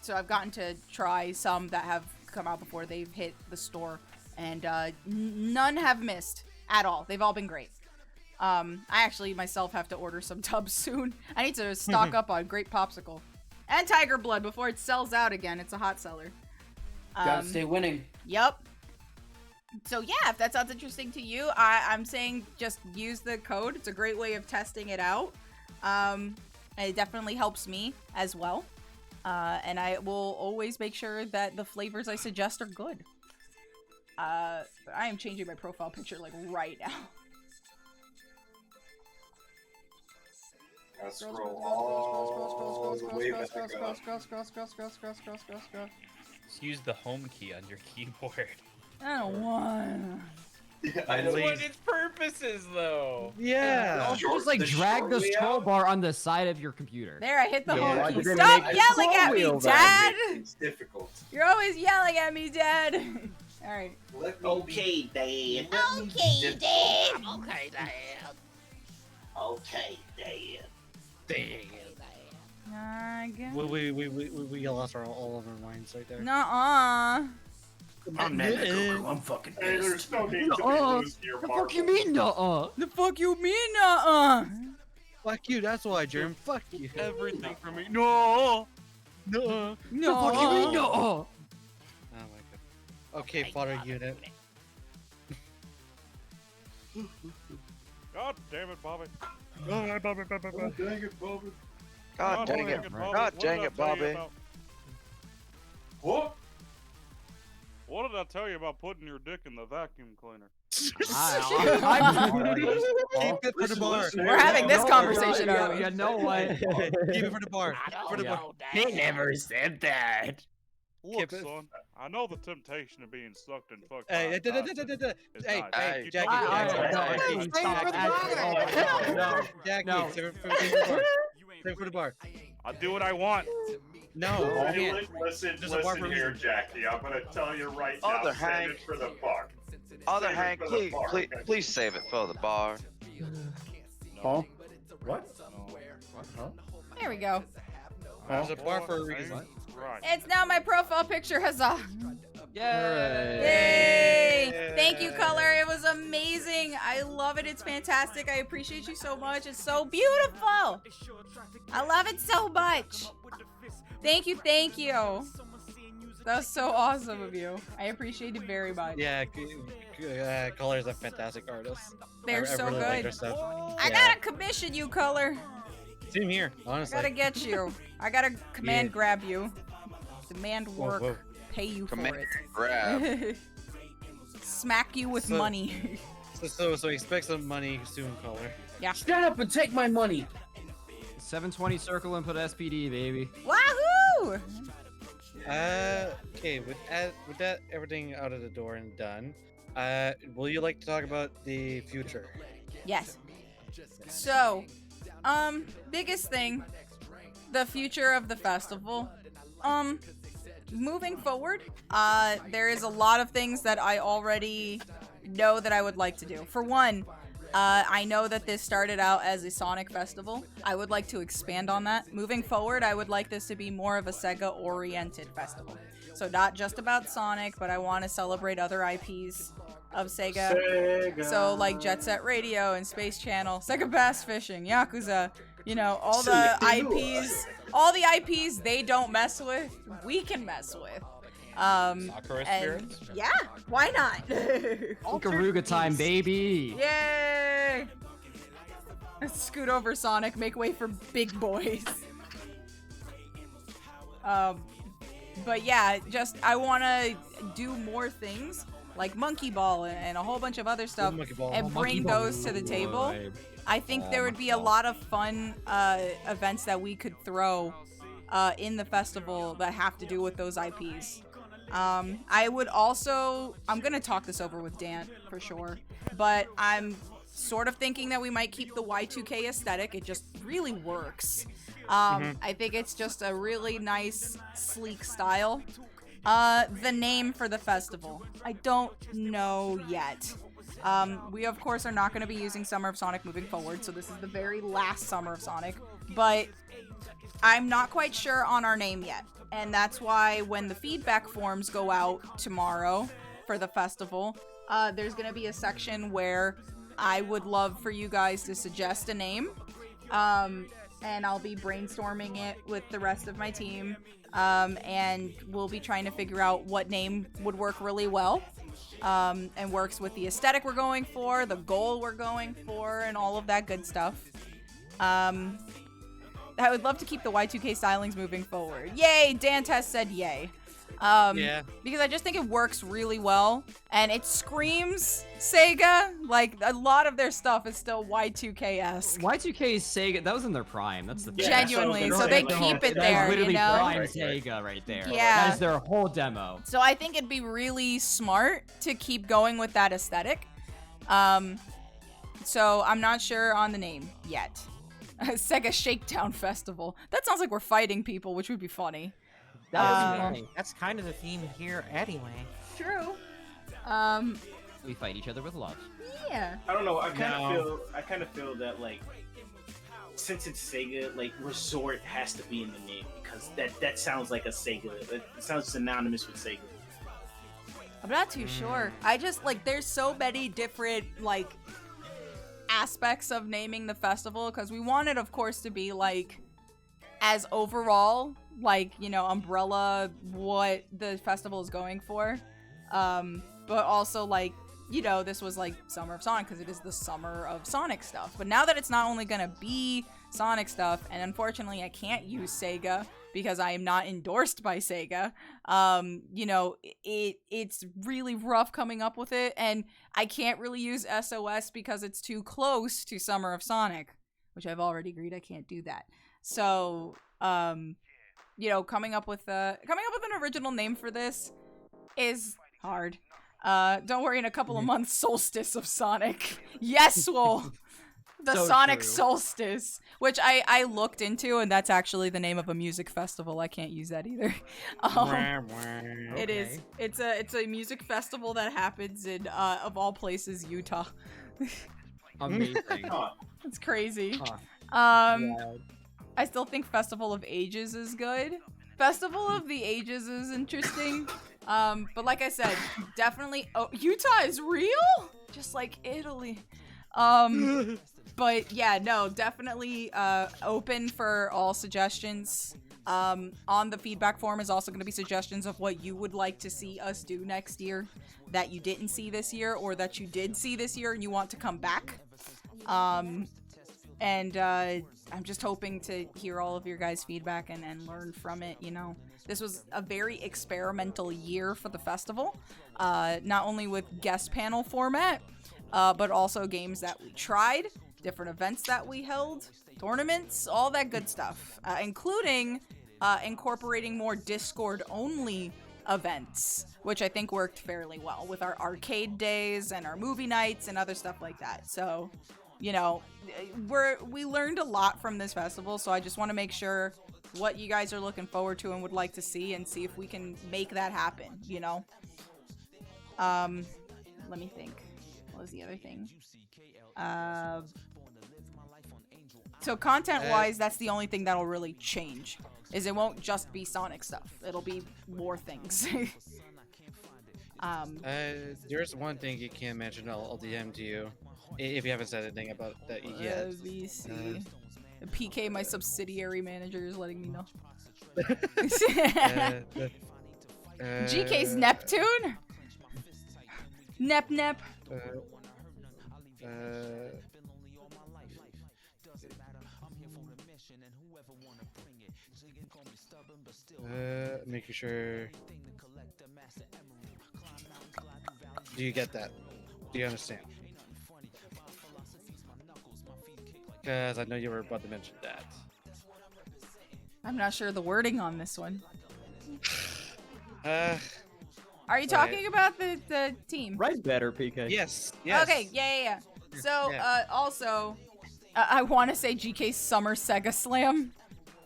So I've gotten to try some that have come out before they've hit the store, and none have missed at all. They've all been great. I actually myself have to order some tubs soon. I need to stock up on grape popsicle and tiger blood before it sells out again. It's a hot seller. Gotta stay winning. Yep. So yeah, if that sounds interesting to you, I'm saying just use the code. It's a great way of testing it out. It definitely helps me as well. And I will always make sure that the flavors I suggest are good. I am changing my profile picture like right now. I'll scroll all the way back up. Scroll. Just use the home key on your keyboard. I don't want. That's what its purpose is, though. Yeah. Also just like drag the scroll bar on the side of your computer. There, I hit the Yeah, home key. you're gonna Stop make a yelling at scroll me, wheel, Dad! It's difficult. You're always yelling at me, Dad. All right. Okay, Dad. Okay, Dad. Okay, Dad. Okay, Dad. We lost all of our minds right there. Nuh-uh. I'm mad at Goku. I'm fucking Hey, pissed. there's no need to be Nuh-uh. losing your The marbles. fuck you mean, nuh-uh? The fuck you mean, nuh-uh? Fuck you, that's why, Jerem. Fuck you. Everything for me. No. No. The fuck you mean, nuh-uh? Oh my god. Okay, fodder unit. God damn it, Bobby. Oh, dang it, Bobby. God dang it. God What dang did it, I tell you Bobby. about- What? What did I tell you about putting your dick in the vacuum cleaner? Keep it for the bar. We're having this conversation, yeah, are we? yeah, know what? Keep it for the bar. For the bar. He never said that. Look, Keep it- son, I know the temptation of being sucked and fucked Hey, by a Tyson is hey, nice. hey, You Jackie, don't Jackie, get Jackie, it. Jackie, No. save it for the bar. Save it for the bar. I do what I want. No, you Hey, can't. listen, There's a bar listen for a here, reason. Jackie. I'm gonna tell you right now. Other Save Hank. it for the bar. Other Save it Hank, for the please, bar, please, okay? please save it for the bar. Huh? What? Huh? There we go. There's a bar for a reason. Right. It's now my profile picture, huzzah! Yay! Yay! Thank you, Color. It was amazing. I love it. It's fantastic. I appreciate you so much. It's so beautiful. I love it so much. Thank you, thank you. That was so awesome of you. I appreciate it very much. Yeah, Color's a fantastic artist. They're I so really like good. their stuff. I gotta commission you, Color. Same here, I honestly. gotta get you. I gotta command Yeah. grab you. Demand work. whoa. Pay you Command for it. grab. Smack you with So- money. So expect some money soon, Color. Yeah. Shut up and take my money. 720 circle and put SPD, baby. Wahoo! Okay, with that everything out of the door and done, will you like to talk about the future? Yes. So, biggest thing, the future of the festival. Moving forward, there is a lot of things that I already know that I would like to do. For one, I know that this started out as a Sonic festival. I would like to expand on that. Moving forward, I would like this to be more of a Sega-oriented festival. So not just about Sonic, but I want to celebrate other IPs of Sega. So like Jet Set Radio and Space Channel, Sega Bass Fishing, Yakuza, you know, all the IPs they don't mess with, we can mess with. Sakura And spirits? yeah, why not? Ikaruga time, baby. Yay! Scoot over, Sonic. Make way for big boys. But yeah, just I want to do more things like Monkey Ball and a whole bunch of other stuff, Monkey Ball. and bring those to the table. I think there would be a lot of fun events that we could throw in the festival that have to do with those IPs. I would also, I'm gonna talk this over with Dan for sure, but I'm sort of thinking that we might keep the Y2K aesthetic. It just really works. I think it's just a really nice, sleek style. The name for the festival, I don't know yet. We of course are not going to be using Summer of Sonic moving forward, so this is the very last Summer of Sonic, but I'm not quite sure on our name yet. And that's why when the feedback forms go out tomorrow for the festival, there's going to be a section where I would love for you guys to suggest a name. And I'll be brainstorming it with the rest of my team. And we'll be trying to figure out what name would work really well. And works with the aesthetic we're going for, the goal we're going for, and all of that good stuff. I would love to keep the Y2K stylings moving forward. Yay! Dantes said yay. Yeah. Because I just think it works really well, and it screams Sega. Like, a lot of their stuff is still Y2K-esque. Y2K is Sega. That was in their prime. That's the thing. Genuinely, so they keep it That there, is literally you know? prime Sega right there. Yeah. That is their whole demo. So I think it'd be really smart to keep going with that aesthetic. So I'm not sure on the name yet. Sega Shakedown Festival. That sounds like we're fighting people, which would be funny. That's kind of the theme here anyway. True. We fight each other with love. Yeah. I don't know. I kind of feel that like since it's Sega, like resort has to be in the name because that sounds like a Sega. It sounds synonymous with Sega. I'm not too sure. I just, like, there's so many different, like, aspects of naming the festival, because we want it, of course, to be, like, as overall, like, you know, umbrella what the festival is going for, but also, like, you know, this was like Summer of Sonic because it is the summer of Sonic stuff. But now that it's not only gonna be Sonic stuff, and unfortunately I can't use Sega because I am not endorsed by Sega, you know, it's really rough coming up with it, and I can't really use SOS because it's too close to Summer of Sonic, which I've already agreed I can't do that. So, you know, coming up with an original name for this is hard. Don't worry, in a couple of months, Solstice of Sonic. Yes, well, the So Sonic true. Solstice, which I looked into, and that's actually the name of a music festival. I can't use that either. It is. It's a music festival that happens in of all places, Utah. Amazing. It's crazy. Huh. I still think Festival of Ages is good. Festival of the Ages is interesting. But like I said, definitely. Oh, Utah is real, just like Italy. But yeah, no, definitely open for all suggestions. On the feedback form is also going to be suggestions of what you would like to see us do next year that you didn't see this year, or that you did see this year and you want to come back. And I'm just hoping to hear all of your guys' feedback and learn from it, you know. This was a very experimental year for the festival, not only with guest panel format, but also games that we tried, different events that we held, tournaments, all that good stuff, including incorporating more Discord-only events, which I think worked fairly well with our arcade days and our movie nights and other stuff like that. So, you know, we learned a lot from this festival, so I just want to make sure what you guys are looking forward to and would like to see, and see if we can make that happen, you know? Let me think. What was the other thing? So content-wise, that's the only thing that'll really change, is it won't just be Sonic stuff. It'll be more things. There's one thing you can't mention. I'll DM to you if you haven't said anything about that yet. Let me see. PK, my subsidiary manager, is letting me know. GK's Neptune? Nep. Making sure. Do you get that? Do you understand? Because I know you were about to mention that. I'm not sure the wording on this one. Uh, Are you talking about the team? Right, better, PK. Yes. Okay, yeah. So, also, I want to say GK's Summer Sega Slam.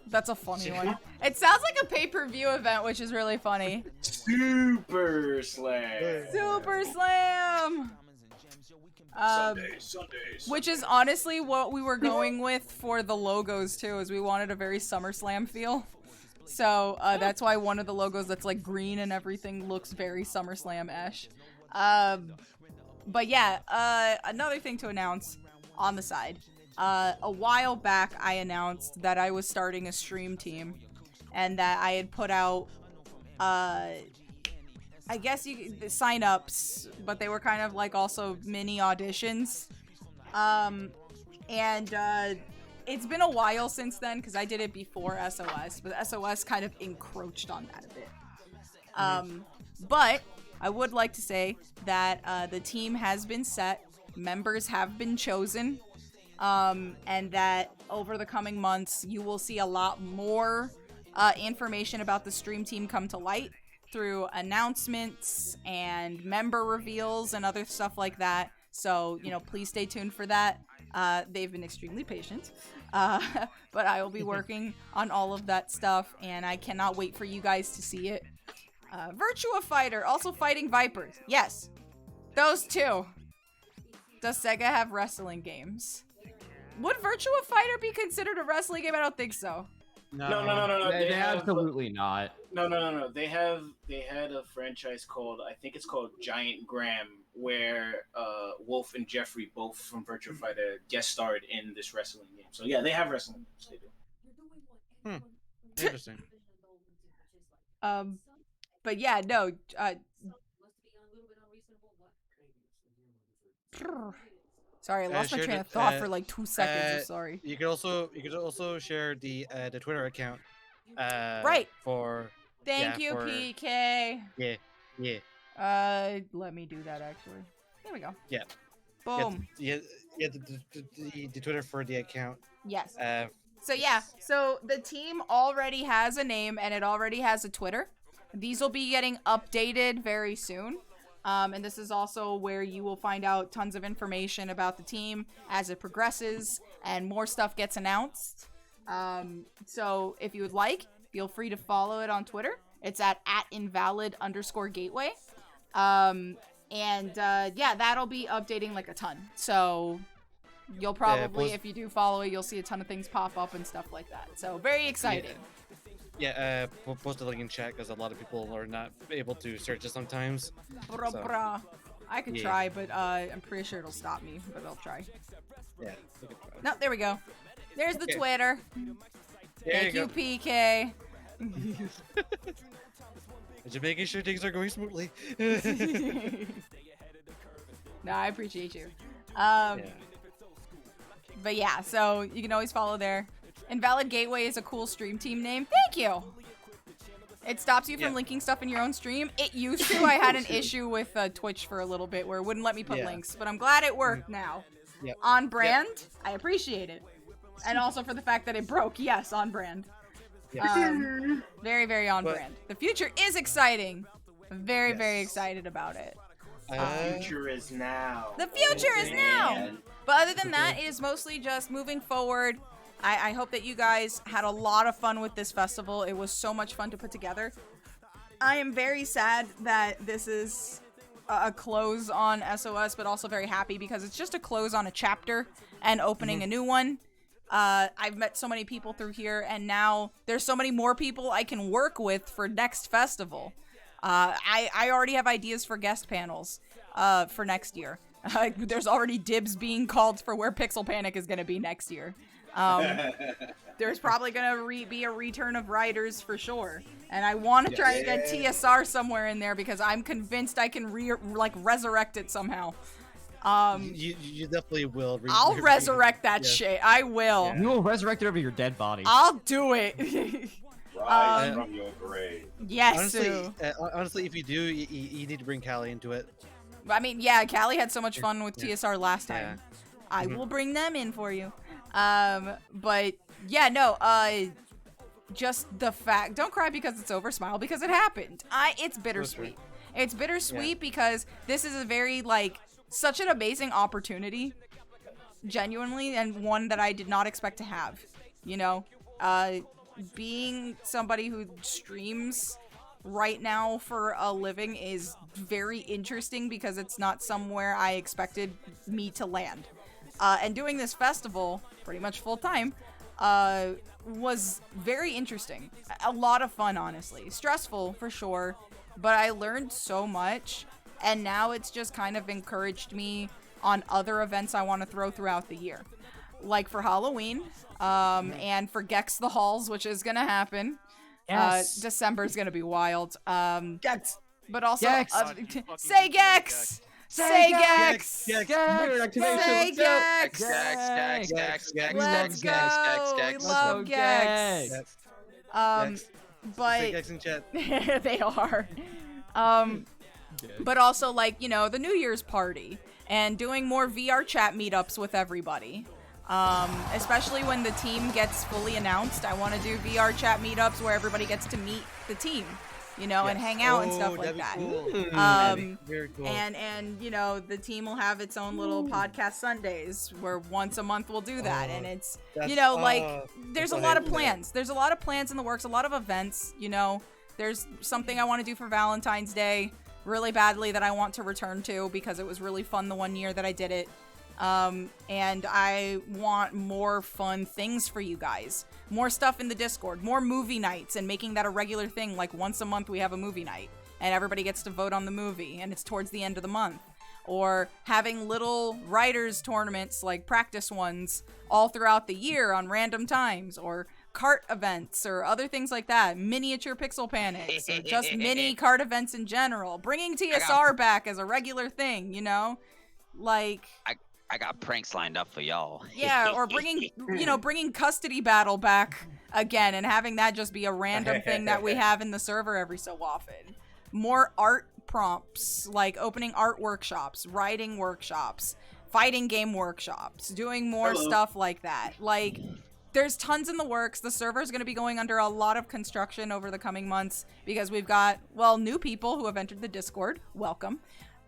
That's a funny one. It sounds like a pay-per-view event, which is really funny. Super Slam. Super Slam! Sundays. Which is honestly what we were going with for the logos, too, is we wanted a very SummerSlam feel. So, that's why one of the logos that's, like, green and everything looks very SummerSlam-esque. But yeah, another thing to announce on the side. A while back, I announced that I was starting a stream team, and that I had put out, I guess sign-ups, but they were kind of like also mini auditions. It's been a while since then, because I did it before SOS, but SOS kind of encroached on that a bit. But I would like to say that the team has been set, members have been chosen, and that over the coming months, you will see a lot more information about the stream team come to light through announcements and member reveals and other stuff like that. So, you know, please stay tuned for that. They've been extremely patient, but I will be working on all of that stuff, and I cannot wait for you guys to see it. Virtua Fighter, also fighting Vipers. Yes, those two. Does Sega have wrestling games? Would Virtua Fighter be considered a wrestling game? I don't think so. No. They absolutely not. No. They had a franchise called, I think it's called Giant Graham, where Wolf and Jeffrey, both from Virtua Fighter, guest starred in this wrestling game. So yeah, they have wrestling games. They do. Interesting. But yeah, no. Sorry, I lost my train of thought for like 2 seconds. I'm sorry. You could also share the Twitter account. Right. For. Thank you, PK. Yeah. Let me do that actually. There we go. Yeah. Boom. The Twitter for the account. Yes. So the team already has a name and it already has a Twitter. These will be getting updated very soon. And this is also where you will find out tons of information about the team as it progresses and more stuff gets announced. So if you would like, feel free to follow it on Twitter. It's at @invalid_gateway. That'll be updating like a ton. So you'll probably, if you do follow it, you'll see a ton of things pop up and stuff like that. So very exciting. We'll post a link in chat because a lot of people are not able to search it sometimes. Bruh. I could try, but I'm pretty sure it'll stop me, but I'll try. Yeah. No, there we go. There's the Twitter. Thank you, PK. Just making sure things are going smoothly. No, I appreciate you. But yeah, so you can always follow there. Invalid Gateway is a cool stream team name. Thank you. It stops you from linking stuff in your own stream. It used to. I had an issue with Twitch for a little bit where it wouldn't let me put links, but I'm glad it worked now. On brand. I appreciate it. And also for the fact that it broke. Yes, on brand. Very, very on brand. The future is exciting. I'm very, very excited about it. The future is now. The future is now. But other than that, it is mostly just moving forward. I hope that you guys had a lot of fun with this festival. It was so much fun to put together. I am very sad that this is a close on SOS, but also very happy because it's just a close on a chapter and opening a new one. I've met so many people through here, and now there's so many more people I can work with for next festival. I already have ideas for guest panels for next year. There's already dibs being called for where Pixel Panic is going to be next year. There's probably going to be a return of writers for sure. And I want to try and get TSR somewhere in there because I'm convinced I can resurrect it somehow. You definitely will. I'll resurrect that shit. I will. You will resurrect it over your dead body. I'll do it. Rise from your grave. Yes. Honestly, if you do, you need to bring Callie into it. I mean, yeah, Callie had so much fun with TSR last time. I will bring them in for you. But yeah, no, just the fact, don't cry because it's over, smile because it happened. It's bittersweet. It's bittersweet because this is a very, such an amazing opportunity, genuinely, and one that I did not expect to have, being somebody who streams right now for a living is very interesting because it's not somewhere I expected me to land. And doing this festival pretty much full time was very interesting. A lot of fun, honestly. Stressful for sure, but I learned so much, and now it's just kind of encouraged me on other events I want to throw throughout the year. Like for Halloween, and for Gex the Halls, which is gonna happen. Yes. December's gonna be wild. Gex. But also, Gex. say Gex! Say Gex! Say Gex! Let's go! We love Gex! But Gex in chat. they are. But also, the New Year's party and doing more VR chat meetups with everybody. Especially when the team gets fully announced. I want to do VR chat meetups where everybody gets to meet the team, and hang out and stuff like that. Cool. Very cool. And the team will have its own little podcast Sundays where once a month we'll do that. And it's, there's a lot of plans. There's a lot of plans in the works, a lot of events, There's something I want to do for Valentine's Day really badly that I want to return to because it was really fun the one year that I did it. And I want more fun things for you guys. More stuff in the Discord, more movie nights, and making that a regular thing. Like once a month we have a movie night and everybody gets to vote on the movie and it's towards the end of the month. Or having little writers tournaments, like practice ones, all throughout the year on random times, or cart events or other things like that. Miniature Pixel Panics, or just mini cart events in general. Bringing TSR back as a regular thing, Like, I got pranks lined up for y'all. yeah, or bringing custody battle back again and having that just be a random thing that we have in the server every so often. More art prompts, like opening art workshops, writing workshops, fighting game workshops, doing more stuff like that. Like, there's tons in the works. The server is going to be going under a lot of construction over the coming months because we've got, well, new people who have entered the Discord. Welcome.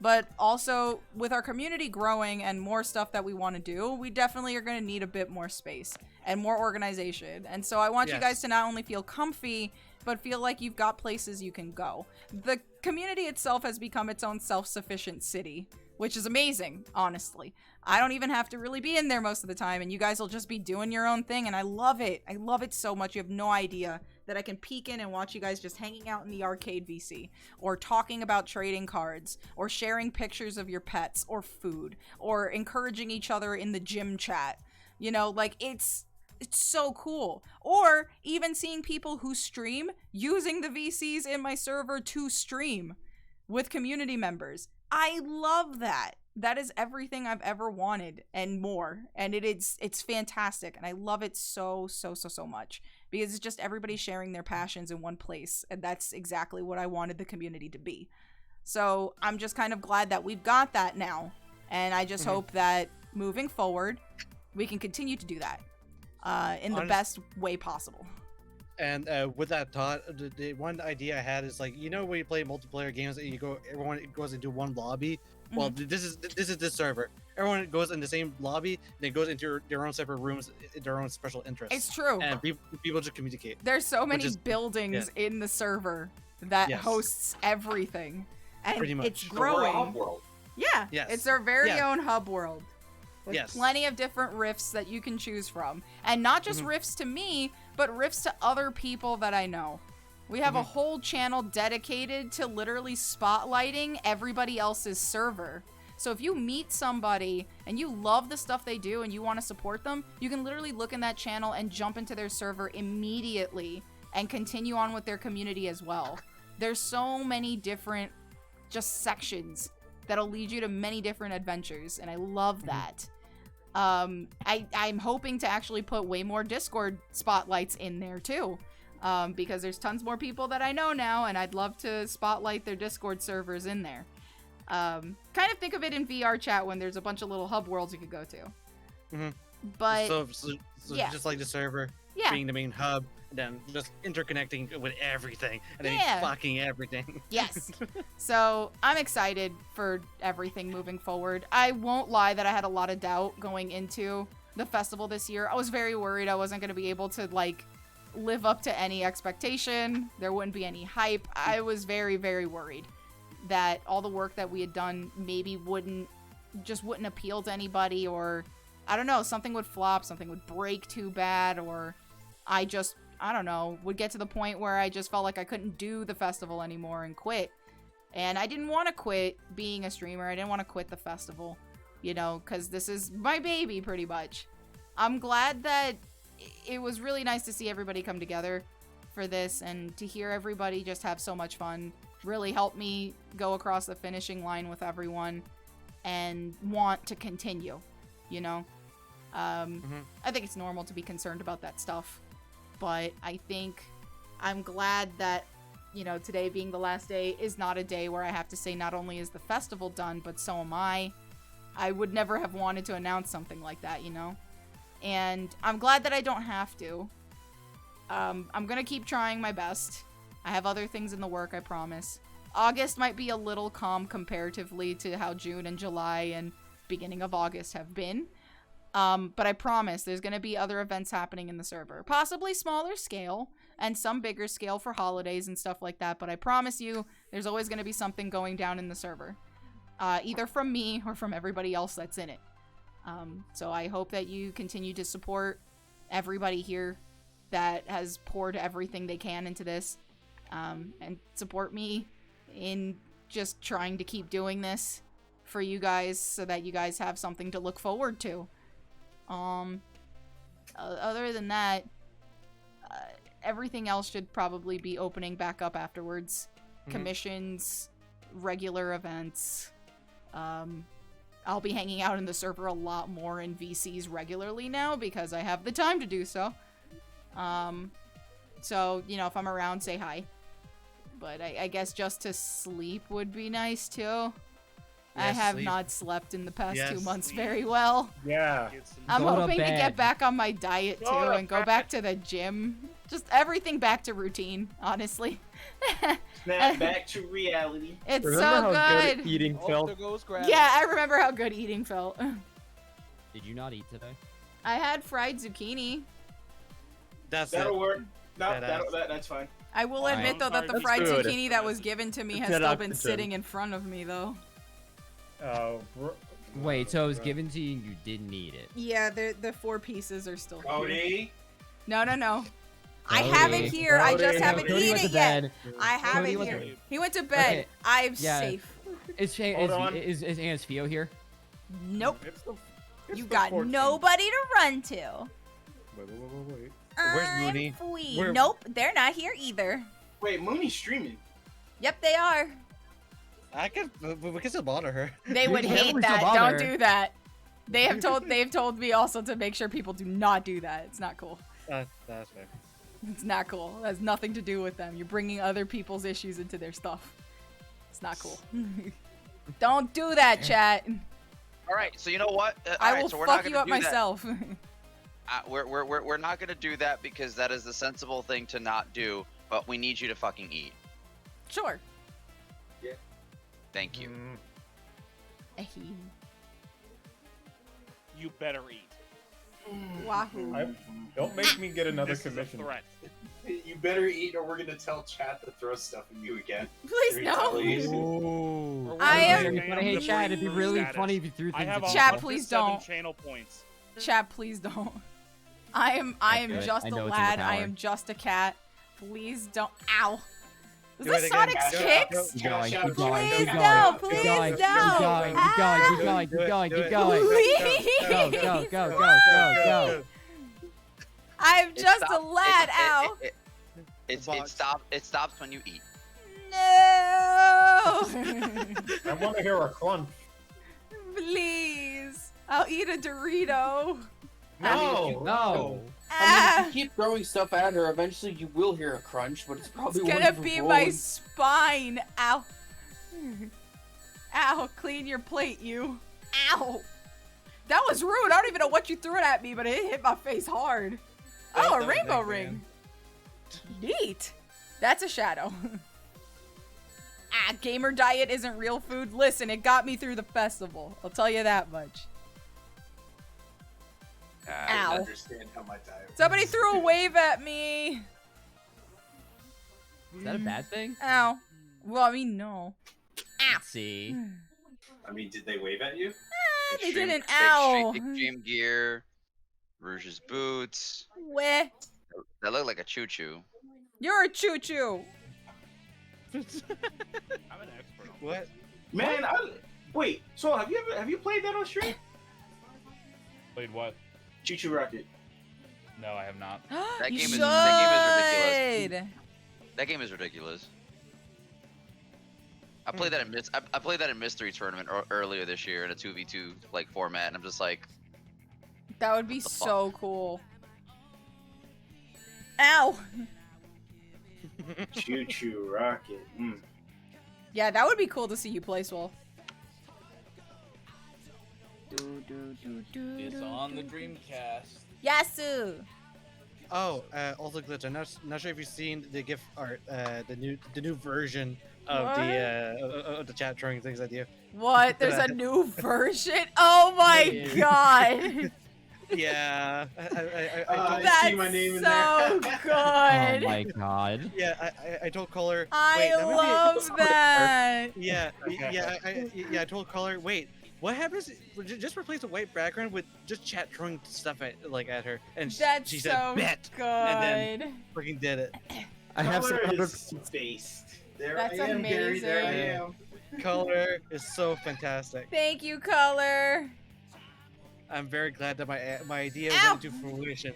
But also, with our community growing and more stuff that we want to do, we definitely are going to need a bit more space and more organization. And so I want you guys to not only feel comfy, but feel like you've got places you can go. The community itself has become its own self-sufficient city, which is amazing, honestly. I don't even have to really be in there most of the time, and you guys will just be doing your own thing, and I love it. I love it so much. You have no idea that I can peek in and watch you guys just hanging out in the arcade VC, or talking about trading cards, or sharing pictures of your pets, or food, or encouraging each other in the gym chat. You know, like, it's so cool. Or even seeing people who stream using the VCs in my server to stream with community members. I love that. That is everything I've ever wanted and more. And it's fantastic. And I love it so much. Because it's just everybody sharing their passions in one place. And that's exactly what I wanted the community to be. So I'm just kind of glad that we've got that now. And I just hope that moving forward, we can continue to do that in the best way possible. And with that thought, the one idea I had is, like, you know, when you play multiplayer games, everyone goes into one lobby. Well, this is this server. Everyone goes in the same lobby, and then goes into their own separate rooms, their own special interests. It's true. And people just communicate. There's so many buildings in the server that hosts everything, and pretty much. it's growing. Hub world. Yeah, it's our very own hub world. With Yes. plenty of different rifts that you can choose from. And not just rifts to me, but rifts to other people that I know. We have a whole channel dedicated to literally spotlighting everybody else's server. So if you meet somebody and you love the stuff they do and you want to support them, you can literally look in that channel and jump into their server immediately and continue on with their community as well. There's so many different just sections that'll lead you to many different adventures, and I love that. I'm hoping to actually put way more Discord spotlights in there too, because there's tons more people that I know now, and I'd love to spotlight their Discord servers in there. Kind of think of it in VR chat when there's a bunch of little hub worlds you could go to. But so just like the server being the main hub, and then just interconnecting with everything, and then fucking everything. Yes. So I'm excited for everything moving forward. I won't lie that I had a lot of doubt going into the festival this year. I was very worried I wasn't going to be able to, like, live up to any expectation. There wouldn't be any hype. I was very, very worried that all the work that we had done maybe wouldn't appeal to anybody, or I don't know, something would flop, something would break too bad, or I don't know, would get to the point where I just felt like I couldn't do the festival anymore and quit. And I didn't want to quit being a streamer. I didn't want to quit the festival, you know, because this is my baby pretty much. I'm glad that it was really nice to see everybody come together for this, and to hear everybody just have so much fun really helped me go across the finishing line with everyone and want to continue, you know. I think it's normal to be concerned about that stuff, but I think I'm glad that, you know, today being the last day is not a day where I have to say not only is the festival done, but so am I. I would never have wanted to announce something like that, you know? And I'm glad that I don't have to. I'm gonna keep trying my best. I have other things in the work, I promise. August might be a little calm comparatively to how June and July and beginning of August have been. But I promise there's going to be other events happening in the server. Possibly smaller scale and some bigger scale for holidays and stuff like that. But I promise you there's always going to be something going down in the server. Either from me or from everybody else that's in it. So I hope that you continue to support everybody here that has poured everything they can into this. And support me in just trying to keep doing this for you guys so that you guys have something to look forward to. Other than that, everything else should probably be opening back up afterwards. Commissions, regular events, I'll be hanging out in the server a lot more in VCs regularly now because I have the time to do so. So, you know, if I'm around, say hi. But I guess just to sleep would be nice too. I Yes, have sleep. not slept in the past 2 Yes. months very well. Yeah. I'm Go to hoping to bed. get back on my diet too Go to and go back to the gym. Just everything back to routine, honestly. Snap back to reality. It's Remember so how good. good eating Oh, felt? there goes gravity. Yeah, I remember how good eating felt. Did you not eat today? I had fried zucchini. That's That'll it. work. No, Badass. that's fine. I will Alright. admit though that the That's fried good. zucchini that was given to me has Good still been oxygen. sitting in front of me though. Oh, Wait, so it was given to you and you didn't eat it? Yeah, the 4 pieces are still here. Cody. No. I Cody. have it here. I just Cody. haven't Cody eaten went it to yet. bed. I have Cody it went here. to- He went to bed. Okay. I'm Yeah. safe. Is Hold on. is Theo here? Nope. It's You the got 14th. nobody to run to. Wait. Where's Mooney? I'm free. Where- Nope, they're not here either. Wait, Mooney's streaming. Yep, they are. I can, we can still bother her. They would Yeah, hate we're still that. bother. Don't do that. They've told me also to make sure people do not do that. It's not cool. That's fair. It's not cool. It has nothing to do with them. You're bringing other people's issues into their stuff. It's not cool. Don't do that, chat. All right, so you know what? I All right, will so we're not fuck you gonna up do that. myself. We're not gonna do that because that is the sensible thing to not do. But we need you to fucking eat. Sure. Thank you. You better eat. Wahoo. Don't make me get another This is a commission. threat. You better eat, or we're gonna tell chat to throw stuff at you again. Please Three no. tellies. Ooh. I am- It'd be funny, hey Chad, it'd be really funny if you threw I things have at Chat, people. please 107 don't. channel points. Chat, please don't. I am good. just I a know it's in the lad. I power. am just a cat. Please don't. Ow. Is Do this it again. Sonic's Go, kicks? Keep going, Chat, keep going, Please keep no, going, please keep going, no. keep going, keep going, keep going, keep going. Go, go, go, go, go. I'm It just a stops- lad. Ow. It stops when you eat. No. I want to hear a crunch. Please. I'll eat a Dorito. No, No. I mean, if you keep throwing stuff at her, eventually you will hear a crunch, but it's probably It's one gonna of her be my bones. spine. Ow. Ow. Clean your plate, you. Ow. That was rude. I don't even know what you threw it at me, but it hit my face hard. Oh, a that was rainbow big, ring. Neat. That's a shadow. Gamer diet isn't real food. Listen, it got me through the festival. I'll tell you that much. I Ow. understand how my diet. Somebody threw a wave at me. Is that a bad thing? Ow. Well, I mean, no. Let's see. I mean, did they wave at you? They Extreme- didn't. big Ow. Extreme gear, Rouge's boots. Weh. That look like a choo-choo. You're a choo-choo. I'm an expert on What? Man, wait. So have you played that on stream? Played what? Choo Choo Rocket. No, I have not. That You game is should. ridiculous. That game is ridiculous. I played that in I played that in Mystery Tournament earlier this year in a 2v2 like format, and I'm just like, That would be so cool. Ow. Choo Choo Rocket. Yeah, that would be cool to see you play, Swole. It's on the Dreamcast. Yasu. Oh, also glitch. I'm not sure if you've seen the GIF art, the new version of the chat throwing things at you. What? There's a new version? Oh my god. Yeah. I That's see my name in so there. good. Oh my god. Yeah, I told Caller. I wait, that might be- love that. Yeah. I told Caller. Wait, what happens? Just replace the white background with just chat throwing stuff at her, and That's she so said bet, good. and then freaking did it. I have some Color other. is spaced. There That's I am, Gary. There I amazing. am. Color is so fantastic. Thank you, Color. I'm very glad that my idea Ow! went to fruition.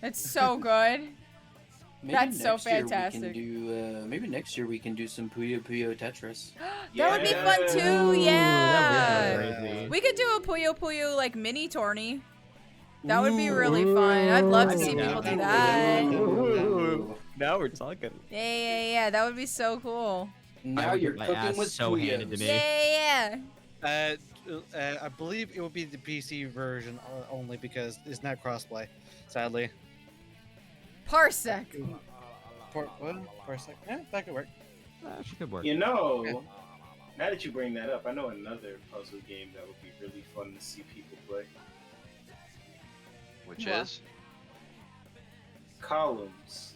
It's so good. Maybe That's so next year fantastic. We can do, maybe next year we can do some Puyo Puyo Tetris. That would be fun too. Yeah. that would be crazy. We could do a Puyo Puyo like mini tourney. That would be really fun. I'd love to see people do that. Now we're talking. Yeah. That would be so cool. Now you're cooking with so handed to me. Yeah. I believe it will be the PC version only because it's not crossplay, sadly. Parsec. Parsec? Yeah, that could work. That could work. You know, now that you bring that up, I know another puzzle game that would be really fun to see people play. Which is? Columns.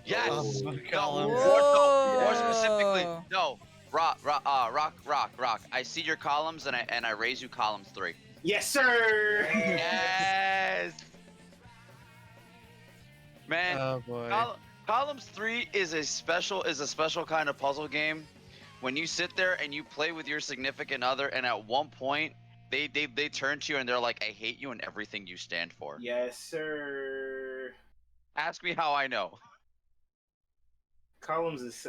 Yes. Columns. More specifically, no. Rock. I see your columns and I raise you columns 3. Yes, sir. Yes. Man. Oh boy. Columns 3 is a special kind of puzzle game. When you sit there and you play with your significant other, and at one point they turn to you and they're like, "I hate you and everything you stand for." Yes, sir. Ask me how I know. Columns is.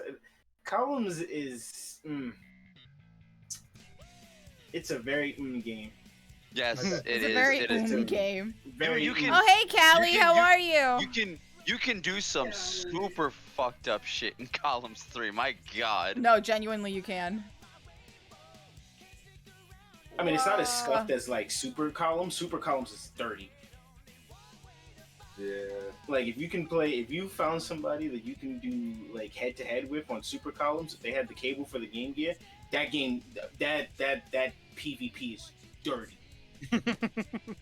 It's a very game. Yes, It's it a is. very It is. game. Very. You can, Oh, hey, Callie, how are you? You can do some super fucked up shit in columns 3. My God. No, genuinely, you can. I mean, it's not as scuffed as like Super Columns. Super Columns is dirty. Yeah. Like if you found somebody that you can do like head to head with on Super Columns, if they had the cable for the Game Gear, that PvP is dirty.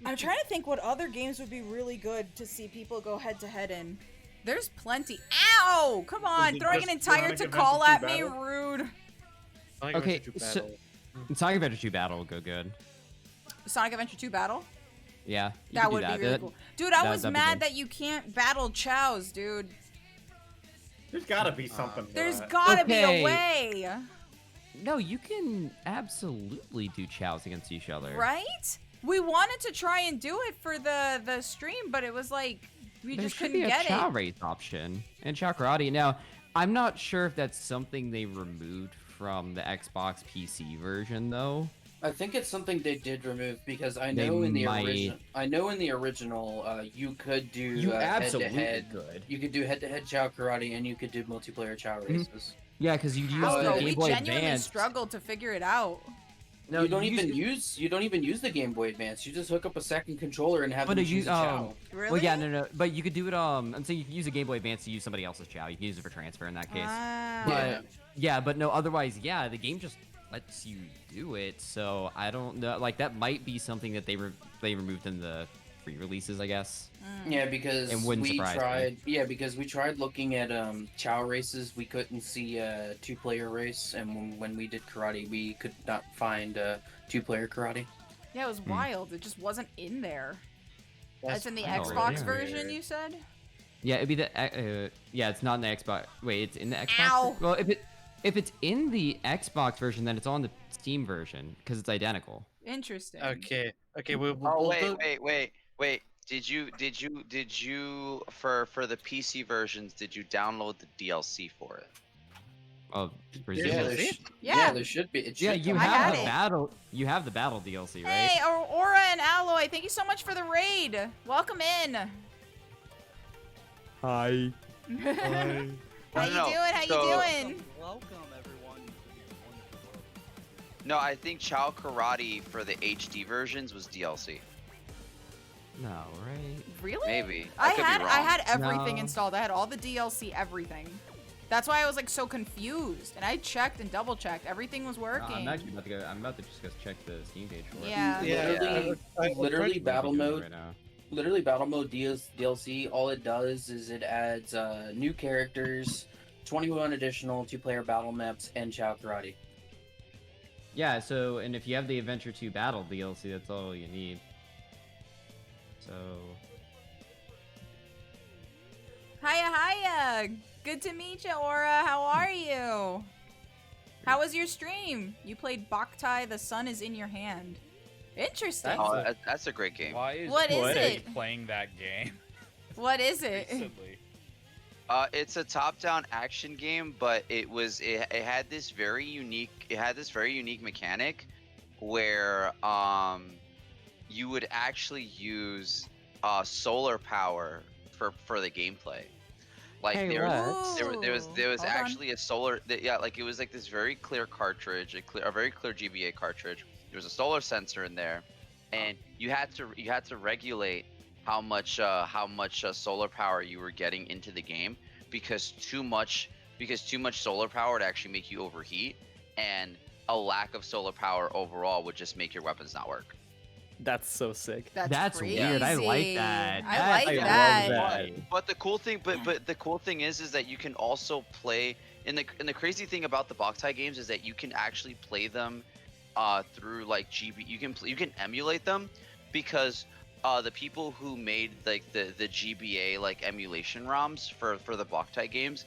I'm trying to think what other games would be really good to see people go head to head in. There's plenty. Ow! Come on, throwing an entire to call at me, rude. Okay, so Sonic Adventure 2 Battle will go good. Sonic Adventure 2 Battle? Yeah, That would be really cool. Dude, I was mad that you can't battle chows, dude. There's gotta be something. There's gotta be a way. No, you can absolutely do chows against each other. Right? We wanted to try and do it for the stream, but it was like we There just should couldn't be a get chow it. race option and chow karate. Now, I'm not sure if that's something they removed from the Xbox PC version though. I think it's something they did remove because I They know in the might. original you could do You absolutely head-to-head. could. You could do head-to-head chow karate and you could do multiplayer chow races. Yeah, because you use How, the though? Game We Boy genuinely Advance. struggled to figure it out. No, you don't you even use the Game Boy Advance. You just hook up a second controller and have them choose a chow. Well, yeah, no, but you could do it. I'm saying you can use a Game Boy Advance to use somebody else's chow. You can use it for transfer in that case. Ah. But no. Otherwise, yeah, the game just lets you do it. So I don't know. Like that might be something that they removed in the free releases, I guess. Yeah, because It wouldn't we surprise me. tried. Yeah, because we tried looking at chow races. We couldn't see a 2-player race, and when we did karate, we could not find 2-player karate. Yeah, it was wild. It just wasn't in there. That's in the I know, Xbox right? version, you said? Yeah, it'd be the. Yeah, it's not in the Xbox. Wait, it's in the Xbox. Ow. Well, if it's in the Xbox version, then it's on the Steam version because it's identical. Interesting. Okay. Wait. Did you for the PC versions? Did you download the DLC for it? Oh, for Yeah, DLC? there should be. It Yeah, should you come have out. the battle. You have the battle DLC, right? Hey, Aura and Alloy, thank you so much for the raid. Welcome in. Hi. How you doing? How you doing? Welcome, everyone. No, I think Chow Karate for the HD versions was DLC. No, right? Really? Maybe. I could be had wrong. everything No. installed. I had all the DLC, everything. That's why I was like so confused. And I checked and double checked. Everything was working. I'm actually about to go. I'm about to just go check the Steam page for it. Yeah. Literally battle doing it mode. right now. Literally battle mode DLC. All it does is it adds new characters, 21 additional 2-player battle maps, and chow karate. Yeah. So, and if you have the Adventure 2 Battle DLC, that's all you need. So. Hiya. Good to meet you, Aura. How are you? How was your stream? You played Boktai, The Sun is in Your Hand. Interesting. That's a great game. What is it? Playing that game? What is it? Recently. It's a top-down action game, but it had this very unique mechanic where you would actually use solar power for the gameplay. Like Hey, there Lex. was actually a solar like it was like this very clear cartridge, a very clear GBA cartridge. There was a solar sensor in there, and you had to regulate how much solar power you were getting into the game, because too much solar power would actually make you overheat, and a lack of solar power overall would just make your weapons not work. That's so sick. That's weird. I like that. I like that. But the cool thing, but the cool thing is that you can also play. And the crazy thing about the Boktai games is that you can actually play them through like GB. You can emulate them, because the people who made like the GBA like emulation ROMs for the Boktai games,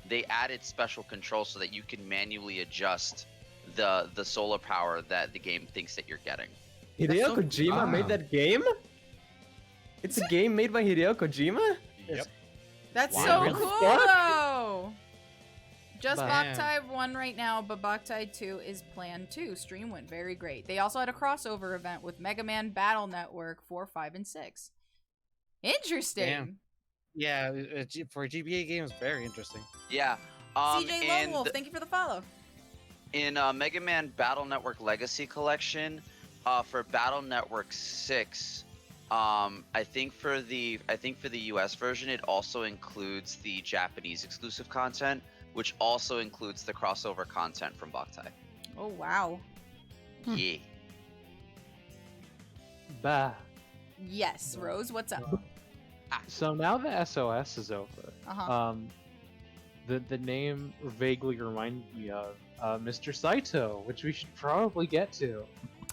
they added special controls so that you can manually adjust the solar power that the game thinks that you're getting. Hideo Kojima made that game? It's a game made by Hideo Kojima? Yep. That's Wow. so Really? cool, Fuck. though. Just Damn. Boktai 1 right now, but Boktai 2 is planned too. Stream went very great. They also had a crossover event with Mega Man Battle Network 4, 5, and 6. Interesting. Damn. Yeah, for a GBA game, it's very interesting. Yeah. CJ Lone Wolf, thank you for the follow. In Mega Man Battle Network Legacy Collection, for Battle Network 6, I think for the US version, it also includes the Japanese exclusive content, which also includes the crossover content from Boktai. Oh, wow. Yeah. Bah. Yes, Rose, what's up? So now the SOS is over. Uh-huh. The name vaguely reminded me of Mr. Saito, which we should probably get to.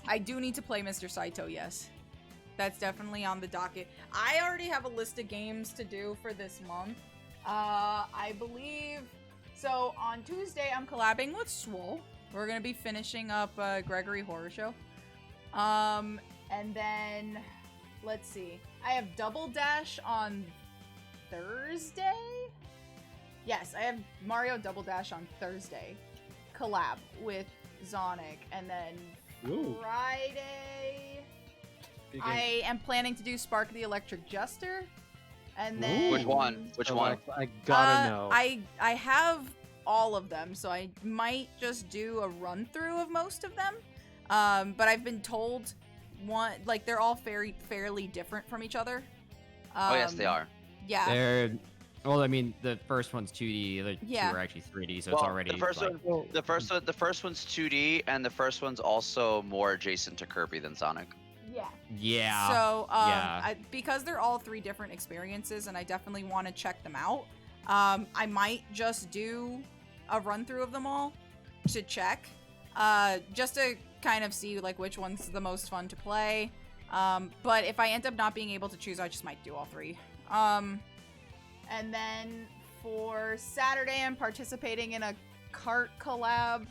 I do need to play Mr. Saito, yes. That's definitely on the docket. I already have a list of games to do for this month. I believe... So, on Tuesday, I'm collabing with Swole. We're going to be finishing up Gregory Horror Show. And then... Let's see. I have Double Dash on Thursday? Yes, I have Mario Double Dash on Thursday. Collab with Zonic. And then Ooh. Friday... Big I am planning to do Spark the Electric Jester. And then... Which one? Which one? I gotta know. I have all of them, so I might just do a run-through of most of them. But I've been told they're all fairly different from each other. Oh yes, they are. Yeah. Well, I mean, the first one's 2D, the Yeah. two are actually 3D, so it's already the first one's 2D, and the first one's also more adjacent to Kirby than Sonic. Yeah. Yeah. So, yeah. because they're all three different experiences, and I definitely want to check them out, I might just do a run-through of them all to check, just to kind of see, like, which one's the most fun to play. But if I end up not being able to choose, I just might do all three. And then for Saturday, I'm participating in a cart collab.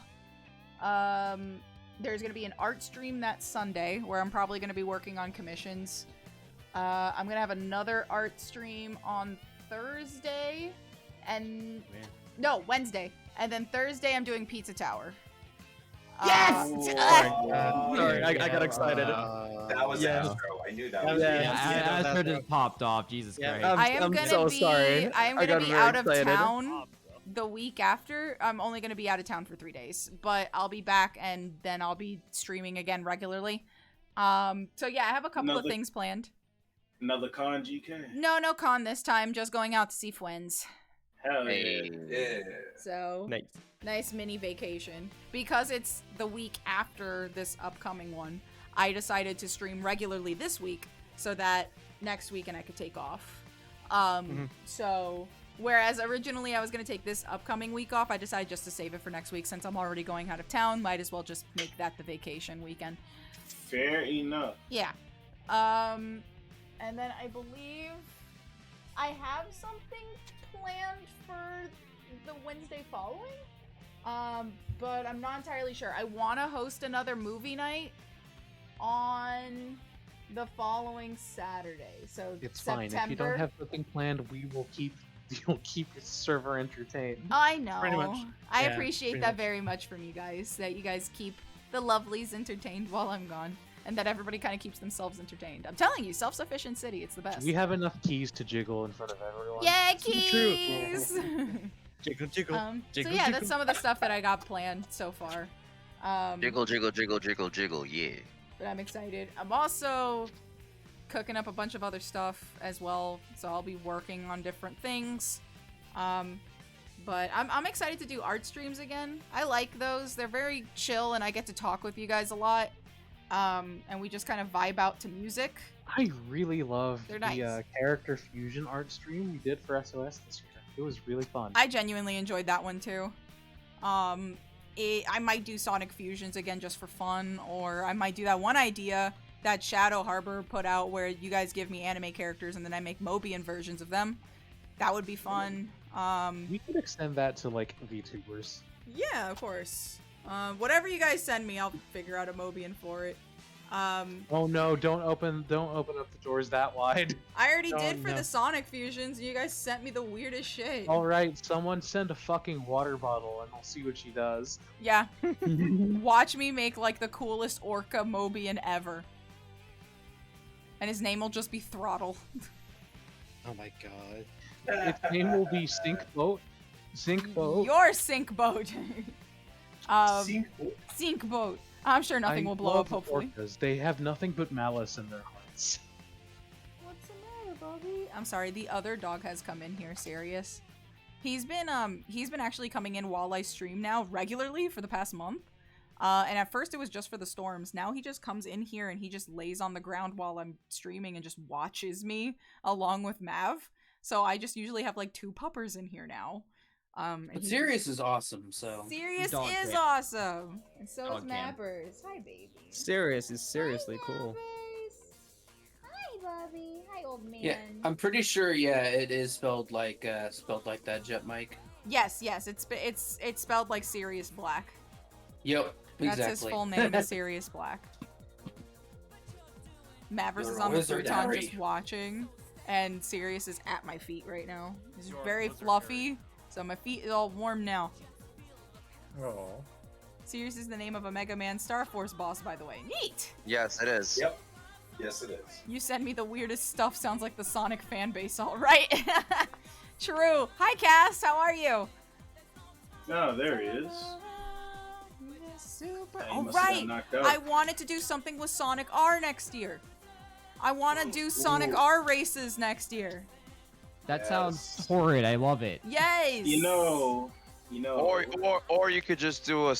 There's going to be an art stream that Sunday where I'm probably going to be working on commissions. I'm going to have another art stream on Thursday and Wednesday. And then Thursday I'm doing Pizza Tower. Yes! Sorry, I got excited. That was Yeah. Astro. I knew that was Astro just popped off. Jesus Christ. I am gonna be out of excited. town the week after. I'm only gonna be out of town for 3 days, but I'll be back and then I'll be streaming again regularly. So yeah, I have a couple of things planned. Another con, GK? No con this time. Just going out to see friends. Hell yeah. So nice mini vacation. Because it's the week after this upcoming one, I decided to stream regularly this week so that next weekend I could take off. So whereas originally I was going to take this upcoming week off, I decided just to save it for next week since I'm already going out of town. Might as well just make that the vacation weekend. Fair enough. Yeah. And then I believe I have something planned for the Wednesday following. But I'm not entirely sure. I want to host another movie night on the following Saturday. So It's September. fine. If you don't have something planned, we will keep you'll keep your server entertained. I know. Pretty much. I Yeah, appreciate pretty that much. very much from you guys, that you guys keep the lovelies entertained while I'm gone, and that everybody kind of keeps themselves entertained. I'm telling you, self-sufficient city, it's the best. We have enough keys to jiggle in front of everyone. Yeah, keys! Jiggle, jiggle. So yeah, that's some of the stuff that I got planned so far. Jiggle, jiggle, jiggle, jiggle, jiggle, yeah. But I'm excited. I'm also cooking up a bunch of other stuff as well, so I'll be working on different things. But I'm excited to do art streams again. I like those. They're very chill, and I get to talk with you guys a lot. And we just kind of vibe out to music. I really love They're the nice. character fusion art stream we did for SOS this year. It was really fun. I genuinely enjoyed that one too. I might do Sonic Fusions again just for fun, or I might do that one idea that Shadow Harbor put out where you guys give me anime characters and then I make Mobian versions of them. That would be fun. We could extend that to like VTubers. Yeah, of course. Whatever you guys send me, I'll figure out a Mobian for it. Oh no! Don't open up the doors that wide. I already Oh, did for no. the Sonic Fusions. You guys sent me the weirdest shit. All right, someone send a fucking water bottle, and we'll see what she does. Yeah. Watch me make like the coolest Orca Mobian ever. And his name will just be Throttle. Oh my god. Its name will be Sink Boat. Sink Boat. Your sink boat. Sink boat. I'm sure nothing will blow up, hopefully. Orcas. They have nothing but malice in their hearts. What's the matter, Bobby? I'm sorry, the other dog has come in here, Sirius. He's been actually coming in while I stream now regularly for the past month. And at first it was just for the storms. Now he just comes in here and he just lays on the ground while I'm streaming and just watches me along with Mav. So I just usually have like 2 puppers in here now. And But he Sirius just- is awesome, so. Sirius Dog is cam. awesome. And so Dog is cam. Mappers. Hi, baby. Sirius is seriously cool. Hi, Bobby. Hi, old man. Yeah, I'm pretty sure. Yeah, it is spelled like that, Jet Mike. Yes, it's spelled like Sirius Black. Yep, That's exactly. his full name, is Sirius Black. Mavericks You're is a on the wizard, futon Harry. just watching, and Sirius is at my feet right now. He's very fluffy, so my feet is all warm now. Oh. Sirius is the name of a Mega Man Star Force boss, by the way. Neat! Yes, it is. Yep. Yes, it is. You send me the weirdest stuff, sounds like the Sonic fan base, alright? True. Hi, Cass, how are you? Oh, there he is. Super. Yeah, he Oh, must have right. got knocked out. I wanted to do something with Sonic R next year. I want to do Sonic R races next year. That sounds horrid. I love it. Yes. You know. Or you could just do a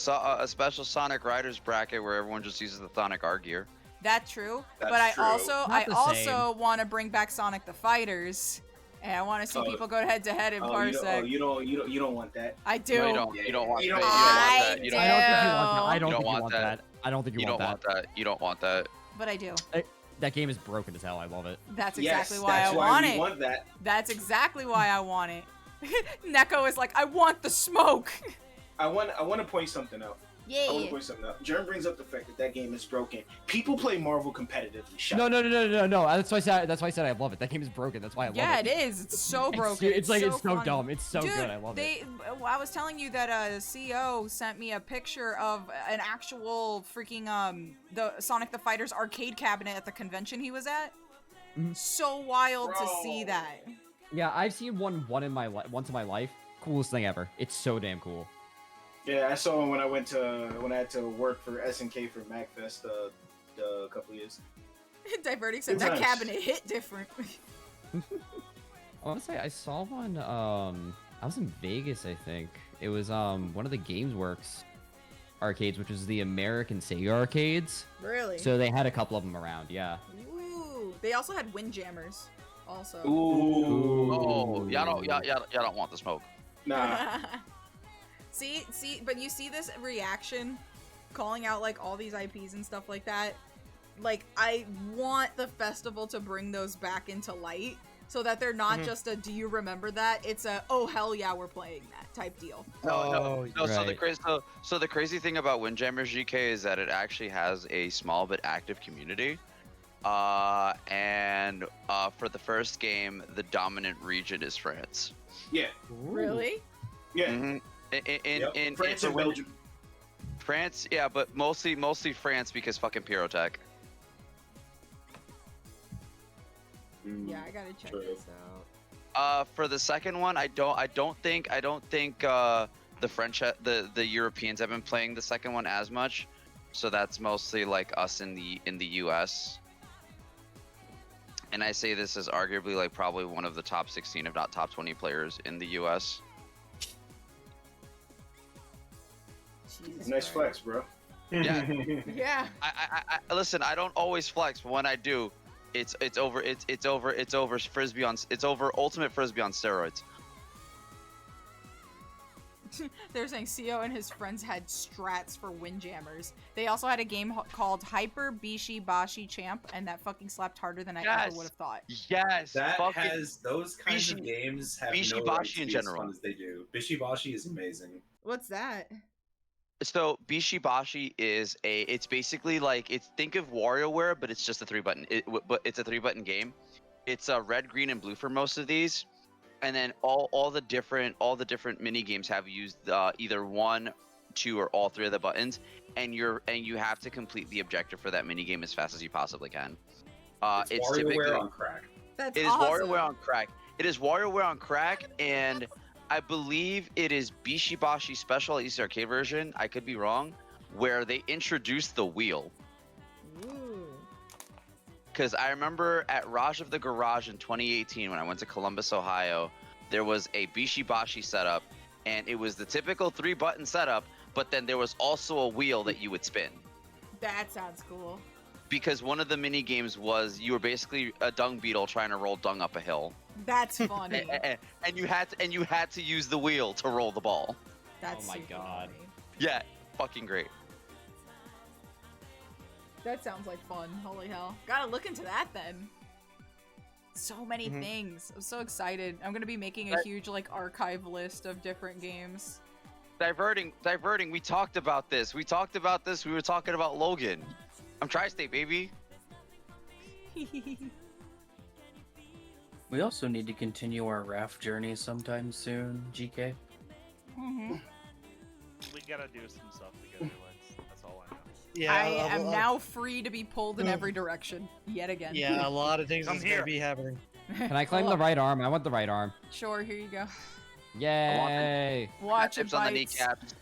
special Sonic Riders bracket where everyone just uses the Sonic R gear. That's true. That's but true. I Not the also want to bring back Sonic the Fighters, and I want to see Oh. people go head to head in Oh, Parsec. you don't want that. I do. No, you don't. You don't want You that. don't You don't want that. You don't I don't think you want want that. I that. don't You think you want that. I don't think you want that. You don't want that. But I do. That game is broken as hell. I love it. That's Yes, exactly why that's I why want we it. want that. That's exactly why I want it. Neko is like, I want the smoke. I want to point something out. Yeah. I want to point something out. Jern brings up the fact that that game is broken. People play Marvel competitively. Shut No, up. no. That's why I said I love it. That game is broken. That's why I love Yeah, it. it is. It's so broken. It's like it's so funny. dumb. It's so Dude, good. I love it. I was telling you that CEO sent me a picture of an actual freaking the Sonic the Fighters arcade cabinet at the convention he was at. Mm-hmm. So wild to see that. Yeah, I've seen once in my life. Coolest thing ever. It's so damn cool. Yeah, I saw him when I had to work for SNK for MacFest a couple years. Diverting said It's that nice. cabinet hit different. I want to say I saw one. I was in Vegas, I think. It was one of the GamesWorks arcades, which was the American Sega arcades. Really? So they had a couple of them around. Yeah. Ooh. They also had Windjammers. Also. Ooh. Oh, y'all don't want the smoke. Nah. see, but you see this reaction, calling out like all these IPs and stuff like that. Like, I want the festival to bring those back into light, so that they're not Mhm. just a "Do you remember that?" It's a "Oh hell yeah, we're playing that" type deal. No. So right. the crazy thing about Windjammers GK is that it actually has a small but active community. And for the first game, the dominant region is France. Yeah. Really? Yeah. In France and Belgium. France, yeah, but mostly France because fucking Pyrotech. Yeah, I gotta check this out. For the second one, I don't think the French, the Europeans have been playing the second one as much, so that's mostly like us in the US. And I say this is arguably like probably one of the top 16, if not top 20 players in the US. Nice flex, bro. Yeah. Yeah. I listen. I don't always flex, but when I do, it's over frisbee on ultimate frisbee on steroids. They're saying CEO and his friends had strats for Windjammers. They also had a game called Hyper Bishi Bashi Champ, and that fucking slapped harder than I ever would have thought. Yes. That fucking has those kinds of games have Bishi no Bashi right in to be as general. fun as they do. Bishi Bashi is amazing. What's that? So Bishi Bashi is it's basically like think of WarioWare, but it's just a 3-button. But it's a 3-button game. It's red, green, and blue for most of these, and then all the different mini games have used either 1, 2, or all 3 of the buttons, and you have to complete the objective for that mini game as fast as you possibly can. It's WarioWare on crack. That's It is WarioWare on crack. It is WarioWare on crack, and I believe it is Bishi Bashi Special, at least the arcade version. I could be wrong, where they introduced the wheel. Ooh. Because I remember at Raj of the Garage in 2018 when I went to Columbus, Ohio, there was a Bishi Bashi setup, and it was the typical 3-button setup, but then there was also a wheel that you would spin. That sounds cool. Because one of the mini games was you were basically a dung beetle trying to roll dung up a hill. That's funny. and you had to use the wheel to roll the ball. That's oh my super god. funny. Yeah, fucking great. That sounds like fun. Holy hell. Gotta look into that then. So many things. I'm so excited. I'm gonna be making a huge like archive list of different games. Diverting. We talked about this. We were talking about Logan. I'm Tri-State, baby. We also need to continue our raft journey sometime soon, GK. We gotta do some stuff together. That's all I know. Yeah, I am now free to be pulled in every direction yet again. Yeah, a lot of things Come is here. gonna be happening. Can I claim the right arm? I want the right arm. Sure, here you go. Yay! Watch it Tips on the bites. kneecaps.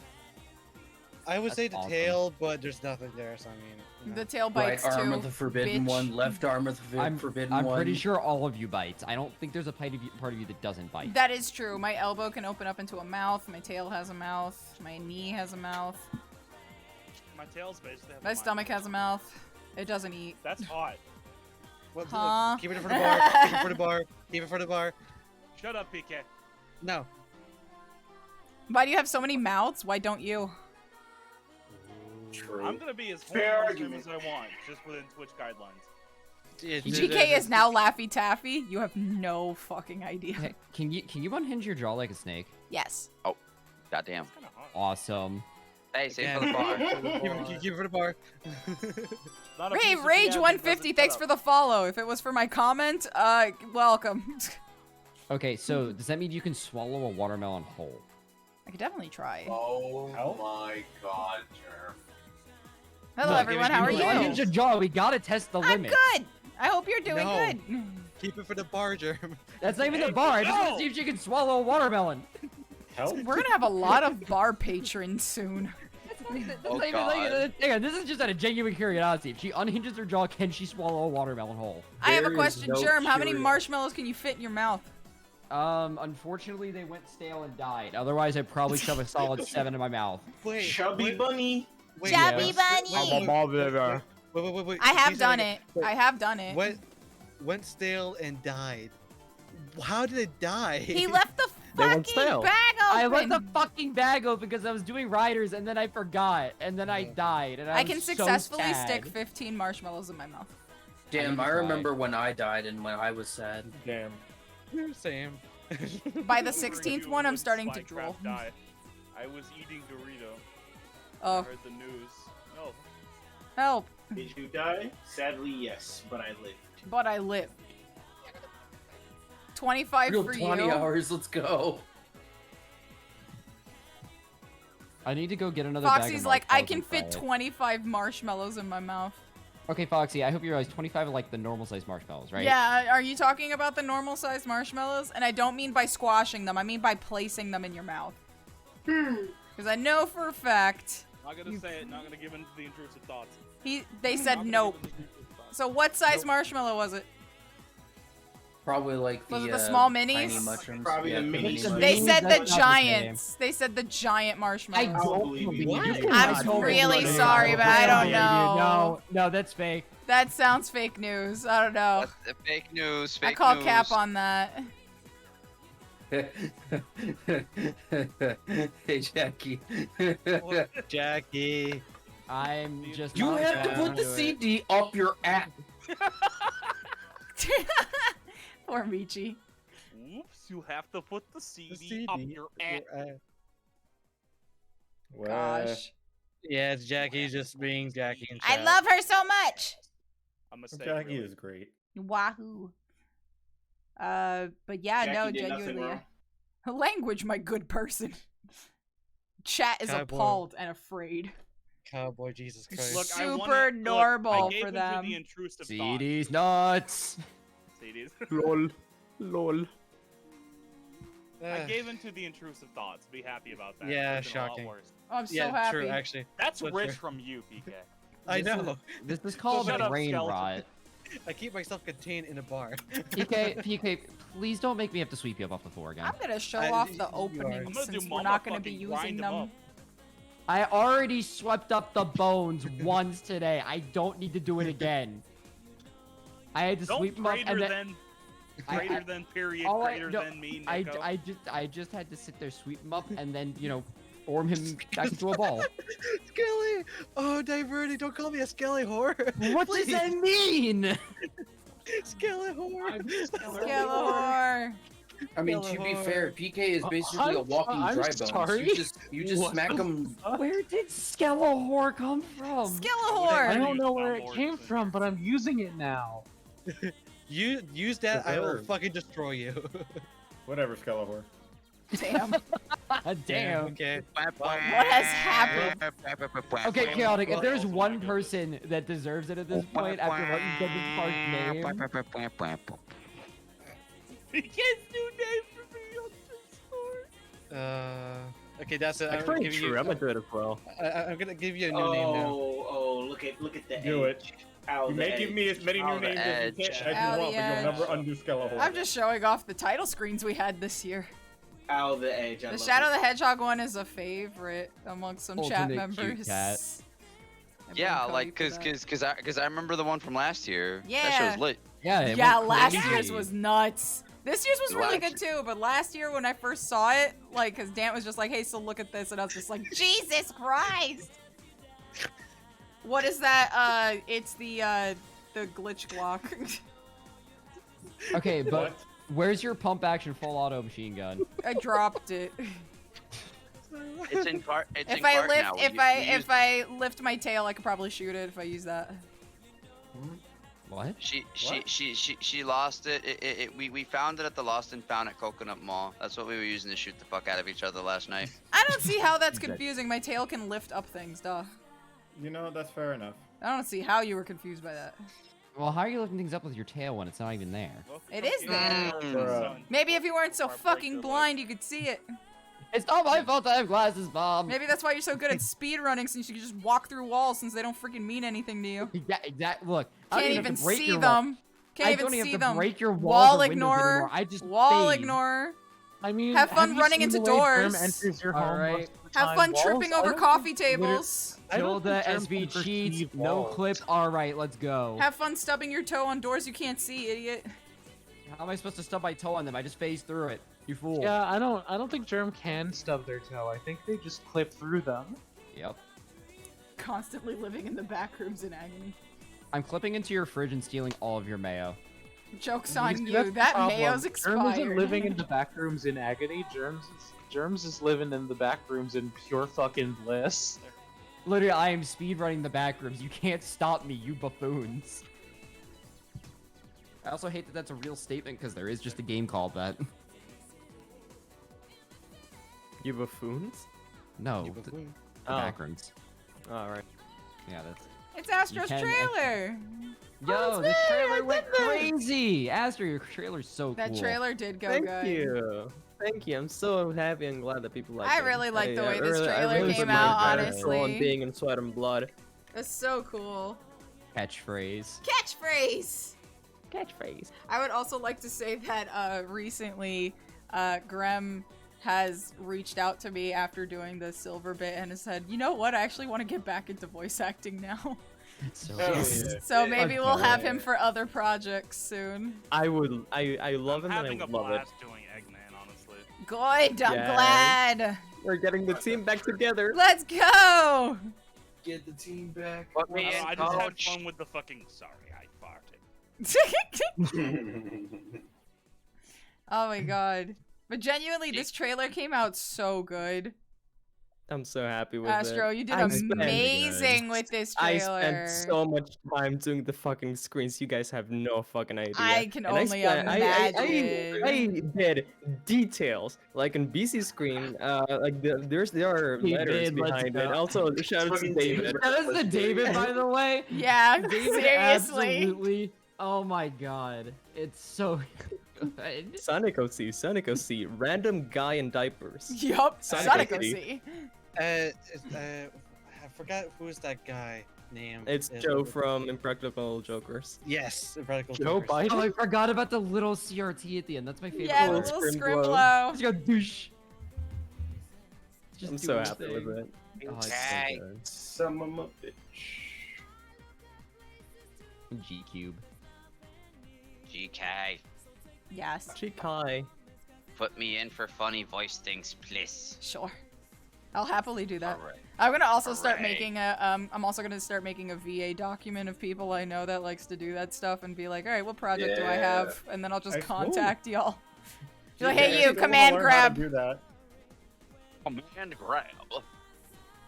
I would That's say the awesome. tail, but there's nothing there, so I mean. you know. The tail Right bites arm too. of the forbidden bitch. one, left arm of the forbidden one. I'm pretty sure all of you bites. I don't think there's a part of you that doesn't bite. That is true. My elbow can open up into a mouth. My tail has a mouth. My knee has a mouth. My tail's basically. My stomach has a mouth. It doesn't eat. That's hot. What, Huh? Keep it for the bar. Keep it for the bar. Keep it for the bar. Shut up, PK. No. Why do you have so many mouths? Why don't you? True. I'm gonna be as Fair horrible argument. as I want, just within Twitch guidelines. GK is now Laffy Taffy. You have no fucking idea. Hey, can you unhinge your jaw like a snake? Yes. Oh, goddamn. Kinda hot. Awesome. Hey, save for the bar. Keep it for the bar. Not a Hey, piece of Rage PM 150, doesn't thanks shut for up. the follow. If it was for my comment, welcome. Okay, so does that mean you can swallow a watermelon whole? I could definitely try. Oh my god, Jerm. Hello, Look, everyone. How are you? Unhinge your jaw. We gotta test the I'm limit. good. I hope you're doing No. good. Keep it for the bar, Germ. That's not even the bar. I just want to see if she can swallow a watermelon. Help. We're gonna have a lot of bar patrons soon. That's Oh, not even God. hang on, this is just out of genuine curiosity. If she unhinges her jaw, can she swallow a watermelon whole? I have a There is question, no Germ. How many curiosity. marshmallows can you fit in your mouth? Unfortunately, they went stale and died. Otherwise, I'd probably shove a solid 7 in my mouth. Wait. Chubby bunny. Wait, Chubby wait, bunny. Wait. I have Please done say it. I have done it. Went stale and died. How did it die? He left the They went fucking stale. bag open. I left the fucking bag open because I was doing riders and then I forgot and then I died and I I was can so successfully sad. stick 15 marshmallows in my mouth. Damn, I I tried. remember when I died and when I was sad. Damn. Same. By the Where 16th you one, I'm would starting to Spycraft drool. die. I was eating Dorito. I Oh, heard the news. No. help. Did you die? Sadly, yes, but I lived. But I lived. 25 Real for 20 you. hours, let's go. I need to go get another bag Foxy's of like, I marshmallows can and fit fry it. 25 marshmallows in my mouth. Okay, Foxy, I hope you realize 25 are like the normal size marshmallows, right? Yeah, are you talking about the normal sized marshmallows? And I don't mean by squashing them, I mean by placing them in your mouth. Because I know for a fact. Not gonna say it, not gonna give in to the intrusive thoughts. They said nope. So what size marshmallow was it? Probably like Was the it the small tiny minis? mushrooms. Probably the mini minis. They said the That's not the giants. They said the giant marshmallows. I don't believe believe you. you. I'm really sorry, but I don't know. No, that's fake. That sounds fake news. I don't know. That's fake news. I Fake call news. cap on that. Hey, Jackie. Jackie. I'm just. You not have to gonna put the do it. CD up your ass. Poor Michi. Oops, you have to put the CD up your ass. Gosh. Yeah, it's Jackie just being Jackie and I love her so much. A mistake. Jackie really. is great. Wahoo. But yeah, Jackie no, did nothing genuinely. wrong. Language, my good person. Chat is Cowboy. appalled and afraid. Cowboy Jesus Christ. Look, I Super wanna- normal I gave for into them. The intrusive CD's nuts. CDs. Lol. Lol. I gave into the intrusive thoughts. Be happy about that. Yeah, It's been a lot shocking. worse. Oh, I'm so Yeah, happy. true, actually. That's So rich true. from you, PK. I know. This is called Shut up, brain skeleton. rot. I keep myself contained in a bar. PK, please don't make me have to sweep you up off the floor again. I'm gonna show I- off you the are. openings I'm gonna since do we're mama not gonna be fucking using grind 'em them. up. I already swept up the bones once today. I don't need to do it again. I had to Don't sweep them up greater and then than, I- greater than period, all greater no, than me, Nico. I just had to sit there, sweep him up, and then form him back into a ball. Skelly! Oh, diverting! Don't call me a Skelly whore! What does that mean? Skelly whore! Skeletor. I mean, to be fair, PK is basically a walking I'm dry bones. sorry? You just What smack the him. Where did Skellahor come from? Skellahor! I don't know where it came from, but I'm using it now. You use that, I will fucking destroy you. Whatever, Skellahor. Damn. Damn. Okay. What has happened? Okay, chaotic. If there's one person that deserves it at this point after what you said this part's name, PK's new name for me on Discord. Okay, that's it. That's pretty true. I'm gonna do it as well. I'm gonna give you a new name now. Oh, look at the Do it. edge. Ow, You the may give me edge. as many Ow, new the names as you, edge. can, as Ow, you want, the but you'll never edge. undo Skellahor. I'm just showing off the title screens we had this year. Ow, the edge. I The love Shadow it. the Hedgehog one is a favorite amongst some chat Ultimate cute members. cat. Yeah, Cody like for that. cause I remember the one from last year. That Yeah. show's lit. yeah, it Yeah, went last crazy. year's was nuts. This year's was really Last- good too, but last year when I first saw it, like, cause Dan was just like, "Hey, so look at this," and I was just like, "Jesus Christ!" What is that? It's the glitch block. Okay, but where's your pump action full auto machine gun? I dropped it. It's in cart. It's in If I cart lift, now. We if u- I we if used- I lift my tail, I could probably shoot it if I use that. What? She lost it. We found it at the Lost and Found at Coconut Mall. That's what we were using to shoot the fuck out of each other last night. I don't see how that's confusing. My tail can lift up things, duh. You know, that's fair enough. I don't see how you were confused by that. Well, how are you lifting things up with your tail when it's not even there? It is there. Maybe if you weren't so fucking blind, you could see it. It's not my fault I have glasses, Mom. Maybe that's why you're so good at speed running, since you can just walk through walls, since they don't freaking mean anything to you. Yeah, exactly. Look, I Can't don't even have to break see your them. wall. Can't I even don't even see have to them. break your walls Wall or windows ignorer. anymore. I just Wall fade. ignorer. I mean, Have fun you running seen into the way Germ doors. enters your All home right. most of the Have time? fun Walls? tripping I over don't coffee think liter- tables. I don't Tilda think Germ SV can cheats. perceive No walls. clip. All right, let's go. Have fun stubbing your toe on doors you can't see, idiot. How am I supposed to stub my toe on them? I just phased through it. You fool. Yeah, I don't think Germ can stub their toe. I think they just clip through them. Yep. Constantly living in the back rooms in agony. I'm clipping into your fridge and stealing all of your mayo. Joke's You on see, you. that's the That problem. mayo's Germ expired. isn't living in the back rooms in agony. Germs is living in the back rooms in pure fucking bliss. Literally, I am speedrunning the back rooms. You can't stop me, you buffoons. I also hate that that's a real statement because there is just a game called that. You buffoons? No, You the buffoon. back rooms. Alright. Yeah, that's... It's Astro's can- trailer. Yo, this trailer went crazy! Astro, your trailer's so That cool. trailer did go Thank good. you. Thank you. I'm so happy and glad that people like I it. really like the way this really- trailer really came put my out, heart and honestly. soul on being in sweat and blood. That's so cool. Catchphrase. Catchphrase. Catchphrase. I would also like to say that recently, Grem has reached out to me after doing the silver bit and has said, you know what, I actually want to get back into voice acting now. That's so So maybe we'll have him for other projects soon. I would. I love him and Having I a love it. blast doing Eggman, honestly. Good, I'm Yes. glad. We're getting the team back together. Let's go. Get the team back. Put me in, I just had coach. fun with the fucking. Sorry, I farted. Oh my god. But genuinely, this trailer came out so good. I'm so happy with Astro, it. you did I spent- amazing with this I trailer. spent so much time doing the fucking screens. You guys have no fucking idea. I can And only I imagine. did details like in BC screen. Like there are He letters did, let's behind it. go. Also, shout out to David. That is the David, by the way. Yeah, David, seriously. absolutely. Oh my god, it's so good. Sonic OC, random guy in diapers. Yup, Sonic OC. OC. I forgot who's that guy name. It's Joe from Impractical Jokers. Yes, Impractical Joe Jokers. Biden? Oh, I forgot about the little CRT at the end. That's my favorite. Yeah, the part. little Scrimglow. Scrimglow. Just go douche. Just I'm do so his happy thing. with it. Oh, it's Okay. so good. Some of my bitch. G Cube. GK, Yes, Chikai. put me in for funny voice things, please. sure. I'll happily do that. Alright. I'm gonna also start Hooray. making a I'm also gonna start making a VA document of people I know that likes to do that stuff and be like, all right, what project do I Yeah. have? And then I'll just I- contact y'all. Be like, Yeah, hey, I you, still wanna command learn how to grab. Do that. Command grab.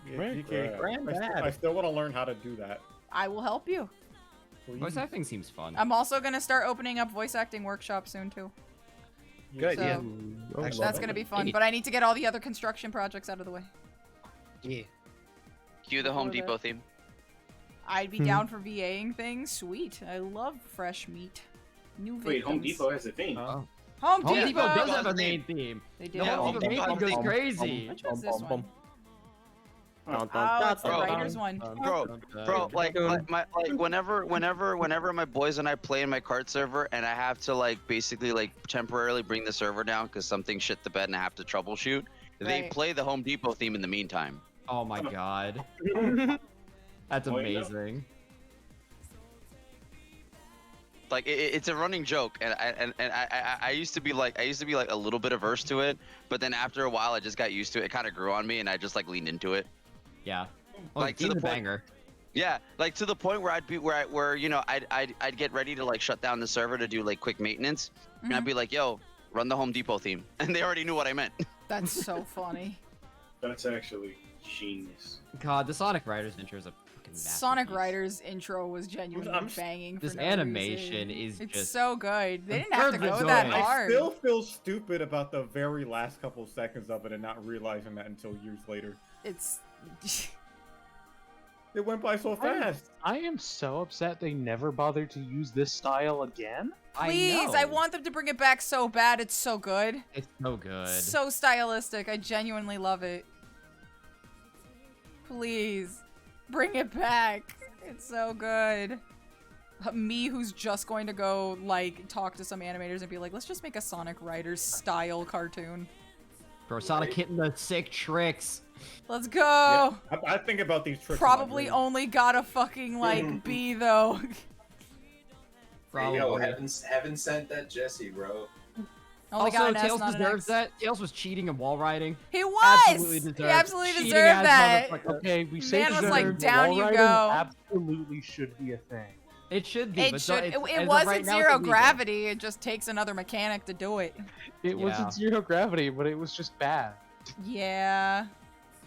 Yeah, Grab. I still want to learn how to do that. I will help you. Please. Voice acting seems fun. I'm also gonna start opening up voice acting workshops soon too. Good So- idea. Oh, Actually, That's gonna be fun, but I need to get all the other construction projects out of the way. Yeah. Cue the Home Before Depot theme. I'd be down for VAing things. Sweet. I love fresh meat. New Wait, Home victims. Depot has a theme. Oh. Home Home Depot. Depot does Depot have a has a main theme. They do. The Yeah, Home Home Depot Depot main theme goes theme. crazy. Which one's this one? Dun, Oh, it's the dun, writer's dun, one. dun, Bro, dun, Bro, dun, like dun. whenever my boys and I play in my cart server and I have to like basically like temporarily bring the server down because something shit the bed and I have to troubleshoot, they Right. play the Home Depot theme in the meantime. Oh my god. That's Oh, yeah. amazing. Like it's a running joke, and I used to be like a little bit averse to it, but then after a while I just got used to it. It kind of grew on me, and I just like leaned into it. Yeah. Oh, Like, to to the the point- banger. Yeah, like to the point where I'd be where you know I'd get ready to like shut down the server to do like quick maintenance, and I'd be like, "Yo, run the Home Depot theme," and they already knew what I meant. That's so funny. That's actually genius. God, the Sonic Riders intro is a fucking Sonic masterpiece. Riders intro was genuinely I'm- banging. This for no animation reason. is It's just so good. They a didn't have to perfect go that joy. I hard. still feel stupid about the very last couple seconds of it and not realizing that until years later. It's It went by so fast. I am so upset they never bothered to use this style again. please. I want them to bring it back so bad. It's so good. It's so good. So stylistic. I genuinely love it. Please, bring it back. It's so good. Me, who's just going to go, like, talk to some animators and be like, let's just make a Sonic Riders style cartoon. Bro, Sonic hitting the sick tricks. Let's go. Yeah, I think about these tricks. in my Probably dreams. only got a fucking, like, B, though. There you go. Probably. Haven't sent that Jesse, bro. Only got Also, an S, Tails not an deserves X. that. Tails was cheating and wall riding. He was! Absolutely He deserved. absolutely Cheating deserved ass that. motherfucker. Okay, we say Man was like, deserved, down wall you riding go. Absolutely should be a thing. It should be. It but should. it's, It as of wasn't right now, it's zero illegal. gravity. It just takes another mechanic to do it. It wasn't zero gravity, but it was just bad. Yeah.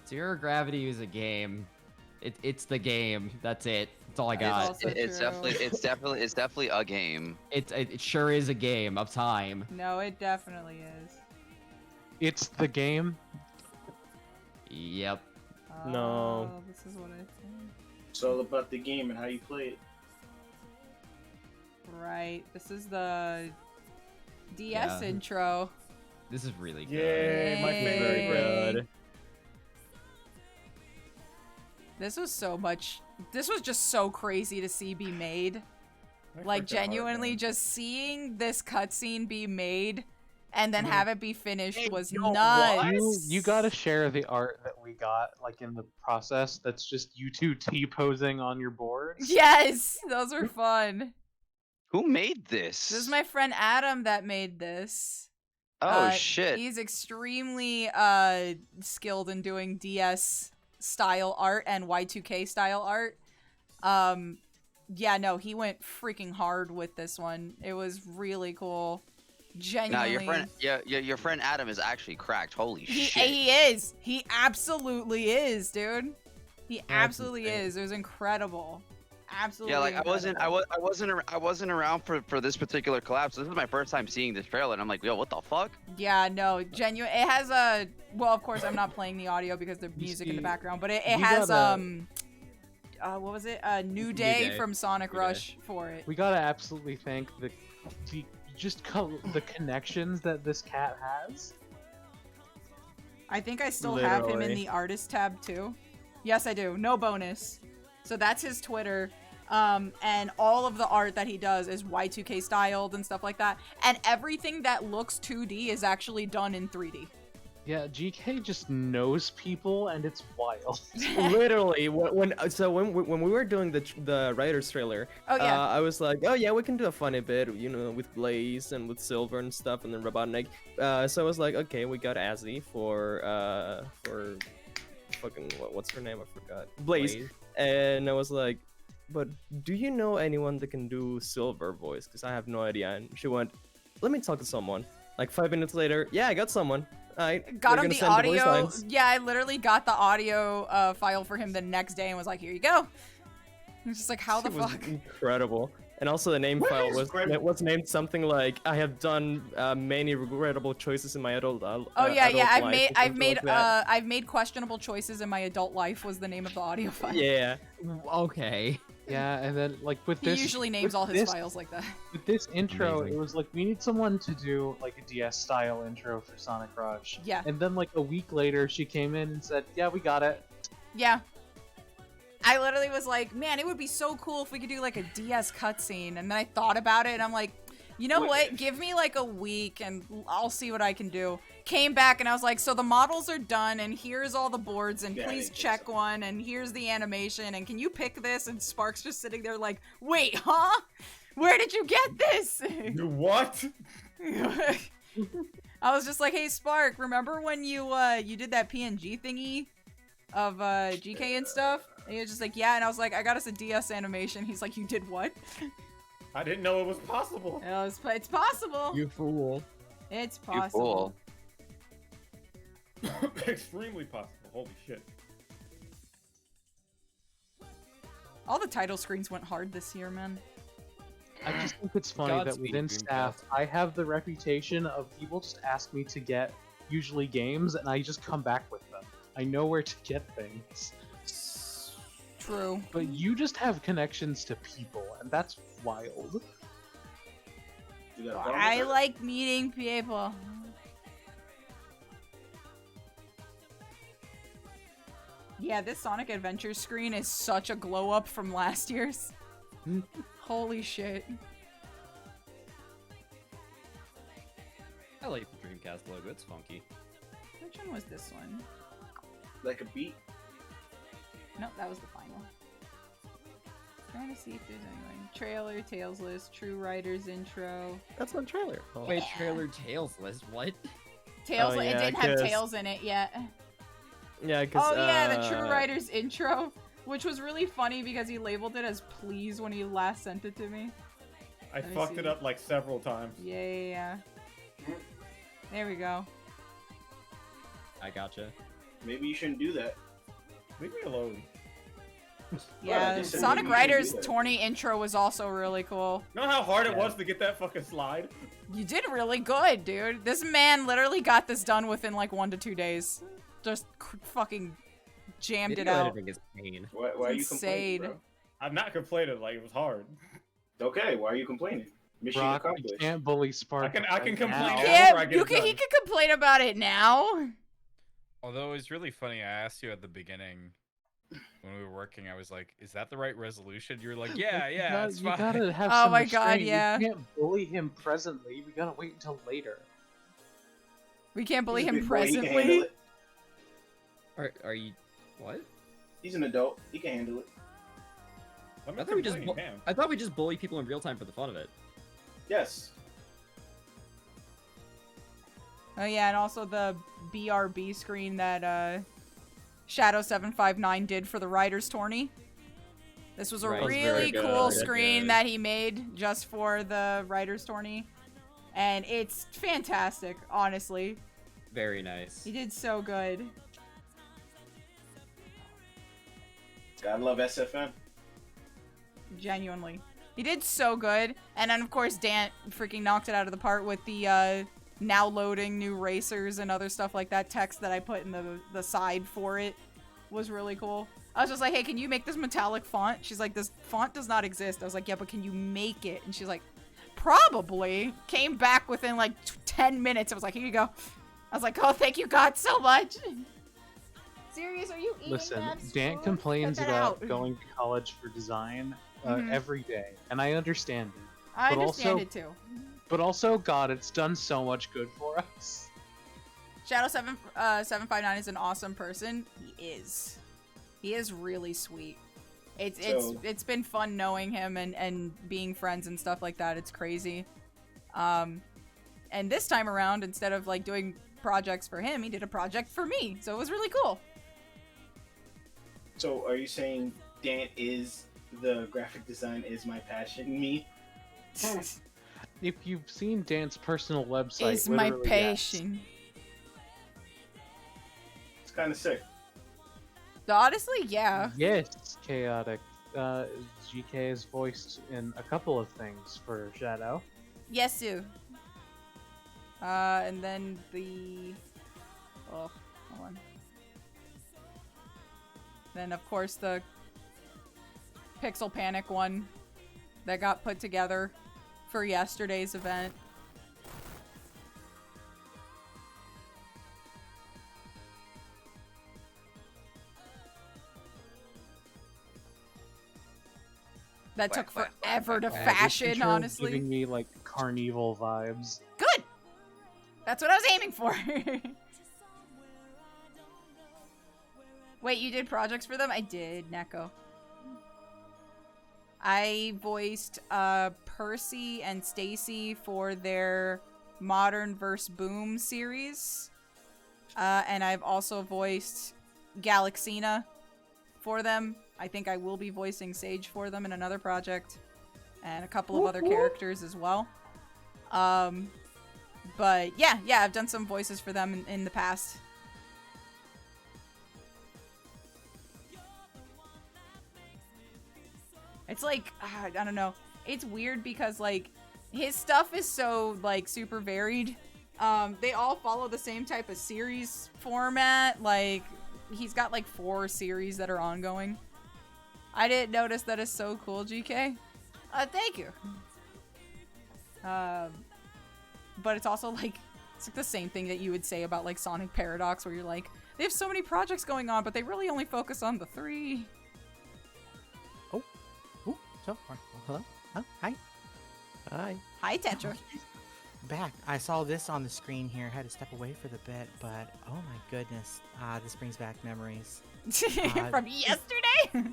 Zero Gravity is a game. It's the game. That's it. That's all I That is got. also It's true. it's definitely a game. It sure is a game of time. No, it definitely is. It's the game. Yep. No. Oh, this is what I think. It's all about the game and how you play it. Right. This is the DS Yeah. intro. This is really good. Yay, my favorite. Good. This was so much. This was just so crazy to see be made. I Like, freaking hard, genuinely, man. just seeing this cutscene be made and then have it be finished was You nuts. you gotta share the art that we got, like in the process. That's just you two T-posing on your boards. Yes, those were fun. Who made this? This is my friend Adam that made this. Oh shit. He's extremely skilled in doing DS style art and Y2K style art. Yeah, no, he went freaking hard with this one. It was really cool. Genuinely. No, your friend Adam is actually cracked. Holy shit. He is. He absolutely is, dude. He That's absolutely insane. is. It was incredible. Absolutely. Yeah, like incredible. I wasn't around for this particular collapse. This is my first time seeing this trailer, and I'm like, yo, what the fuck? Yeah, no, genuine. It has a. Well, of course, I'm not playing the audio because there's music in the background, but it we has gotta- what was it? New Day Day. from Sonic New Day. Rush for it. We gotta absolutely thank the the connections that this cat has. I think I still have him in Literally. the artist tab too. Yes, I do. No bonus. So that's his Twitter. And all of the art that he does is Y2K styled and stuff like that. And everything that looks 2D is actually done in 3D. Yeah, GK just knows people, and it's wild. Literally, when we were doing the writer's trailer, Oh, yeah. I was like, oh yeah, we can do a funny bit, you know, with Blaze and with Silver and stuff, and then Robotnik. So I was like, okay, we got Azzy for fucking what's her name? I forgot. Blaze. And I was like, but do you know anyone that can do Silver voice? Because I have no idea. And she went, let me talk to someone. Like 5 minutes later, yeah, I got someone. Got him the audio. Yeah, I literally got the audio file for him the next day and was like, here you go. It's just like, how the It was fuck? incredible. And also the name file was named something like I have done many regrettable choices in my adult Oh adult yeah, life," or I've something made like that. I've made questionable choices in my adult life was the name of the audio file. Yeah. Okay. Yeah, and then like with He this, usually names with all his this- files like that. With this intro, Amazing. it was like we need someone to do like a DS style intro for Sonic Rush. Yeah. And then like a week later, she came in and said, "Yeah, we got it." Yeah. I literally was like, man, it would be so cool if we could do like a DS cutscene. And then I thought about it and I'm like, you know what? Give me like a week and I'll see what I can do. Came back and I was like, so the models are done and here's all the boards and Yeah, I please didn't think check one and here's the animation and can you pick this? And Spark's just sitting there like, wait, huh? Where did you get this? What? I was just like, hey Spark, remember when you did that PNG thingy of GK and stuff? And he was just like, yeah, and I was like, I got us a DS animation. He's like, you did what? I didn't know it was possible. It's possible. You fool. It's possible. Extremely possible. Holy shit. All the title screens went hard this year, man. I just think it's funny that Godspeed, within Dreamcast. staff, I have the reputation of people just ask me to get usually games, and I just come back with them. I know where to get things. True. But you just have connections to people, and that's wild. You got a problem with I that? like meeting people. Yeah, this Sonic Adventure screen is such a glow up from last year's. Holy shit. I like the Dreamcast logo. It's funky. Which one was this one? Like a beat. No, that was the final. Trying to see if there's anyone. Trailer, Tales list, True Writers intro. That's not trailer. Oh. Wait, trailer Tails list. What? Tails, Oh, it yeah, didn't have 'cause- Tails in it yet. Yeah, because Oh yeah, the True Writers intro, which was really funny because he labeled it as please when he last sent it to me. I Let me fucked see. it up like several times. Yeah. There we go. I gotcha. Maybe you shouldn't do that. Leave me alone. Yeah, Well, Sonic you Riders should do that. tourney intro was also really cool. You know how hard it was to get that fucking slide? You did really good, dude. This man literally got this done within like 1 to 2 days. Just fucking jammed it Video out. editing is pain. Why are you complaining, Insane. bro? I'm not complaining, like it was hard. Okay, why are you complaining? Mission Brock, you accomplished. can't bully Spark. I can complain now. after Yeah, I get it he done. can complain about it now. Although it was really funny, I asked you at the beginning when we were working, I was like, is that the right resolution? You were like, yeah, it's You fine. gotta have Oh some my God, restraint. yeah. You can't bully him presently. We gotta wait until later. We can't bully He's a him big boy, he can handle presently. it. Are you what? He's an adult. He can handle it. I'm I not thought we just complaining, Cam. I thought we just bully people in real time for the fun of it. Yes. Oh yeah, and also the BRB screen that Shadow759 did for the Riders tourney. This was a Right. really That was very cool good. screen Good. that he made just for the Riders tourney. And it's fantastic, honestly. Very nice. He did so good. Gotta love SFN. Genuinely. He did so good. And then, of course, Dan freaking knocked it out of the park with the now loading new racers and other stuff like that. Text that I put in the side for it was really cool. I was just like, hey, can you make this metallic font? She's like, this font does not exist. I was like, yeah, but can you make it? And she's like, probably. Came back within like 10 minutes. I was like, here you go. I was like, oh, thank you, God, so much. Serious? Are you eating Listen, that Dan spoon? complains Get that about out. going to college for design Mhm. every day, and I understand it. I but understand also, it too. But also, God, it's done so much good for us. Shadow759 is an awesome person. He is. He is really sweet. It's been fun knowing him and being friends and stuff like that. It's crazy. And this time around, instead of like doing projects for him, he did a project for me. So it was really cool. So are you saying Dan is the graphic design is my passion? Me? If you've seen Dan's personal website, Is my literally, yes. passion. It's kind of sick. Honestly, yeah. Yes, chaotic. GK is voiced in a couple of things for Shadow. Yes, Sue. And then the... Oh, hold on. Then, of course, the Pixel Panic one that got put together for yesterday's event. That took forever to This fashion, intro is honestly. giving me like carnival vibes. Good! That's what I was aiming for. Wait, you did projects for them? I did, Neko. I voiced Percy and Stacy for their Modern vs. Boom series. And I've also voiced Galaxina for them. I think I will be voicing Sage for them in another project. And a couple of other characters as well. But yeah, I've done some voices for them in the past. It's like, I don't know. It's weird because, like, his stuff is so, like, super varied. They all follow the same type of series format. Like, he's got, like, 4 series that are ongoing. I didn't notice that. Is so cool, GK. Thank you. But it's also, like, it's like the same thing that you would say about, like, Sonic Paradox, where you're like, they have so many projects going on, but they really only focus on the 3. So, hello? Oh, hi. Hi. Hi, Tetra. Back. I saw this on the screen here. Had to step away for the bit, but oh my goodness. This brings back memories. From yesterday?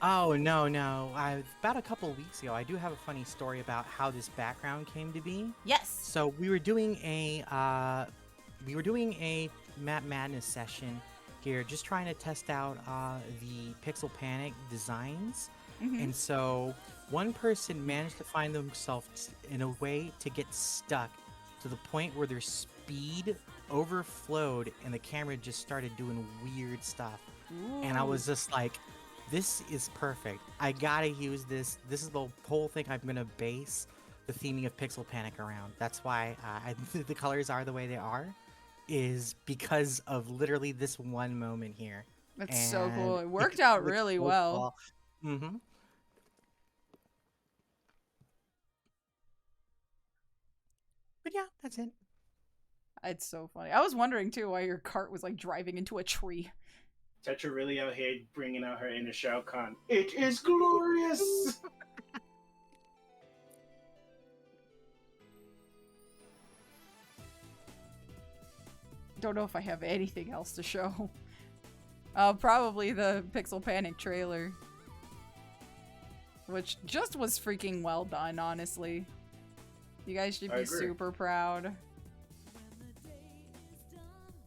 Oh, no. About a couple of weeks ago, I do have a funny story about how this background came to be. Yes. So we were doing a Map Madness session here, just trying to test out the Pixel Panic designs. And so one person managed to find themselves in a way to get stuck to the point where their speed overflowed and the camera just started doing weird stuff. And I was just like, This is perfect. I gotta use this. This is the whole thing I'm gonna base the theming of Pixel Panic around. That's why the colors are the way they are, is because of literally this one moment here. That's so cool. It worked out really well. Mm-hmm. But yeah, that's it. It's so funny. I was wondering too why your cart was like driving into a tree. Tetra really out here bringing out her inner Shao Kahn. It is glorious. Don't know if I have anything else to show. Probably the Pixel Panic trailer. Which just was freaking well done, honestly. You guys should be super proud.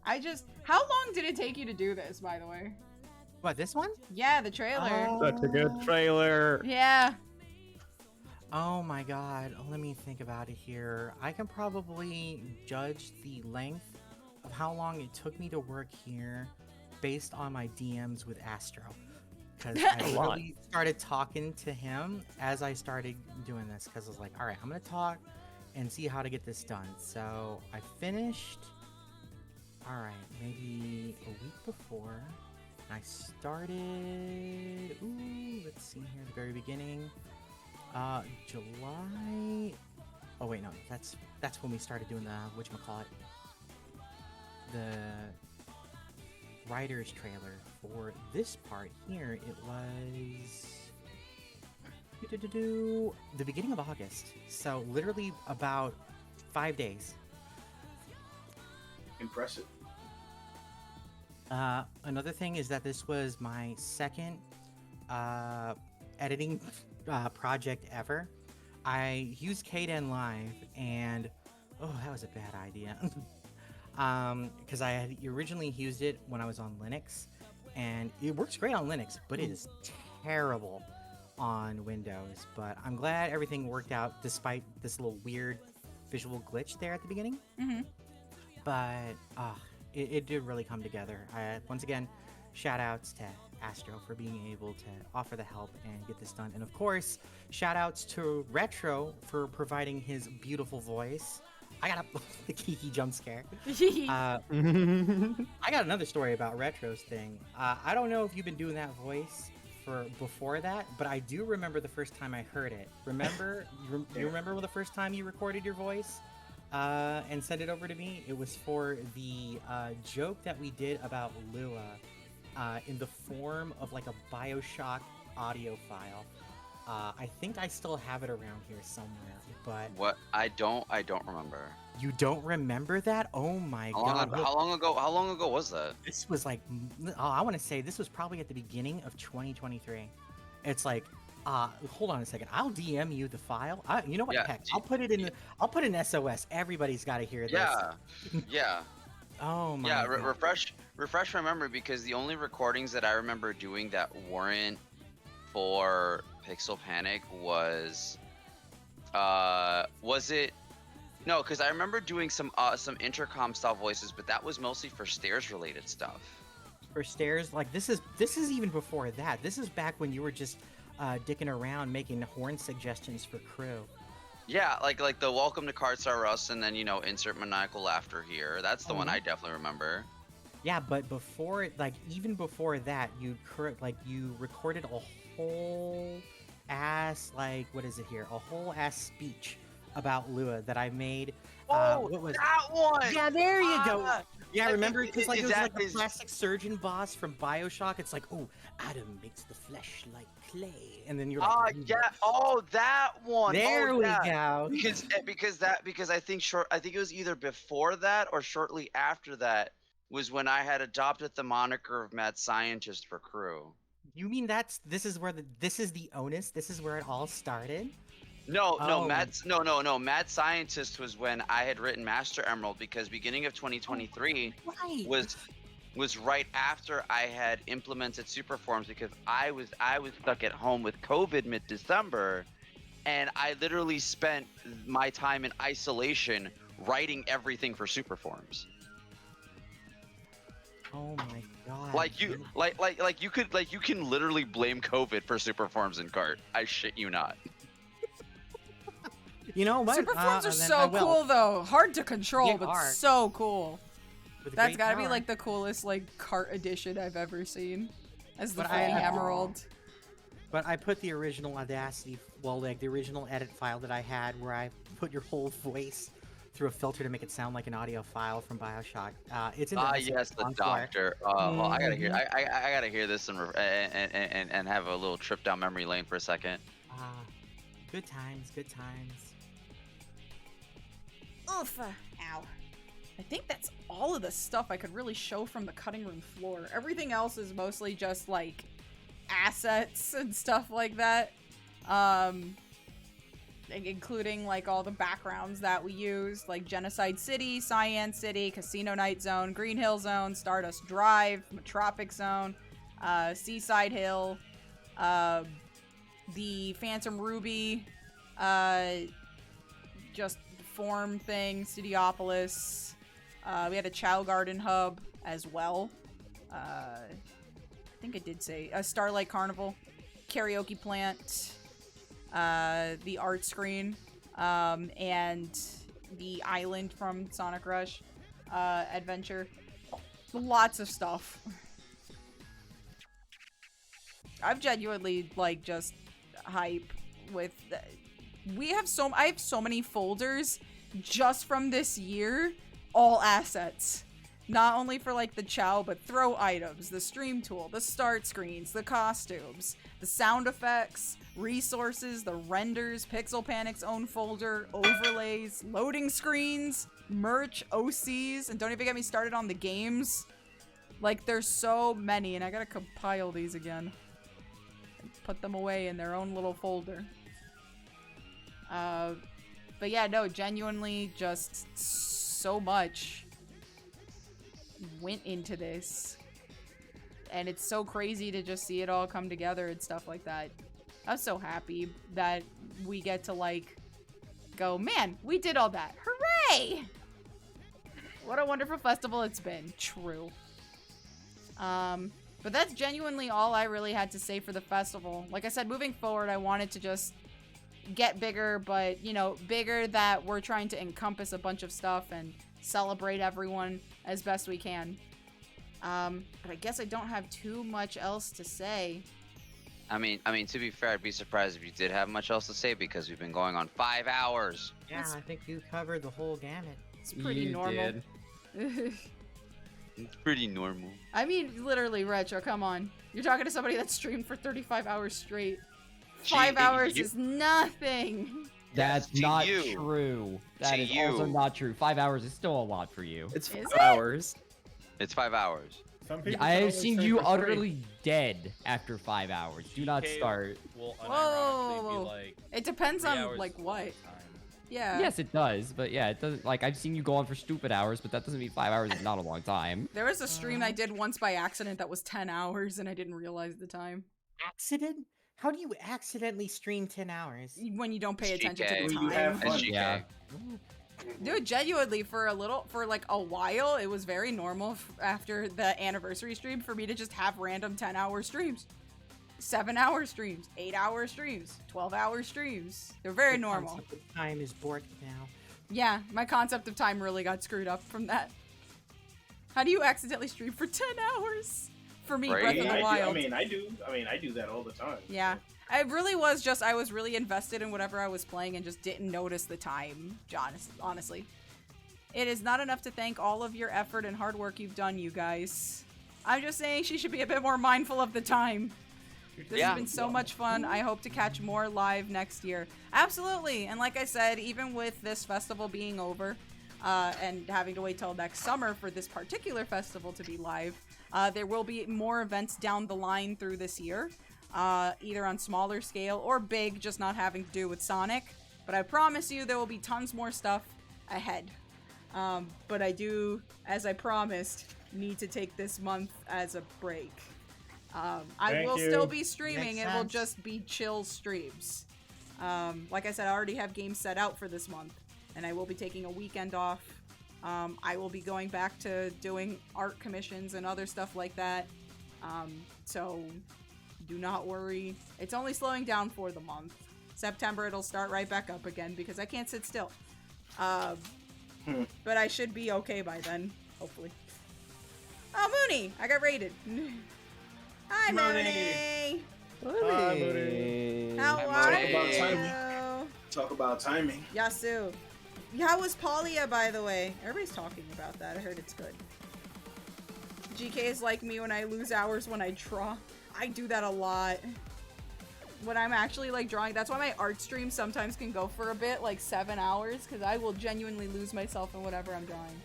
How long did it take you to do this, by the way? What, this one? Yeah, the trailer. Such a good trailer. Yeah. Oh my god, let me think about it here. I can probably judge the length of how long it took me to work here based on my DMs with Astro. Because I literally started talking to him as I started doing this, because I was like, alright, I'm gonna talk and see how to get this done. So I finished, alright, maybe a week before. I started, let's see here, the very beginning. July. Oh wait, no, that's when we started doing the whatchamacallit, the writer's trailer for this part here. It was the beginning of August, so literally about 5 days. Impressive. Another thing is that this was my second editing project ever. I used Kden Live, and that was a bad idea. Because I had originally used it when I was on Linux, and it works great on Linux, but it is terrible on Windows. But I'm glad everything worked out despite this little weird visual glitch there at the beginning. Mm-hmm. But it did really come together. Once again, shout outs to Astro for being able to offer the help and get this done. And of course, shout outs to Retro for providing his beautiful voice. I got the Kiki jump scare. I got another story about Retro's thing. I don't know if you've been doing that voice for before that, but I do remember the first time I heard it. Remember? You remember the first time you recorded your voice and sent it over to me? It was for the joke that we did about Lua in the form of like a BioShock audio file. I think I still have it around here somewhere, but what? I don't remember. You don't remember that? Oh my god! How long ago was that? This was like, I want to say this was probably at the beginning of 2023. It's like, hold on a second. I'll DM you the file. You know what? Yeah. Heck, I'll put it in. I'll put in SOS. Everybody's got to hear this. Yeah. Yeah. Oh my. Yeah. God. Refresh my memory, because the only recordings that I remember doing that weren't for Pixel Panic was it? No, because I remember doing some intercom style voices, but that was mostly for stairs related stuff. For stairs, like this is even before that. This is back when you were just dicking around making horn suggestions for crew. Yeah, like the welcome to Cards R Us, and then insert maniacal laughter here. That's the one I definitely remember. Yeah, but before, like even before that, you recorded a whole ass, like, what is it here? A whole ass speech about Lua that I made. What was that one? Yeah, there you go. Yeah, remember? Because like it was like the plastic surgeon boss from BioShock. It's like, oh, Adam makes the flesh like clay, and then you're like, that one. There we go. Because I think it was either before that or shortly after that was when I had adopted the moniker of Mad Scientist for crew. You mean this is the onus? This is where it all started? No, Mad Scientist was when I had written Master Emerald, because beginning of 2023 was right after I had implemented Superforms, because I was stuck at home with COVID mid-December, and I literally spent my time in isolation writing everything for Superforms. Oh my god. Like you can literally blame COVID for super forms in cart. I shit you not. You know what? Super forms are then I so will. cool though. Hard to control, They but are. so cool. With That's great gotta be power. like the coolest like cart edition I've ever seen. As the But fucking emerald. But I put the original Audacity, well, like the original edit file that I had, where I put your whole voice through a filter to make it sound like an audio file from Bioshock. It's in the Yes, the song for it. doctor. Well, I gotta hear. Mhm. I gotta hear this and have a little trip down memory lane for a second. Good times, good times. Oof. Ow. I think that's all of the stuff I could really show from the cutting room floor. Everything else is mostly just like assets and stuff like that. Including like all the backgrounds that we used, like Genocide City, Cyan City, Casino Night Zone, Green Hill Zone, Stardust Drive, Metropic Zone, Seaside Hill, the Phantom Ruby, just form thing, Cityopolis. We had a Chow Garden hub as well. I think I did say a Starlight Carnival, karaoke plant, the art screen, and the island from Sonic Rush Adventure. Lots of stuff. I've genuinely like just hype with. I have so many folders just from this year, all assets. Not only for like the chow, but throw items, the stream tool, the start screens, the costumes, the sound effects, resources, the renders, Pixel Panic's own folder, overlays, loading screens, merch, OCs, and don't even get me started on the games. Like there's so many, and I gotta compile these again and put them away in their own little folder. But yeah, no, genuinely just so much went into this, and it's so crazy to just see it all come together and stuff like that. I'm so happy that we get to like go, man, we did all that. Hooray! What a wonderful festival it's been. True. But that's genuinely all I really had to say for the festival. Like I said, moving forward, I wanted to just get bigger, but you know, bigger that we're trying to encompass a bunch of stuff and celebrate everyone as best we can. But I guess I don't have too much else to say. I mean, to be fair, I'd be surprised if you did have much else to say because we've been going on 5 hours. Yeah, I think you covered the whole gamut. It's pretty normal. It's pretty normal. I mean, literally, Retro, come on. You're talking to somebody that streamed for 35 hours straight. 5 hours is nothing. That's not true. That is also not true. 5 hours is still a lot for you. It's 5 hours. It's 5 hours. I have seen you utterly dead after 5 hours. Do not start. Will Whoa. unironically be like It depends 3 on hours like is a what. long time. Yeah. Yes, it does, but yeah, it doesn't. Like I've seen you go on for stupid hours, but that doesn't mean 5 hours is not a long time. There was a stream I did once by accident that was 10 hours and I didn't realize the time. Accident? How do you accidentally stream 10 hours? When you don't pay attention to the When time. you have fun. Yeah. Dude, genuinely, for like a while, it was very normal after the anniversary stream for me to just have random 10-hour streams. 7-hour streams, 8-hour streams, 12-hour streams. They're very The normal. concept of time is borked now. Yeah, my concept of time really got screwed up from that. How do you accidentally stream for 10 hours? For me, Breath of the Wild. I do that all the time. Yeah. I really was just, I was really invested in whatever I was playing and just didn't notice the time, honestly. It is not enough to thank all of your effort and hard work you've done, you guys. I'm just saying she should be a bit more mindful of the time. This has been so much fun. I hope to catch more live next year. Absolutely. And like I said, even with this festival being over, and having to wait till next summer for this particular festival to be live, there will be more events down the line through this year. Either on smaller scale or big, just not having to do with Sonic. But I promise you there will be tons more stuff ahead. But I do, as I promised, need to take this month as a break. I will still be streaming. Makes It will sense. just be chill streams. Like I said, I already have games set out for this month. And I will be taking a weekend off I will be going back to doing art commissions and other stuff like that. So do not worry. It's only slowing down for the month. September, it'll start right back up again because I can't sit still. But I should be okay by then, hopefully. Oh, Mooney! I got raided. Hi, Mooney! Mooney! How are Talk about you? timing. Talk about timing. Yasu. How was Paulia, by the way? Everybody's talking about that. I heard it's good. GK is like me when I lose hours when I draw. I do that a lot. When I'm actually like drawing, that's why my art stream sometimes can go for a bit, like 7 hours, because I will genuinely lose myself in whatever I'm drawing.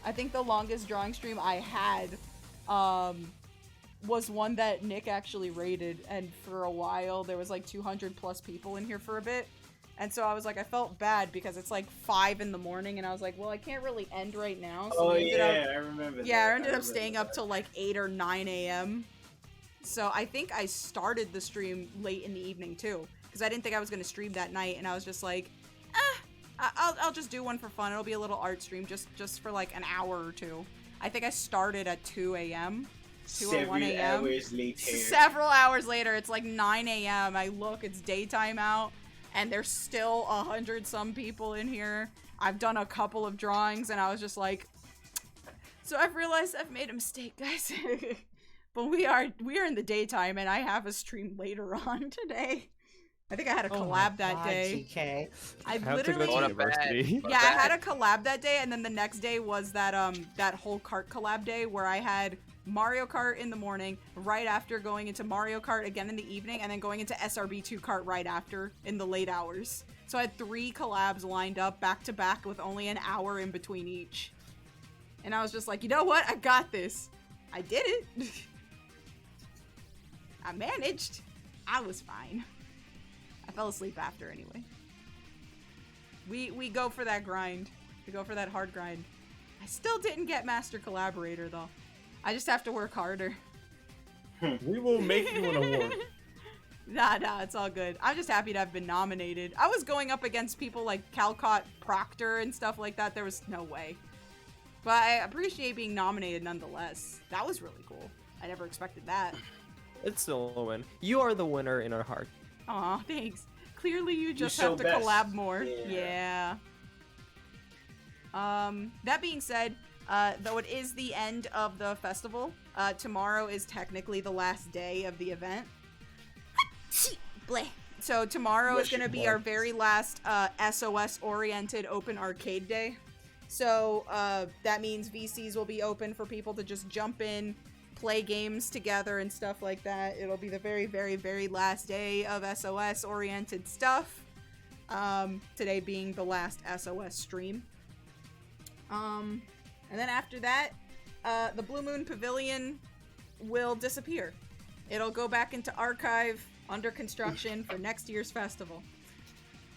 I think the longest drawing stream I had was one that Nick actually rated, and for a while there was like 200 plus people in here for a bit. And so I was like, I felt bad because it's like 5 in the morning, and I was like, well, I can't really end right now. So Oh we ended yeah, up, I remember. yeah, that. I ended up staying up till like 8 or 9 a.m. So I think I started the stream late in the evening too, because I didn't think I was going to stream that night, and I was just like, I'll just do one for fun. It'll be a little art stream just for like an hour or two. I think I started at 2 a.m. 2 or 1 a.m. Several hours later, it's like 9 a.m. I look, it's daytime out, and there's still 100 some people in here. I've done a couple of drawings, and I was just like, so I've realized I've made a mistake, guys. But we are in the daytime, and I have a stream later on today. I think I had a collab that day. GK. I have to literally go to university. yeah, I had a collab that day, and then the next day was that that whole kart collab day where I had Mario Kart in the morning, right after going into Mario Kart again in the evening, and then going into SRB2 Kart right after in the late hours. So I had 3 collabs lined up back to back with only an hour in between each. And I was just like, you know what? I got this. I did it. I managed. I was fine. I fell asleep after anyway. We go for that grind. We go for that hard grind. I still didn't get Master Collaborator though. I just have to work harder. We will make you an award. Nah, it's all good. I'm just happy to have been nominated. I was going up against people like Calcott Proctor and stuff like that. There was no way. But I appreciate being nominated nonetheless. That was really cool. I never expected that. It's still a win. You are the winner in our heart. Aw, thanks. Clearly you just so have to best. collab more. Yeah. That being said, though it is the end of the festival, tomorrow is technically the last day of the event. Bleh. So tomorrow is going to be our very last SOS-oriented open arcade day. So that means VCs will be open for people to just jump in, play games together and stuff like that. It'll be the very, very, very last day of SOS-oriented stuff. Today being the last SOS stream. And then after that, the Blue Moon Pavilion will disappear. It'll go back into archive under construction for next year's festival.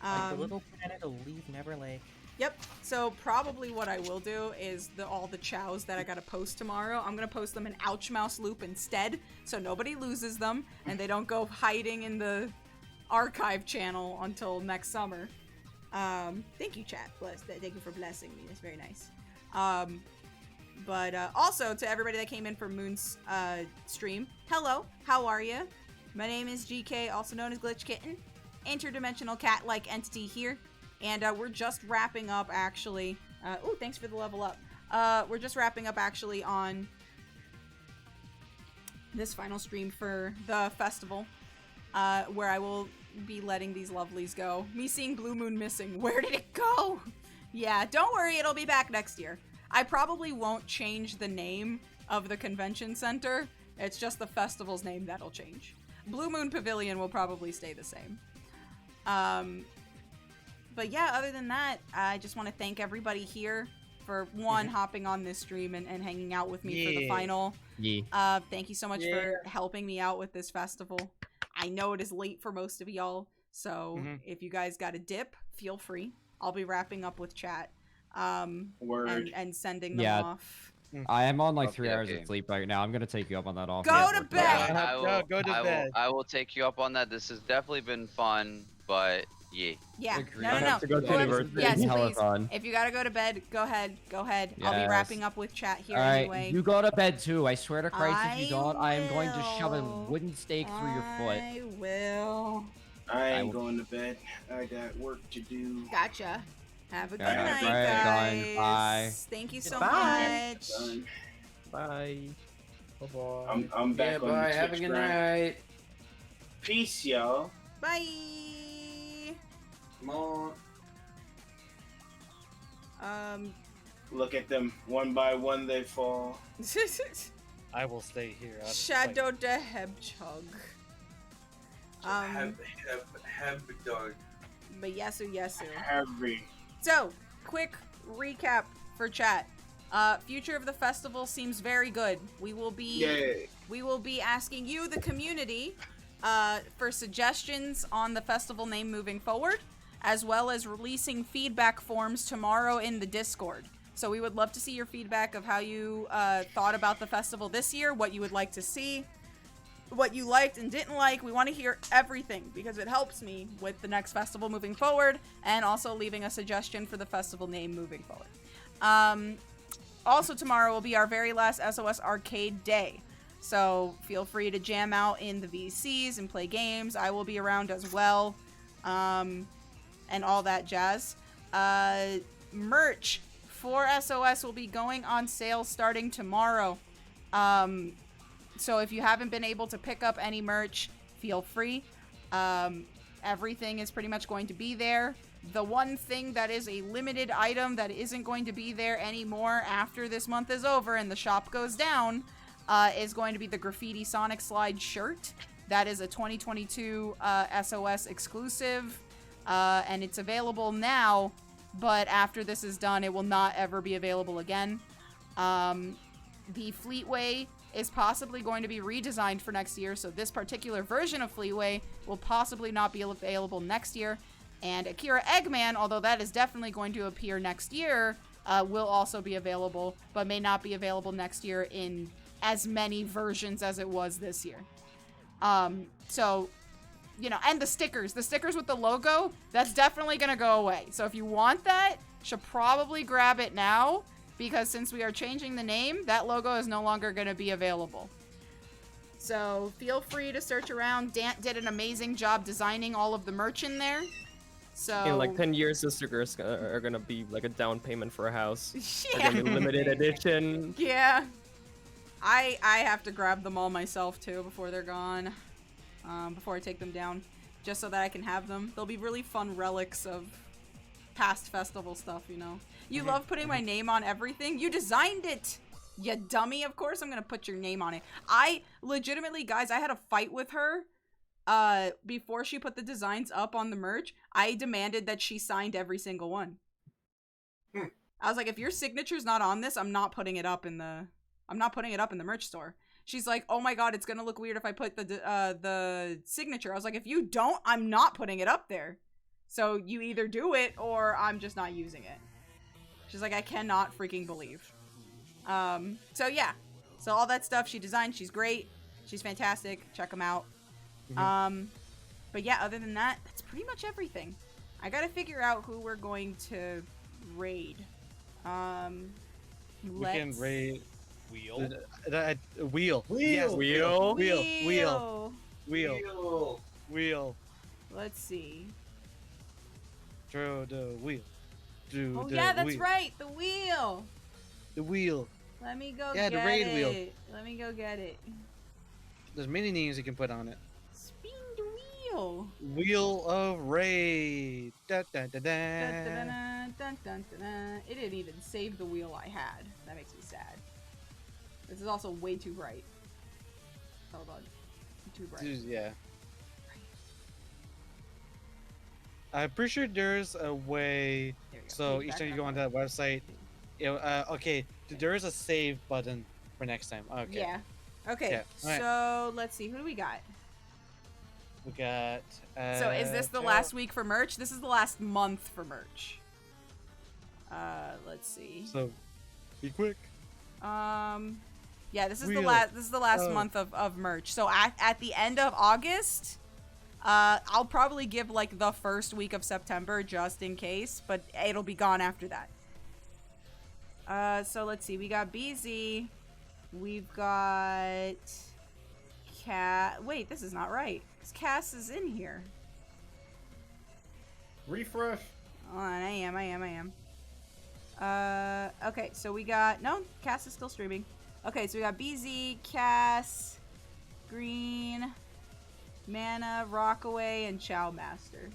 Like the little planet will leave Never Lake. Yep. So probably what I will do is all the chows that I gotta post tomorrow, I'm gonna post them in Ouch Mouse Loop instead, so nobody loses them and they don't go hiding in the archive channel until next summer. Thank you, chat. Thank you for blessing me. That's very nice. But also to everybody that came in for Moon's stream, hello. How are you? My name is GK, also known as Glitch Kitten, interdimensional cat-like entity here. And we're just wrapping up, actually. Ooh, thanks for the level up. We're just wrapping up, actually, on this final stream for the festival, where I will be letting these lovelies go. Me seeing Blue Moon missing. Where did it go? Yeah, don't worry, it'll be back next year. I probably won't change the name of the convention center. It's just the festival's name that'll change. Blue Moon Pavilion will probably stay the same. But yeah, other than that, I just want to thank everybody here for, one, hopping on this stream and hanging out with me for the final. Yeah. Thank you so much for helping me out with this festival. I know it is late for most of y'all, so if you guys got a dip, feel free. I'll be wrapping up with chat and sending them off. I am on like 3 hours of sleep right now. I'm gonna take you up on that offer. Go to bed! Go to bed. I will take you up on that. This has definitely been fun, but Yeah. Yeah. Agreed. No, I no, have to go no. to university. Yes, Hella please. fun. If you gotta go to bed, go ahead. Go ahead. I'll be Yes. wrapping up with chat here All right, anyway. you go to bed too. I swear to Christ, if you I don't, I am going to shove a will. wooden stake through your foot. I will. I ain't will- going to bed. I got work to do. Gotcha. Have a good Alright, night, bye, guys. Gun. Bye. Thank you so Goodbye. much. Done. Bye. Bye-bye. I'm back on bye. the Have a Twitch good grind. night. Peace, y'all. Bye. Come on. Look at them. One by one, they fall. I will stay here. I'll Shadow the Hedgehog. Have dog. But yesu. Heavy. So, quick recap for chat. Future of the festival seems very good. We will be asking you, the community, for suggestions on the festival name moving forward, as well as releasing feedback forms tomorrow in the Discord. So we would love to see your feedback of how you thought about the festival this year, what you would like to see, what you liked and didn't like. We want to hear everything because it helps me with the next festival moving forward, and also leaving a suggestion for the festival name moving forward. Also tomorrow will be our very last SOS Arcade Day. So feel free to jam out in the VCs and play games. I will be around as well. And all that jazz. Merch for SOS will be going on sale starting tomorrow. So if you haven't been able to pick up any merch, feel free. Everything is pretty much going to be there. The one thing that is a limited item that isn't going to be there anymore after this month is over and the shop goes down is going to be the Graffiti Sonic Slide shirt. That is a 2022 SOS exclusive, and it's available now, but after this is done, it will not ever be available again. The Fleetway is possibly going to be redesigned for next year, so this particular version of Fleetway will possibly not be available next year. And Akira Eggman, although that is definitely going to appear next year, will also be available, but may not be available next year in as many versions as it was this year. So, you know, and the stickers with the logo, that's definitely going to go away. So if you want that, should probably grab it now, because since we are changing the name, that logo is no longer going to be available. So feel free to search around. Dant did an amazing job designing all of the merch in there. So In like 10 years, the stickers are gonna be like a down payment for a house. Yeah. They're gonna be limited edition. Yeah. I have to grab them all myself too before they're gone. Before I take them down. Just so that I can have them. They'll be really fun relics of past festival stuff, you know. You love putting my name on everything. You designed it, you dummy. Of course I'm gonna put your name on it. I legitimately, guys, I had a fight with her. Before she put the designs up on the merch, I demanded that she signed every single one. I was like, if your signature's not on this, I'm not putting it up in the merch store. She's like, oh my god, it's gonna look weird if I put the signature. I was like, if you don't, I'm not putting it up there. So you either do it or I'm just not using it. She's like, I cannot freaking believe. So yeah. So all that stuff she designed, she's great. She's fantastic. Check them out. But yeah, other than that, that's pretty much everything. I gotta figure out who we're going to raid. We can raid Wheel. Wheel. Yes. Wheel. Let's see. Throw the wheel. Oh yeah, that's right. The wheel. The wheel. Let me go Yeah, get the raid it. wheel. Let me go get it. There's many names you can put on it. Spin the wheel. Wheel of Raid. Da, da, da, da. Dun, dun, dun, dun, dun, dun. It didn't even save the wheel I had. That makes me sad. This is also way too bright. Hold on. Too bright. Yeah. I'm pretty sure there's a way. So each time you go on that website, okay, there is a save button for next time. Okay. Yeah. Okay. Yeah. Alright. So let's see. Who do we got? We got. So is this the last week for merch? This is the last month for merch. Let's see. So, be quick. Yeah, this is Wheel the last. This is the last of- month of merch. So at the end of August, I'll probably give like the first week of September just in case, but it'll be gone after that. So let's see. We got BZ. We've got Wait, this is not right. Cass is in here. Refresh. Hold on, I am. Okay, so we got... No, Cass is still streaming. Okay, so we got BZ, Cass, Green, Mana, Rockaway, and Chow Master.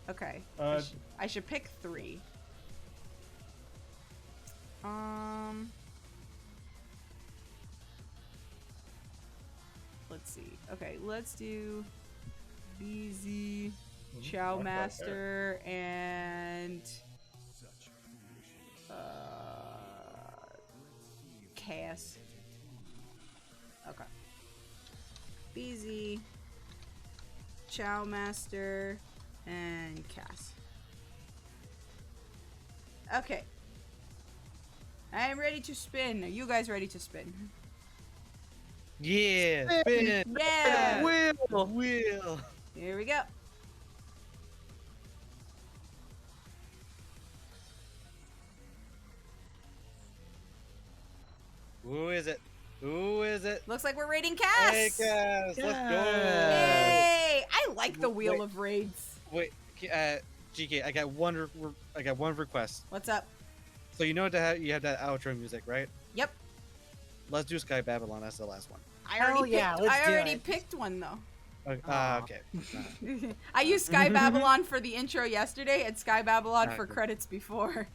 Okay. I should pick 3. Let's see. Okay, let's do BZ, Chow Master, and Cass. Okay. BZ, Chow Master, and Cass. Okay. I am ready to spin. Are you guys ready to spin? Yeah, spin. Yeah. Wheel. Here we go. Who is it? Who is it? Looks like we're raiding Cass. Hey, Cass. Let's go. Yay! I like the wheel of raids. Wait, GK, I got one request. What's up? So you know you have that outro music, right? Yep. Let's do Sky Babylon as the last one. I already picked one though. Okay. I used Sky Babylon for the intro yesterday and Sky Babylon for Okay. credits before.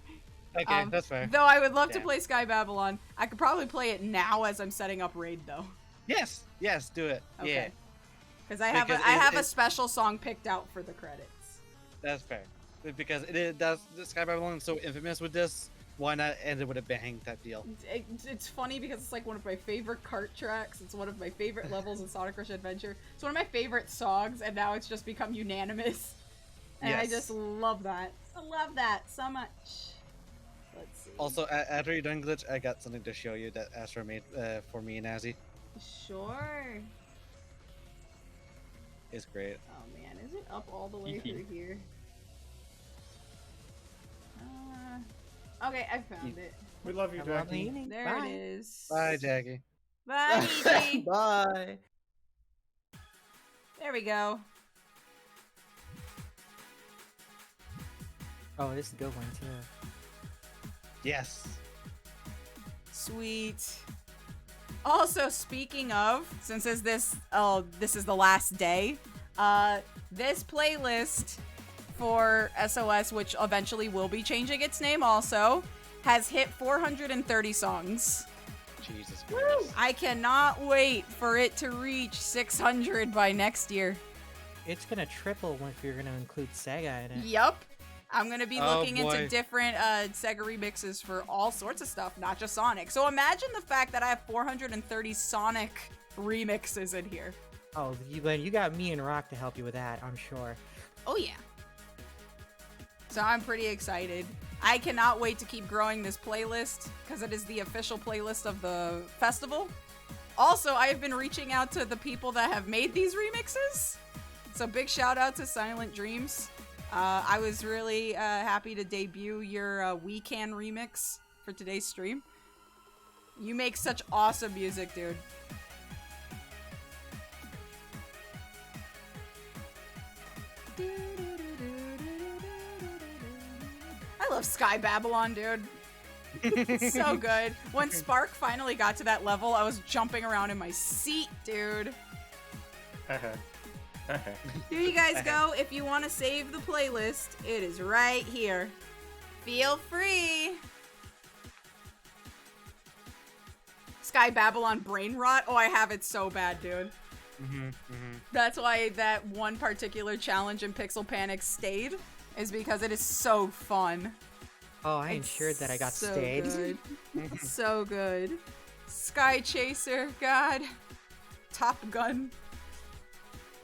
Okay, that's fair. Though I would love to Yeah. play Sky Babylon. I could probably play it now as I'm setting up raid though. Yes, do it. Okay. Yeah, Because I have a special song picked out for the credits. that's fair. Because the Sky Babylon is so infamous with this. Why not end it with a bang type deal? It's funny because it's like one of my favorite cart tracks. It's one of my favorite levels in Sonic Rush Adventure. It's one of my favorite songs, and now it's just become unanimous. And I Yes. just love that. I love that so much. Let's see. Also, after you're done, Glitch, I got something to show you that Astro made for me and Azzy. Sure. It's great. Oh man, is it up all the way through here? Okay, I found it. We love you, Jackie. There Bye. it is. Bye, Jackie. Bye, Easy. Bye. There we go. Oh, this is a good one too. Yes. Sweet. Also, speaking of, since this is the last day, this playlist for SOS, which eventually will be changing its name also, has hit 430 songs. Jesus Christ. I cannot wait for it to reach 600 by next year. It's gonna triple if you're gonna include Sega in it. Yup. I'm gonna be Oh, looking into boy. different Sega remixes for all sorts of stuff, not just Sonic. So imagine the fact that I have 430 Sonic remixes in here. Oh, you got me and Rock to help you with that, I'm sure. Oh yeah. So I'm pretty excited. I cannot wait to keep growing this playlist because it is the official playlist of the festival. Also, I have been reaching out to the people that have made these remixes. So big shout out to Silent Dreams. I was really happy to debut your We Can remix for today's stream. You make such awesome music, dude. I love Sky Babylon, dude. It's so good. When Spark finally got to that level, I was jumping around in my seat, dude. Here you guys go. If you want to save the playlist, it is right here. Feel free. Sky Babylon Brain Rot. Oh, I have it so bad, dude. That's why that one particular challenge in Pixel Panic stayed, is because it is so fun. Oh, I It's ensured that I got so stayed. good. So good. Sky Chaser, God. Top Gun.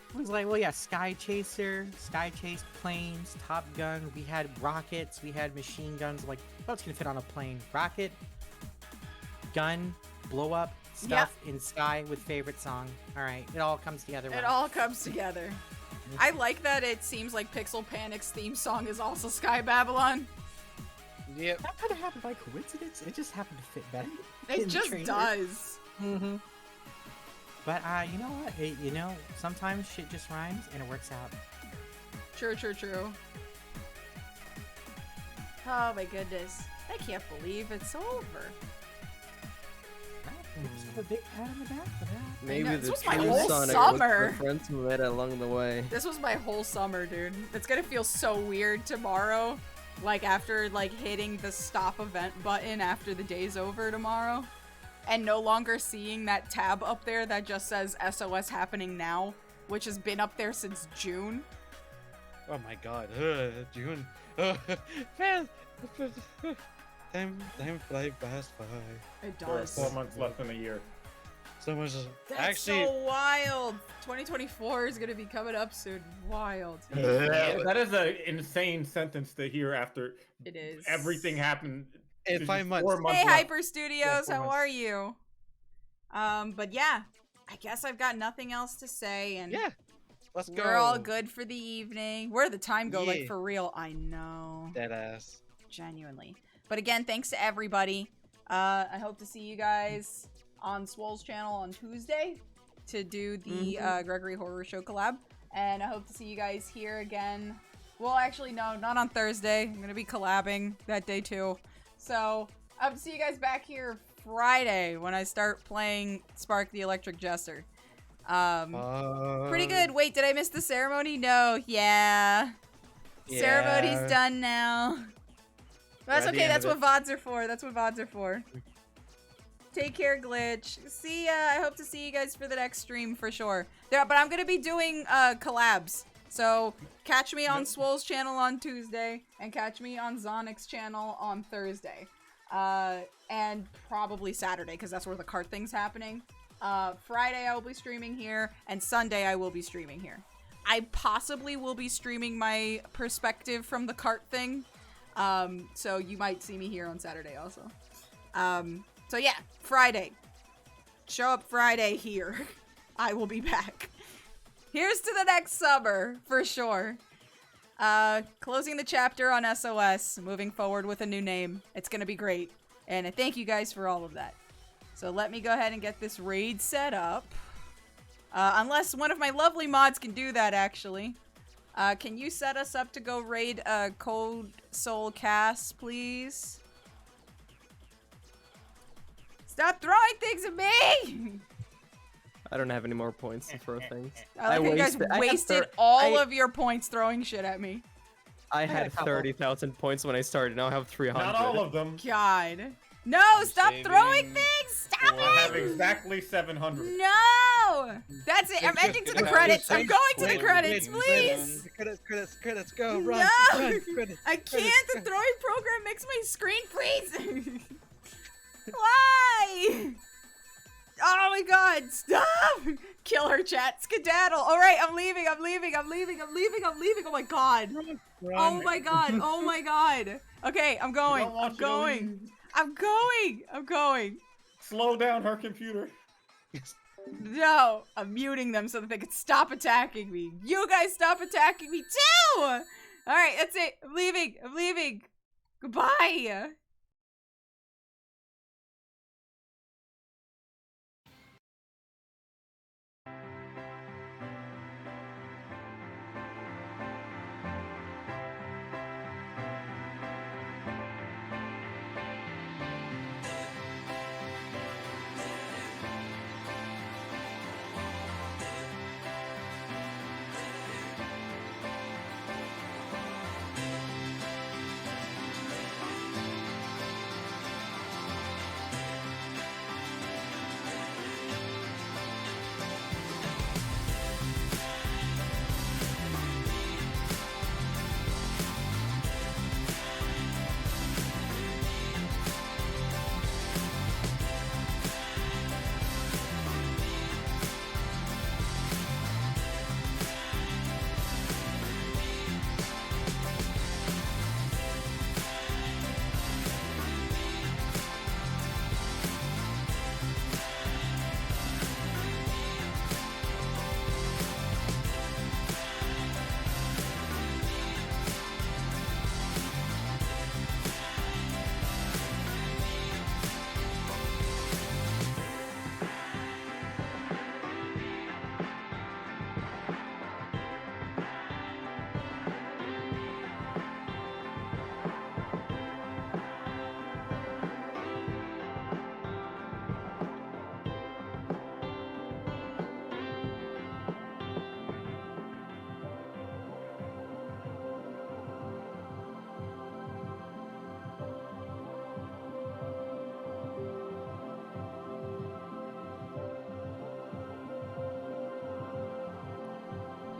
It was like, well, yeah, Sky Chaser, Sky Chase planes, Top Gun. We had rockets, we had machine guns. Like, what's gonna fit on a plane? Rocket, gun, blow up stuff in sky with favorite song. All right, it all comes together. It well. all comes together. I like that it seems like Pixel Panic's theme song is also Sky Babylon. Yep. That could have happened by coincidence. It just happened to fit better. It just does. Mm-hmm. But you know what? Sometimes shit just rhymes and it works out. True. Oh my goodness. I can't believe it's over. A big pat on the back for that. Maybe this the was my true whole Sonic summer. was the friends who met along the way. This was my whole summer, dude. It's gonna feel so weird tomorrow. Like, after, like, hitting the stop event button after the day's over tomorrow. And no longer seeing that tab up there that just says SOS happening now. Which has been up there since June. Oh my god. June. Man. Time fly fast by. It There are does. 4 months left in a year. So much. That's Actually, so wild. 2024 is gonna be coming up soon. Wild. That is an insane sentence to hear after It is. everything happened. In Just 5 months. 4 months Hey, left. Hyper Studios, Yeah, how 4 months. are you? But yeah, I guess I've got nothing else to say, and yeah, let's go. we're all good for the evening. Where did the time go? Like, Yeah. for real? I know. Deadass. Genuinely. But again, thanks to everybody. I hope to see you guys on Swole's channel on Tuesday to do the Gregory Horror Show collab. And I hope to see you guys here again. Well, actually, no, not on Thursday. I'm going to be collabing that day too. So, I hope to see you guys back here Friday when I start playing Spark the Electric Jester. Pretty good. Wait, did I miss the ceremony? No. Yeah. Ceremony's done now. That's okay. That's what VODs are for. That's what VODs are for. Take care, Glitch. See ya. I hope to see you guys for the next stream for sure. But I'm gonna be doing collabs. So catch me on Swole's channel on Tuesday and catch me on Zonic's channel on Thursday. And probably Saturday because that's where the cart thing's happening. Friday I will be streaming here and Sunday I will be streaming here. I possibly will be streaming my perspective from the cart thing. So you might see me here on Saturday also. So yeah, Friday. Show up Friday here. I will be back. Here's to the next summer, for sure. Closing the chapter on SOS, moving forward with a new name. It's gonna be great. And I thank you guys for all of that. So let me go ahead and get this raid set up. Unless one of my lovely mods can do that, actually. Can you set us up to go raid Cold Soul Cass, please? Stop throwing things at me! I don't have any more points to throw things. I like how you guys wasted all of your points throwing shit at me. I had 30,000 points when I started. Now I have 300. Not all of them. God. No, stop throwing things! Stop I have it! exactly 700. No! That's it. I'm ending to the credits. I'm going to the credits, please! Credits, go, run, No! run, credits, I can't! credits, The throwing program makes my screen freeze! Why? Oh my god, stop! Kill her, chat. Skedaddle. Alright, I'm leaving. Oh my god. Oh my god. Oh my god. Okay, I'm going. I'm going. Slow down her computer. No, I'm muting them so that they can stop attacking me. You guys stop attacking me too! Alright, that's it. I'm leaving. Goodbye.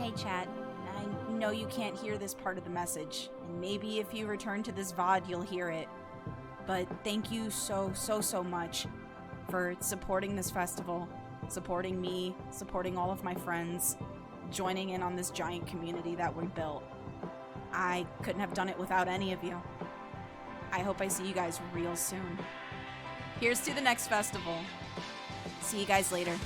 Hey, chat. I know you can't hear this part of the message, and maybe if you return to this VOD, you'll hear it. But thank you so much for supporting this festival, supporting me, supporting all of my friends, joining in on this giant community that we built. I couldn't have done it without any of you. I hope I see you guys real soon. Here's to the next festival. See you guys later.